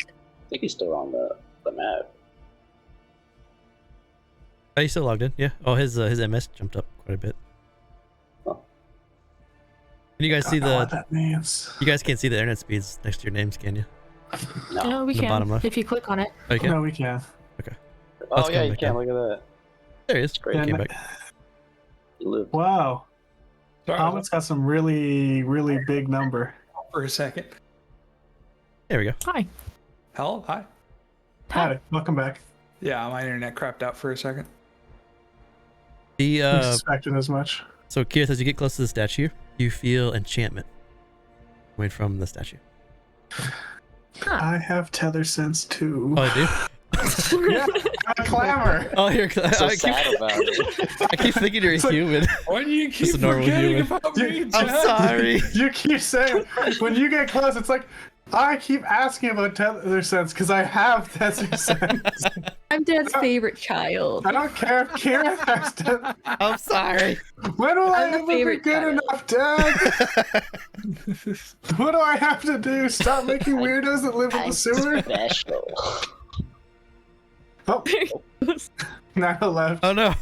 think he's still on the map. Oh, he's still logged in. Yeah. Oh, his MS jumped up quite a bit. Oh. Can you guys see Don't know what the? that means. You guys can't see the internet speeds next to your names, can you? No. No, we The bottom can left. if you click on it. Oh, you can. No, we can. Oh Let's yeah, come you back can. down. Look at that. There he is. Great. He came Yeah, back. You live. Wow. Sorry, Comet's got some really, really big number. for a second. There we go. Hi. Hello, hi. Hi, welcome back. Yeah, my internet crapped out for a second. The We suspected as much. so Keryth, as you get close to the statue, you feel enchantment coming from the statue. I have Tether Sense too. Oh, I do. Yeah, a clamor. Oh, here. So sad about it. I keep thinking you're a human. Why do you keep Just a normal forgetting human. about me, I'm Jack? sorry. You keep saying when you get close, it's like I keep asking about Tether Sense because I have Tether Sense. I'm Dad's favorite child. I don't care if Keryth has Tether. I'm sorry. When will I I'm the ever be favorite good child. enough, Dad? What do I have to do? Stop making weirdos that live in the sewer? Special. Oh, Nano left. Oh no.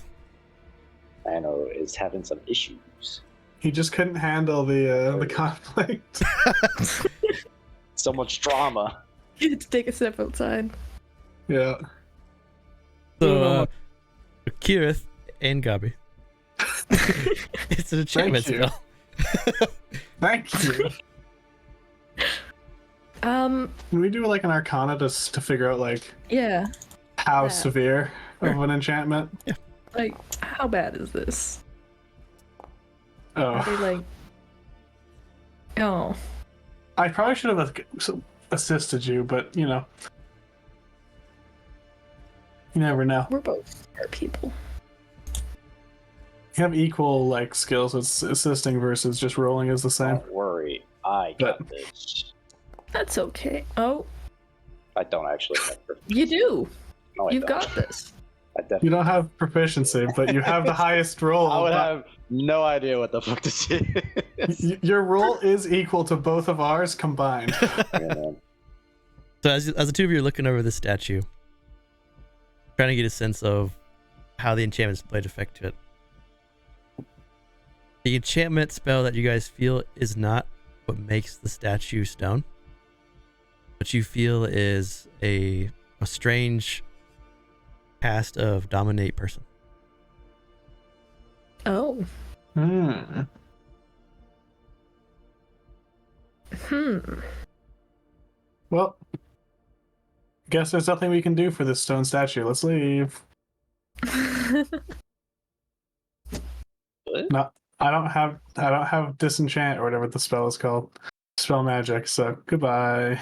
Nano is having some issues. He just couldn't handle the conflict. So much drama. You had to take a step outside. Yeah. So, Keryth and Gobbi. It's an enchantment you. spell. Thank you. Can we do like an Arcana to figure out like Yeah. how bad? severe of an enchantment? Like, how bad is this? Are they Oh, like? Oh, I probably should have assisted you, but you know, you never know. we're both smart people. You have equal like skills with assisting versus just rolling is the same. Don't worry, I got this. That's okay. Oh, I don't actually have you do. No, I You've don't. got this. I definitely. You don't have proficiency, but you have the highest roll. I would but have no idea what the fuck this is. Your roll is equal to both of ours combined. Yeah. So as the two of you are looking over the statue, trying to get a sense of how the enchantments played effect to it. The enchantment spell that you guys feel is not what makes the statue stone. What you feel is a strange cast of dominate person. Oh. Hmm. Well, guess there's nothing we can do for this stone statue. Let's leave. What? No, I don't have disenchant or whatever the spell is called. Spell magic. So goodbye.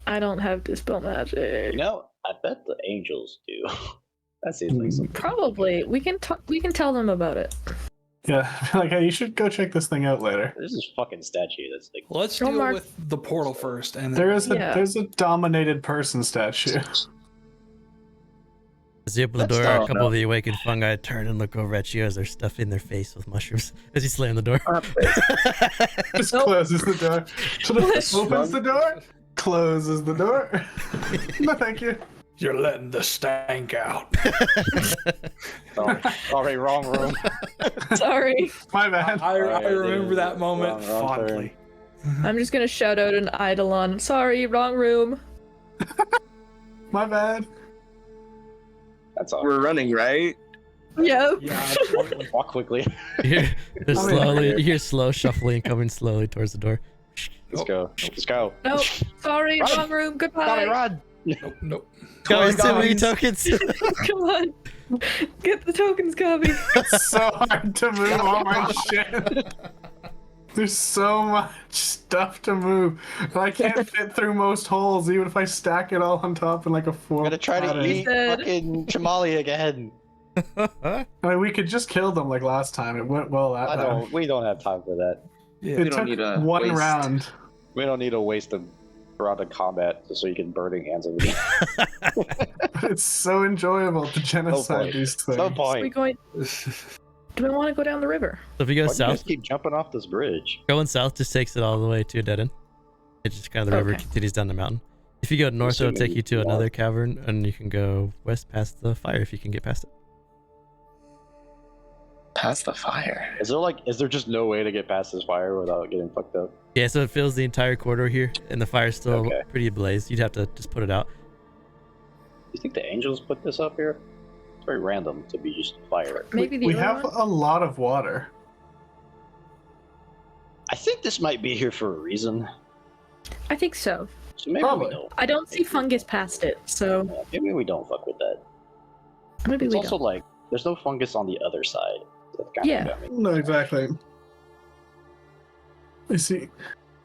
I don't have dispel magic. You know, I bet the angels do. That seems like something. Probably. We can tell them about it. Yeah, like hey, you should go check this thing out later. There's this fucking statue that's like. Let's Don't deal mark- with the portal first, and then There's a dominated person statue. As you open the That's door, a not- couple of the awakened fungi turn and look over at you as they're stuffing their face with mushrooms. As you slam the door. Just Nope. closes the door. Opens the door. Closes the door. No, thank you. you're letting the stank out. Sorry, wrong room. Sorry. My bad. I Alright, remember dude. that moment Wrong fondly. I'm just gonna shout out an Eidolon. Sorry, wrong room. My bad. That's all. We're running, right? Yep. Yeah, absolutely. Walk quickly. You hear slow shuffling coming slowly towards the door. Let's go. Let's go. Nope. Sorry, Run. wrong room. Tommy, Goodbye. run! Nope, nope. Guys, too many guys. tokens. Come on. Get the tokens, Gobbi. It's so hard to move all my shit. There's so much stuff to move. And I can't fit through most holes, even if I stack it all on top in like a four. I'm gonna try to pattern. eat Dead. fucking Chīmalli again. I mean, we could just kill them like last time. It went well that time. We don't have time for that. Yeah. It don't took need to one waste. round. We don't need to waste a round of combat just so you can burning hands of me. It's so enjoyable to genocide point. these things. No We point. going? Do we want to go down the river? So if you go Why do you guys south, keep jumping off this bridge? going south just takes it all the way to a dead end. It's just kind of the river Okay. continues down the mountain. If you go north, it'll take you to Assuming- another cavern, and you can go west past the fire if you can get past it. Past the fire. Is there just no way to get past this fire without getting fucked up? Yeah, so it fills the entire corridor here, and the fire's still Okay. pretty ablaze. You'd have to just put it out. You think the angels put this up here? It's very random to be just fire. Maybe the We other have one? a lot of water. I think this might be here for a reason. I think so. So maybe Probably. we don't. I don't see fungus past it, so Yeah, maybe we don't fuck with that. maybe It's we also don't. like there's no fungus on the other side. That kind Yeah. of got me No, exactly. You see,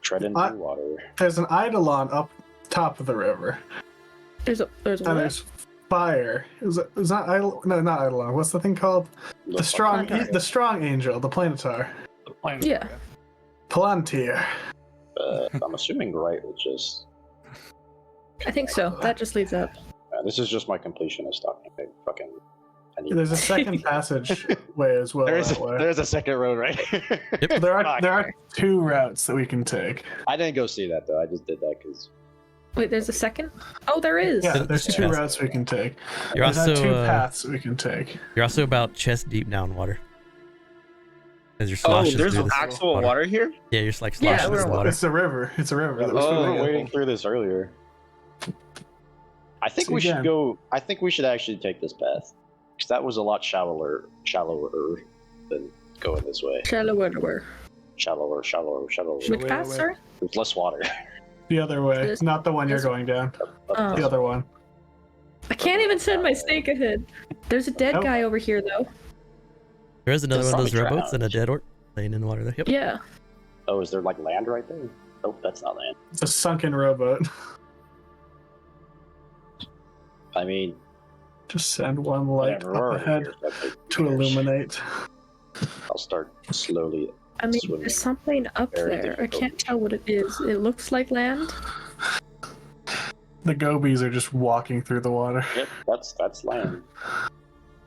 treading I- through water. there's an eidolon up top of the river, There's and one. there's fire. Is that eidolon? No, not eidolon. What's the thing called? The strong, Planetar. the strong angel, the planetar, The planet. Yeah. Palantir. I'm assuming right will just. I think so. That just leads up. This is just my completionist talking. I need. There's a second passage way as well. There's that way. there's a second road right here. There are Fuck. two routes that we can take. I didn't go see that though. I just did that because Wait, there's a second? Oh, there is. Yeah, there's two Yeah. routes we can take. You're There's also two paths we can take. you're also about chest deep now in water. As you're Oh, sloshing there's through this actual water here? Yeah, you're just like Yeah, sloshing we're through in the water. It's a river. It's a river. we that was Oh. filling were up. waiting through this earlier. I think So we should again- go. I think we should actually take this path because that was a lot shallower than going this way. Shallower. Shallower. Which Wait, path, wait. sorry? There's less water. The other way, This- not the one you're this- going down. Oh. The other one. I can't even send my snake ahead. There's a dead Nope. guy over here, though. There is another There's one of those probably rowboats and a dead orc laying in the water there. Yep. Yeah. Oh, is there like land right there? Nope, that's not land. It's a sunken rowboat. I mean, Just send one light whatever, we're up ahead here, that's like to years. illuminate. I'll start slowly. I mean, Swimming. there's something up Very there. I difficult. can't tell what it is. It looks like land. The Gobies are just walking through the water. Yep, that's land.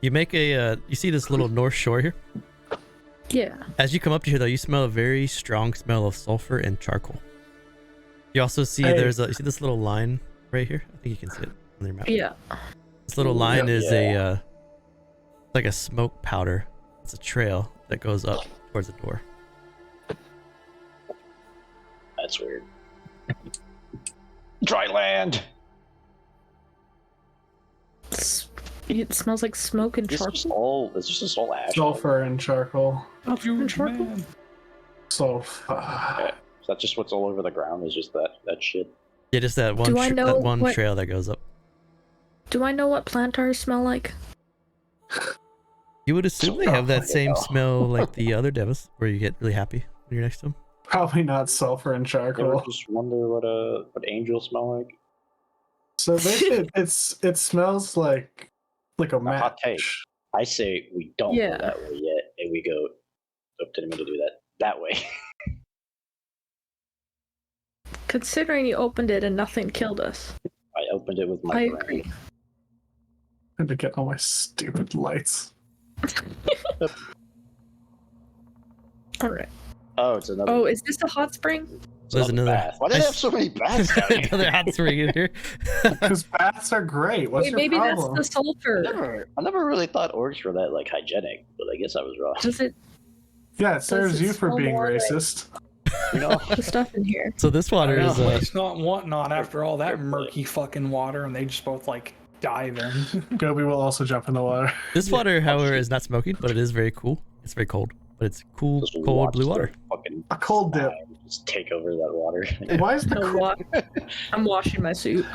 You make a, you see this little north shore here? Yeah. As you come up to here, though, you smell a very strong smell of sulfur and charcoal. You also see Hey. you see this little line right here? I think you can see it on your map. Yeah. This little line is Yeah. like a smoke powder. It's a trail that goes up towards the door. That's weird. Dry land. It smells like smoke and This is charcoal. just all ash. Sulfur and charcoal. Huge charcoal? man. Sulfur. Yeah. Is that just what's all over the ground? Is just that shit? Yeah, just that one, Do I know that one what- trail that goes up. Do I know what plantars smell like? You would assume they Oh, have that fucking same hell. smell like the other Devas, where you get really happy when you're next to them. Probably not sulfur and You ever charcoal. just wonder what angels smell like? So it smells like a A hot take. match. I say we don't Yeah. go that way yet, and we go. Oh, didn't mean to do that way. Considering you opened it and nothing killed us. I opened it with my I brain. agree. I had to get all my stupid lights. Alright. Oh, it's another. Oh, is this a hot spring? it's There's another- bath. Why do they have so many baths down here? Another hot spring in here. Because baths are great. What's Wait, your maybe problem? that's the sulfur. I never really thought orcs were that like hygienic, but I guess I was wrong. Does it Yeah, it serves it you for smell being more like- racist. You know, the stuff in here? So this water is It's not whatnot after all that Fair play. murky fucking water, and they just both like dive in. Gobi will also jump in the water. this water, however, is not smoking, but it is very cool. It's very cold, but it's cool, just cold watch blue the water. Fucking A cold dip. slime just take over that water. Why is the No, I'm washing my suit.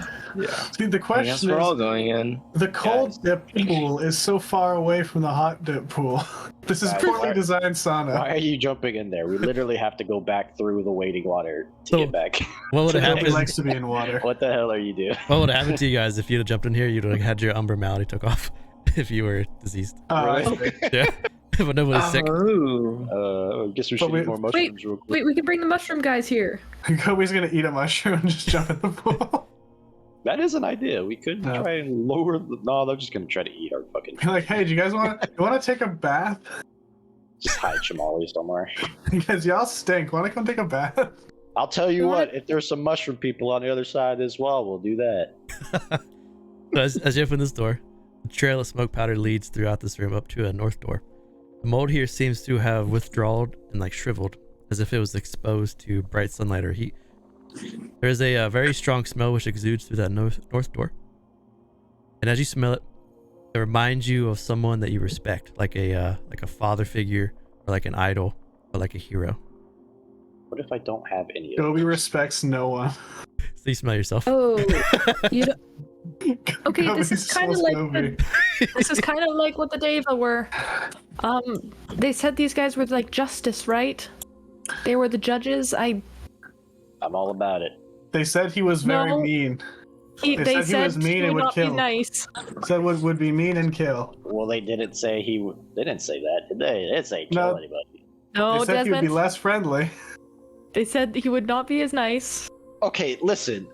See, the I guess question we're all is, going in. the cold dip pool is so far away from the hot dip pool. This is Guys, poorly why- designed sauna. Why are you jumping in there? We literally have to go back through the waiting water to So- get back. What would have Gobi happened? likes to be in water. What the hell are you doing? What would have happened to you guys if you'd have jumped in here? You'd have had your Umbra malady took off if you were diseased. I Really? see. Yeah, but nobody's sick. Ooh. I guess we But should we- eat more mushrooms real quick. Wait, we can bring the mushroom guys here. Gobi's gonna eat a mushroom and just jump in the pool. That is an idea. We could No. try and lower the. No, they're just gonna try to eat our fucking. Be like, hey, do you guys want to take a bath? Just hide Chīmalli somewhere. Because y'all stink. Want to come take a bath? I'll tell you You what. wanna- If there's some mushroom people on the other side as well, we'll do that. So as you open this door, the trail of smoke powder leads throughout this room up to a north door. The mold here seems to have withdrawn and like shriveled, as if it was exposed to bright sunlight or heat. There is a very strong smell which exudes through that north door. And as you smell it, it reminds you of someone that you respect, like a father figure, or like an idol, or like a hero. What if I don't have any of Gobi respects no one. So you smell yourself. Oh, you don't... Okay, this Gobi's is kind of so like Gobi. this is kind of like what the Deva were. They said these guys were like justice, right? They were the judges. I'm all about it. They said he was very No. mean. They said he said was mean he and would would not kill. be nice. Said would be mean and kill. Well, they didn't say he. They didn't say that, did they? They didn't say kill No. anybody. No, They said he would be Desmond. less friendly. They said he would not be as nice. Okay, listen.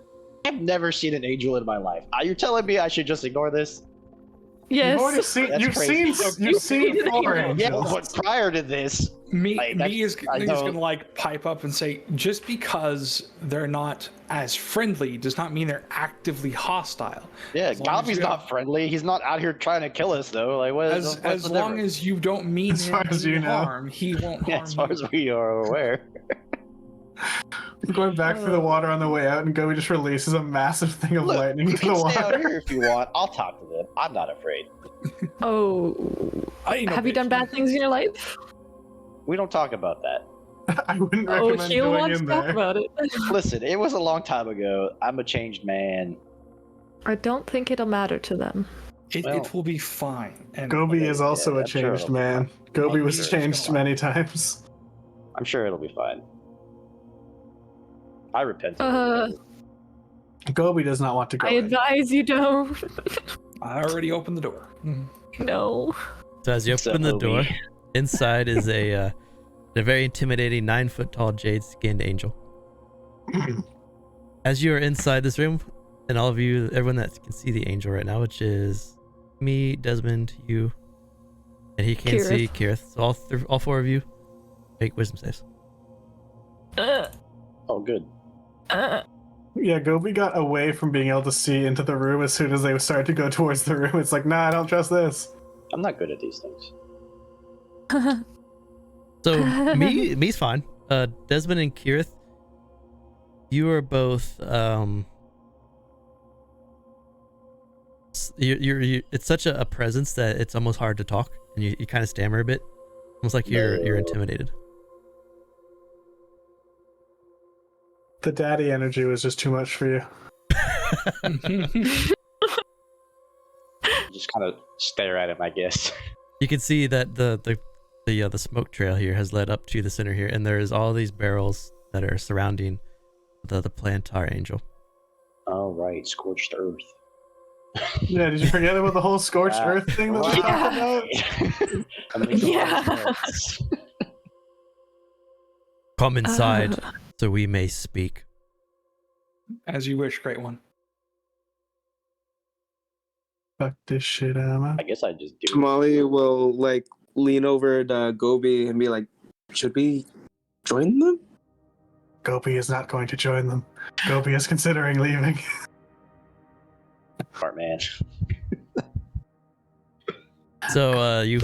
I've never seen an angel in my life. Are you telling me I should just ignore this? You've already Yes. seen. That's You've crazy. seen four Yeah, angels. but prior to this, Me Like, is I don't- gonna like pipe up and say, just because they're not as friendly does not mean they're actively hostile. yeah, As long as Gobbi's you not have- friendly. He's not out here trying to kill us, though. Like, what? As long as you don't mean As far him as any you know. harm, he won't yeah, harm as far you. as we are aware. Going back through the water on the way out, and Gobi just releases a massive thing of Look, lightning you into the can stay out water. here if you want. I'll talk to them. I'm not afraid. Oh, I ain't no have you bitch, done man. bad things in your life? We don't talk about that. I wouldn't Oh, recommend she'll going want to in talk there. about it. Listen, it was a long time ago. I'm a changed man. I don't think it'll matter to them. It will be fine. And Gobbi is also yeah, a I'm sure changed it'll be man. Gobbi I'm was sure it's changed gonna many times. I'm sure it'll be fine. I repent. Gobbi does not want to go I in. advise you don't. I already opened the door. No. So as you open the door, inside is a very intimidating 9-foot tall jade skinned angel. As you are inside this room, and all of you, everyone that can see the angel right now, which is me, Desmond, you, and he can't see Keryth. So all 4 of you make wisdom saves. Oh, good. Yeah, Gobbi got away from being able to see into the room as soon as they started to go towards the room. It's like, nah, I don't trust this. I'm not good at these things. So me's fine. Desmond and Keryth, you are both you're it's such a presence that it's almost hard to talk, and you kind of stammer a bit, almost like you're intimidated. The daddy energy was just too much for you. Just kind of stare at him, I guess. You can see that the smoke trail here has led up to the center here, and there's all these barrels that are surrounding the Planetar angel. All right, scorched earth. Yeah, did you forget about the whole scorched earth thing that we talked about? Yeah. Come inside so we may speak. As you wish, Great One. Fuck this shit, Emma. I guess I just do. Chīmalli will like lean over to Gobbi and be like, "Should we join them?" Gobbi is not going to join them. Gobbi is considering leaving. Part man. So the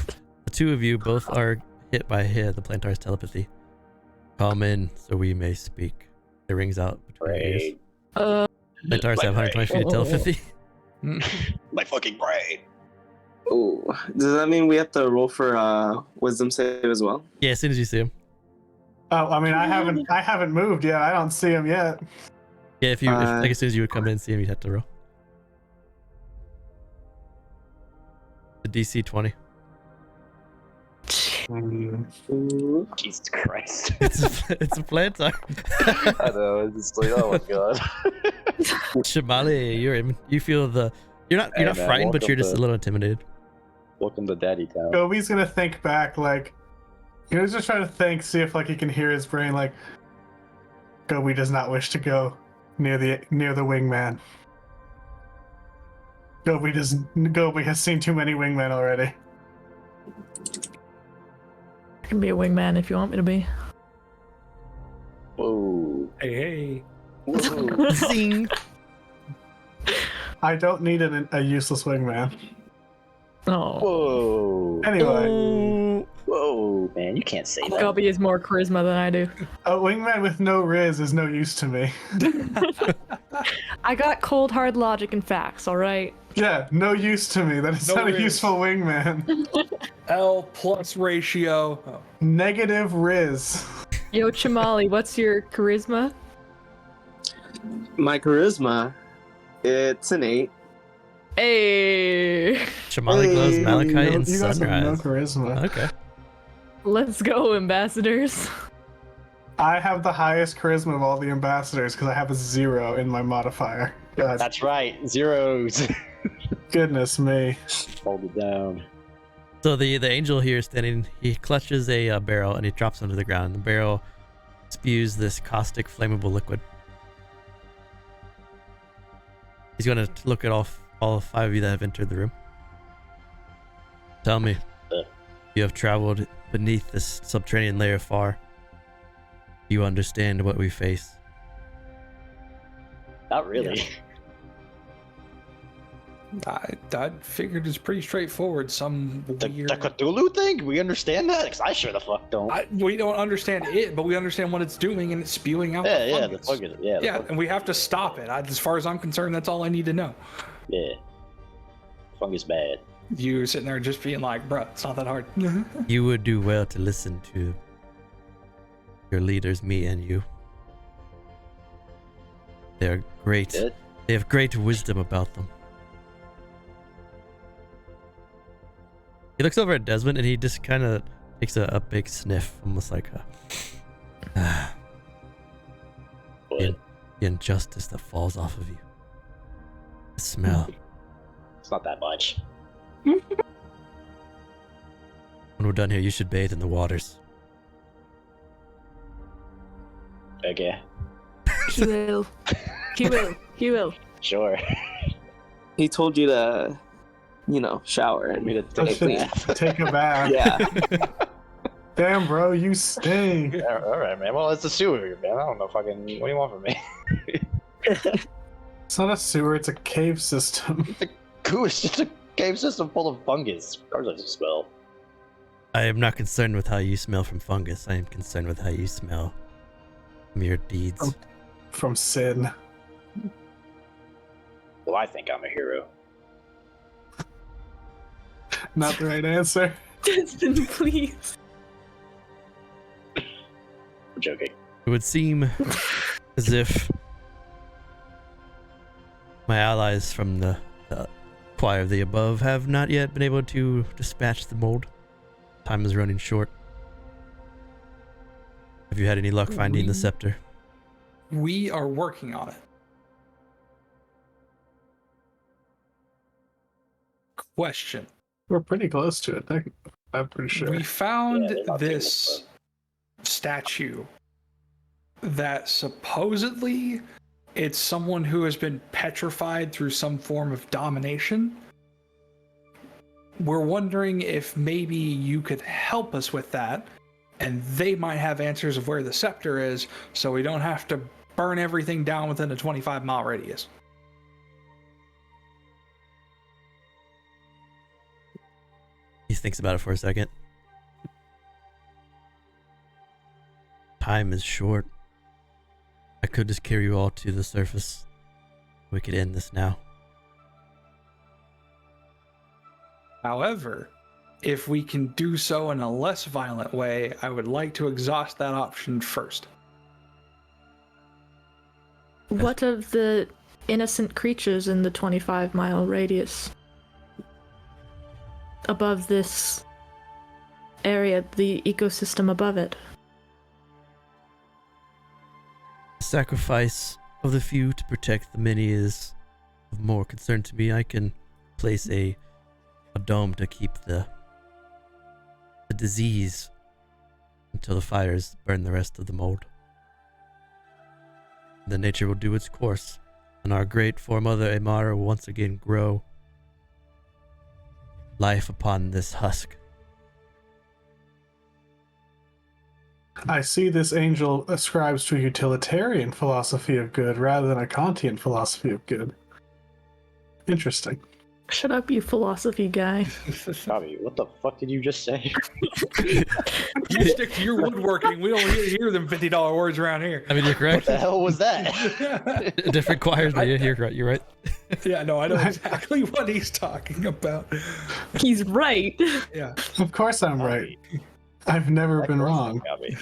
2 of you both are hit by the Planetar's telepathy. Come in so we may speak. It rings out between your ears. Planetars have 120 feet of telepathy. My fucking brain. Oh, does that mean we have to roll for wisdom save as well? Yeah, as soon as you see him. Oh, I mean, I haven't moved yet. I don't see him yet. Yeah, if like as soon as you would come in and see him, you'd have to roll. The DC 20. Jesus Christ. It's a Planetar. I know. It's just like, oh my god. Chīmalli, you feel you're not Hey, man, frightened, but you're just welcome a little intimidated. Welcome to Daddy Town. Gobbi's gonna think back, like, he was just trying to think, see if like he can hear his brain, like, Gobbi does not wish to go near the wingman. Gobbi has seen too many wingmen already. I can be a wingman if you want me to be. Whoa. Hey. Whoa. Zing. I don't need a useless wingman. Oh. Whoa. Anyway, Whoa, man. You can't say that. Gobbi has more charisma than I do. a wingman with no riz is no use to me. I got cold hard logic and facts, alright? Yeah, no use to me. That is No not riz. a useful wingman. L plus ratio. Oh. Negative riz. Yo, Chīmalli, what's your charisma? My charisma, it's an 8. Hey, Chīmalli glows malachite and you guys have no sunrise. charisma. Okay. let's go, ambassadors. I have the highest charisma of all the ambassadors because I have a 0 in my modifier. God, That's right. Zeros. goodness me. Hold it down. So the angel here standing, he clutches a barrel and he drops onto the ground. The barrel spews this caustic, flammable liquid. He's going to look at all 5 of you that have entered the room. Tell me, you have traveled beneath this subterranean layer far. You understand what we face. Not really. I figured it's pretty straightforward. Some The weird. Cthulhu thing? We understand that? Because I sure the fuck don't. We don't understand it, but we understand what it's doing, and it's spewing out. yeah, the yeah, the fungus. fungus. Yeah, the Yeah, fungus. and we have to stop it. As far as I'm concerned, that's all I need to know. Yeah. Fungus bad. You sitting there just being like, bruh, it's not that hard. You would do well to listen to your leaders, me and you. They're great Good. They have great wisdom about them. He looks over at Desmond and he just kind of takes a big sniff, almost like the injustice that falls off of you. The smell. It's not that much. When we're done here, you should bathe in the waters. Okay. He will. He will. He will. Sure. He told you to, shower and Me to I take a should bath. take a bath. yeah. Damn, bro, you stink. Yeah, all right, man. Well, it's a sewer, man. I don't know fucking. What do you want from me? It's not a sewer, it's a cave system. Cool. It's just a cave system full of fungus. Of course, I just smell. I am not concerned with how you smell from fungus. I am concerned with how you smell from your deeds. From sin. Well, I think I'm a hero. Not the right answer. Desmond, please. I'm joking. It would seem as if my allies from the choir of the above have not yet been able to dispatch the mold. Time is running short. Have you had any luck finding the scepter? We are working on it. Question. We're pretty close to it, I'm pretty sure. We found Yeah, they're not taking this this statue that supposedly it's someone who has been petrified through some form of domination. We're wondering if maybe you could help us with that, and they might have answers of where the scepter is, so we don't have to burn everything down within a 25-mile radius. He thinks about it for a second. Time is short. I could just carry you all to the surface. We could end this now. However, if we can do so in a less violent way, I would like to exhaust that option first. What of the innocent creatures in the 25-mile radius? Above this area, the ecosystem above it. The sacrifice of the few to protect the many is of more concern to me. I can place a dome to keep the disease until the fires burn the rest of the mold. Then nature will do its course, and our great foremother Amara will once again grow life upon this husk. I see this angel ascribes to a utilitarian philosophy of good rather than a Kantian philosophy of good. Interesting. Shut up, you philosophy guy. Bobby, what the fuck did you just say? You stick to your woodworking. We don't hear them $50 words around here. I mean, you're What correct. the hell was that? Different choirs, but you're right. You're right. Yeah, no, I know exactly what he's talking about. He's right. Yeah. Of course I'm right. I've never been wrong. Bobby.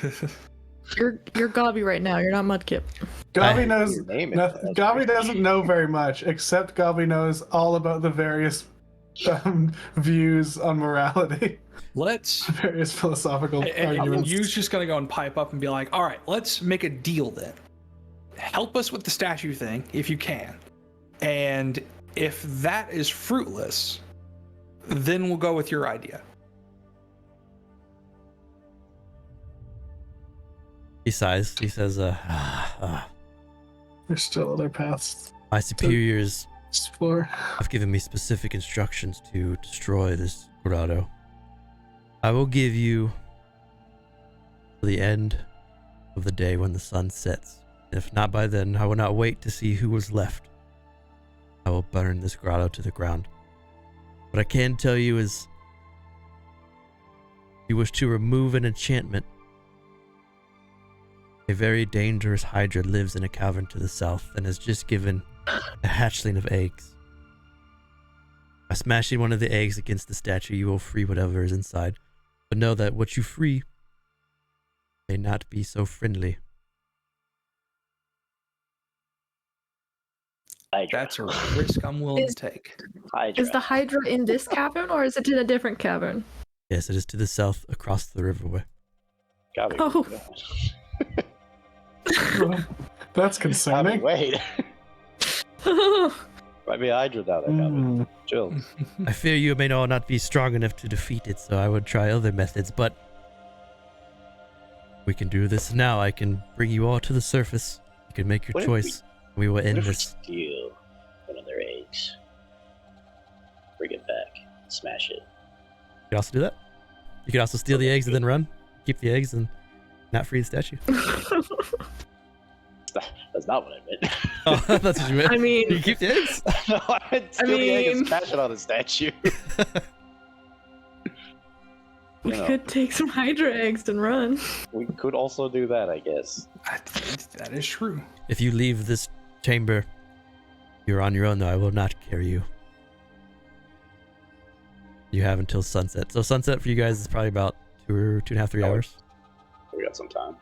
You're Gobbi right now. You're not Mudkip. Gobbi knows Your name is- nothing. Gobbi doesn't know very much, except Gobbi knows all about the various views on morality, Let's. various philosophical And arguments. you's just gonna go and pipe up and be like, all right, let's make a deal then. Help us with the statue thing if you can. And if that is fruitless, then we'll go with your idea. He sighs. He says, There's still other paths my superiors to explore. have given me specific instructions to destroy this grotto. I will give you the end of the day when the sun sets. If not by then, I will not wait to see who was left. I will burn this grotto to the ground. What I can tell you is, if you wish to remove an enchantment, a very dangerous hydra lives in a cavern to the south and has just given a hatchling of eggs. By smashing one of the eggs against the statue, you will free whatever is inside. But know that what you free may not be so friendly. Hydra. That's a risk I'm willing Is- to take. Hydra. Is the Hydra in this cavern or is it in a different cavern? Yes, it is to the south across the riverway. Gotta be Oh. That's Gotta be, concerning. wait. Might be a Hydra down there. Mm. Chill. I fear you may not be strong enough to defeat it, so I would try other methods, but we can do this now. I can bring you all to the surface. You can make your What if choice. We will What end if we this. steal one of their eggs? Bring it back. Smash it. You could also do that. You could also steal the eggs and then run. Keep the eggs and not free the statue. That's not what I meant. Oh, that's what you meant. I mean- you keep the eggs. No, I meant steal the egg and mean- smash it on the statue. We You know. could take some Hydra eggs and run. We could also do that, I guess. That is true. If you leave this chamber, you're on your own, though. I will not carry you. You have until sunset. So sunset for you guys is probably about 2.5, 3 hours. We got some time.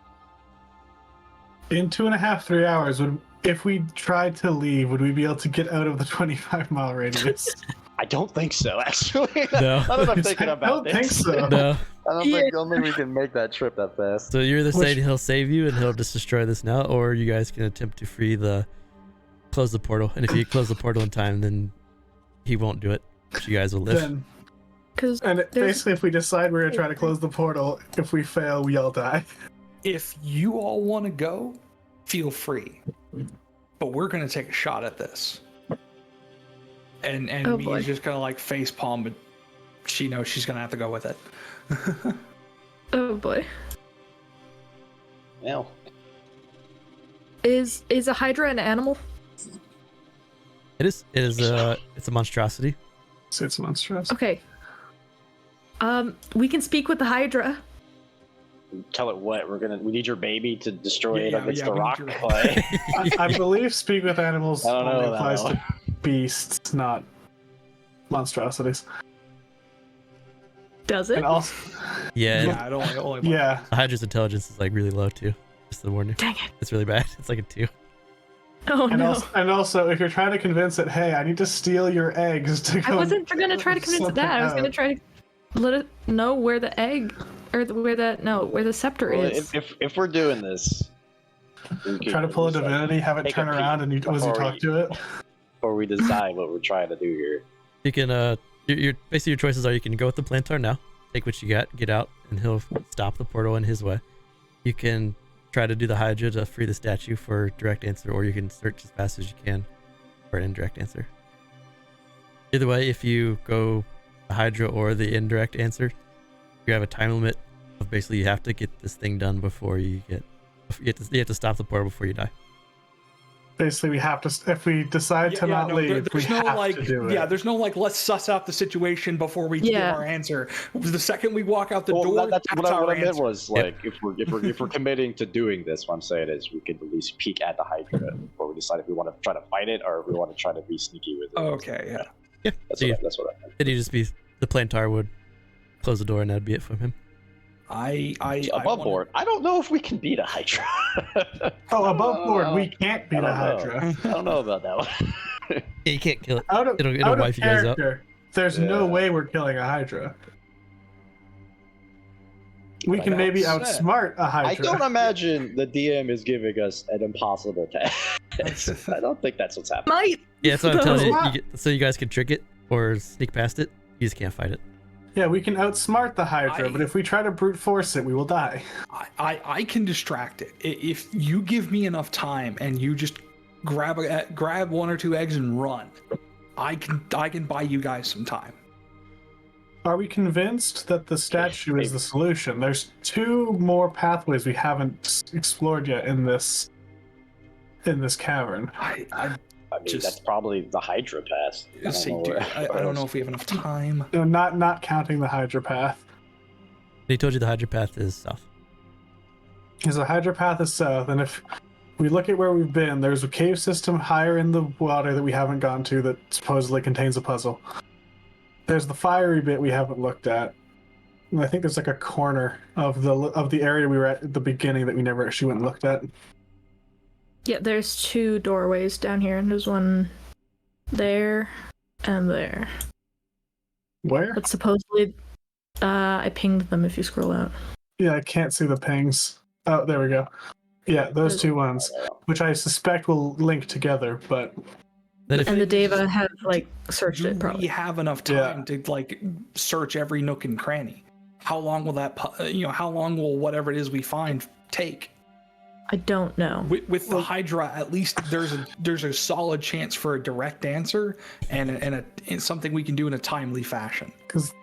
In 2.5, 3 hours, if we tried to leave, would we be able to get out of the 25-mile radius? I don't think so, actually. No. Now that I'm thinking I about don't think this. so. No. I don't think we can make that trip that fast. So you're either Which- saying he'll save you and he'll just destroy this now, or you guys can attempt to close the portal. And if you close the portal in time, then he won't do it. But you guys will live. Then, Because and basically, if we decide we're gonna try to close the portal, if we fail, we all die. If you all want to go, feel free. But we're gonna take a shot at this. And Oh, me boy. is just gonna like face palm, but she knows she's gonna have to go with it. oh boy, No. is a Hydra an animal? It is. It's a monstrosity. So it's monstrous. Okay. We can speak with the Hydra. Tell it what we need your baby to destroy it Yeah, against yeah, the we need rock. your- Like, I believe speak with animals I don't know only that applies one. to beasts, not monstrosities. Does it? And also, Yeah. Yeah, it only yeah, The Hydra's intelligence is like really low too. Just to warn you. Dang it! It's really bad. It's like a 2. Oh and no! also, if you're trying to convince it, hey, I need to steal your eggs to go. I wasn't gonna try to convince it that. I was gonna try to let it know where the egg, or where the scepter well, is. if we're doing this, we could Try to pull a at least, like, divinity, have it take a turn around, and peek was you before talk we- to it? before we decide what we're trying to do here. You can your basically your choices are you can go with the Planetar now, take what you got, get out, and he'll stop the portal in his way. You can try to do the Hydra to free the statue for direct answer, or you can search as fast as you can for an indirect answer. Either way, if you go the Hydra or the indirect answer, you have a time limit of basically you have to get this thing done before you have to stop the portal before you die. Basically, we have to. If we decide to not leave, we there's no have like, to do it. yeah, there's no like, let's suss out the situation before we give Yeah. our answer. The second we walk out the Well, door, that's what our I meant answer. was like if we're committing to doing this, what I'm saying is we could at least peek at the Hydra before we decide if we want to try to fight it or if we want to try to be sneaky with it. Okay, yeah. Yeah. That's So what I meant. Then you just be the Planetar would close the door and that'd be it from him. I Above wanna- board, I don't know if we can beat a Hydra. Oh, above board, we can't beat a Hydra. I don't know about that one. Yeah, you can't kill it. Out of, It'll out of wipe you guys out. character, there's no Yeah. way we're killing a Hydra. We Like can I maybe said, outsmart a Hydra. I don't imagine the DM is giving us an impossible task. I don't think that's what's happening. Might. Yeah, that's what I'm telling you. What? So you guys can trick it or sneak past it. You just can't fight it. Yeah, we can outsmart the Hydra, but if we try to brute force it, we will die. I can distract it if you give me enough time and you just grab 1 or 2 eggs and run. I can buy you guys some time. Are we convinced that the statue is the solution? There's 2 more pathways we haven't explored yet in this cavern. I mean, Just- that's probably the Hydra pass. I don't know if we have enough time. No, not counting the Hydra path. He told you the Hydra path is south. Because the Hydra path is south, and if we look at where we've been, there's a cave system higher in the water that we haven't gone to that supposedly contains a puzzle. There's the fiery bit we haven't looked at. And I think there's like a corner of the area we were at the beginning that we never actually went and looked at. Yeah, there's 2 doorways down here, and there's one there, and there. Where? But supposedly, I pinged them if you scroll out. Yeah, I can't see the pings. Oh, there we go. Yeah, those two ones, which I suspect will link together, but And the Deva have like searched Do it we probably. have enough time to like search every nook and cranny? How long will that? How long will whatever it is we find take? I don't know. With the Hydra, at least there's a solid chance for a direct answer and something we can do in a timely fashion.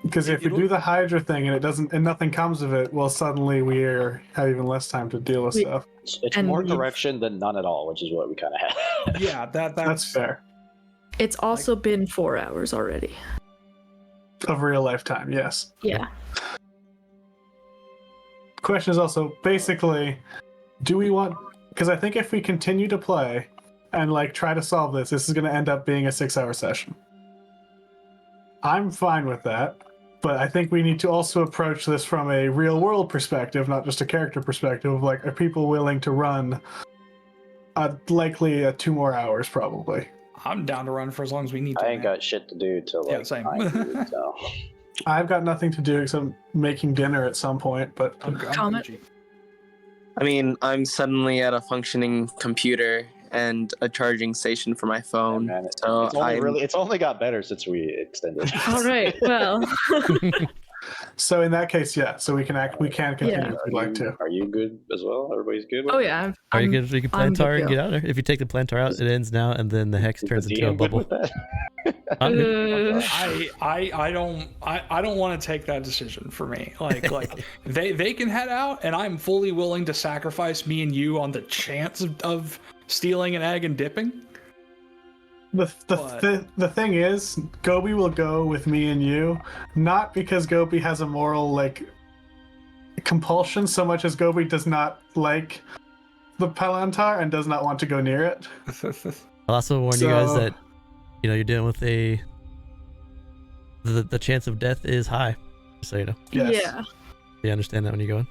because if we do the Hydra thing and nothing comes of it, well, suddenly we have even less time to deal with stuff. It's more direction than none at all, which is what we kind of have. Yeah, That's fair. It's also been 4 hours already. Of real life time, yes. Yeah. Question is also basically, do we want? Because I think if we continue to play and like try to solve this is going to end up being a 6-hour session. I'm fine with that, but I think we need to also approach this from a real world perspective, not just a character perspective. Of like, are people willing to run? Likely 2 more hours, probably. I'm down to run for as long as we need to. I ain't got shit to do till like same. 9, so. I've got nothing to do except making dinner at some point, but I'm Comet. Gucci. I mean, I'm suddenly at a functioning computer and a charging station for my phone. Man, So it's only got better since we extended. All right. Well. so in that case, yeah. So we can continue Yeah. if we'd like to. Are you good as well? Everybody's good with Oh it? yeah. Or you can I'm good Planetar to and go. get out of there. If you take the Planetar out, it ends now, and then the hex Is turns the into a DM good bubble. with that? I'm good. I don't want to take that decision for me. Like they can head out, and I'm fully willing to sacrifice me and you on the chance of stealing an egg and dipping. The thing is, Gobbi will go with me and you, not because Gobbi has a moral like compulsion so much as Gobbi does not like the Planetar and does not want to go near it. I'll also warn you guys So- that you're dealing with the chance of death is high. Just so you know. Yes. Yeah. You understand that when you go in.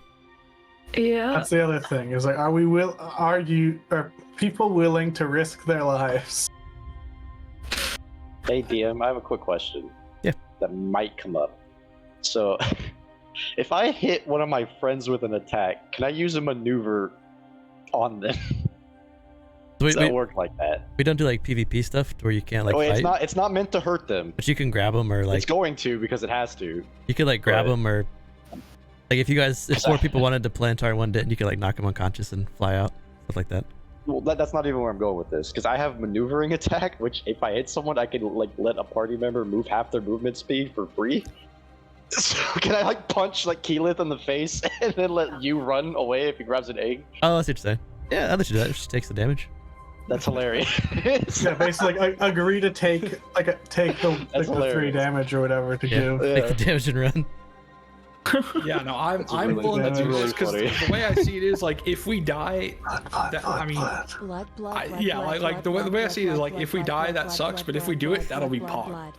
Yeah. That's the other thing. Is like, are people willing to risk their lives? Hey DM, I have a quick question. Yeah. That might come up. So, if I hit one of my friends with an attack, can I use a maneuver on them? So Does that work like that? we don't do like PvP stuff where you can't like Wait, fight. it's not meant to hurt them. But you can grab them or like It's going to because it has to. you could like grab Right. them or like if 4 people wanted to Planetar and one didn't, you could like knock them unconscious and fly out, stuff like that. Well, that's not even where I'm going with this, because I have maneuvering attack, which if I hit someone, I can like let a party member move half their movement speed for free. So can I like punch like Keryth in the face and then let you run away if he grabs an egg? Oh, that's what you're saying. Yeah, I'll let you do that if she takes the damage. That's hilarious. Yeah, basically, like, agree to take the 3 hilarious. damage or whatever to give. Take the damage and run. Yeah, no, I'm really- willing to that's do really this because funny. the way I see it is like if we die, I mean, the way I see it is like if we die that sucks, but if we do it, that'll be pog.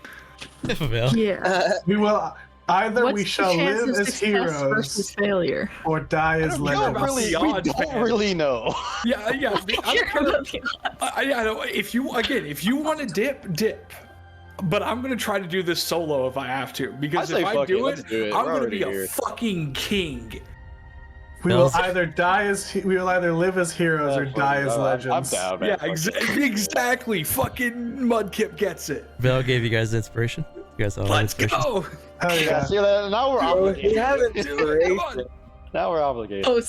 If avail. Yeah. We will either What's we the shall chance live of as success heroes versus failure? or die as don't care legends. about the we odds, don't man. really know. Yeah. I know. If you want to dip. But I'm gonna try to do this solo if I have to, because I say if I fuck do it, it, let's do it. I'm We're gonna already be a here. fucking king. We will either live as heroes or Fuck die it. as I'm legends. down, man. Yeah, Fuck it. exactly. Fucking Mudkip gets it. Val gave you guys the inspiration. You guys all have Let's inspiration. go. Hell Yeah, yeah. see that? Now we're obligated. we have Come inspiration. on. Now we're obligated. Oh,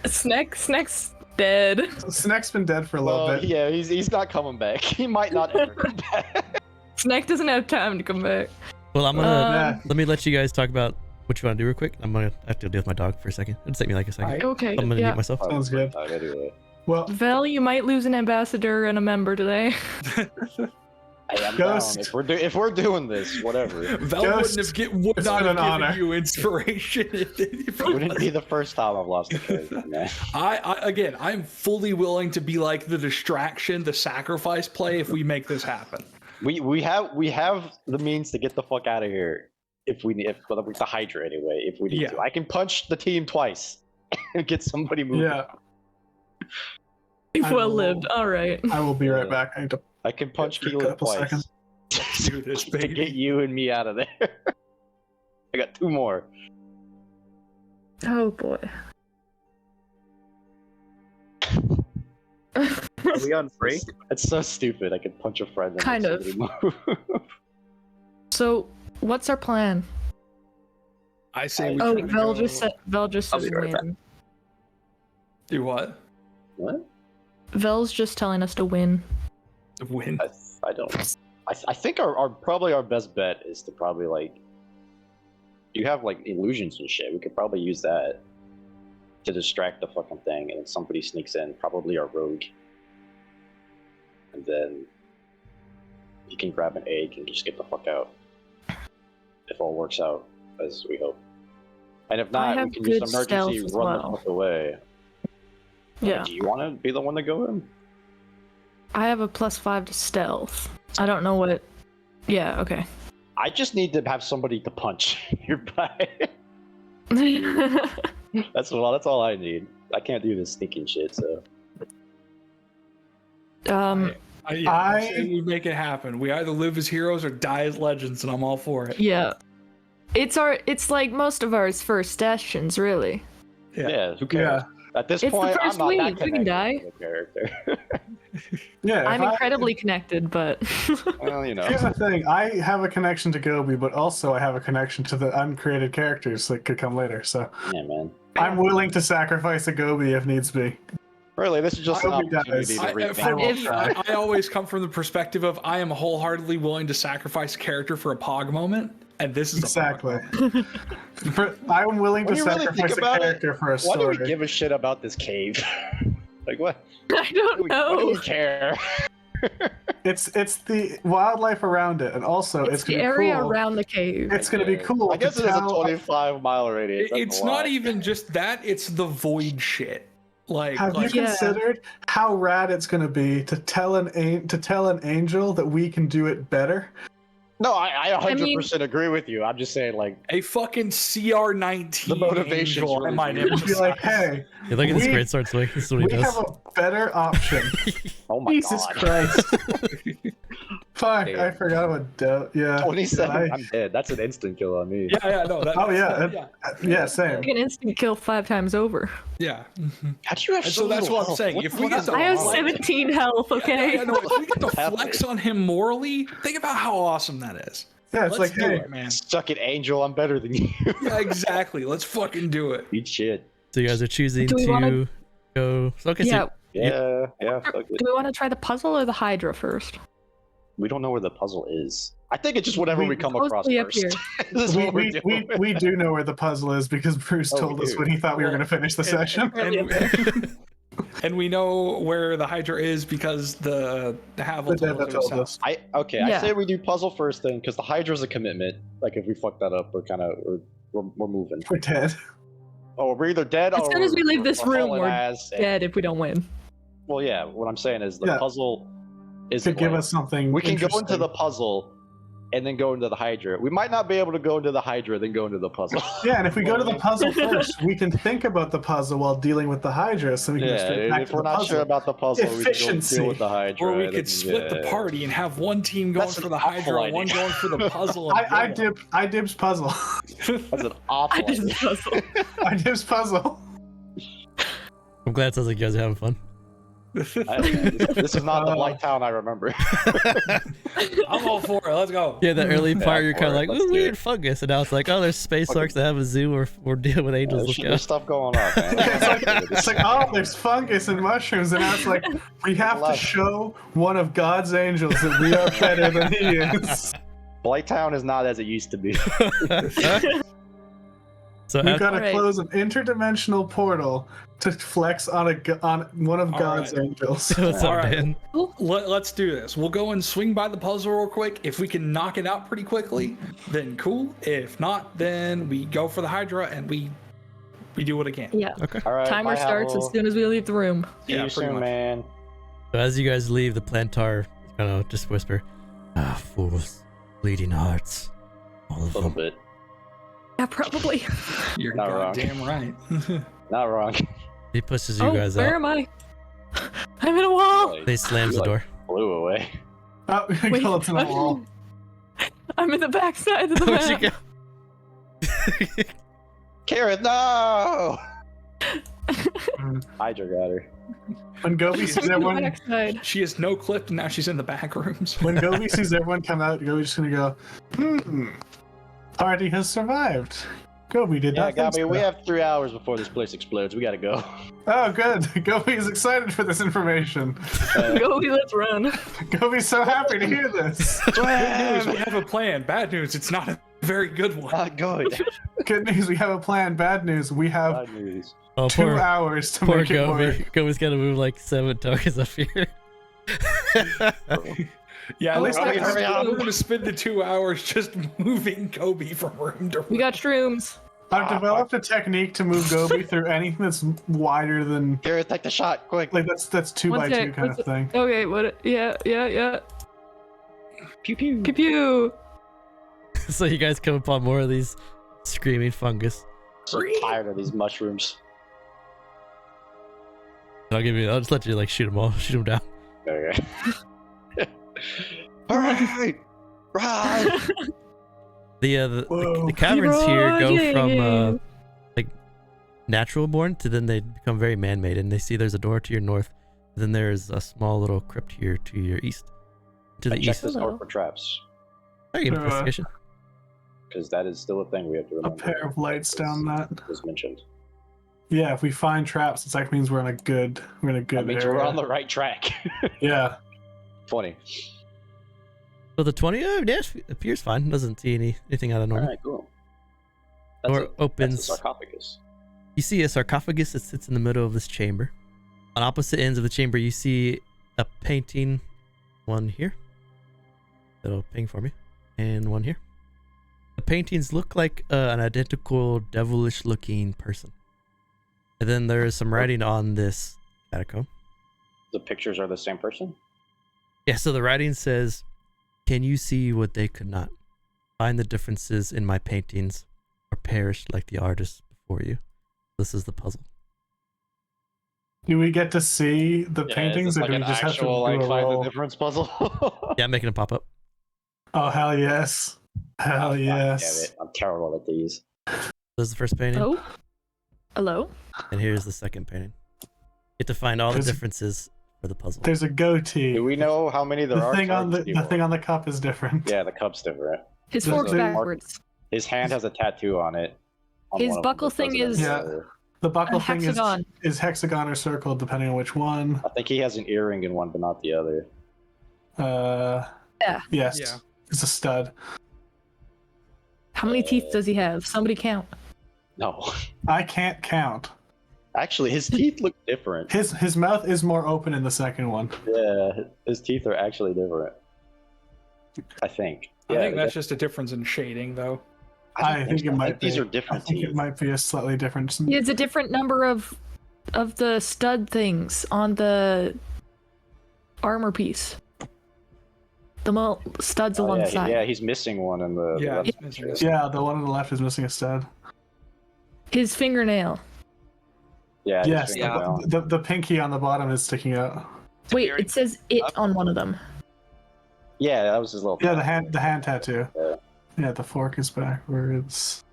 Snack's dead. Snack's been dead for a little Well, bit. yeah, he's not coming back. He might not ever come back. Snack doesn't have time to come back. Well, I'm gonna Yeah. let me let you guys talk about what you want to do real quick. I have to deal with my dog for a second. It'll take me like a second. Alright. Okay. I'm gonna mute Yeah. myself. Sounds good. Anyway. Well, Vel, you might lose an ambassador and a member today. Hey, I'm Ghost. down. If we're doing this, whatever. Vel Ghost, would it's not been have an given honor. you inspiration. if It wouldn't be the first time I've lost a character, man. I'm fully willing to be like the distraction, the sacrifice play if we make this happen. We have the means to get the fuck out of here if we need with the Hydra anyway. If we need Yeah. to, I can punch the team twice and get somebody moving. yeah, You've I well will- lived. All right. I will be right back. I need to I can punch for a Keryth couple twice. seconds. Let's do this, to baby. get you and me out of there. I got 2 more. Oh boy. Are we on break? It's so stupid. I could punch a friend. And Kind of. move. So, what's our plan? I say we Oh, try to Vel go- just said I'll be right back. win. Do what? What? Vel's just telling us to win. Win. I don't. I think our probably our best bet is to probably like. You have like illusions and shit. We could probably use that to distract the fucking thing, and then somebody sneaks in, probably our rogue, and then you can grab an egg and just get the fuck out. If all works out as we hope, and if not, have we can just good emergency stealth as run well. the fuck away. Yeah. Do you want to be the one to go in? I have a +5 to stealth. I don't know what. Yeah. Okay. I just need to have somebody to punch nearby. That's all I need. I can't do this sneaking shit, so. I say we make it happen. We either live as heroes or die as legends, and I'm all for it. Yeah. It's like most of ours first sessions, really. Yeah, who cares? At this It's the point, first I'm not that week, we can connected die. to the character. Yeah, I'm incredibly connected, but Well, you know. Here's the thing: I have a connection to Gobbi, but also I have a connection to the uncreated characters that could come later. So Yeah, man. I'm willing to sacrifice a Gobbi if needs be. Really, this is just an I hope he opportunity does. to For rethink. me, I always come from the perspective of I am wholeheartedly willing to sacrifice a character for a pog moment, and this is Exactly. A pog moment. I'm willing to When you really think sacrifice a about it, character for a Why do we story. give a shit about this cave? Like what? I don't Why do we know. care? It's the wildlife around it, and also It's the gonna be area cool. around the cave. It's gonna be cool. I guess to it is a tell- 25-mile radius. That's It's a not lot. even just that; it's the void shit. Have you Yeah. considered how rad it's gonna be to tell an angel that we can do it better? No, I 100% mean- agree with you. I'm just saying, like, a fucking CR19 The motivation's angel, really I might weird. Be like, hey, Yeah, look at this We- great sword swing. This is what he we does. have a better option. oh my Jesus god. Christ! Fuck, Damn. I forgot about Del. Yeah. 27. I- I'm dead. That's an instant kill on me. Yeah, no. That, Oh yeah, yeah, yeah, same. You can instant kill 5 times over. yeah. How'd you have And so so that's little what I'm health? saying. What If the we fuck get is the- I have going on? 17 health, okay? Yeah, no, if we get the Have flex it. on him morally, think about how awesome that is. Yeah, it's Let's like, do hey, it, man. Suck it, Angel. I'm better than you. Yeah, exactly. Let's fucking do it. Eat shit. So you guys are choosing Do we to wanna- go. So, okay, Yeah. so Yeah, fuck it. Do we want to try the puzzle or the Hydra first? We don't know where the puzzle is. I think it's just whatever we come across Mostly up first. here. This is what we're we doing. do know where the puzzle is because Bruce Oh, we told us do. when he thought we were going to finish the session. And we know where the Hydra is because the Havel The Deva told us. us. I Yeah. say we do puzzle first then, because the Hydra's a commitment. Like if we fuck that up, we're moving. We're dead. Oh, we're either dead As or soon as we leave this room, hauling we're ass and- Dead if we don't win. Well, yeah. What I'm saying is the Yeah. puzzle is To give us something. We can go into interesting. the puzzle and then go into the Hydra. We might not be able to go into the Hydra, then go into the puzzle. Yeah, and if we go to the puzzle first, we can think about the puzzle while dealing with the Hydra, so we can go Yeah, straight back if to we're the not puzzle. sure about the puzzle, we can go Efficiency. deal with the Hydra. Or we and could then- split the yeah. party and have one team going That's for an the awful Hydra, one idea. going for the puzzle. and I dibs puzzle. That's an awful I did idea. the puzzle. I dibs puzzle. I'm glad it sounds like you guys are having fun. This is not the Blight Town I remember. I'm all for it. Let's go. Yeah, the early part you're for kind of it, like, let's ooh, do weird it. fungus, and now it's like, oh, there's space orcs that have a zoo, or we're dealing with angels. Let's go. There's stuff going on, man. It's like, oh, there's fungus and mushrooms, and now it's like, we have to show one of God's angels that we are better than he is. Blight Town is not as it used to be. So We've after, got to Alright. close an interdimensional portal to flex on on one of God's Alright. angels. what's up, Alright. Dan? Let's do this. We'll go and swing by the puzzle real quick. If we can knock it out pretty quickly, then cool. If not, then we go for the Hydra and we do what again. Yeah. Okay. All right, Timer bye, starts Hal. as soon as we leave the room. See Yeah, you pretty soon, much. man. So as you guys leave, the Planetar kind of just whisper, "Ah, fools, bleeding hearts, all A of little them." bit. Yeah, probably. You're Not wrong. goddamn right. Not wrong. He pushes you Oh, guys where out. am I? I'm in a wall. Like, They slams the like, door. Blew away. Oh, Wait, skeleton on the wall. I'm in the backside of the Where'd you map. go? Keryth, no! Hydra got her. When Gobbi sees I'm in the everyone, backside. She has no clip, and now she's in the back rooms. when Gobbi sees everyone come out, Gobbi's just gonna go, party has survived. Gobbi did Yeah, not think Gobbi, so. we have 3 hours before this place explodes. We gotta go. Oh, good. Gobbi is excited for this information. Gobbi, let's run. Gobbi's so happy to hear this. Good news, we have a plan. Bad news, it's not a very good one. Not good. Good news, we have a plan. Bad news, we have Bad news. Oh, 2 hours to poor make it work. Gobbi. Gobbi's got to move like 7 tokens up here. Yeah, At least we're I can hurry up. gonna spend the 2 hours just moving Gobbi from room to room. We got shrooms. I've developed a technique to move Gobbi through anything that's wider than Keryth, take the shot, quick. like that's 2 One by 2 sec, kind what's of thing. Okay, what? Yeah. Pew pew. Pew pew. So you guys come upon more of these screaming fungus. So tired of these mushrooms. I'll just let you like shoot them all, shoot them down. Okay. Alright! Right! Whoa. The caverns here go Roger. from like natural born to then they become very man-made, and they see there's a door to your north, then there's a small little crypt here to your east. To the Check east. this door for traps. Oh, you get Uh, investigation. Because that is still a thing we have to A remember. pair of lights down that. Was mentioned. Yeah, if we find traps, it like means we're in a good That means area. we're on the right track. Yeah. 20. So the 20 appears fine. Doesn't see anything out of normal. Alright, cool. Door That's opens. a sarcophagus. You see a sarcophagus that sits in the middle of this chamber. On opposite ends of the chamber, you see a painting. One here. That'll ping for me. And one here. The paintings look like an identical devilish looking person. And then there is some writing on this catacomb. The pictures are the same person? Yeah, so the writing says, "Can you see what they could not? Find the differences in my paintings, or perish like the artists before you." This is the puzzle. Do we get to see the paintings, or do we just have to do a find the roll? difference puzzle? Yeah, I'm making them pop up. Oh hell yes! Hell yes! Damn it. I'm terrible at these. This is the first painting, Oh. Hello. and here's the second painting. You get to find all the There's- differences for the puzzle. There's a goatee. Do we know how many there The are? thing on the Sorry, thing on the cup is different. Yeah, the cup's different. His There's fork's a- backwards. His hand has a tattoo on it. on His one of them buckle that thing doesn't is- have Yeah. the- The buckle A thing hexagon. is hexagon or circle, depending on which one. I think he has an earring in one, but not the other. Yeah. Yes. Yeah. It's a stud. How many teeth does he have? Somebody count. No. I can't count. Actually, his teeth look different. His mouth is more open in the second one. Yeah, his teeth are actually different. I think. I Yeah, think that's just a difference in shading, though. I think it might be. These are I different think teeth. it might be a slightly different. He has a different number of the stud things on the armor piece. The studs Oh, along yeah, the side. yeah, he's missing one in the. Yeah, left he's missing picture. a Yeah, the one on the left is missing a stud. His fingernail. Yeah. Yes, he's fingernail. the pinky on the bottom is sticking out. Wait, it says it on one of them. Yeah, that was his little. Yeah, the hand tattoo. Yeah. Yeah, the fork is backwards.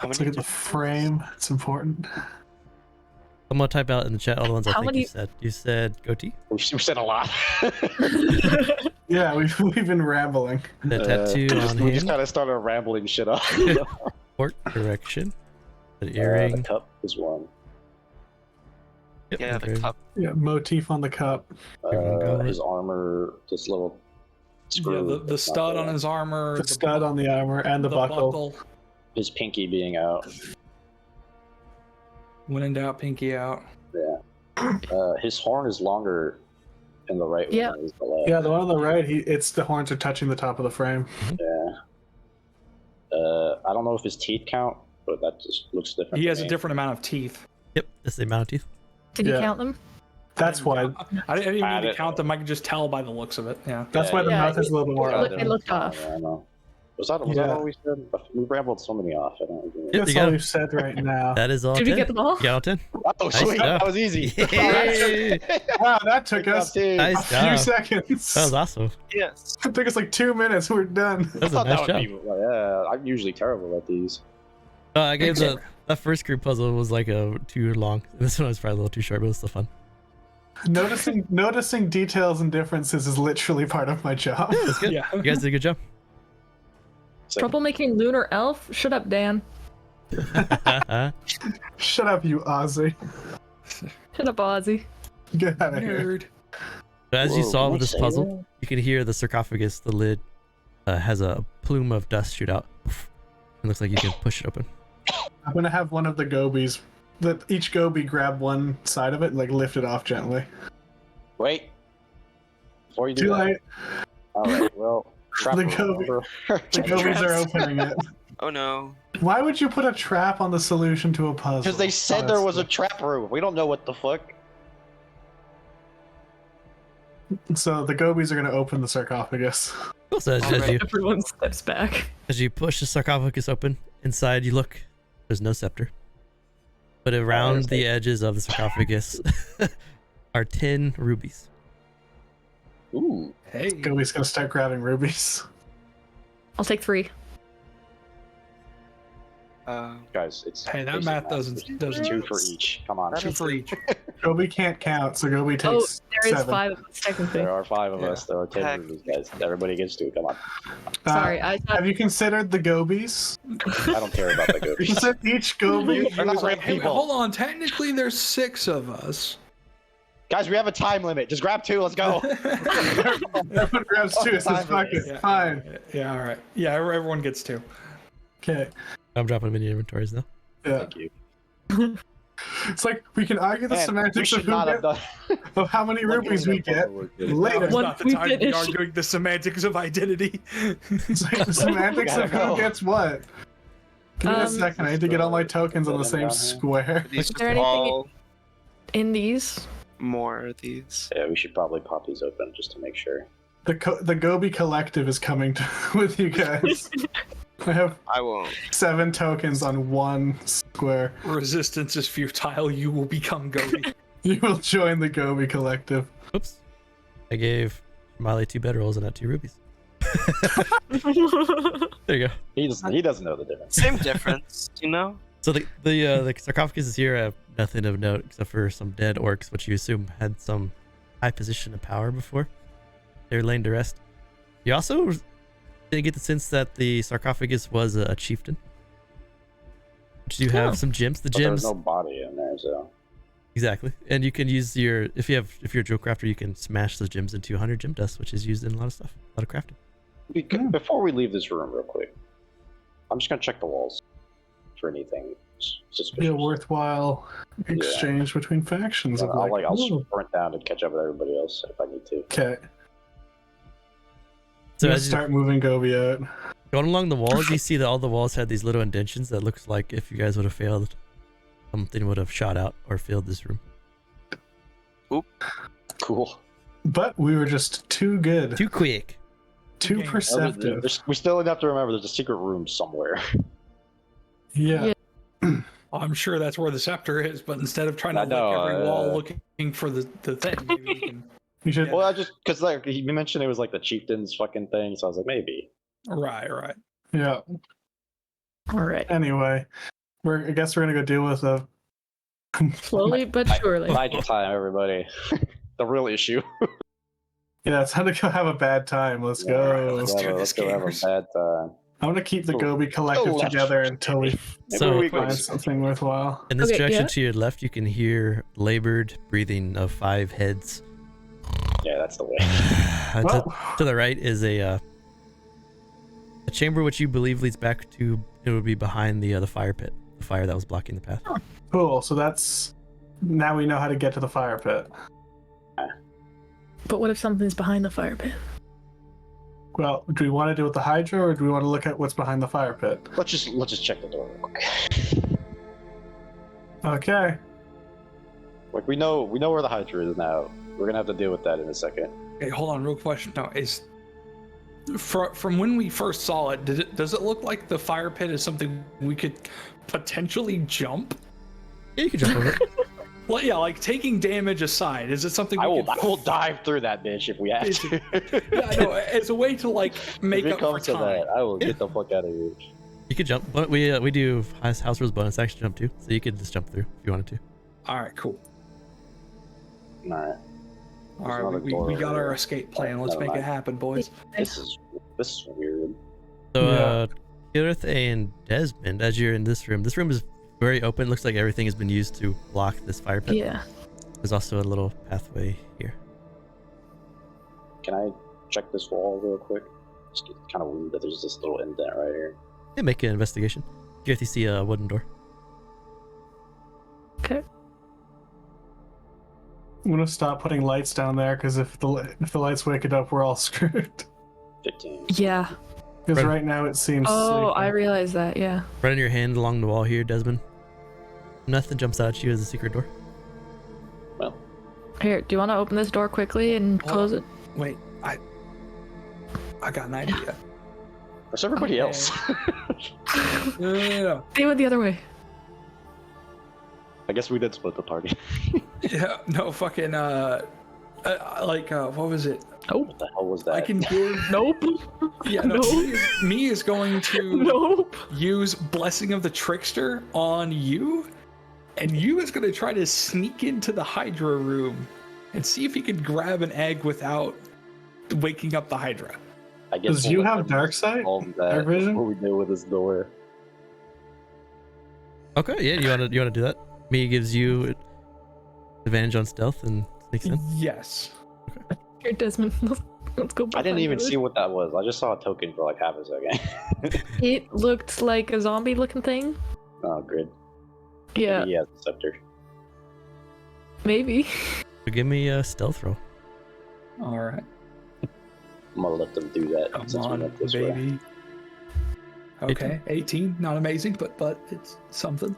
Let's look at the frame. It's important. I'm gonna type out in the chat all the ones I How think you many- said. You said goatee, We said a lot. Yeah, we've been rambling. the tattoo we on just hand, kind of started rambling shit up. fork correction, the The earring. cup is one. Yep, Yeah, the okay. cup. Yeah, motif on the cup. His armor, this little screw. Yeah, the that's not stud there. on his armor. The stud on the armor and the buckle. His pinky being out. When in doubt, pinky out. His horn is longer in the right Yeah. one than the left. Yeah, the one on the right, it's the horns are touching the top of the frame. Yeah. I don't know if his teeth count, but that just looks different. He to has a me. different amount of teeth. Yep, that's the amount of teeth. Did Yeah. you count them? That's why. I didn't even need Add to it. count them. I could just tell by the looks of it. Yeah. That's why the Yeah, mouth is a little bit more it open. looked off. I don't know. Was that all we said? We rambled so many off. I don't know. That's all we've said right now. That is all. Did 10. we get them all? You got all 10. Oh, Nice sweet. job. That was easy. Yay. Wow, that took us a Nice few job. seconds. That was awesome. Yes. It took us like 2 minutes. We're done. That was a nice job. Yeah, I'm usually terrible at these. I gave that first group puzzle was like too long. This one was probably a little too short, but it was still fun. Noticing details and differences is literally part of my job. That's good. Yeah. You guys did a good job. Troublemaking lunar elf? Shut up, Dan. Shut up, you Aussie. Shut up, Ozzy. Get out of here. Nerd. But as you Whoa, solve can I this say puzzle, that? you can hear the sarcophagus, the lid, has a plume of dust shoot out. It looks like you can push it open. I'm gonna have one of the Gobies. Each Gobbi grab one side of it and like lift it off gently. Wait. Before you do Too that. late. All right. Well, trap The room, Gobbi- bro. The Gobies are opening it. Oh no. Why would you put a trap on the solution to a puzzle? Because they said there was a Honestly. trap room. We don't know what the fuck. So the Gobies are gonna open the sarcophagus. Also, Everyone steps back. as you push the sarcophagus open, inside you look, there's no scepter. But around the edges of the sarcophagus are 10 rubies. Ooh. Hey. Gobi's gonna start grabbing rubies. I'll take 3. Guys, it's Hey, that basic math doesn't- There's doesn't- 2 for each. Come on. 2 for each. Gobi can't count, so Gobi Oh, takes there is 7. 5 of us, technically. There are 5 of Yeah. us. There are 10 Heck. of these guys. Everybody gets 2. Come on. Sorry, I thought Have you considered the Gobies? I don't care about the ghosts. Consider each Gobi. They're not real Hey, people. hold on. Technically, there's 6 of us. Guys, we have a time limit. Just grab 2. Let's go. Everyone grabs 2. It's Time for fuck this. it. Fine. Yeah, all right. Yeah, everyone gets 2. Okay. I'm dropping them in your inventories now. Yeah. Thank you. It's like we can argue the Man, we semantics of should not have done. of how many rubies we get later. It's Once not the we time to be finish- arguing the semantics of identity. It's like the semantics Gotta of who go. gets what. Give me a Um, second. I need to get all my tokens on the same Down here. square. These there are anything- all in these. more of these. Yeah, we should probably pop these open just to make sure. The Gobi collective is coming with you guys. I have I won't. 7 tokens on one square. Resistance is futile. You will become Gobbi. You will join the Gobi collective. Oops. I gave Chīmalli 2 bedrolls and not 2 rubies. There you go. He doesn't know the difference. Same difference, you know? So the sarcophagus is here. I have nothing of note except for some dead orcs, which you assume had some high position of power before. They're laying to rest. You also didn't get the sense that the sarcophagus was a chieftain. But you do have some gems. The But there's gems no body in there, so. exactly, and you can use your if you're a drill crafter, you can smash those gems into 100 gem dust, which is used in a lot of stuff, a lot of crafting. Before we leave this room, real quick, I'm just gonna check the walls for anything suspicious. Be a worthwhile exchange between factions. And Of I'll like, I'll "Ooh." sprint down and catch up with everybody else if I need to. Okay. So So as you start moving Gobi out. going along the walls, you see that all the walls had these little indentions that looks like if you guys would have failed, something would have shot out or filled this room. Cool. But we were just too good, Too quick. too Okay. perceptive. We still have to remember there's a secret room somewhere. Yeah. I'm sure that's where the scepter is, but instead of trying to I know, lick every wall looking for the thing, maybe we can... You should. Well, I just because like he mentioned it was like the chieftain's fucking thing, so I was like maybe. Right. Yeah. All right. Anyway, I guess we're gonna go deal with the. Slowly but surely. Bide your time, everybody. The real issue. Yeah, it's time to go have a bad time. Let's go. Let's do Let's this, go have a gamers. bad time. I want to keep the Oh. Gobi collective Oh, that's together until we Maybe So- we go. find something worthwhile. In this Okay, direction yeah. to your left, you can hear labored breathing of 5 heads. Yeah, that's the way. Well, To the right is a chamber which you believe leads back to. It would be behind the fire pit, the fire that was blocking the path. cool. So that's now we know how to get to the fire pit. But what if something's behind the fire pit? Well, do we want to do it with the Hydra, or do we want to look at what's behind the fire pit? Let's just check the door real quick. Okay. Like we know where the Hydra is now. We're gonna have to deal with that in a second. Okay, hold on, real question. Now, from when we first saw it, does it look like the fire pit is something we could potentially jump? Yeah, you can jump over it. Well, yeah, like taking damage aside, is it something I we will dive through that bitch if we have to. Yeah, I know. As a way to like make if it up for comes to time. that, I will get the fuck out of here. You could jump, but we do house rules bonus action jump too, so you could just jump through if you wanted to. All right, cool. Alright. All right, we got our escape plan. Let's make it happen, boys. This is weird. So, Keryth and Desmond, as you're in this room is very open. Looks like everything has been used to block this fire pit. Yeah. There's also a little pathway here. Can I check this wall real quick? It's kind of weird that there's this little indent right here. Yeah, make an investigation. Keryth, you see a wooden door. Okay. I'm gonna stop putting lights down there because if the lights wake it up, we're all screwed. 15. Yeah. Because right now it seems. Oh, safer. I realize that. Yeah. Running your hand along the wall here, Desmond. Nothing jumps out at you as a secret door. Well, Here, do you want to open this door quickly and close it? Wait, I got an idea. where's everybody else? No. They went the other way. I guess we did split the party. Yeah, no, fucking, what was it? What the hell was that? I can give. Nope. Yeah, no, Nope. me is going to Nope. use Blessing of the Trickster on you, and you is going to try to sneak into the Hydra room and see if he can grab an egg without waking up the Hydra. I guess Does you have dark sight? All that Dark vision? what we do with this door. Okay, yeah, you wanna do that? Me gives you advantage on stealth and sneaks in. Yes. Here, Desmond. Let's go. I didn't behind even you. see what that was. I just saw a token for like half a second. It looked like a zombie-looking thing. Oh, grid. Yeah, Maybe he has a scepter. maybe. So give me a stealth roll. All right. I'm gonna let them do that. Come since we on, went this way. baby. Okay, 18. Not amazing, but it's something.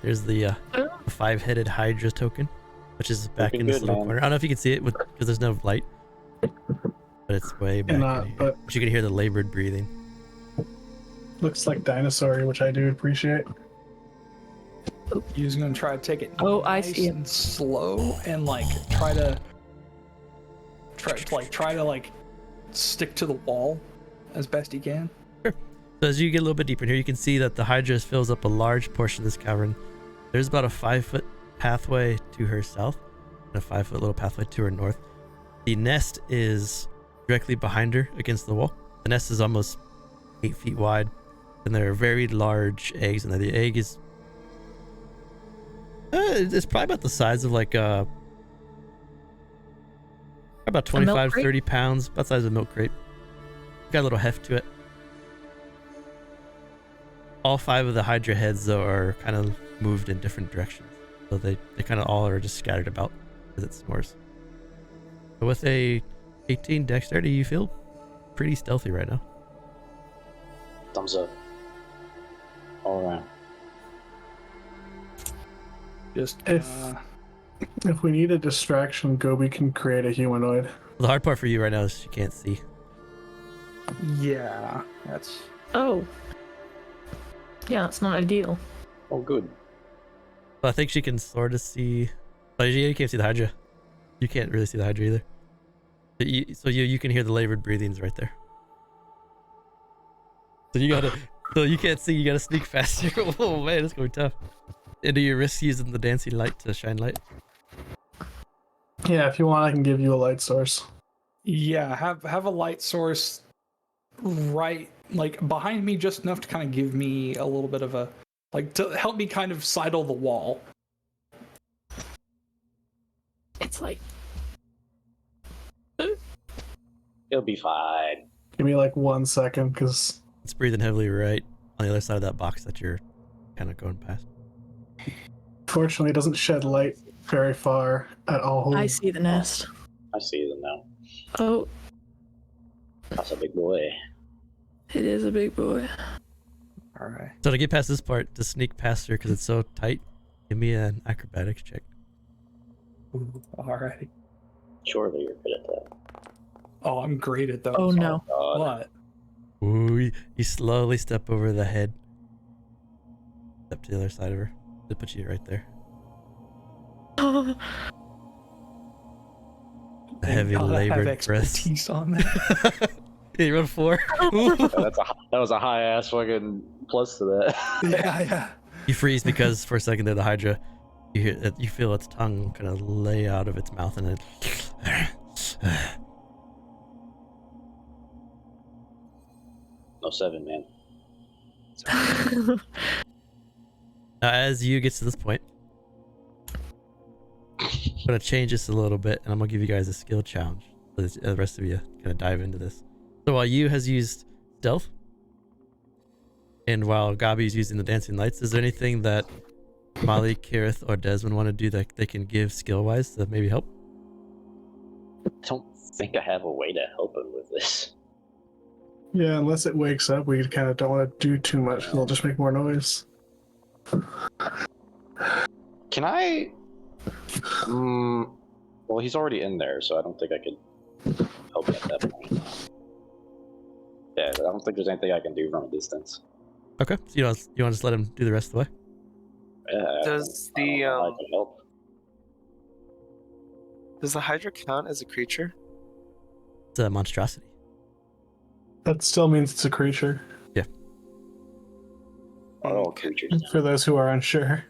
Here's the 5-headed Hydra token, which is back Looking in this good, little man. corner. I don't know if you can see it because there's no light, but it's way back in here. But But you can hear the labored breathing. looks like dinosaur, which I do appreciate. He's gonna try to take it Oh, I nice see it. and slow and like try to stick to the wall as best he can. So as you get a little bit deeper in here, you can see that the Hydra fills up a large portion of this cavern. There's about a 5-foot pathway to her south and a 5-foot little pathway to her north. The nest is directly behind her against the wall. The nest is almost 8 feet wide, and there are very large eggs in there. The egg is it's probably about the size of like about 25 crate? 30 pounds, about the size of a milk crate. Got a little heft to it. All 5 of the Hydra heads though are kind of moved in different directions, so they kind of all are just scattered about as it snores. But with a 18 dexterity, you feel pretty stealthy right now. Thumbs up. All around. Just If we need a distraction, Gobbi can create a humanoid. The hard part for you right now is you can't see. yeah, that's Oh. Yeah, it's not ideal. Oh, good. But I think she can sort of see. Oh, you can't see the Hydra. You can't really see the Hydra either. But you can hear the labored breathings right there. So you gotta. So you can't see. You gotta sneak faster. Oh man, it's gonna be tough. And do you risk using the dancing light to shine light? Yeah, if you want, I can give you a light source. yeah. Have a light source right like behind me, just enough to kind of give me a little bit of a to help me kind of sidle the wall. It's like It'll be fine. Give me like 1 second, because It's breathing heavily right on the other side of that box that you're kind of going past. fortunately it doesn't shed light very far at all. I see the nest. I see them now. Oh, That's a big boy. it is a big boy. All right. So to get past this part, to sneak past her because it's so tight, give me an acrobatics check. All right. Surely you're good at that. Oh, I'm great at those. Oh no. God. What? Ooh, you slowly step over the head. Step to the other side of her. To put you right there. A heavy God, I have labored breath. expertise on that. Yeah, you run 4. That was a high ass fucking plus to that. Yeah. You freeze because for a second there, the Hydra, you feel its tongue kind of lay out of its mouth, and it. No 7, man. Now, as you get to this point, I'm gonna change this a little bit, and I'm gonna give you guys a skill challenge. So the rest of you kind of dive into this. So while you has used stealth, and while Gobbi's using the dancing lights, is there anything that Chīmalli, Keryth, or Desmond want to do that they can give skill-wise to maybe help? I don't think I have a way to help him with this. Yeah, unless it wakes up, we kind of don't want to do too much. It'll just make more noise. Can I? Well, he's already in there, so I don't think I could help him at that point. Yeah, I don't think there's anything I can do from a distance. Okay, so you want to just let him do the rest of the way? Yeah, Does I don't the know how I can help. does the Hydra count as a creature? It's a monstrosity. That still means it's a creature, All creatures. for those who are unsure.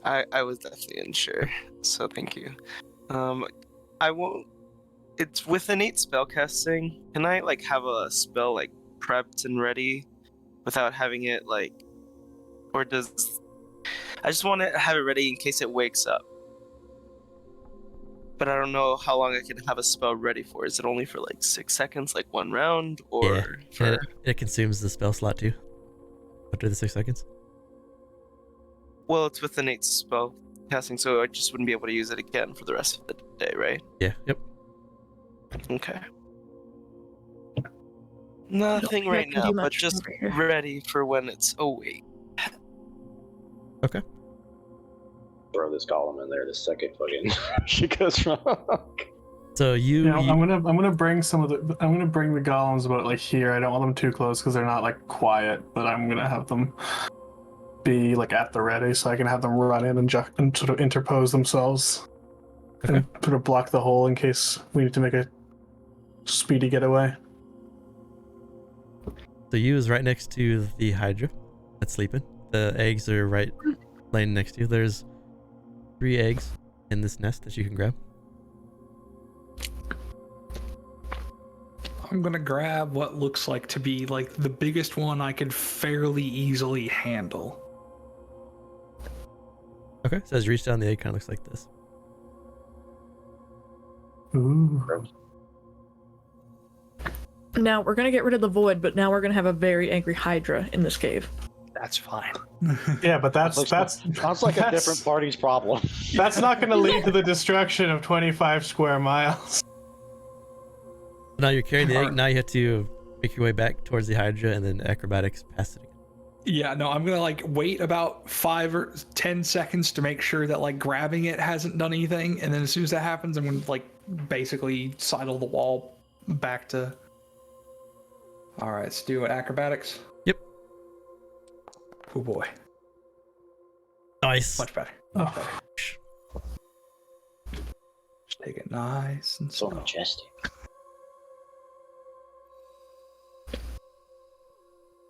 I was definitely unsure, so thank you. I won't. It's with innate spellcasting. Can I like have a spell like prepped and ready without having it like, or does? I just want to have it ready in case it wakes up. But I don't know how long I can have a spell ready for. Is it only for like 6 seconds, like one round, or Yeah, for? it consumes the spell slot too. After the 6 seconds. Well, it's with innate spell casting, so I just wouldn't be able to use it again for the rest of the day, right? Yeah. Yep. Okay. Nothing think I right can do now, but much just over here. ready for when it's awake. Okay. Throw this column in there the second fucking she goes wrong. So you I'm gonna bring the golems about like here. I don't want them too close because they're not like quiet, but I'm gonna have them be like at the ready, so I can have them run in and sort of interpose themselves and sort of block the hole in case we need to make a speedy getaway. So you is right next to the Hydra that's sleeping. The eggs are right laying next to you. There's 3 eggs in this nest that you can grab. I'm gonna grab what looks like to be like the biggest one I could fairly easily handle. Okay, so as you reach down, the egg kind of looks like this. Ooh. Now we're gonna get rid of the void, but now we're gonna have a very angry Hydra in this cave. That's fine. Yeah, but that's Sounds like a different party's problem. That's not going to lead to the destruction of 25 square miles. Now you're carrying the egg. Now you have to make your way back towards the Hydra and then acrobatics past it again. Yeah, no, I'm gonna like wait about 5 or 10 seconds to make sure that like grabbing it hasn't done anything, and then as soon as that happens, I'm gonna like basically sidle the wall back to. All right, let's do it. Acrobatics. Yep. Oh boy, Nice. much better. Much better. Just take it nice and So slow. majestic.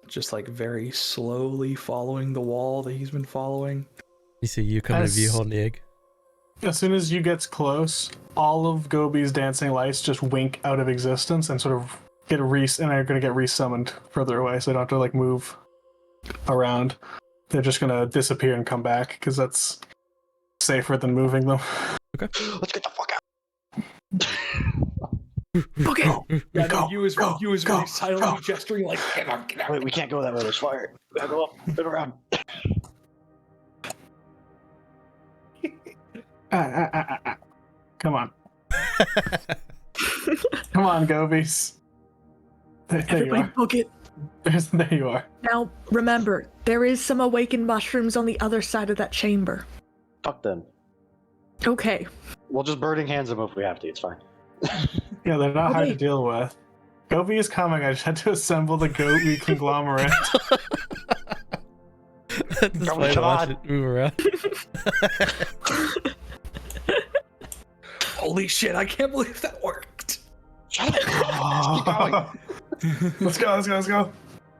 Just like very slowly following the wall that he's been following. You see you coming to view holding the egg. As soon as you get close, all of Gobbi's dancing lights just wink out of existence and sort of and are going to get resummoned further away, so they don't have to like move around. They're just going to disappear and come back because that's safer than moving them. Okay. Let's get the fuck out. Okay. Yeah, no, you as very silently gesturing like, get out, get out. Wait, we can't go that way. There's fire. We gotta go up, spin around. Come on. Come on, Gobies. There you Everybody are. book it. There you are. Now, remember, there is some awakened mushrooms on the other side of that chamber. Fuck them. Okay. We'll just burning hands them if we have to. It's fine. Yeah, they're not hard to deal with. Gobbi is coming. I just had to assemble the Gobbi conglomerate. This way to watch it move around. Holy shit! I can't believe that worked. Shut up. Keep going. Let's go.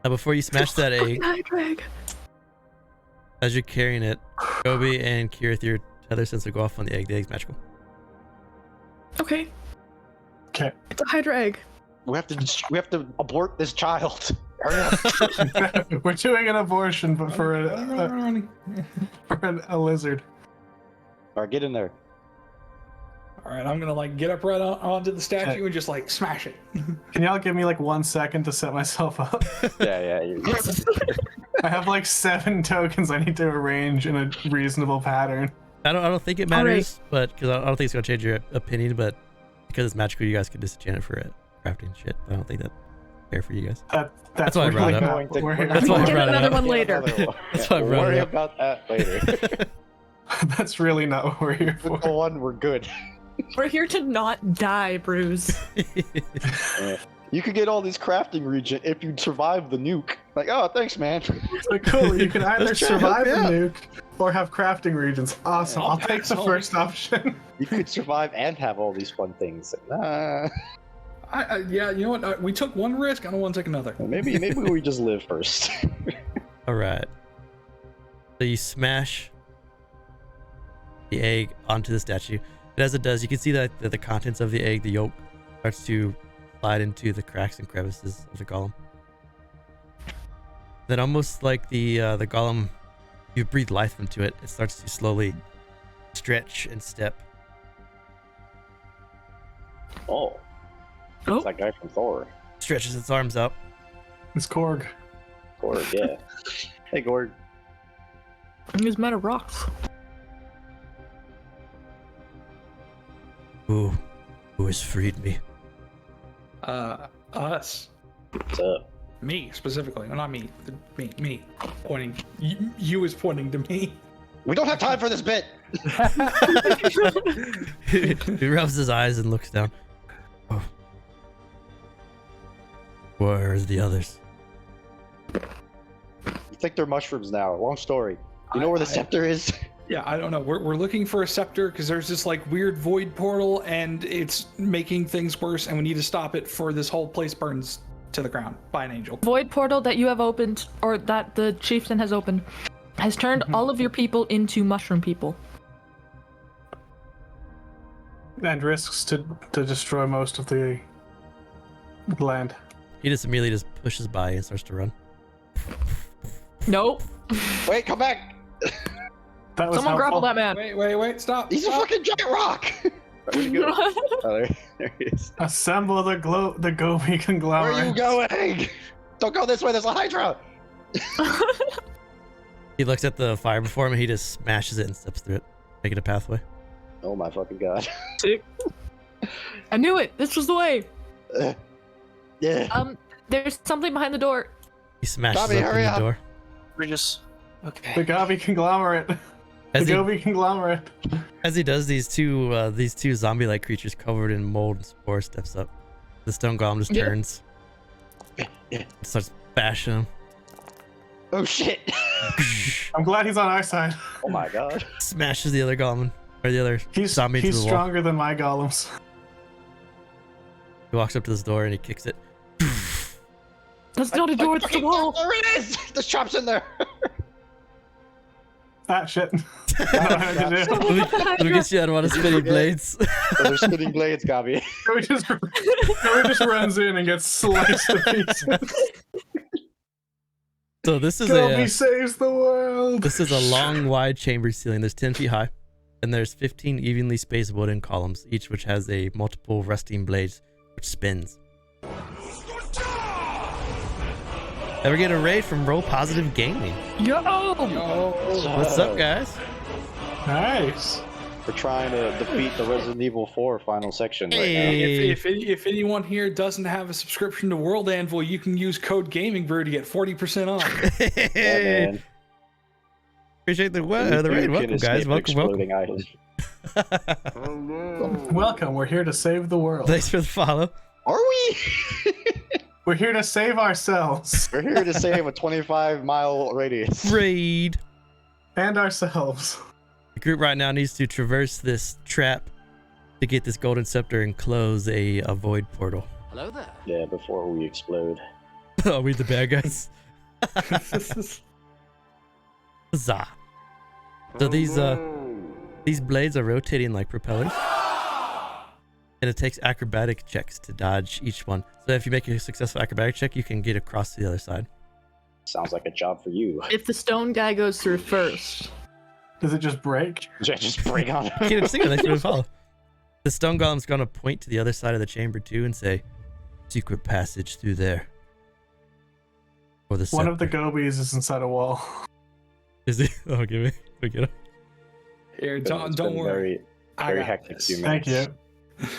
Now, before you smash that egg, Drag. as you're carrying it, Gobbi and Keryth, your tether sensor go off on the egg. The egg's magical. Okay. Okay. It's a Hydra egg. We have to abort this child. Hurry up. We're doing an abortion, but for a lizard. All right, get in there. All right, I'm gonna like get up right onto the statue and just like smash it. Can y'all give me like 1 second to set myself up? Yeah. I have like 7 tokens I need to arrange in a reasonable pattern. I don't think it matters, but because I don't think it's gonna change your opinion, but because it's magical, you guys can disenchant it for it. Crafting shit. I don't think that's fair for you guys. That's why I brought it really up. not what we're here That's why I Get brought it another up. one later. That's why I We'll brought worry it up. about that later. That's really not what we're here for. For one, we're good. We're here to not die, Bruce. You could get all these crafting region if you survive the nuke. Like, oh, thanks, man. Like, cool. You can either Let's try to survive the help you nuke or have crafting regions. Awesome. I'll I'll take pass the on. first option. You could survive and have all these fun things. Yeah, you know what? We took one risk. I don't want to take another. Maybe we just live first. All right. So you smash the egg onto the statue, and as it does, you can see that the contents of the egg, the yolk, starts to slide into the cracks and crevices of the golem. Then, almost like the golem, you breathe life into it. It starts to slowly stretch and step. Oh. Oh. It's that guy from Thor. Stretches its arms out. It's Korg. Gorg, yeah. Hey, Gorg. He's made of rocks. Who has freed me? Us. What's up? Me specifically. No, not me. Me. Pointing. You is pointing to me. We don't have time for this bit! He rubs his eyes and looks down. Oh. Where are the others? You think they're mushrooms now. Long story. You know where the scepter is? Yeah, I don't know. We're looking for a scepter because there's this like weird void portal and it's making things worse, and we need to stop it before this whole place burns to the ground by an angel. Void portal that you have opened, or that the chieftain has opened, has turned all of your people into mushroom people. And risks to destroy most of the land. He just immediately just pushes by and starts to run. Nope. Wait, come back! That was Someone grapple helpful. that man. Wait, stop. He's a stop. fucking giant rock! Where'd he go? Oh, there he is. Assemble the Gobbi Where are conglomerate. you going? Don't go this way, there's a Hydra! He looks at the fire before him and he just smashes it and steps through it, making a pathway. Oh my fucking god. Sick. I knew it. This was the way. Yeah. There's something behind the door. He smashes Gobbi, open hurry the up. door. Regis. Okay. The Gobbi conglomerate. The As he, Gobbi conglomerate. as he does, these two zombie-like creatures covered in mold and spore steps up. The stone golem just Yeah. turns. Yeah. Starts bashing him. Oh shit! I'm glad he's on our side. Oh my god. Smashes the other golem, or the other He's zombie into the wall. stronger than my golems. He walks up to this door and he kicks it. That's not a door, it's the wall. There it is! The shop's in there! Ah, shit. I don't know what to do. Let me get you out of one of spinning blades. Oh, they're spinning blades, Gobbi. Joey just runs in and gets sliced to pieces. So this is Gobbi saves the world. This is a long, wide chamber ceiling. There's 10 feet high, and there's 15 evenly spaced wooden columns, each which has a multiple rusting blades which spins. Ever get a raid from Roll Positive Gaming? Yo! What's up, guys? Nice. We're trying to defeat the Resident Evil 4 final section right now. Hey. If anyone here doesn't have a subscription to World Anvil, you can use code Gamingbrew to get 40% off. Yeah, man. Appreciate the You raid. can Welcome, guys. escape Welcome. exploding items. Welcome. We're here to save the world. Thanks for the follow. Are we? We're here to save ourselves We're here to save a 25-mile radius. Raid. and ourselves. The group right now needs to traverse this trap to get this golden scepter and close a void portal. Hello there. Yeah, before we explode. Oh, we the bad guys. Huzzah. So these blades are rotating like propellers, and it takes acrobatic checks to dodge each one. So if you make a successful acrobatic check, you can get across to the other side. Sounds like a job for you. If the stone guy goes through first. Does it just break? Just bring on. Keep it secret. Thanks for the follow. The stone golem's gonna point to the other side of the chamber too and say, "Secret passage through there." Or the One of the scepter. Gobies is inside a wall. Is he? Oh, give me. We get him. Here, It's don't been worry. Very I got hectic this. few Thank minutes.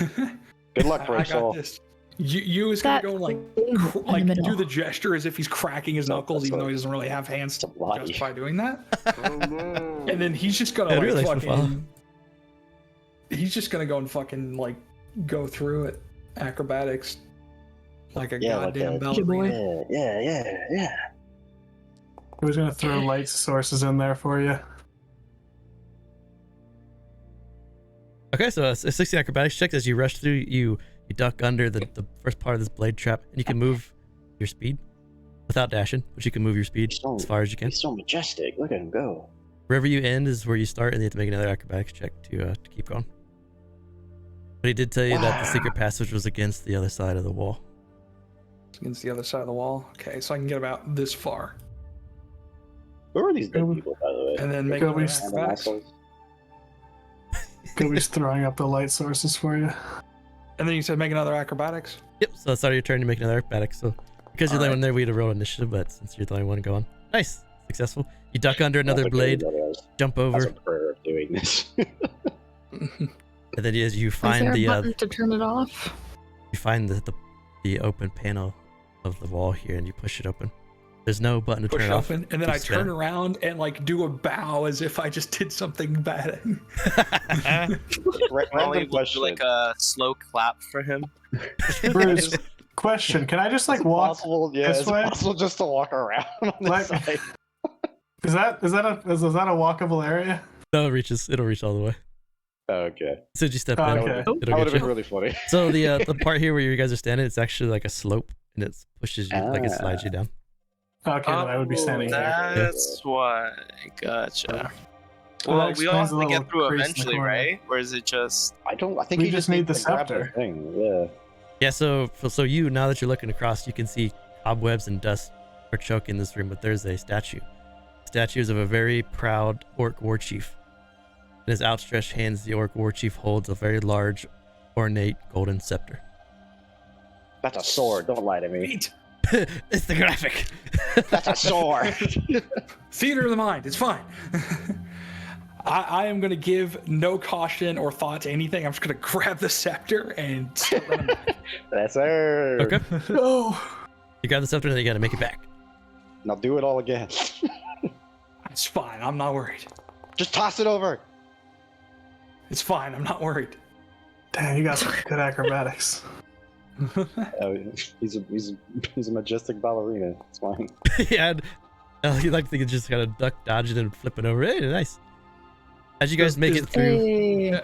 you. Good luck, I Prince. got this. You is gonna That go like in the middle. do the gesture as if he's cracking his knuckles, That's even a- though he doesn't really have hands to a body. justify doing that. And then he's just gonna Yeah, like really likes to follow. fucking. He's just gonna go and fucking like go through it, acrobatics, like a Yeah, like goddamn a- ballerina. Yeah. Who's gonna throw light sources in there for you? Okay, so a 60 acrobatics check. As you rush through, you duck under the first part of this blade trap, and you can move your speed without dashing, but you can move your speed as far as you can. He's so majestic. Look at him go. Wherever you end is where you start, and you have to make another acrobatics check to keep going. But he did tell you that the secret passage was against the other side of the wall. It's against the other side of the wall. Okay, so I can get about this far, Who are these dead Gobi. people, by the way? and then make Gobi. another acrobatics. Gobi's throwing up the light sources for you. And then you said make another acrobatics. Yep, so it's your turn to make another acrobatics. So because you're the only Alright. one there, we had to roll initiative, but since you're the only one going, nice, successful. You duck under another blade, jump I was over, a prayer of doing this. and then as you Is find there a the button to turn it off? you find the open panel of the wall here, and you push it open. There's no button to Push turn it it off. open, and then I Just spin turn it. around and like do a bow as if I just did something bad. Random question. Like a slow clap for him. Bruce, question: can I just like Is it walk? possible? Yeah, this is it way? possible just to walk around on this Like- side? Is that a walkable area? No, it'll reach all the way. Okay. So you step Oh, in, okay. it'll That would get have been you. really funny. So the part here where you guys are standing, it's actually like a slope, and it pushes you, like it slides you down. Okay, then I would be standing there. That's why. Gotcha. Well, Well, that we all explains have the to get little through crease in the eventually, corner. right? Or is it just? I think We you just need the to grab scepter. Thing. Yeah. Yeah, so you, now that you're looking across, you can see cobwebs and dust are choking this room, but there's a statue. Statues of a very proud orc war chief. In his outstretched hands, the orc war chief holds a very large, ornate golden scepter. That's a sword. Don't lie to me. Wait. It's the graphic. That's a sword. Theater of the mind. It's fine. I am going to give no caution or thought to anything. I'm just going to grab the scepter and start running back. That's her. Okay. No. You grab the scepter and then you gotta make it back. Now do it all again. It's fine. I'm not worried. Just toss it over. It's fine. I'm not worried. Damn, you got some good acrobatics. He's a majestic ballerina. It's fine. Yeah, you like to just kind of duck, dodging, and flipping over. Hey, nice. As you guys make it through, Hey.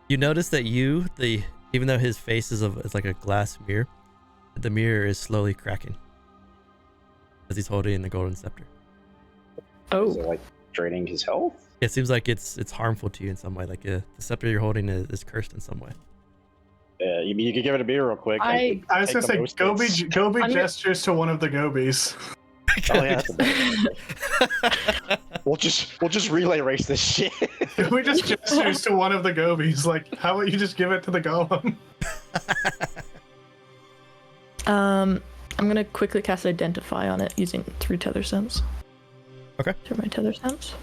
you notice that even though his face is like a glass mirror, the mirror is slowly cracking as he's holding the golden scepter. Oh. Is it like draining his health? It seems like it's harmful to you in some way. Like the scepter you're holding is cursed in some way. You could give it a beat real quick. I I was Take gonna the say, post-its. Gobi I'm gonna- gestures to one of the Gobies. Oh yeah. We'll just relay race this shit. Gobi just gestures to one of the Gobies. Like, how about you just give it to the golem? I'm gonna quickly cast Identify on it using 3 tether sense. Okay. To my tether sense.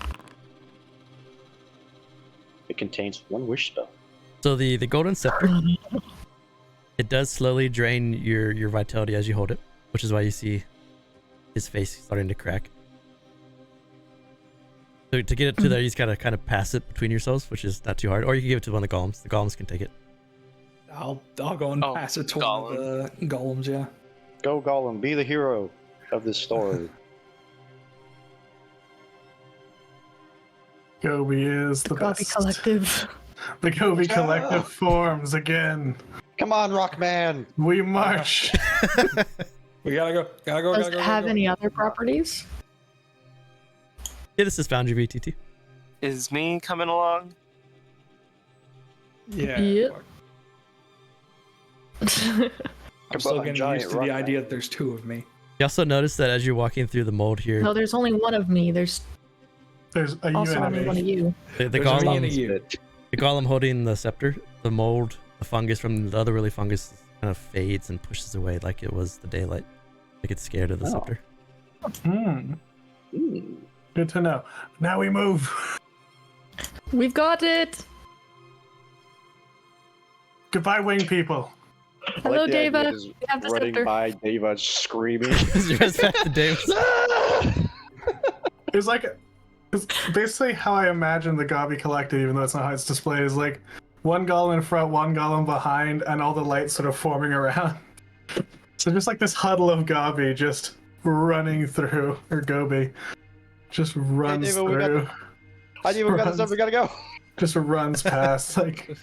It contains one wish spell. So the golden scepter, it does slowly drain your vitality as you hold it, which is why you see his face starting to crack. So to get it to there, you just gotta kind of pass it between yourselves, which is not too hard. Or you can give it to one of the golems. The golems can take it. I'll go and pass it to one of the golems. Yeah. Go Golem, be the hero of this story. Gobbi is the Gobbi best. Collective. The Gobbi Collective forms again. Come on, Rockman. We march. We gotta go. Does it have any other properties? Yeah, this is foundryvtt. Is me coming along? Yeah. Yep. I'm still getting giant used to the Rockman. idea that there's two of me. You also notice that as you're walking through the mold here, No, there's only one of me. There's There's a also only one of you. the There's only one of golem, you. the golem holding the scepter, the mold, the fungus from the otherworldly fungus kind of fades and pushes away like it was the daylight. Like it's scared of the scepter. Good to know. Now we move. We've got it. Goodbye, wing people. Hello, Like the idea Deva. of just We have the running scepter. by Deva screaming. You guys back to Davis. It's like, it's basically how I imagine the Gobbi Collective, even though it's not how it's displayed, is like one golem in front, one golem behind, and all the lights sort of forming around. So just like this huddle of Gobbi just running through, or Gobbi just runs David, we got through. I didn't even got this up. We gotta go. Just runs past. Like,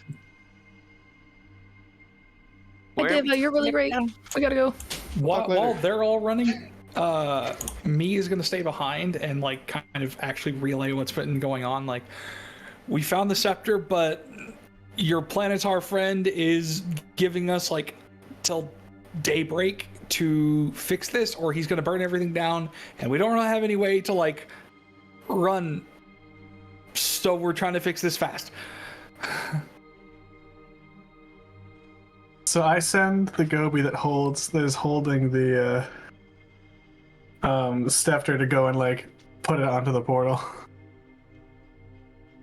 Hey, Where- Deva, you're really great. We gotta go. While they're all running, me is gonna stay behind and like kind of actually relay what's been going on. Like, we found the scepter, but your Planetar friend is giving us like till daybreak to fix this, or he's gonna burn everything down, and we don't really have any way to like run. So we're trying to fix this fast. so I send the Gobbi that is holding the scepter to go and like put it onto the portal.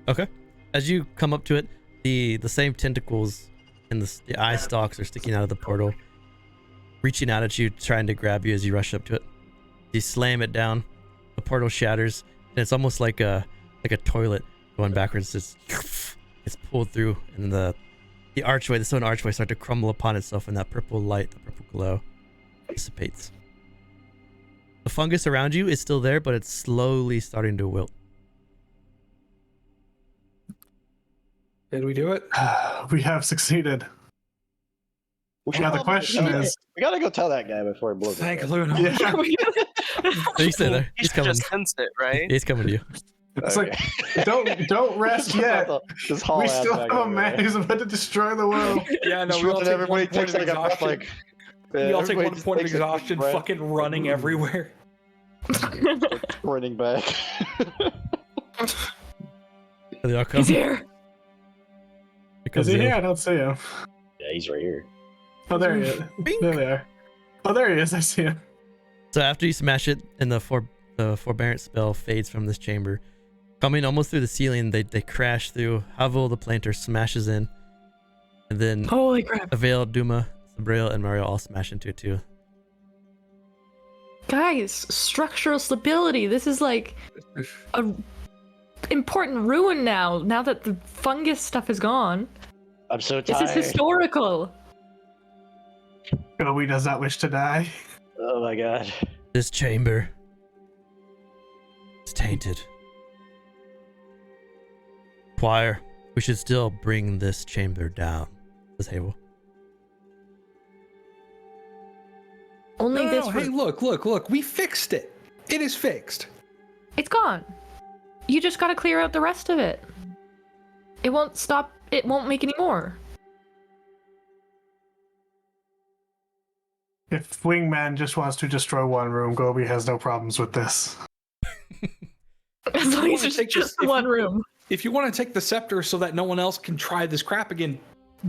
Okay. As you come up to it, the same tentacles and the eye stalks are sticking out of the portal, reaching out at you, trying to grab you as you rush up to it. You slam it down, the portal shatters, and it's almost like a toilet going backwards. It's pulled through, and the archway, the stone archway, starts to crumble upon itself, and that purple light, the purple glow, dissipates. The fungus around you is still there, but it's slowly starting to wilt. Did we do it? We have succeeded. Now the question is, we gotta go tell that guy before he blows it. Thank Luna. yeah, You stay there. You He's should coming. just sense it, right? He's coming to you. it's like don't rest yet. Just haul We ass still back have a over man there. who's about to destroy the world. Yeah, no, Just we all let take everybody one point takes of like a breath, exhaustion. like We all take everybody one just point of takes a quick exhaustion, breath. fucking running everywhere. Running back. They all come. He's here. Because Is he they- here? I don't see him. Yeah, he's right here. Oh, there he is. There they are. Oh, there he is. I see him. So after you smash it, and the forbearance spell fades from this chamber, coming almost through the ceiling, they crash through. Havel, the planter, smashes in, and then Holy crap. Avail, Duma, Sabrail, and Mario all smash into it too. Guys, structural stability. This is like a important ruin now that the fungus stuff is gone. I'm so This tired. is historical. Gobbi does not wish to die. Oh my god. This chamber is tainted. Choir, we should still bring this chamber down, says Havel. Only No, this no, hey, look. We fixed it. It is fixed. It's gone. You just gotta clear out the rest of it. It won't stop. It won't make any more. If Wingman just wants to destroy one room, Gobbi has no problems with this. As long as wanna it's take just this- one room. If you want to take the scepter so that no one else can try this crap again,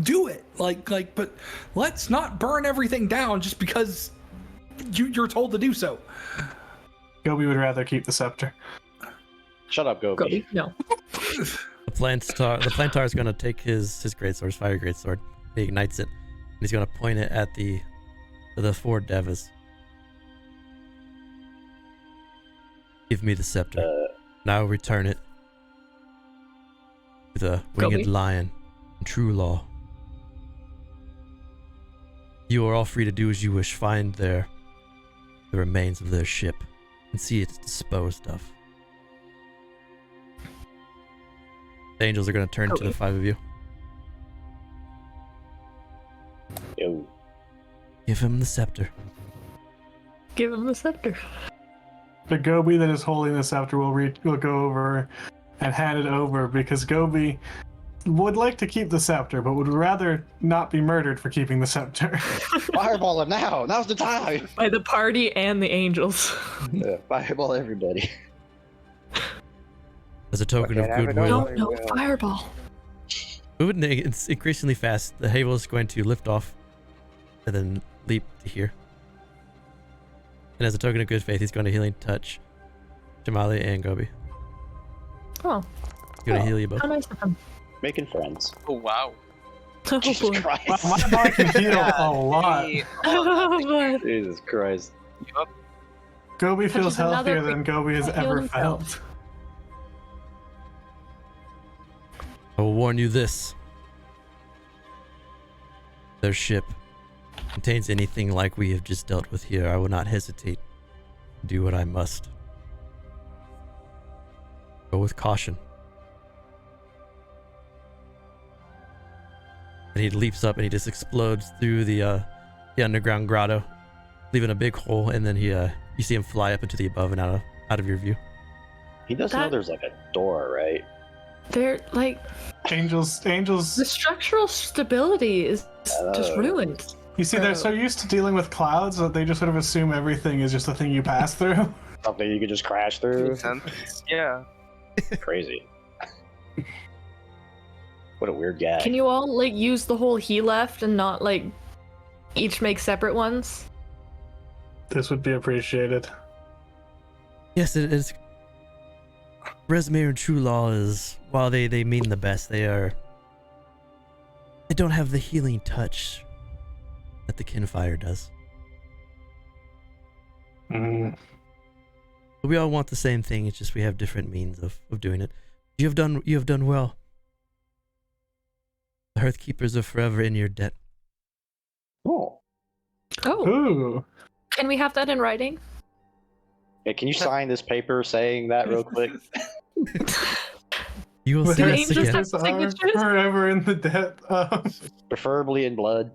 do it. But let's not burn everything down just because you're told to do so. Gobbi would rather keep the sscepter. Shut up, Gobbi. Gobbi, no. The Planetar is going to take his greatsword, his fire greatsword. He ignites it, and he's going to point it at the 4 Devas. Give me the scepter. Now return it to the winged Gobbi. lion and true law. You are all free to do as you wish. Find the remains of their ship and see it disposed of. The angels are going to turn to the 5 of you. Yo. Give him the scepter. Give him the scepter. The Gobbi that is holding the scepter will go over and hand it over because Gobbi would like to keep the scepter, but would rather not be murdered for keeping the scepter. Fireball him now! Now's the time! By the party and the angels. Yeah, fireball everybody. As a token Okay, of I have it goodwill. over. No, fireball. Moving it's increasingly fast, the Havel is going to lift off and then leap to here. And as a token of good faith, he's going to healing touch Chīmalli and Gobbi. Oh, He's going to heal you both. how nice of him. Making friends. Oh wow. Oh, Jesus boy. Christ. My body can heal a lot. Hey, Oh, boy. Jesus Christ. yup. Gobbi Touches feels another healthier than Gobbi has heal ever himself. felt. I will warn you this. Their ship contains anything like we have just dealt with here. I will not hesitate to do what I must. Go with caution. And he leaps up and he just explodes through the underground grotto, leaving a big hole, and then you see him fly up into the above and out of your view. He does know That- there's like a door, right? They're like, Angels. the structural stability is just ruined. You see, they're so used to dealing with clouds that they just sort of assume everything is just a thing you pass through. Something you could just crash through. Makes sense. Yeah. Crazy. What a weird guy. Can you all like use the whole he left and not like each make separate ones? This would be appreciated. Yes, it is. Resmere and True Law is, while they mean the best, they don't have the healing touch that the Kinfire does. Mm. But we all want the same thing, it's just we have different means of doing it. You have done well. The Hearth Keepers are forever in your debt. Oh. Oh, Ooh. can we have that in writing? Hey, can you sign this paper saying that real quick? You will With see Do her us angels again. have sisters are signatures? forever in the debt. Preferably in blood.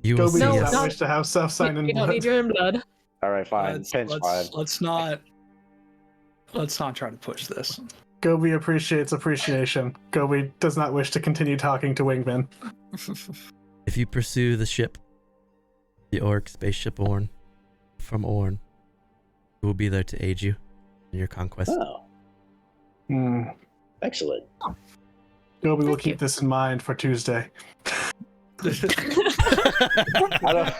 You will Gobbi see No, does us. not no. wish to have stuff signed in We don't blood. need your in blood. Alright, fine. Pinch fine. Let's not try to push this. Gobbi appreciates appreciation. Gobbi does not wish to continue talking to Wingman. If you pursue the ship, the Orc spaceship Orn, from Orn, who will be there to aid you in your conquest. Oh, Hmm. excellent. Gobbi will Thank keep you. this in mind for Tuesday. I don't...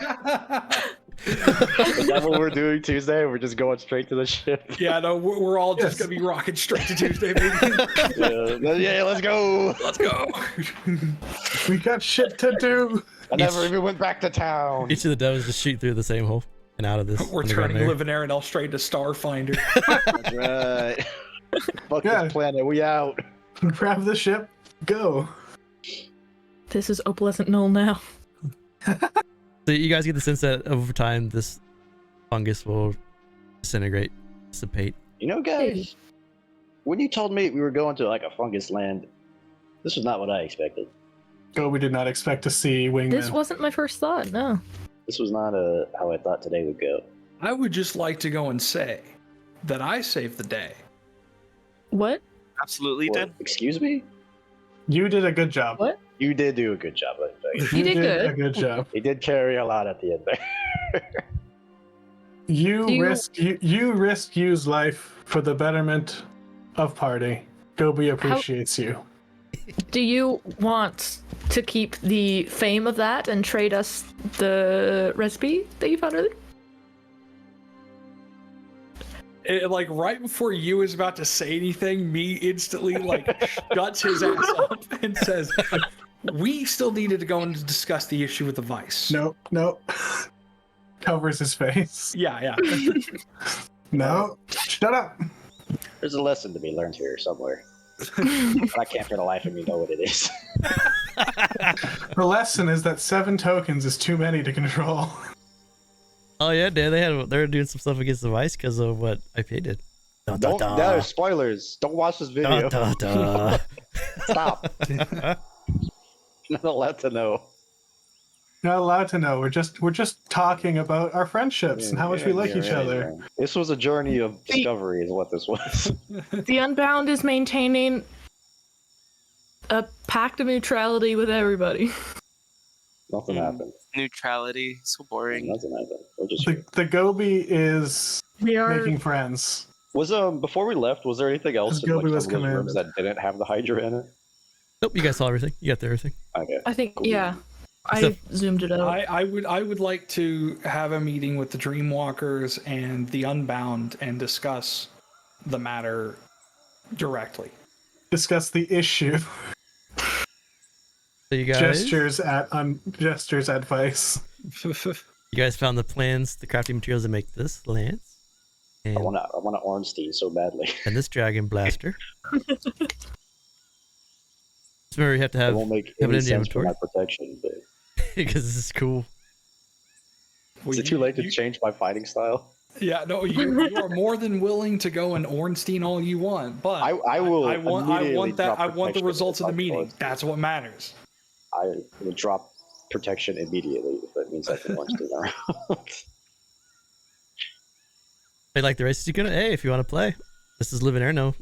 Is that what we're doing Tuesday? We're just going straight to the ship. Yeah, no, we're all just Yes. gonna be rocking straight to Tuesday, baby. Yeah, let's go. Let's go. We got shit to do. I never even went back to town. Each of the devs just shoot through the same hole and out of this. We're underground turning area. Live in Erenel straight to Starfinder. That's right. Fuck Yeah. this planet. We out. Grab the ship. Go. This is opalescent null now. So you guys get the sense that over time this fungus will disintegrate, dissipate. You know, guys, when you told me we were going to like a fungus land, this was not what I expected. Gobbi did not expect to see Wingman. This wasn't my first thought, no. This was not how I thought today would go. I would just like to go and say that I saved the day. What? Absolutely What? did. Excuse me? You did a good job. What? You did do a good job, I think. You did good. a good job. He did carry a lot at the end there. You Do you- risked Yu's life for the betterment of party. Gobbi appreciates you. Do you want to keep the fame of that and trade us the recipe that you found earlier? Like right before you is about to say anything, me instantly like shuts his ass up and says, "We still needed to go and discuss the issue with the vice." No. Covers his face. Yeah. No. Shut up. There's a lesson to be learned here somewhere. But I can't for the life of me know what it is. The lesson is that 7 tokens is too many to control. Oh yeah, Dan, they were doing some stuff against the Vice because of what IPA did. Dun, dun, Don't. dun. No spoilers. Don't watch this video. Dun, dun, dun. Stop. Not allowed to know. Not allowed to know. We're just talking about our friendships and how much we like each other. This was a journey of discovery, is what this was. The Unbound is maintaining a pact of neutrality with everybody. Nothing happened. Neutrality, so boring. Nothing happened. We're just The Gobbi is We are making friends. was before we left. Was there anything else in Gobbi like, was some of those rooms commanded. that didn't have the Hydra in it? Nope, you guys saw everything. You got everything. Okay. I think Cool. yeah. I So- zoomed it out. I would like to have a meeting with the Dreamwalkers and the Unbound and discuss the matter directly. Discuss the issue. So you guys, Gestures at Vice. you guys found the plans, the crafting materials to make this lance, I and want to Ornstein so badly. and this dragon blaster. So remember, you have to It have won't make have it any in the sense for inventory my protection. But because this is cool. is it too late to change my fighting style? Yeah, no, you are more than willing to go and Ornstein all you want, but I will. I want immediately that. drop I want the protection results of if the I meeting. can. That's what matters. I will drop protection immediately if that means I can Ornstein around. They like the races. You can, hey, if you want to play, this is Live in Erenel.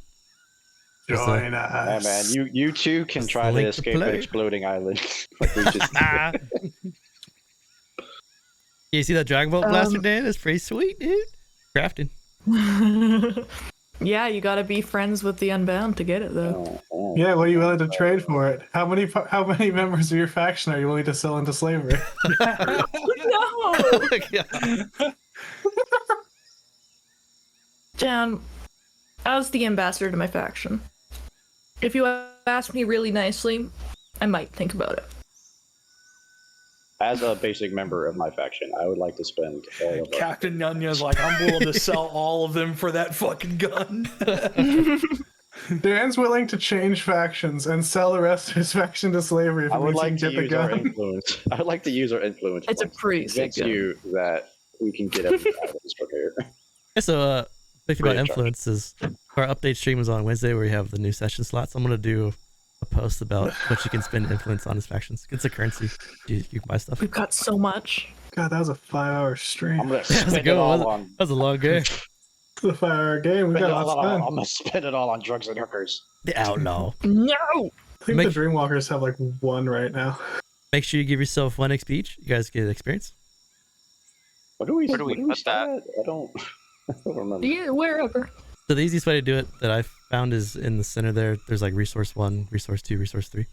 Join Yeah, us. man, you too can Just try to link to escape an play. exploding island. Like we just Ah. You see that Dragon Bolt blaster, Dan? It's pretty sweet, dude. Crafting. Yeah, you gotta be friends with the Unbound to get it though. Yeah, what are you willing to trade for it? How many members of your faction are you willing to sell into slavery? No! Jan, as the ambassador to my faction, if you ask me really nicely, I might think about it. As a basic member of my faction, I would like to spend all of our Captain Nunya's like, I'm willing to sell all of them for that fucking gun. Dan's willing to change factions and sell the rest of his faction to slavery if I it would means he like can to get the use our gun. influence. I would like to use our influence. It's a points to pretty sick convince gun. you that we can get every items from here. Yeah, so big thing about Free of charge. influence is our update stream is on Wednesday where we have the new session slots. I'm gonna do a post about what you can spend influence on his factions. It's a currency. You can buy stuff. We've got so much. God, that was a 5-hour stream. I'm gonna That was a spend it good one. all on. That was a long game. It's a 5-hour game. We Spend got it lots all of on- fun. I'm gonna spend it all on drugs and hookers. The outlaw. No! I think Make- the Dreamwalkers have like 1 right now. Make sure you give yourself 1 XP each. You guys get experience. Where do we put that? start at? I don't remember. Yeah, wherever. So the easiest way to do it that I found is in the center there. There's like resource 1, resource 2, resource 3.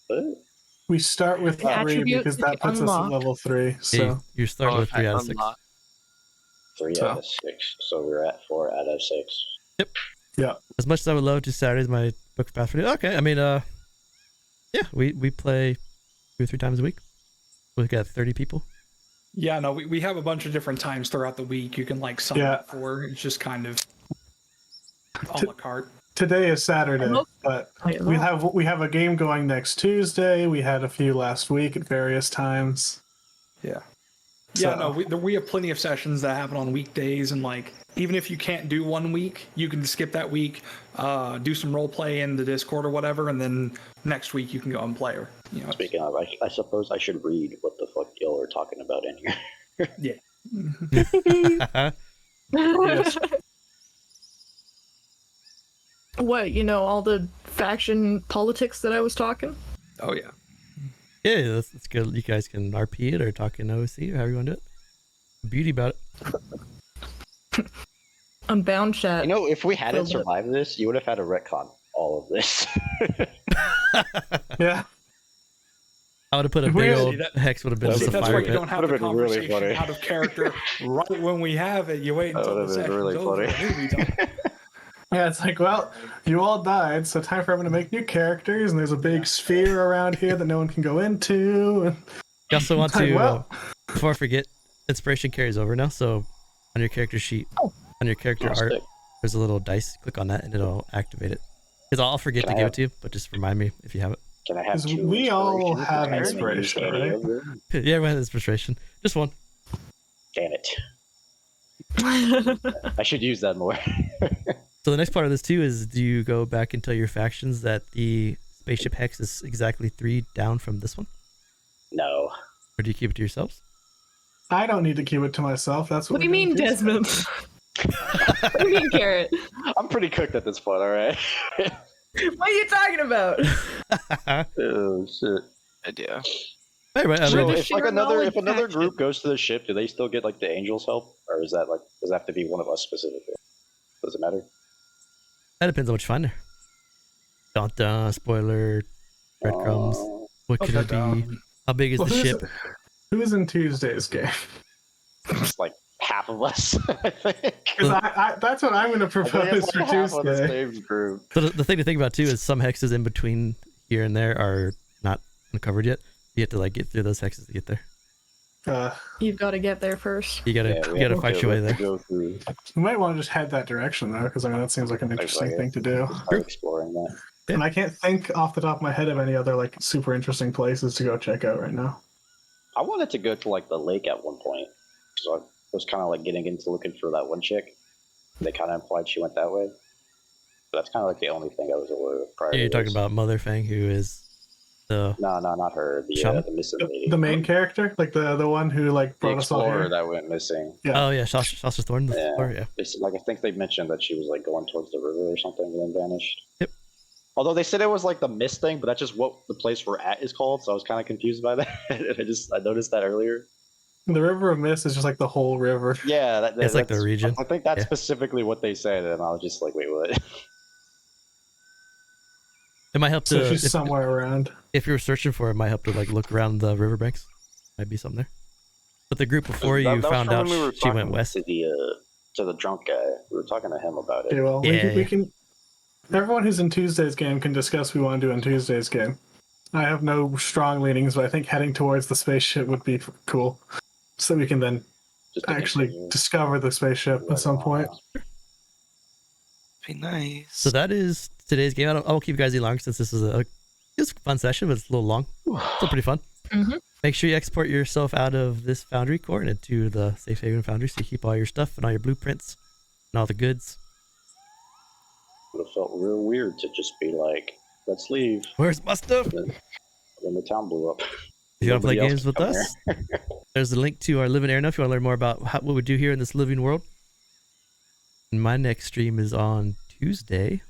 What? We start with 3 Attributes because to that be puts us at unlocked. level 3. So So you start with 3 out of 6. Unlock. 3 out of 6. So we're at 4 out of 6. As much as I would love to Saturdays my book path for okay. I mean, yeah, we play 2 or 3 times a week. We got 30 people. Yeah, no, we have a bunch of different times throughout the week you can like sign Yeah. up for. It's just kind of a la carte. today is Saturday, but Wait, we look. have a game going next Tuesday. We had a few last week at various times. Yeah. So- Yeah, no, we have plenty of sessions that happen on weekdays, and like even if you can't do one week, you can skip that week, do some role play in the Discord or whatever, and then next week you can go and play. Or you know, Speaking of, I suppose I should read what the fuck y'all are talking about in here. Yes. What, you know, all the faction politics that I was talking? oh yeah, Yeah, that's good. You guys can RP it or talk in OC or however you want to do it. Beauty about it. Unbound chat. You know, if we hadn't Filled up. survived this, you would have had to retcon all of this. Yeah. I would have put a Really? big old That- hex would have been That's just a that's fire why you pit. don't have the Would've been really conversation funny. out of character right when we have it. You wait That until the would've been session's really over. funny. Then we talk. Yeah, it's like, well, you all died, so time for everyone to make new characters, and there's a big sphere around here that no one can go into. And You also want it's like, to, well, before I forget, inspiration carries over now. So on your character sheet, on your character Oh, art, sick. There's a little dice. Click on that and it'll activate it. Because I'll forget to give it to you, but just remind me if you have it. Can I have 'Cause two? we all inspirations? have Can I use inspiration, any right? of them? Yeah, everyone has frustration. Just one. Damn it! I should use that more. So the next part of this too is, do you go back and tell your factions that the spaceship hex is exactly 3 down from this one? No. Or do you keep it to yourselves? I don't need to keep it to myself. That's What what do you mean, Desmond? What do you mean, Keryth? I'm pretty cooked at this point. All right. What are you talking about? Oh shit. Idea. Hey, right, I Sure, mean, the If sheer if knowledge another faction. group goes to the ship, do they still get like the angels' help, or is that like does that have to be one of us specifically? Does it matter? that depends on what you find there. Dun dun, spoiler, breadcrumbs. What could it be? How big is Well, the ship? who's in Tuesday's game? It's like half of us, I think. Because that's what I'm going to I think propose it's for like half of the Tuesday. same group. So the thing to think about too is some hexes in between here and there are not uncovered yet. You have to like get through those hexes to get there. You've got to get there first. You gotta Yeah, we you gotta have fight to- your way we have there. to Go through We might want to just head that direction though, because I mean that seems like an interesting thing to do. start exploring that. Yeah. And I can't think off the top of my head of any other like super interesting places to go check out right now. I wanted to go to like the lake at one point, so I was kind of like getting into looking for that one chick. They kind of implied she went that way. But that's kind of like the only thing I was aware of prior. Yeah, you're to talking this. about Mother Fang, who is the No, not her. Shaman? The missing lady. The main character, like the one who like The brought us all explorer here. that went missing. Yeah. oh yeah, Shasta Thorn. The Yeah. explorer, yeah. It's like I think they mentioned that she was like going towards the river or something and then vanished. Yep. Although they said it was like the mist thing, but that's just what the place we're at is called, so I was kind of confused by that. I noticed that earlier. The River of Mist is just like the whole river. Yeah, It's like the that's- region. I think that's Yeah. specifically what they said, and I was just like, wait, what? It might help So to she's somewhere around. if you're searching for it, might help to like look around the riverbanks. Might be something there. But the group before you That was found from out when we were she went talking west. to the drunk guy. We were talking to him about it. Okay, well, Yeah, we yeah. can. Everyone who's in Tuesday's game can discuss what we want to do in Tuesday's game. I have no strong leanings, but I think heading towards the spaceship would be cool, so we can then Just to actually continue. discover the spaceship at some point. Be nice. So that is today's game. I won't keep you guys any long since this is it was a fun session, but it's a little long. Still pretty fun. Mhm. Make sure you export yourself out of this foundry core and into the Safe Haven foundry, so you keep all your stuff and all your blueprints and all the goods. Would have felt real weird to just be like, let's leave. Where's my stuff? If Then the town blew up. you want to play Nobody else games can with come us, there's a link to our Live in Erenel if you want to learn more about what we do here in this living world. And my next stream is on Tuesday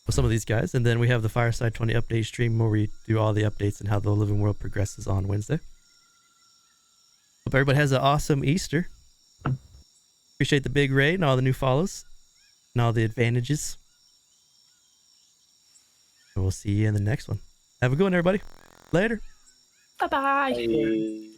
with some of these guys, and then we have the Fireside 20 update stream where we do all the updates and how the living world progresses on Wednesday. Hope everybody has an awesome Easter. Appreciate the big raid and all the new follows and all the advantages. And we'll see you in the next one. Have a good one, everybody. Later. Bye-bye. Bye.